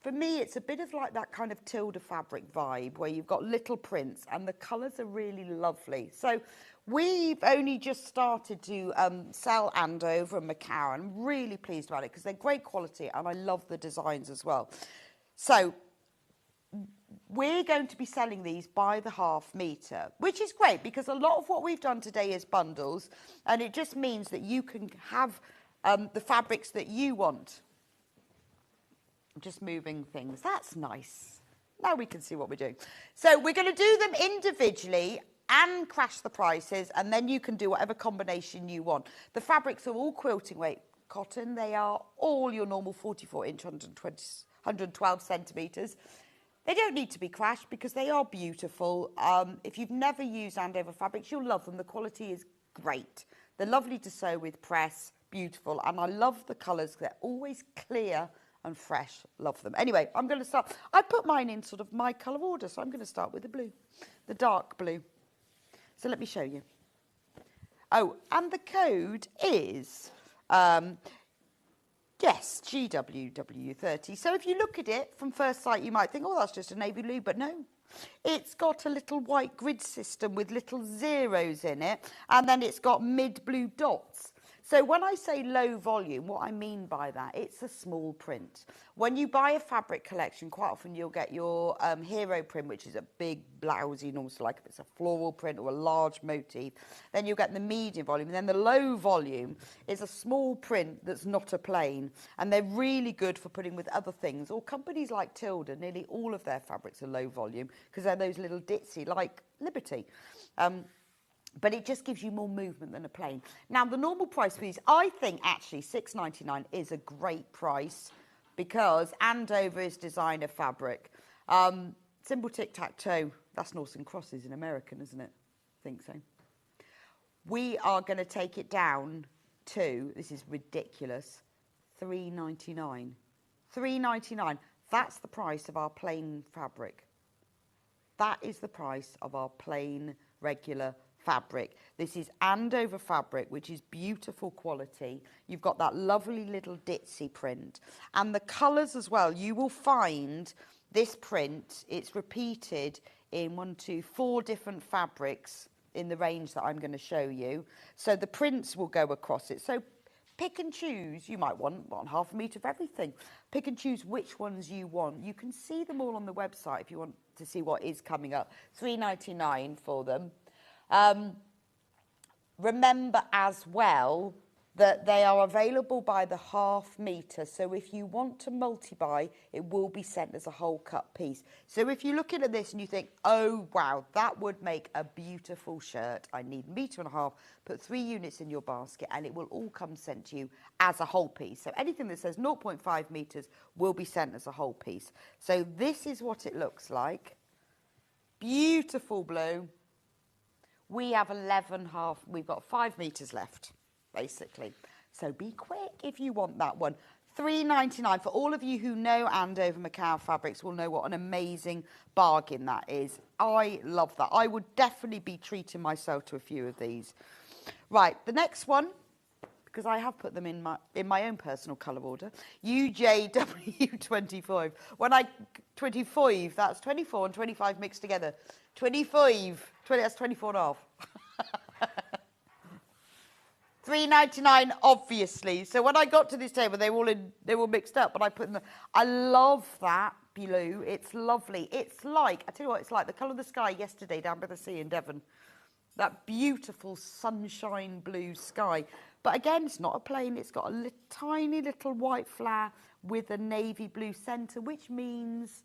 For me, it's a bit of like that kind of Tilda fabric vibe where you've got little prints and the colours are really lovely. So we've only just started to sell Andover and Macau. I'm really pleased about it because they're great quality and I love the designs as well. So we're going to be selling these by the half metre, which is great because a lot of what we've done today is bundles, and it just means that you can have the fabrics that you want. I'm just moving things. That's nice. Now we can see what we're doing. So we're going to do them individually and crash the prices, and then you can do whatever combination you want. The fabrics are all quilting weight cotton. They are all your normal 44-inch, 112 centimetres. They don't need to be crashed because they are beautiful. If you've never used Andover fabrics, you'll love them. The quality is great. They're lovely to sew with press, beautiful, and I love the colours. They're always clear and fresh. Love them. Anyway, I'm going to start. I put mine in sort of my colour order, so I'm going to start with the blue, the dark blue. So let me show you. Oh, and the code is, yes, GWW30. So if you look at it from first sight, you might think, oh, that's just a navy blue, but no. It's got a little white grid system with little zeros in it, and then it's got mid-blue dots. So when I say low volume, what I mean by that, it's a small print. When you buy a fabric collection, quite often you'll get your hero print, which is a big blousey, also like if it's a floral print or a large motif. Then you'll get the medium volume. And then the low volume is a small print that's not a plain. And they're really good for putting with other things. Or companies like Tilda, nearly all of their fabrics are low volume because they're those little ditzy, like Liberty. But it just gives you more movement than a plain. Now, the normal price for these, I think actually $6.99 is a great price because Andover is designer fabric. Simple tic-tac-toe, that's Northern and Crosses in American, isn't it? I think so. We are going to take it down to, this is ridiculous, $3.99. $3.99. That's the price of our plain fabric. That is the price of our plain, regular fabric. This is Andover fabric, which is beautiful quality. You've got that lovely little ditzy print. And the colours as well, you will find this print, it's repeated in 4 different fabrics in the range that I'm going to show you. So the prints will go across it. So pick and choose. You might want half a metre of everything. Pick and choose which ones you want. You can see them all on the website if you want to see what is coming up. £3.99 for them. Remember as well that they are available by the half metre. So if you want to multi-buy, it will be sent as a whole cut piece. So if you're looking at this and you think, oh, wow, that would make a beautiful shirt. I need 1.5 metres. Put 3 units in your basket and it will all come sent to you as a whole piece. So anything that says 0.5 metres will be sent as a whole piece. So this is what it looks like. Beautiful blue. We have 11.5, we've got 5 metres left, basically. So be quick if you want that one. £3.99 for all of you who know Andover Macao fabrics will know what an amazing bargain that is. I love that. I would definitely be treating myself to a few of these. Right, the next one, because I have put them in my own personal colour order, UJW25. When I 25, that's 24 and 25 mixed together. 25, 20, that's 24.5. £3.99, obviously. So when I got to this table, they were mixed up, but I put them. I love that blue. It's lovely. It's like, I tell you what, it's like the colour of the sky yesterday down by the sea in Devon. That beautiful sunshine blue sky. But again, it's not a plain. It's got a tiny little white flower with a navy blue centre, which means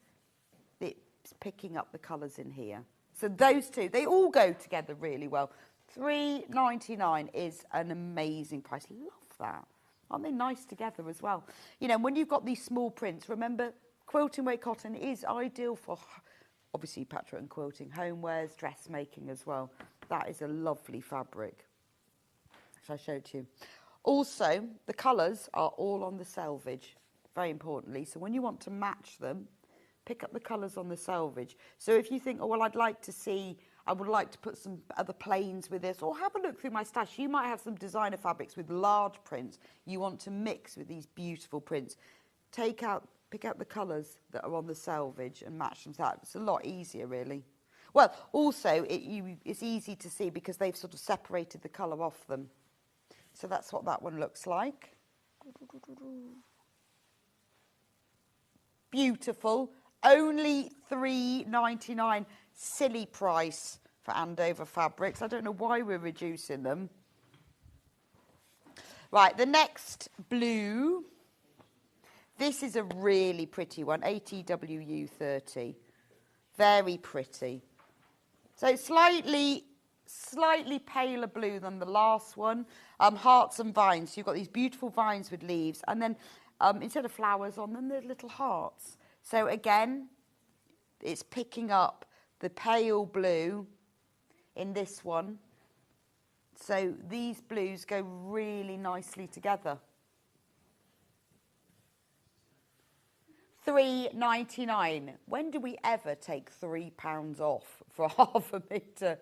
it's picking up the colours in here. So those two, they all go together really well. £3.99 is an amazing price. Love that. Aren't they nice together as well? You know, when you've got these small prints, remember, quilting weight cotton is ideal for, obviously, patchwork and quilting, homewares, dressmaking as well. That is a lovely fabric, which I showed you. Also, the colours are all on the selvage, very importantly. So when you want to match them, pick up the colours on the selvage. So if you think, oh, well, I would like to put some other plains with this, or have a look through my stash. You might have some designer fabrics with large prints you want to mix with these beautiful prints. Pick out the colours that are on the selvage and match them to that. It's a lot easier, really. Well, also, it's easy to see because they've sort of separated the colour off them. So that's what that one looks like. Beautiful. Only £3.99. Silly price for Andover fabrics. I don't know why we're reducing them. Right, the next blue. This is a really pretty one, ATWU30. Very pretty. So slightly paler blue than the last one. Hearts and vines. So you've got these beautiful vines with leaves. And then instead of flowers on them, there's little hearts. So again, it's picking up the pale blue in this one. So these blues go really nicely together. £3.99. When do we ever take £3 off for half a metre?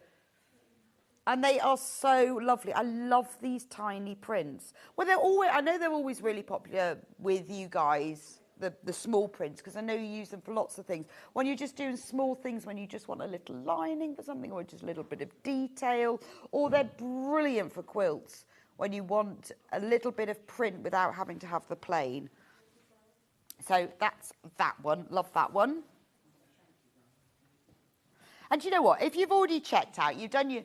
And they are so lovely. I love these tiny prints. Well, I know they're always really popular with you guys, the small prints, because I know you use them for lots of things. When you're just doing small things, when you just want a little lining for something or just a little bit of detail, or they're brilliant for quilts when you want a little bit of print without having to have the plain. So that's that one. Love that one. And you know what? If you've already checked out, you've done your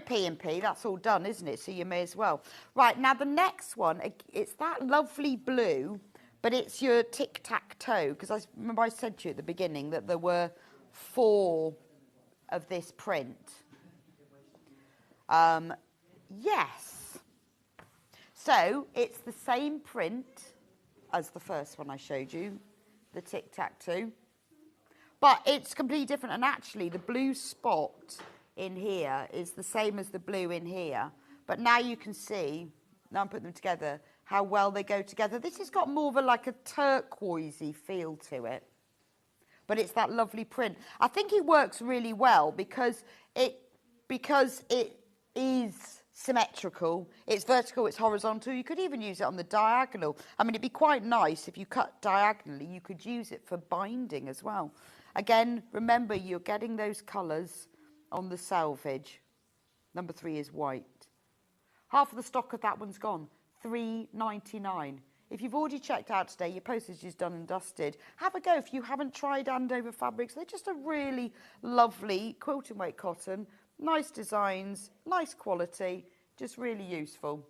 P&P, that's all done, isn't it? So you may as well. Right, now the next one, it's that lovely blue, but it's your tic-tac-toe, because I remember I said to you at the beginning that there were 4 of this print. Yes. So it's the same print as the first one I showed you, the tic-tac-toe, but it's completely different. And actually, the blue spot in here is the same as the blue in here, but now you can see, now I'm putting them together, how well they go together. This has got more of a turquoisey feel to it, but it's that lovely print. I think it works really well because it is symmetrical, it's vertical, it's horizontal. You could even use it on the diagonal. I mean, it'd be quite nice if you cut diagonally, you could use it for binding as well. Again, remember, you're getting those colours on the selvage. Number 3 is white. Half of the stock of that one's gone. £3.99. If you've already checked out today, your postage is done and dusted. Have a go if you haven't tried Andover fabrics. They're just a really lovely quilt and weight cotton. Nice designs, nice quality, just really useful.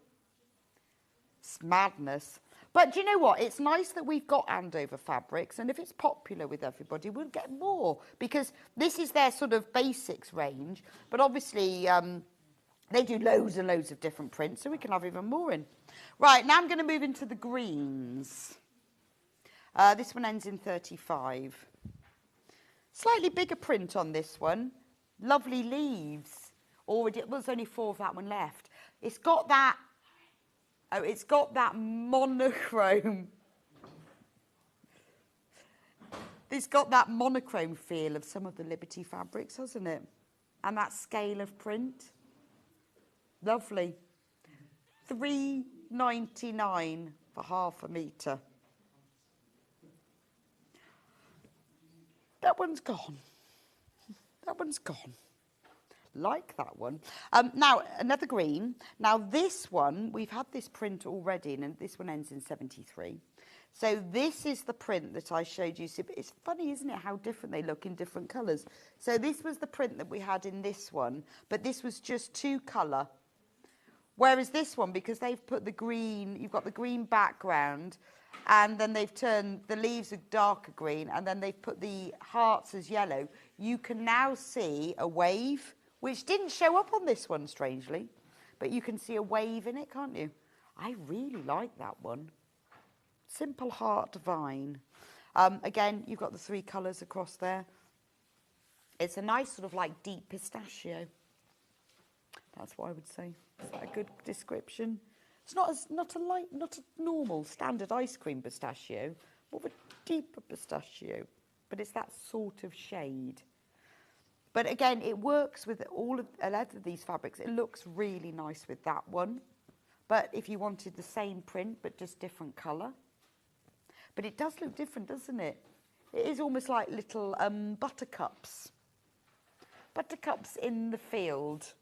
It's madness. But do you know what? It's nice that we've got Andover fabrics, and if it's popular with everybody, we'll get more, because this is their sort of basics range. But obviously, they do loads and loads of different prints, so we can have even more in. Right, now I'm going to move into the greens. This one ends in 35. Slightly bigger print on this one. Lovely leaves. Already, well, there's only 4 of that one left. It's got that, it's got that monochrome. It's got that monochrome feel of some of the Liberty fabrics, hasn't it? And that scale of print. Lovely. $3.99 for half a metre. That one's gone. That one's gone. Like that one. Now, another green. Now, this one, we've had this print already, and this one ends in 73. So this is the print that I showed you. It's funny, isn't it, how different they look in different colours. So this was the print that we had in this one, but this was just 2 colour. Whereas this one, because they've put the green, you've got the green background, and then they've turned the leaves a darker green, and then they've put the hearts as yellow, you can now see a wave, which didn't show up on this one, strangely. But you can see a wave in it, can't you? I really like that one. Simple Heart Vine. Again, you've got the 3 colours across there. It's a nice sort of like deep pistachio. That's what I would say. Is that a good description? It's not a normal standard ice cream pistachio, more of a deeper pistachio, but it's that sort of shade. But again, it works with all of a lot of these fabrics. It looks really nice with that one. But if you wanted the same print but just different colour, but it does look different, doesn't it? It is almost like little buttercups. Buttercups in the field.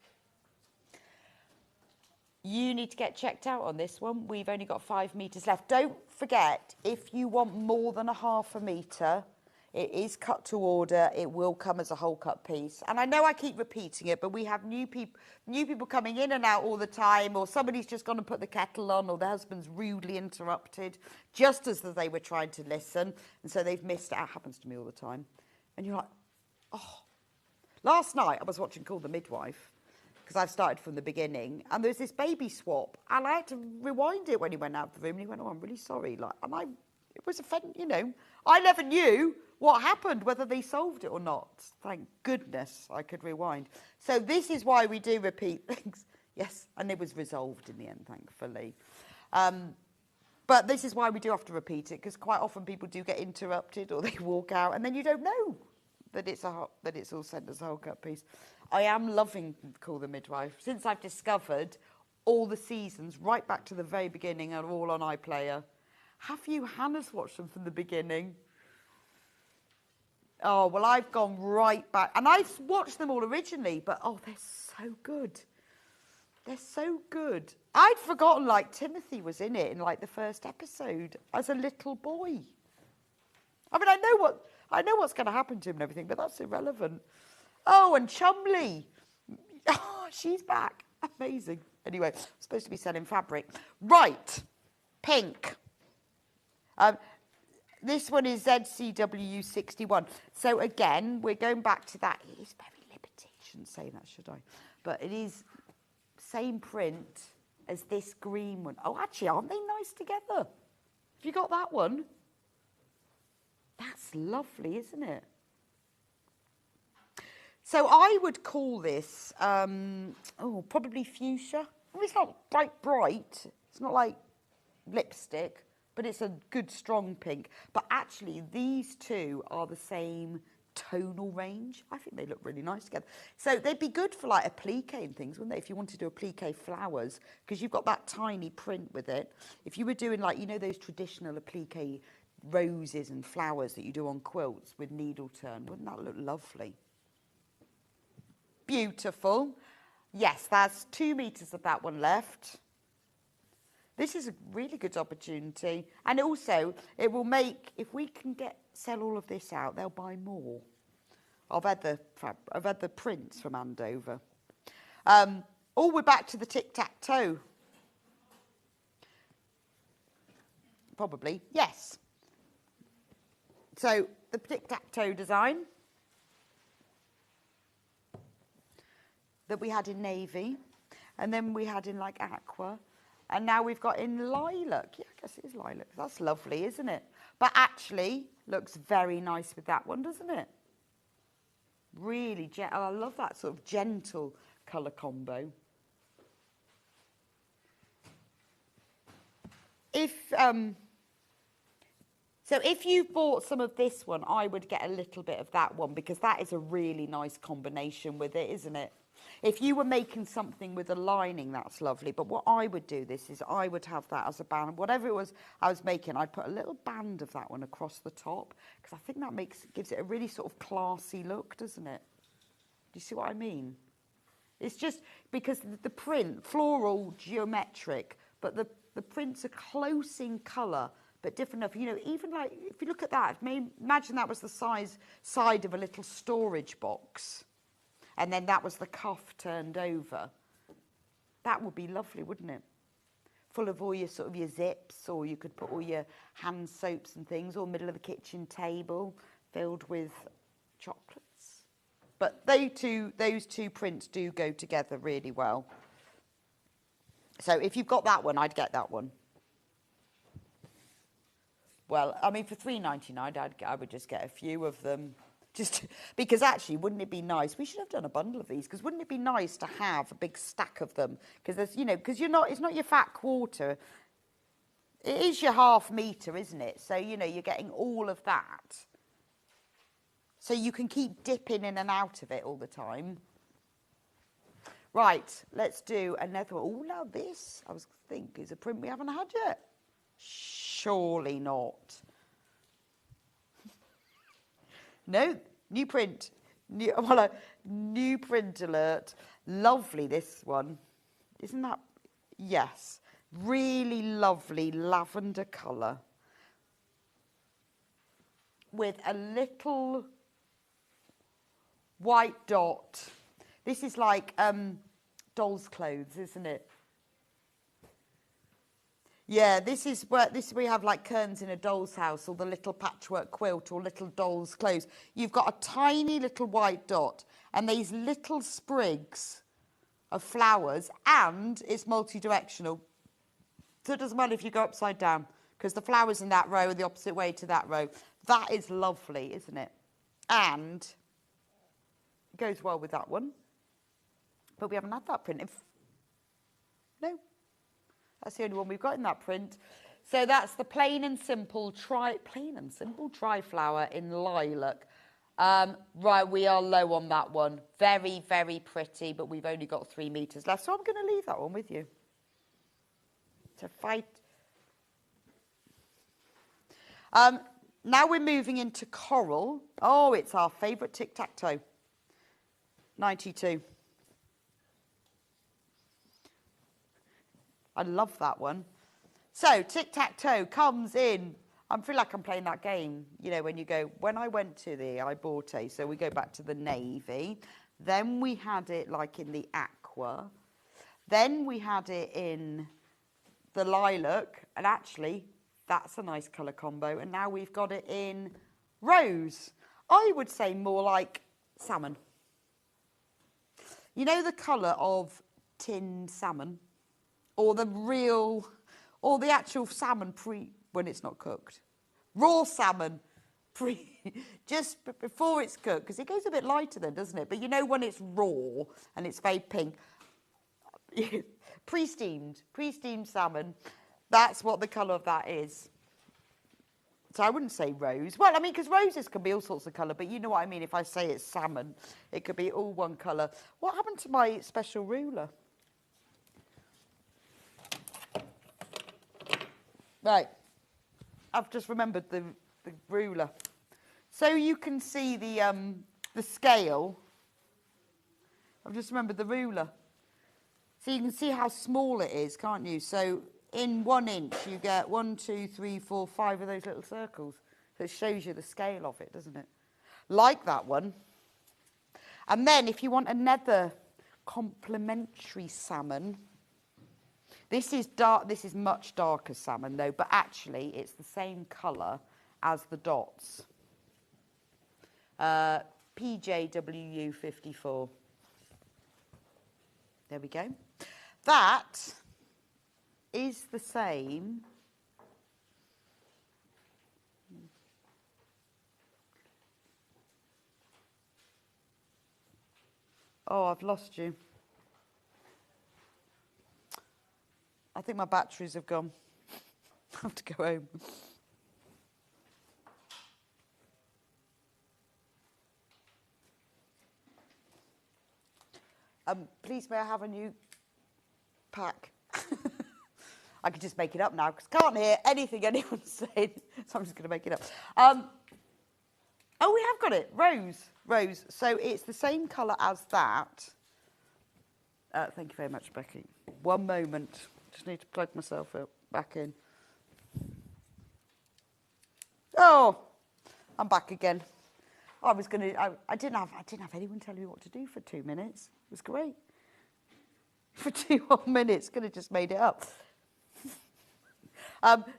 You need to get checked out on this one. We've only got 5 metres left. Don't forget, if you want more than a half a metre, it is cut to order. It will come as a whole cut piece. And I know I keep repeating it, but we have new people coming in and out all the time, or somebody's just gone and put the kettle on, or their husband's rudely interrupted just as they were trying to listen. And so they've missed it. It happens to me all the time. And you're like, oh. Last night I was watching Call the Midwife, because I've started from the beginning, and there's this baby swap, and I had to rewind it when he went out of the room, and he went, oh, I'm really sorry. Like, and it was you know, I never knew what happened, whether they solved it or not. Thank goodness I could rewind. So this is why we do repeat things. Yes, and it was resolved in the end, thankfully. But this is why we do have to repeat it, because quite often people do get interrupted, or they walk out, and then you don't know that it's all sent as a whole cut piece. I am loving Call the Midwife. Since I've discovered all the seasons, right back to the very beginning, are all on iPlayer. Have you, Hannah's watched them from the beginning? Oh, well, I've gone right back. And I've watched them all originally, but, oh, they're so good. They're so good. I'd forgotten, like, Timothy was in it in, like, the first episode as a little boy. I mean, I know what's going to happen to him and everything, but that's irrelevant. Oh, and Chumley. Oh, she's back. Amazing. Anyway, I'm supposed to be selling fabric. Right. Pink. This one is ZCW61. So, again, we're going back to that. It is very Liberty. Shouldn't say that, should I? But it is same print as this green one. Oh, actually, aren't they nice together? Have you got that one? That's lovely, isn't it? So I would call this, probably fuchsia. I mean, it's not bright. It's not like lipstick, but it's a good, strong pink. But actually, these two are the same tonal range. I think they look really nice together. So they'd be good for, like, applique and things, wouldn't they? If you wanted to do applique flowers, because you've got that tiny print with it. If you were doing, like, you know, those traditional applique roses and flowers that you do on quilts with needle turn, wouldn't that look lovely? Beautiful. Yes, there's 2 meters of that one left. This is a really good opportunity. And also, it will make, if we can sell all of this out, they'll buy more. I've had the prints from Andover. We're back to the tic-tac-toe. Probably, yes. So, the tic-tac-toe design that we had in navy, and then we had in like aqua, and now we've got in lilac. Yeah, I guess it is lilac. That's lovely, isn't it? But actually, looks very nice with that one, doesn't it? Really, I love that sort of gentle colour combo. So if you bought some of this one, I would get a little bit of that one, because that is a really nice combination with it, isn't it? If you were making something with a lining, that's lovely. But what I would do is I would have that as a band. Whatever it was I was making, I'd put a little band of that one across the top, because I think that gives it a really sort of classy look, doesn't it? Do you see what I mean? It's just because the print, floral, geometric, but the prints are close in colour, but different enough. You know, even like, if you look at that, imagine that was the side of a little storage box, and then that was the cuff turned over. That would be lovely, wouldn't it? Full of all your sort of your zips, or you could put all your hand soaps and things, or middle of the kitchen table filled with chocolates. But those two prints do go together really well. So if you've got that one, I'd get that one. Well, I mean, for $3.99, I would just get a few of them. Just because actually, wouldn't it be nice? We should have done a bundle of these, because wouldn't it be nice to have a big stack of them? Because there's, you know, because it's not your fat quarter. It is your half metre, isn't it? So, you know, you're getting all of that. So you can keep dipping in and out of it all the time. Right, let's do another one. Oh, now this, I was thinking, is a print we haven't had yet. Surely not. No, new print. New print alert. Lovely, this one. Isn't that? Yes. Really lovely lavender colour. With a little white dot. This is like doll's clothes, isn't it? Yeah, this is we have like curtains in a doll's house, or the little patchwork quilt, or little doll's clothes. You've got a tiny little white dot and these little sprigs of flowers, and it's multi-directional. So it doesn't matter if you go upside down, because the flowers in that row are the opposite way to that row. That is lovely, isn't it? And it goes well with that one. But we haven't had that print. No. That's the only one we've got in that print. So that's the plain and simple tri-flower in lilac. Right, we are low on that one. Very, very pretty, but we've only got 3 metres left. So I'm going to leave that one with you. To fight. Now we're moving into coral. Oh, it's our favourite tic-tac-toe. 92. I love that one. So, tic-tac-toe comes in. I feel like I'm playing that game, you know, when you go, when I went to the Iborte, so we go back to the navy, then we had it like in the aqua, then we had it in the lilac, and actually, that's a nice colour combo, and now we've got it in rose. I would say more like salmon. You know the colour of tinned salmon? Or the actual salmon when it's not cooked. Raw salmon just before it's cooked, because it goes a bit lighter then, doesn't it? But you know when it's raw and it's very pink. Pre-steamed salmon, that's what the colour of that is. So I wouldn't say rose. Well, I mean, because roses can be all sorts of colour, but you know what I mean. If I say it's salmon, it could be all one colour. What happened to my special ruler? Right, I've just remembered the ruler. So you can see the scale. I've just remembered the ruler. So you can see how small it is, can't you? So in 1 inch, you get 1, 2, 3, 4, 5 of those little circles. So it shows you the scale of it, doesn't it? Like that one. And then if you want another complementary salmon, this is dark. This is much darker salmon though, but actually it's the same colour as the dots. PJWU 54. There we go. That is the same. Oh, I've lost you. I think my batteries have gone. I have to go home. Please, may I have a new pack? I could just make it up now because I can't hear anything anyone's saying, so I'm just going to make it up. Oh, we have got it. Rose. So it's the same colour as that. Thank you very much, Becky. One moment. Just need to plug myself back in. Oh, I'm back again. I was going to. I didn't have anyone tell me what to do for 2 minutes. It was great. For 2 whole minutes, could have just made it up.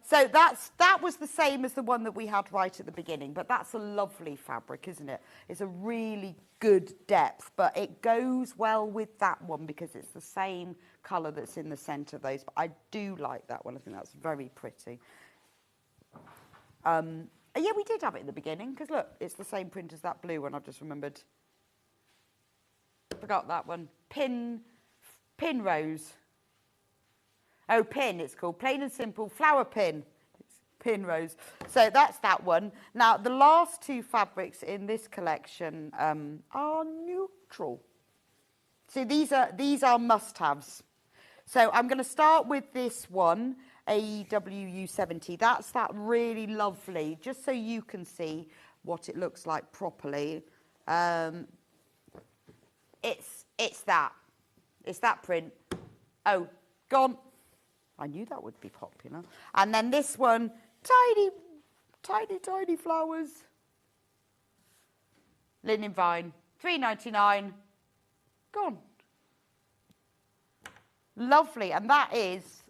So that was the same as the one that we had right at the beginning, but that's a lovely fabric, isn't it? It's a really good depth, but it goes well with that one because it's the same colour that's in the centre of those. But I do like that one. I think that's very pretty. Yeah, we did have it in the beginning because look, it's the same print as that blue one. I've just remembered. Forgot that one. Pin rose. Oh, pin, it's called. Plain and simple, flower pin. It's pin rose. So that's that one. Now, the last 2 fabrics in this collection are neutral. So these are must-haves. So I'm going to start with this one, AEWU 70. That's that really lovely, just so you can see what it looks like properly. It's that print. Oh, gone. I knew that would be popular. And then this one, tiny flowers. Linen vine, $3.99. Gone. Lovely. And that is,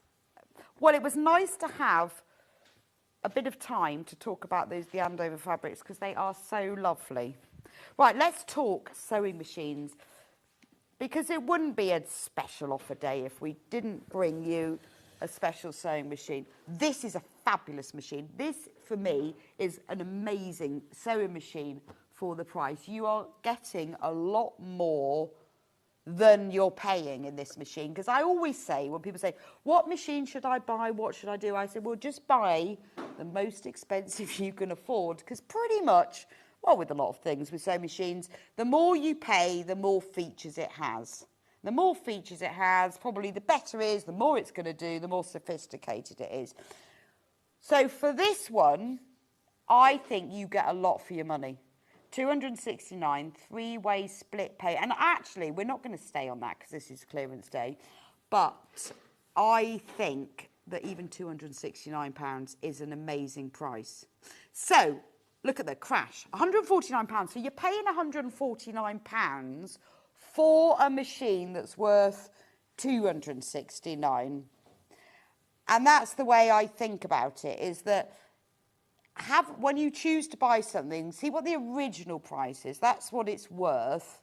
well, it was nice to have a bit of time to talk about the Andover fabrics because they are so lovely. Right, let's talk sewing machines. Because it wouldn't be a special offer day if we didn't bring you a special sewing machine. This is a fabulous machine. This, for me, is an amazing sewing machine for the price. You are getting a lot more than you're paying in this machine. Because I always say, when people say, what machine should I buy? What should I do? I say, well, just buy the most expensive you can afford. Because pretty much, well, with a lot of things with sewing machines, the more you pay, the more features it has. The more features it has, probably the better it is, the more it's going to do, the more sophisticated it is. So for this one, I think you get a lot for your money. $269, 3-way split pay. And actually, we're not going to stay on that because this is clearance day. But I think that even £269 is an amazing price. So look at the crash, £149. So you're paying £149 for a machine that's worth $269. And that's the way I think about it, is that when you choose to buy something, see what the original price is. That's what it's worth.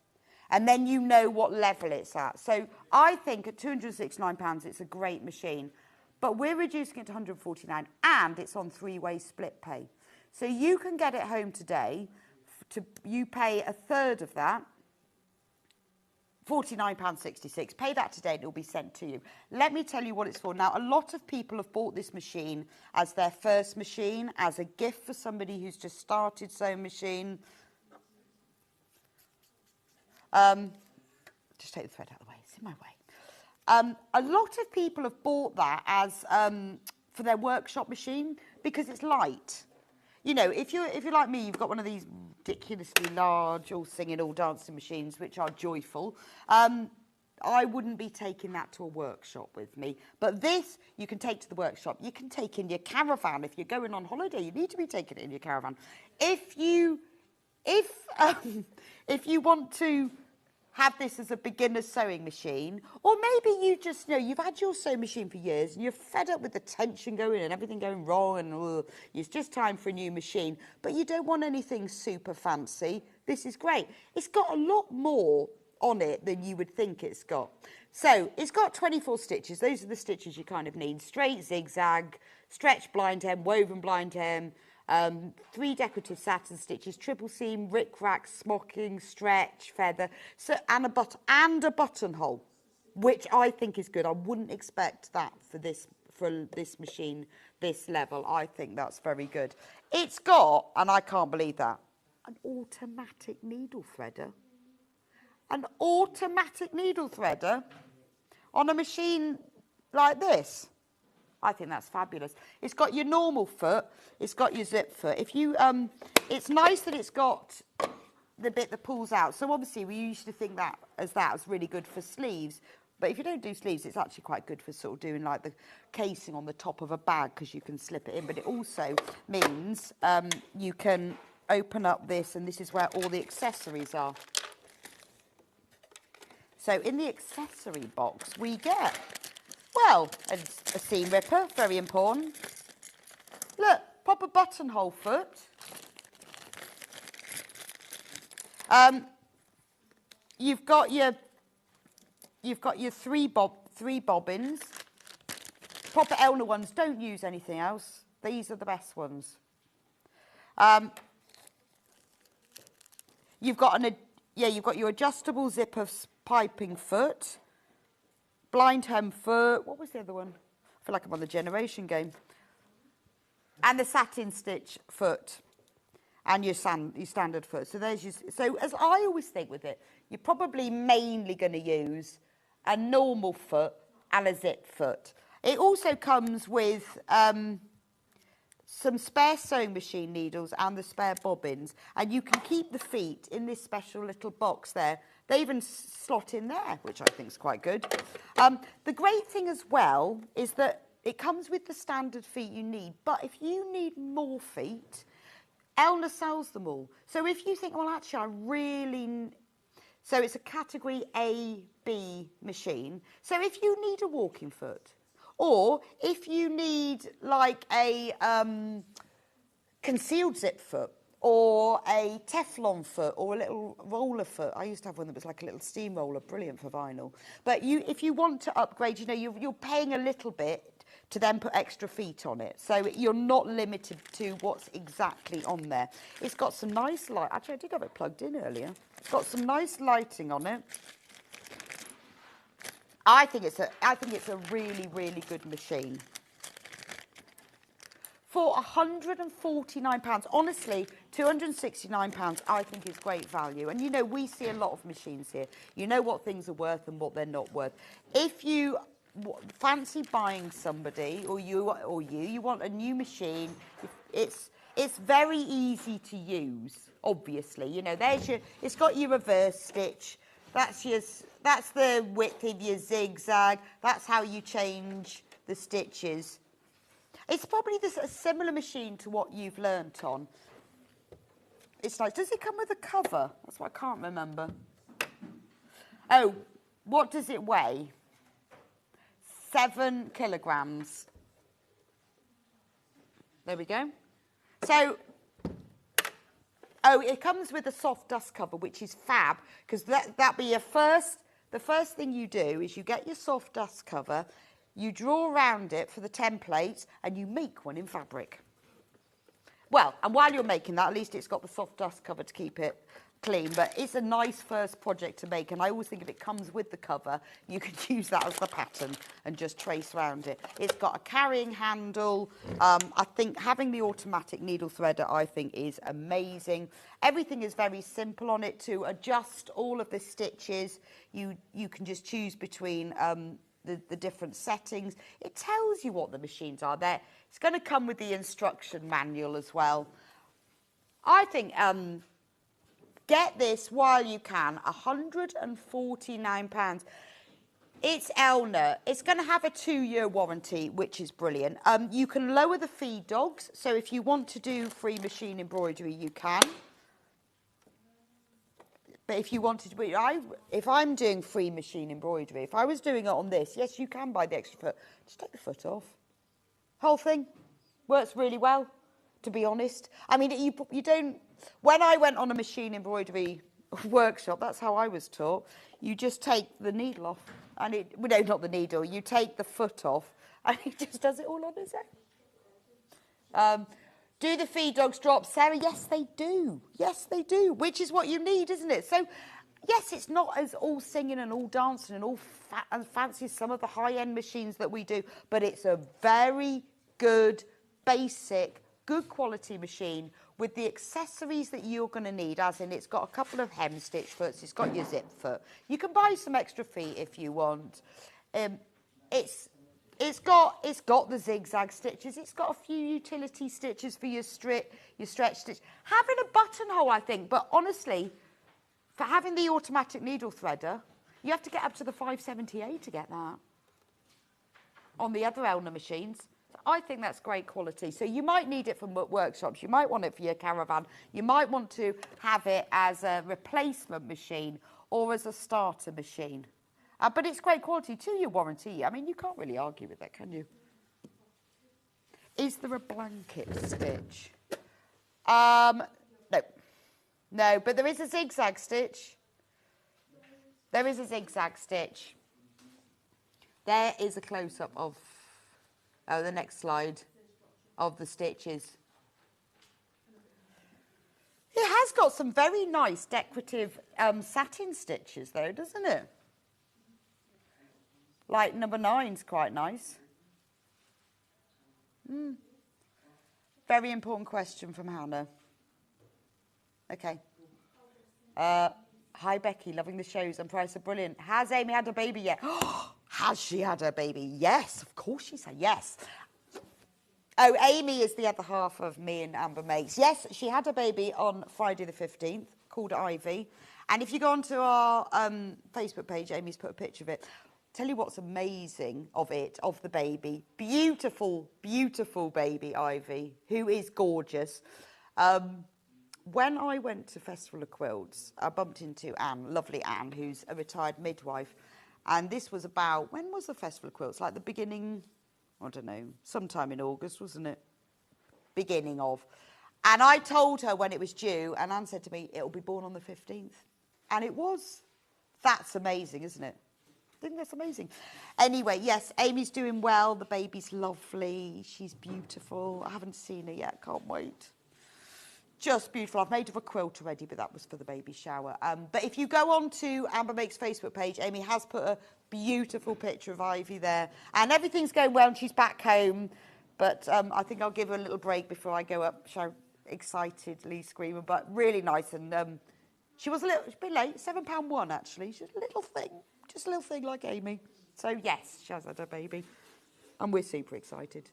And then you know what level it's at. So I think at £269, it's a great machine. But we're reducing it to $149, and it's on 3-way split pay. So you can get it home today. You pay a third of that, £49.66. Pay that today and it will be sent to you. Let me tell you what it's for. Now, a lot of people have bought this machine as their first machine, as a gift for somebody who's just started sewing machine. Just take the thread out of the way. It's in my way. A lot of people have bought that as for their workshop machine because it's light. You know, if you're like me, you've got one of these ridiculously large, all singing, all dancing machines, which are joyful. I wouldn't be taking that to a workshop with me. But this, you can take to the workshop. You can take in your caravan. If you're going on holiday, you need to be taking it in your caravan. If you want to have this as a beginner's sewing machine, or maybe you just know you've had your sewing machine for years and you're fed up with the tension going and everything going wrong and it's just time for a new machine, but you don't want anything super fancy, this is great. It's got a lot more on it than you would think it's got. So it's got 24 stitches. Those are the stitches you kind of need. Straight zigzag, stretch blind hem, woven blind hem, 3 decorative satin stitches, triple seam, rick-rack, smocking, stretch, feather, so, and a buttonhole, which I think is good. I wouldn't expect that for this machine, this level. I think that's very good. It's got, and I can't believe that, an automatic needle threader. An automatic needle threader on a machine like this. I think that's fabulous. It's got your normal foot. It's got your zip foot. If you, it's nice that it's got the bit that pulls out. So obviously we used to think that was really good for sleeves. But if you don't do sleeves, it's actually quite good for sort of doing like the casing on the top of a bag because you can slip it in. But it also means you can open up this, and this is where all the accessories are. So in the accessory box, we get, well, a seam ripper, very important. Look, pop a buttonhole foot. You've got your 3 bobbins. Proper Elna ones, don't use anything else. These are the best ones. You've got your adjustable zipper piping foot, blind hem foot. What was the other one? I feel like I'm on the generation game. And the satin stitch foot, and your standard foot. So there's your. So as I always think with it, you're probably mainly going to use a normal foot and a zip foot. It also comes with some spare sewing machine needles and the spare bobbins, and you can keep the feet in this special little box there. They even slot in there, which I think is quite good. The great thing as well is that it comes with the standard feet you need, but if you need more feet, Elna sells them all. So if you think, well, actually, I really... So it's a category A, B machine. So if you need a walking foot, or if you need like a concealed zip foot, or a Teflon foot, or a little roller foot. I used to have one that was like a little steamroller, brilliant for vinyl. But if you want to upgrade, you know, you're paying a little bit to then put extra feet on it. So you're not limited to what's exactly on there. It's got some nice light. Actually, I did have it plugged in earlier. It's got some nice lighting on it. I think it's a really, really good machine. For £149, honestly, £269 I think is great value. And, you know, we see a lot of machines here. You know what things are worth and what they're not worth. If you fancy buying somebody, or you want a new machine, it's very easy to use, obviously. You know, it's got your reverse stitch. That's the width of your zigzag. That's how you change the stitches. It's probably a similar machine to what you've learnt on. It's nice. Does it come with a cover? That's what I can't remember. Oh, what does it weigh? 7 kilograms. There we go. So, it comes with a soft dust cover, which is fab, because that'd be the first thing you do is you get your soft dust cover. You draw around it for the template, and you make one in fabric. Well, and while you're making that, at least it's got the soft dust cover to keep it clean. But it's a nice first project to make, and I always think if it comes with the cover, you could use that as the pattern and just trace around it. It's got a carrying handle. I think having the automatic needle threader, I think, is amazing. Everything is very simple on it. To adjust all of the stitches, you can just choose between... The different settings. It tells you what the machines are there. It's going to come with the instruction manual as well. I think get this while you can. £149. It's Elna. It's going to have a 2-year warranty, which is brilliant. You can lower the feed dogs. So if you want to do free machine embroidery, you can. But if you wanted to, if I'm doing free machine embroidery, if I was doing it on this, yes, you can buy the extra foot. Just take the foot off. Whole thing works really well, to be honest. I mean, you don't. When I went on a machine embroidery workshop, that's how I was taught. You just take the needle off, and no, not the needle. You take the foot off, and it just does it all on its own. Do the feed dogs drop, Sarah? Yes, they do. Yes, they do, which is what you need, isn't it? So, yes, it's not as all singing and all dancing and all fat and fancy as some of the high-end machines that we do, but it's a very good, basic, good quality machine with the accessories that you're going to need, as in it's got a couple of hem stitch foots, it's got your zip foot. You can buy some extra feet if you want. It's got the zigzag stitches. It's got a few utility stitches for your stretch stitch. Having a buttonhole, I think, but honestly, for having the automatic needle threader, you have to get up to the 578 to get that on the other Elna machines. I think that's great quality. So you might need it for workshops. You might want it for your caravan. You might want to have it as a replacement machine or as a starter machine. But it's great quality, 2-year warranty. I mean, you can't really argue with that, can you? Is there a blanket stitch? No. No, but there is a zigzag stitch. There is a zigzag stitch. There is a close-up of, the next slide, of the stitches. It has got some very nice decorative satin stitches, though, doesn't it? Like number 9's quite nice. Very important question from Hannah. Okay. Hi, Becky. Loving the shows and price are brilliant. Has Amy had a baby yet? Has she had her baby? Yes, of course she said yes. Oh, Amy is the other half of me and Amber Makes. Yes, she had a baby on Friday the 15th, called Ivy. And if you go onto our Facebook page, Amy's put a picture of it. Tell you what's amazing of the baby. Beautiful, beautiful baby Ivy, who is gorgeous. When I went to Festival of Quilts, I bumped into Anne, lovely Anne, who's a retired midwife. And this was about, when was the Festival of Quilts? Like the beginning, I don't know, sometime in August, wasn't it? Beginning of. And I told her when it was due, and Anne said to me, it'll be born on the 15th. And it was. That's amazing, isn't it? I think that's amazing. Anyway, yes, Amy's doing well. The baby's lovely. She's beautiful. I haven't seen her yet. Can't wait. Just beautiful. I've made her a quilt already, but that was for the baby shower. But if you go on to Amber Makes Facebook page, Amy has put a beautiful picture of Ivy there. And everything's going well and she's back home. But I think I'll give her a little break before I go up, excitedly screaming. But really nice. And she was a bit late, £7.1 actually. She's a little thing. Just a little thing like Amy. So, yes, she has had her baby. And we're super excited.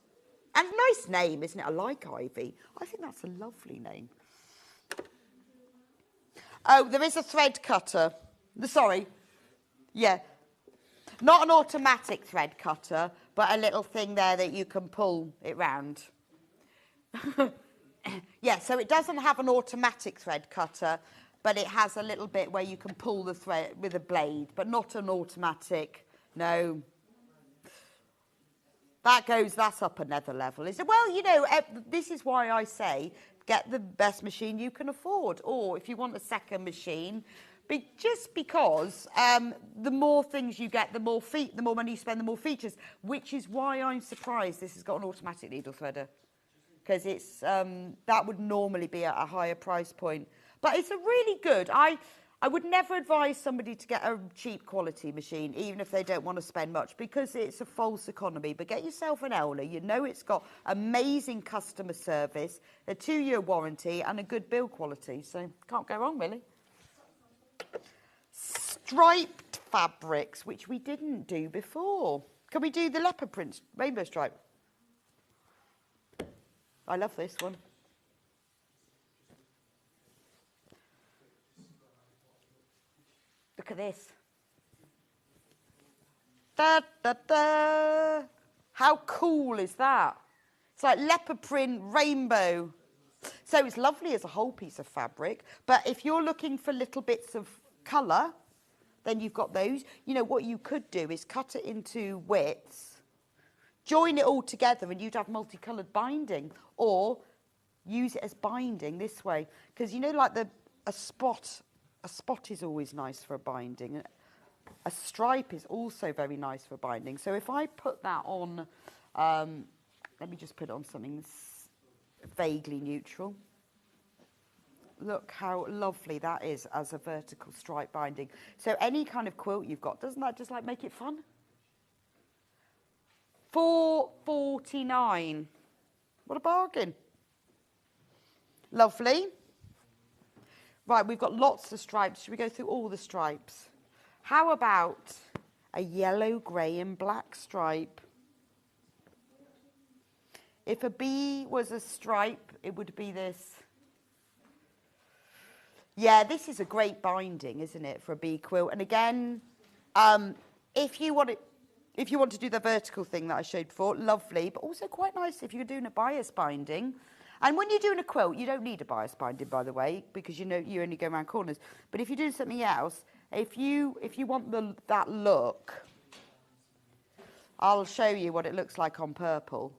And a nice name, isn't it? I like Ivy. I think that's a lovely name. Oh, there is a thread cutter. Sorry. Yeah. Not an automatic thread cutter, but a little thing there that you can pull it round. Yeah, so it doesn't have an automatic thread cutter, but it has a little bit where you can pull the thread with a blade, but not an automatic, no. That's up another level. Is it? Well, you know, this is why I say get the best machine you can afford. Or if you want a second machine, just because the more things you get, the more money you spend, the more features, which is why I'm surprised this has got an automatic needle threader. Because it's that would normally be at a higher price point. But it's a really good. I would never advise somebody to get a cheap quality machine, even if they don't want to spend much, because it's a false economy. But get yourself an Elna. You know it's got amazing customer service, a 2-year warranty, and a good build quality. So can't go wrong, really. Striped fabrics, which we didn't do before. Can we do the leopard print rainbow stripe? I love this one. Look at this. Da, da, da. How cool is that? It's like leopard print, rainbow. So it's lovely as a whole piece of fabric. But if you're looking for little bits of colour, then you've got those. You know, what you could do is cut it into widths, join it all together, and you'd have multicoloured binding. Or use it as binding this way. Because, you know, like a spot is always nice for a binding. A stripe is also very nice for binding. So if I put that on, let me just put it on something that's vaguely neutral. Look how lovely that is as a vertical stripe binding. So any kind of quilt you've got, doesn't that just like make it fun? £4.49. What a bargain. Lovely. Right, we've got lots of stripes. Should we go through all the stripes? How about a yellow, grey and black stripe? If a bee was a stripe, it would be this. Yeah, this is a great binding, isn't it, for a bee quilt? And again, if you want to do the vertical thing that I showed before, lovely, but also quite nice if you're doing a bias binding. And when you're doing a quilt, you don't need a bias binding, by the way, because you know you only go around corners. But if you're doing something else, if you want that look, I'll show you what it looks like on purple.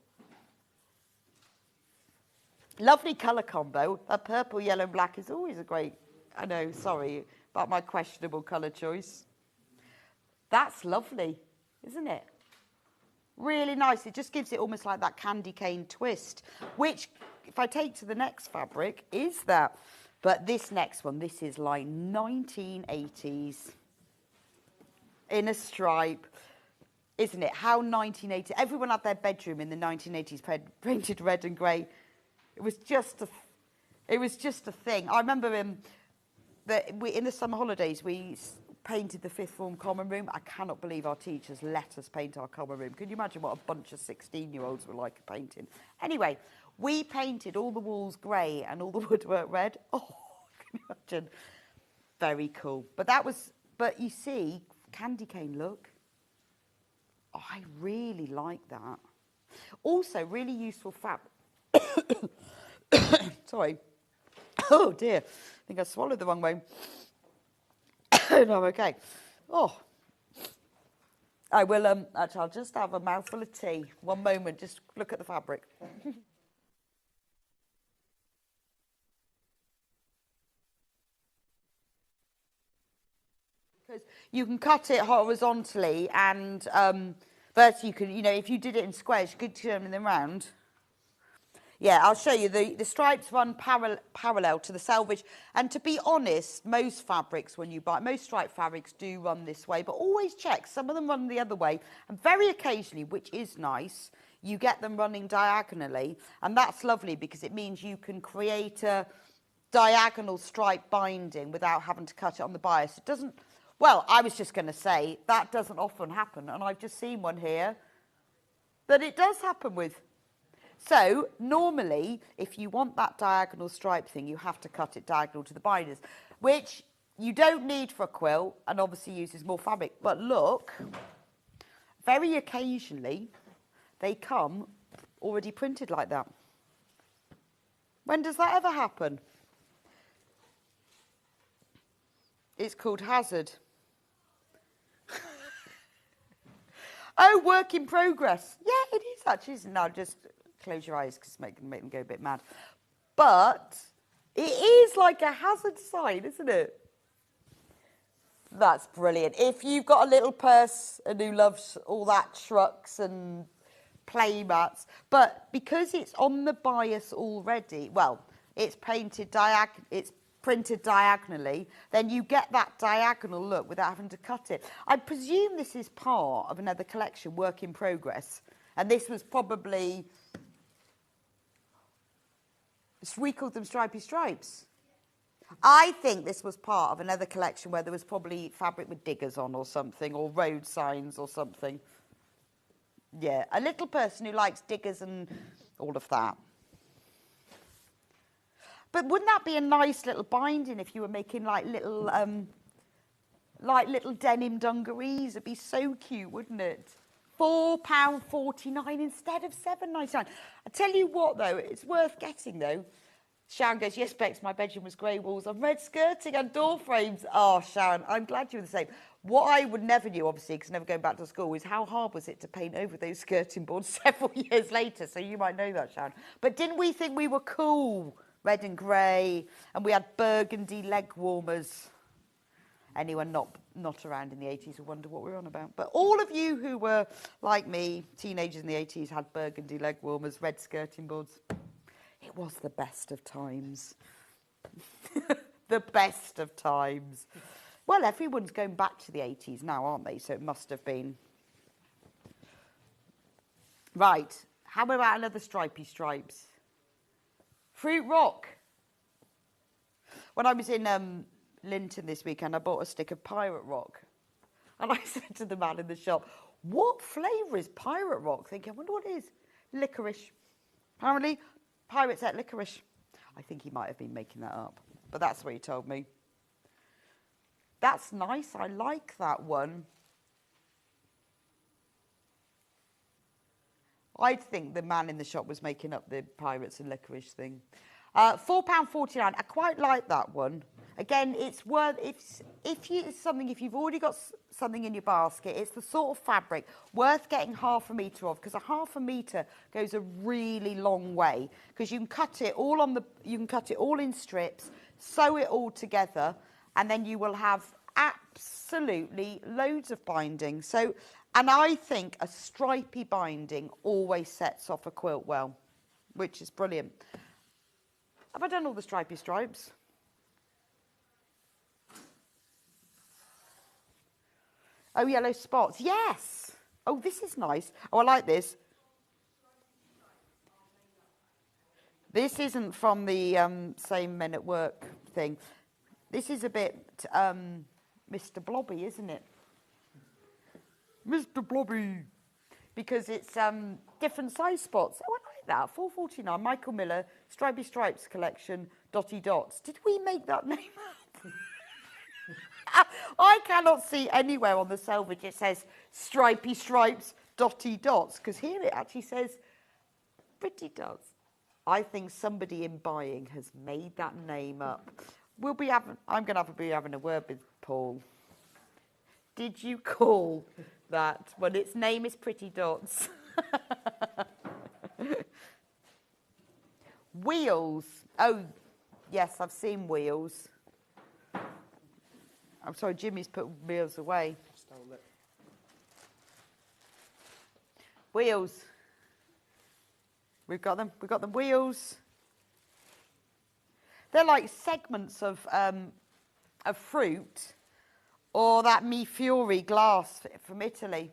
Lovely colour combo. A purple, yellow and black is always a great, I know, sorry about my questionable colour choice. That's lovely, isn't it? Really nice. It just gives it almost like that candy cane twist, which, if I take to the next fabric, is that. But this next one, this is like 1980s in a stripe, isn't it? How 1980s. Everyone had their bedroom in the 1980s painted red and grey. It was just a thing. I remember in the summer holidays, we painted the fifth form common room. I cannot believe our teachers let us paint our common room. Can you imagine what a bunch of 16-year-olds were like painting? Anyway, we painted all the walls grey and all the woodwork red. Oh, can you imagine? Very cool. But you see, candy cane look. Oh, I really like that. Also, really useful fabric. Sorry. Oh dear. I think I swallowed the wrong way. No, okay. Oh. I will, actually, I'll just have a mouthful of tea. One moment, just look at the fabric. Because you can cut it horizontally and vertically, you can, you know, if you did it in squares, you could turn them around. Yeah, I'll show you. The stripes run parallel to the selvage. And to be honest, most fabrics, when you buy, most stripe fabrics do run this way, but always check. Some of them run the other way. And very occasionally, which is nice, you get them running diagonally. And that's lovely because it means you can create a diagonal stripe binding without having to cut it on the bias. It doesn't, well, I was just going to say, that doesn't often happen. And I've just seen one here that it does happen with. So, normally, if you want that diagonal stripe thing, you have to cut it diagonal to the binders, which you don't need for a quilt and obviously uses more fabric. But look, very occasionally, they come already printed like that. When does that ever happen? It's called Hazard. Oh, work in progress. Yeah, it is actually, isn't it? Now, just close your eyes because make them go a bit mad. But it is like a hazard sign, isn't it? That's brilliant. If you've got a little person who loves all that trucks and play mats, but because it's on the bias already, well, it's printed diagonally, then you get that diagonal look without having to cut it. I presume this is part of another collection, work in progress, and this was probably, we called them Stripey Stripes. I think this was part of another collection where there was probably fabric with diggers on or something, or road signs or something. Yeah, a little person who likes diggers and all of that. But wouldn't that be a nice little binding if you were making like little like little denim dungarees. It'd be so cute, wouldn't it? £4.49 instead of £7.99. I tell you what, though, it's worth getting, though. Sharon goes, yes, Bex, my bedroom was grey walls and red skirting and door frames. Oh, Sharon, I'm glad you were the same. What I would never knew, obviously, because never going back to school, is how hard was it to paint over those skirting boards several years later? So you might know that, Sharon. But didn't we think we were cool? Red and grey, and we had burgundy leg warmers. Anyone not around in the 80s will wonder what we're on about. But all of you who were, like me, teenagers in the 80s, had burgundy leg warmers, red skirting boards. It was the best of times. The best of times. Well, everyone's going back to the 80s now, aren't they? So it must have been. Right. How about another stripy stripes? Fruit Rock. When I was in Linton this weekend, I bought a stick of Pirate Rock. And I said to the man in the shop, what flavour is Pirate Rock? Thinking, I wonder what it is. Licorice. Apparently, pirates ate licorice. I think he might have been making that up. But that's what he told me. That's nice. I like that one. I think the man in the shop was making up the pirates and licorice thing. £4.49. I quite like that one. Again, it's worth if you've already got something in your basket, it's the sort of fabric worth getting ½ a metre of, because a ½ a metre goes a really long way, because you can cut it all in strips, sew it all together, and then you will have absolutely loads of binding. So, and I think a stripy binding always sets off a quilt well, which is brilliant. Have I done all the stripy stripes? Oh, yellow spots. Yes. Oh, this is nice. Oh, I like this. This isn't from the same Men at Work thing. This is a bit Mr. Blobby, isn't it? Mr. Blobby. Because it's different size spots. Oh, I like that. £4.49. Michael Miller, Stripy Stripes Collection, Dotty Dots. Did we make that name up? I cannot see anywhere on the selvage it says Stripy Stripes, Dotty Dots, because here it actually says Pretty Dots. I think somebody in buying has made that name up. I'm going to be having a word with Paul. Did you call that when its name is Pretty Dots? Wheels. Oh, yes, I've seen wheels. I'm sorry, Jimmy's put wheels away. Wheels. We've got them. We've got the wheels. They're like segments of fruit, or that Mi Fiori glass from Italy.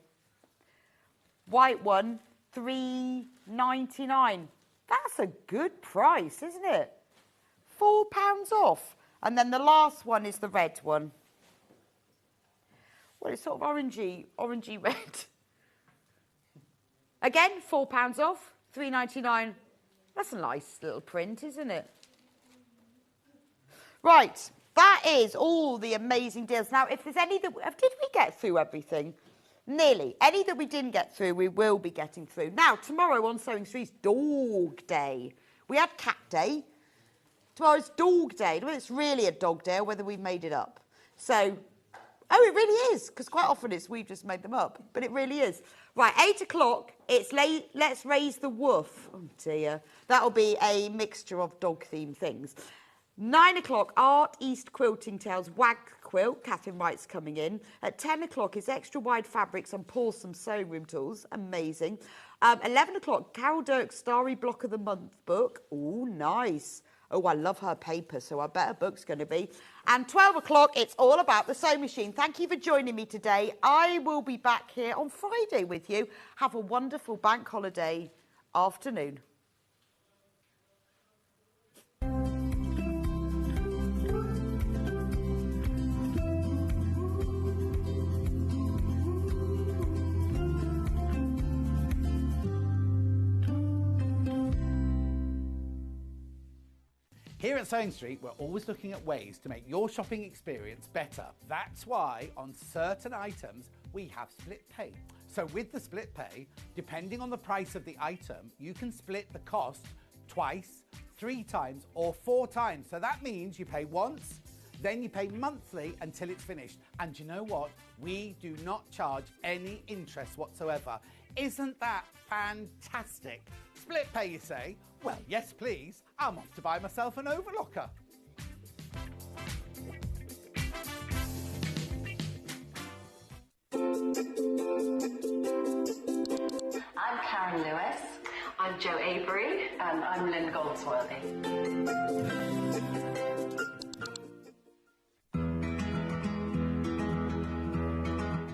White one, £3.99. That's a good price, isn't it? £4 off. And then the last one is the red one. Well, it's sort of orangey red. Again, £4 off, £3.99. That's a nice little print, isn't it? Right, that is all the amazing deals. Now, if there's any that... Did we get through everything? Nearly. Any that we didn't get through, we will be getting through. Now, tomorrow on Sewing Street's Dog Day. We had Cat Day. Tomorrow's Dog Day. Whether it's really a dog day or whether we've made it up. So... Oh, it really is, because quite often we've just made them up, but it really is. Right, 8 o'clock, it's Let's Raise the Woof. Oh, dear. That'll be a mixture of dog-themed things. 9 o'clock, Art East Quilting Tales, Wag Quilt. Catherine Wright's coming in. At 10 o'clock, it's Extra Wide Fabrics and Pawsome Sewing Room Tools. Amazing. 11 o'clock, Carol Dirk's Starry Block of the Month book. Oh, nice. Oh, I love her paper, so I bet her book's going to be. And 12 o'clock, it's all about the sewing machine. Thank you for joining me today. I will be back here on Friday with you. Have a wonderful bank holiday afternoon. Here at Sewing Street, we're always looking at ways to make your shopping experience better. That's why on certain items, we have split pay. So with the split pay, depending on the price of the item, you can split the cost twice, 3 times, or 4 times. So that means you pay once, then you pay monthly until it's finished. And you know what? We do not charge any interest whatsoever. Isn't that fantastic? Split pay, you say? Well, yes, please. I'm off to buy myself an overlocker. I'm Karen Lewis. I'm Joe Avery, and I'm Lynn Goldsworthy.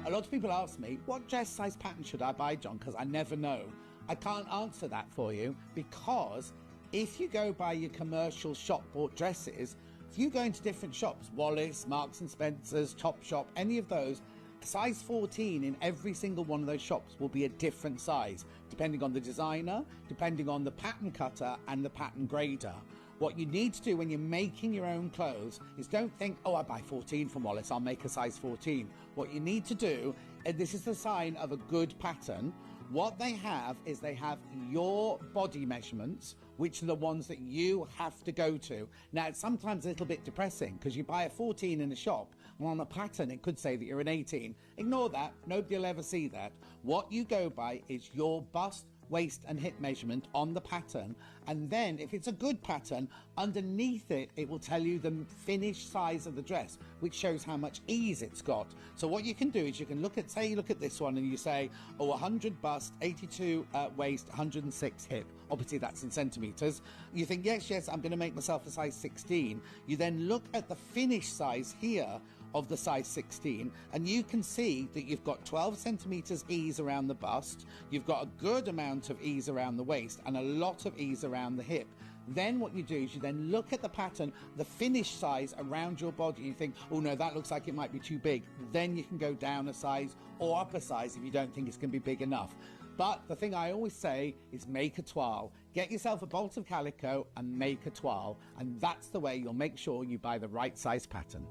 A lot of people ask me, what dress size pattern should I buy, John? Because I never know. I can't answer that for you, because if you go by your commercial shop bought dresses, if you go into different shops, Wallis, Marks and Spencer's, Topshop, any of those, size 14 in every single one of those shops will be a different size, depending on the designer, depending on the pattern cutter and the pattern grader. What you need to do when you're making your own clothes is don't think, oh, I buy 14 from Wallis, I'll make a size 14. What you need to do, and this is the sign of a good pattern, what they have is they have your body measurements, which are the ones that you have to go to. Now, it's sometimes a little bit depressing because you buy a 14 in a shop, and on a pattern it could say that you're an 18. Ignore that, nobody will ever see that. What you go by is your bust, waist and hip measurement on the pattern, and then if it's a good pattern, underneath it, it will tell you the finished size of the dress, which shows how much ease it's got. So what you can do is you can look at, say you look at this one and you say, oh, 100 bust, 82 waist, 106 hip. Obviously that's in centimetres. You think, yes, I'm going to make myself a size 16. You then look at the finished size here of the size 16, and you can see that you've got 12 centimetres ease around the bust, you've got a good amount of ease around the waist, and a lot of ease around the hip. Then what you do is you then look at the pattern, the finished size around your body, and you think, oh no, that looks like it might be too big. Then you can go down a size or up a size if you don't think it's going to be big enough. But the thing I always say is make a toile. Get yourself a bolt of calico and make a toile, and that's the way you'll make sure you buy the right size pattern.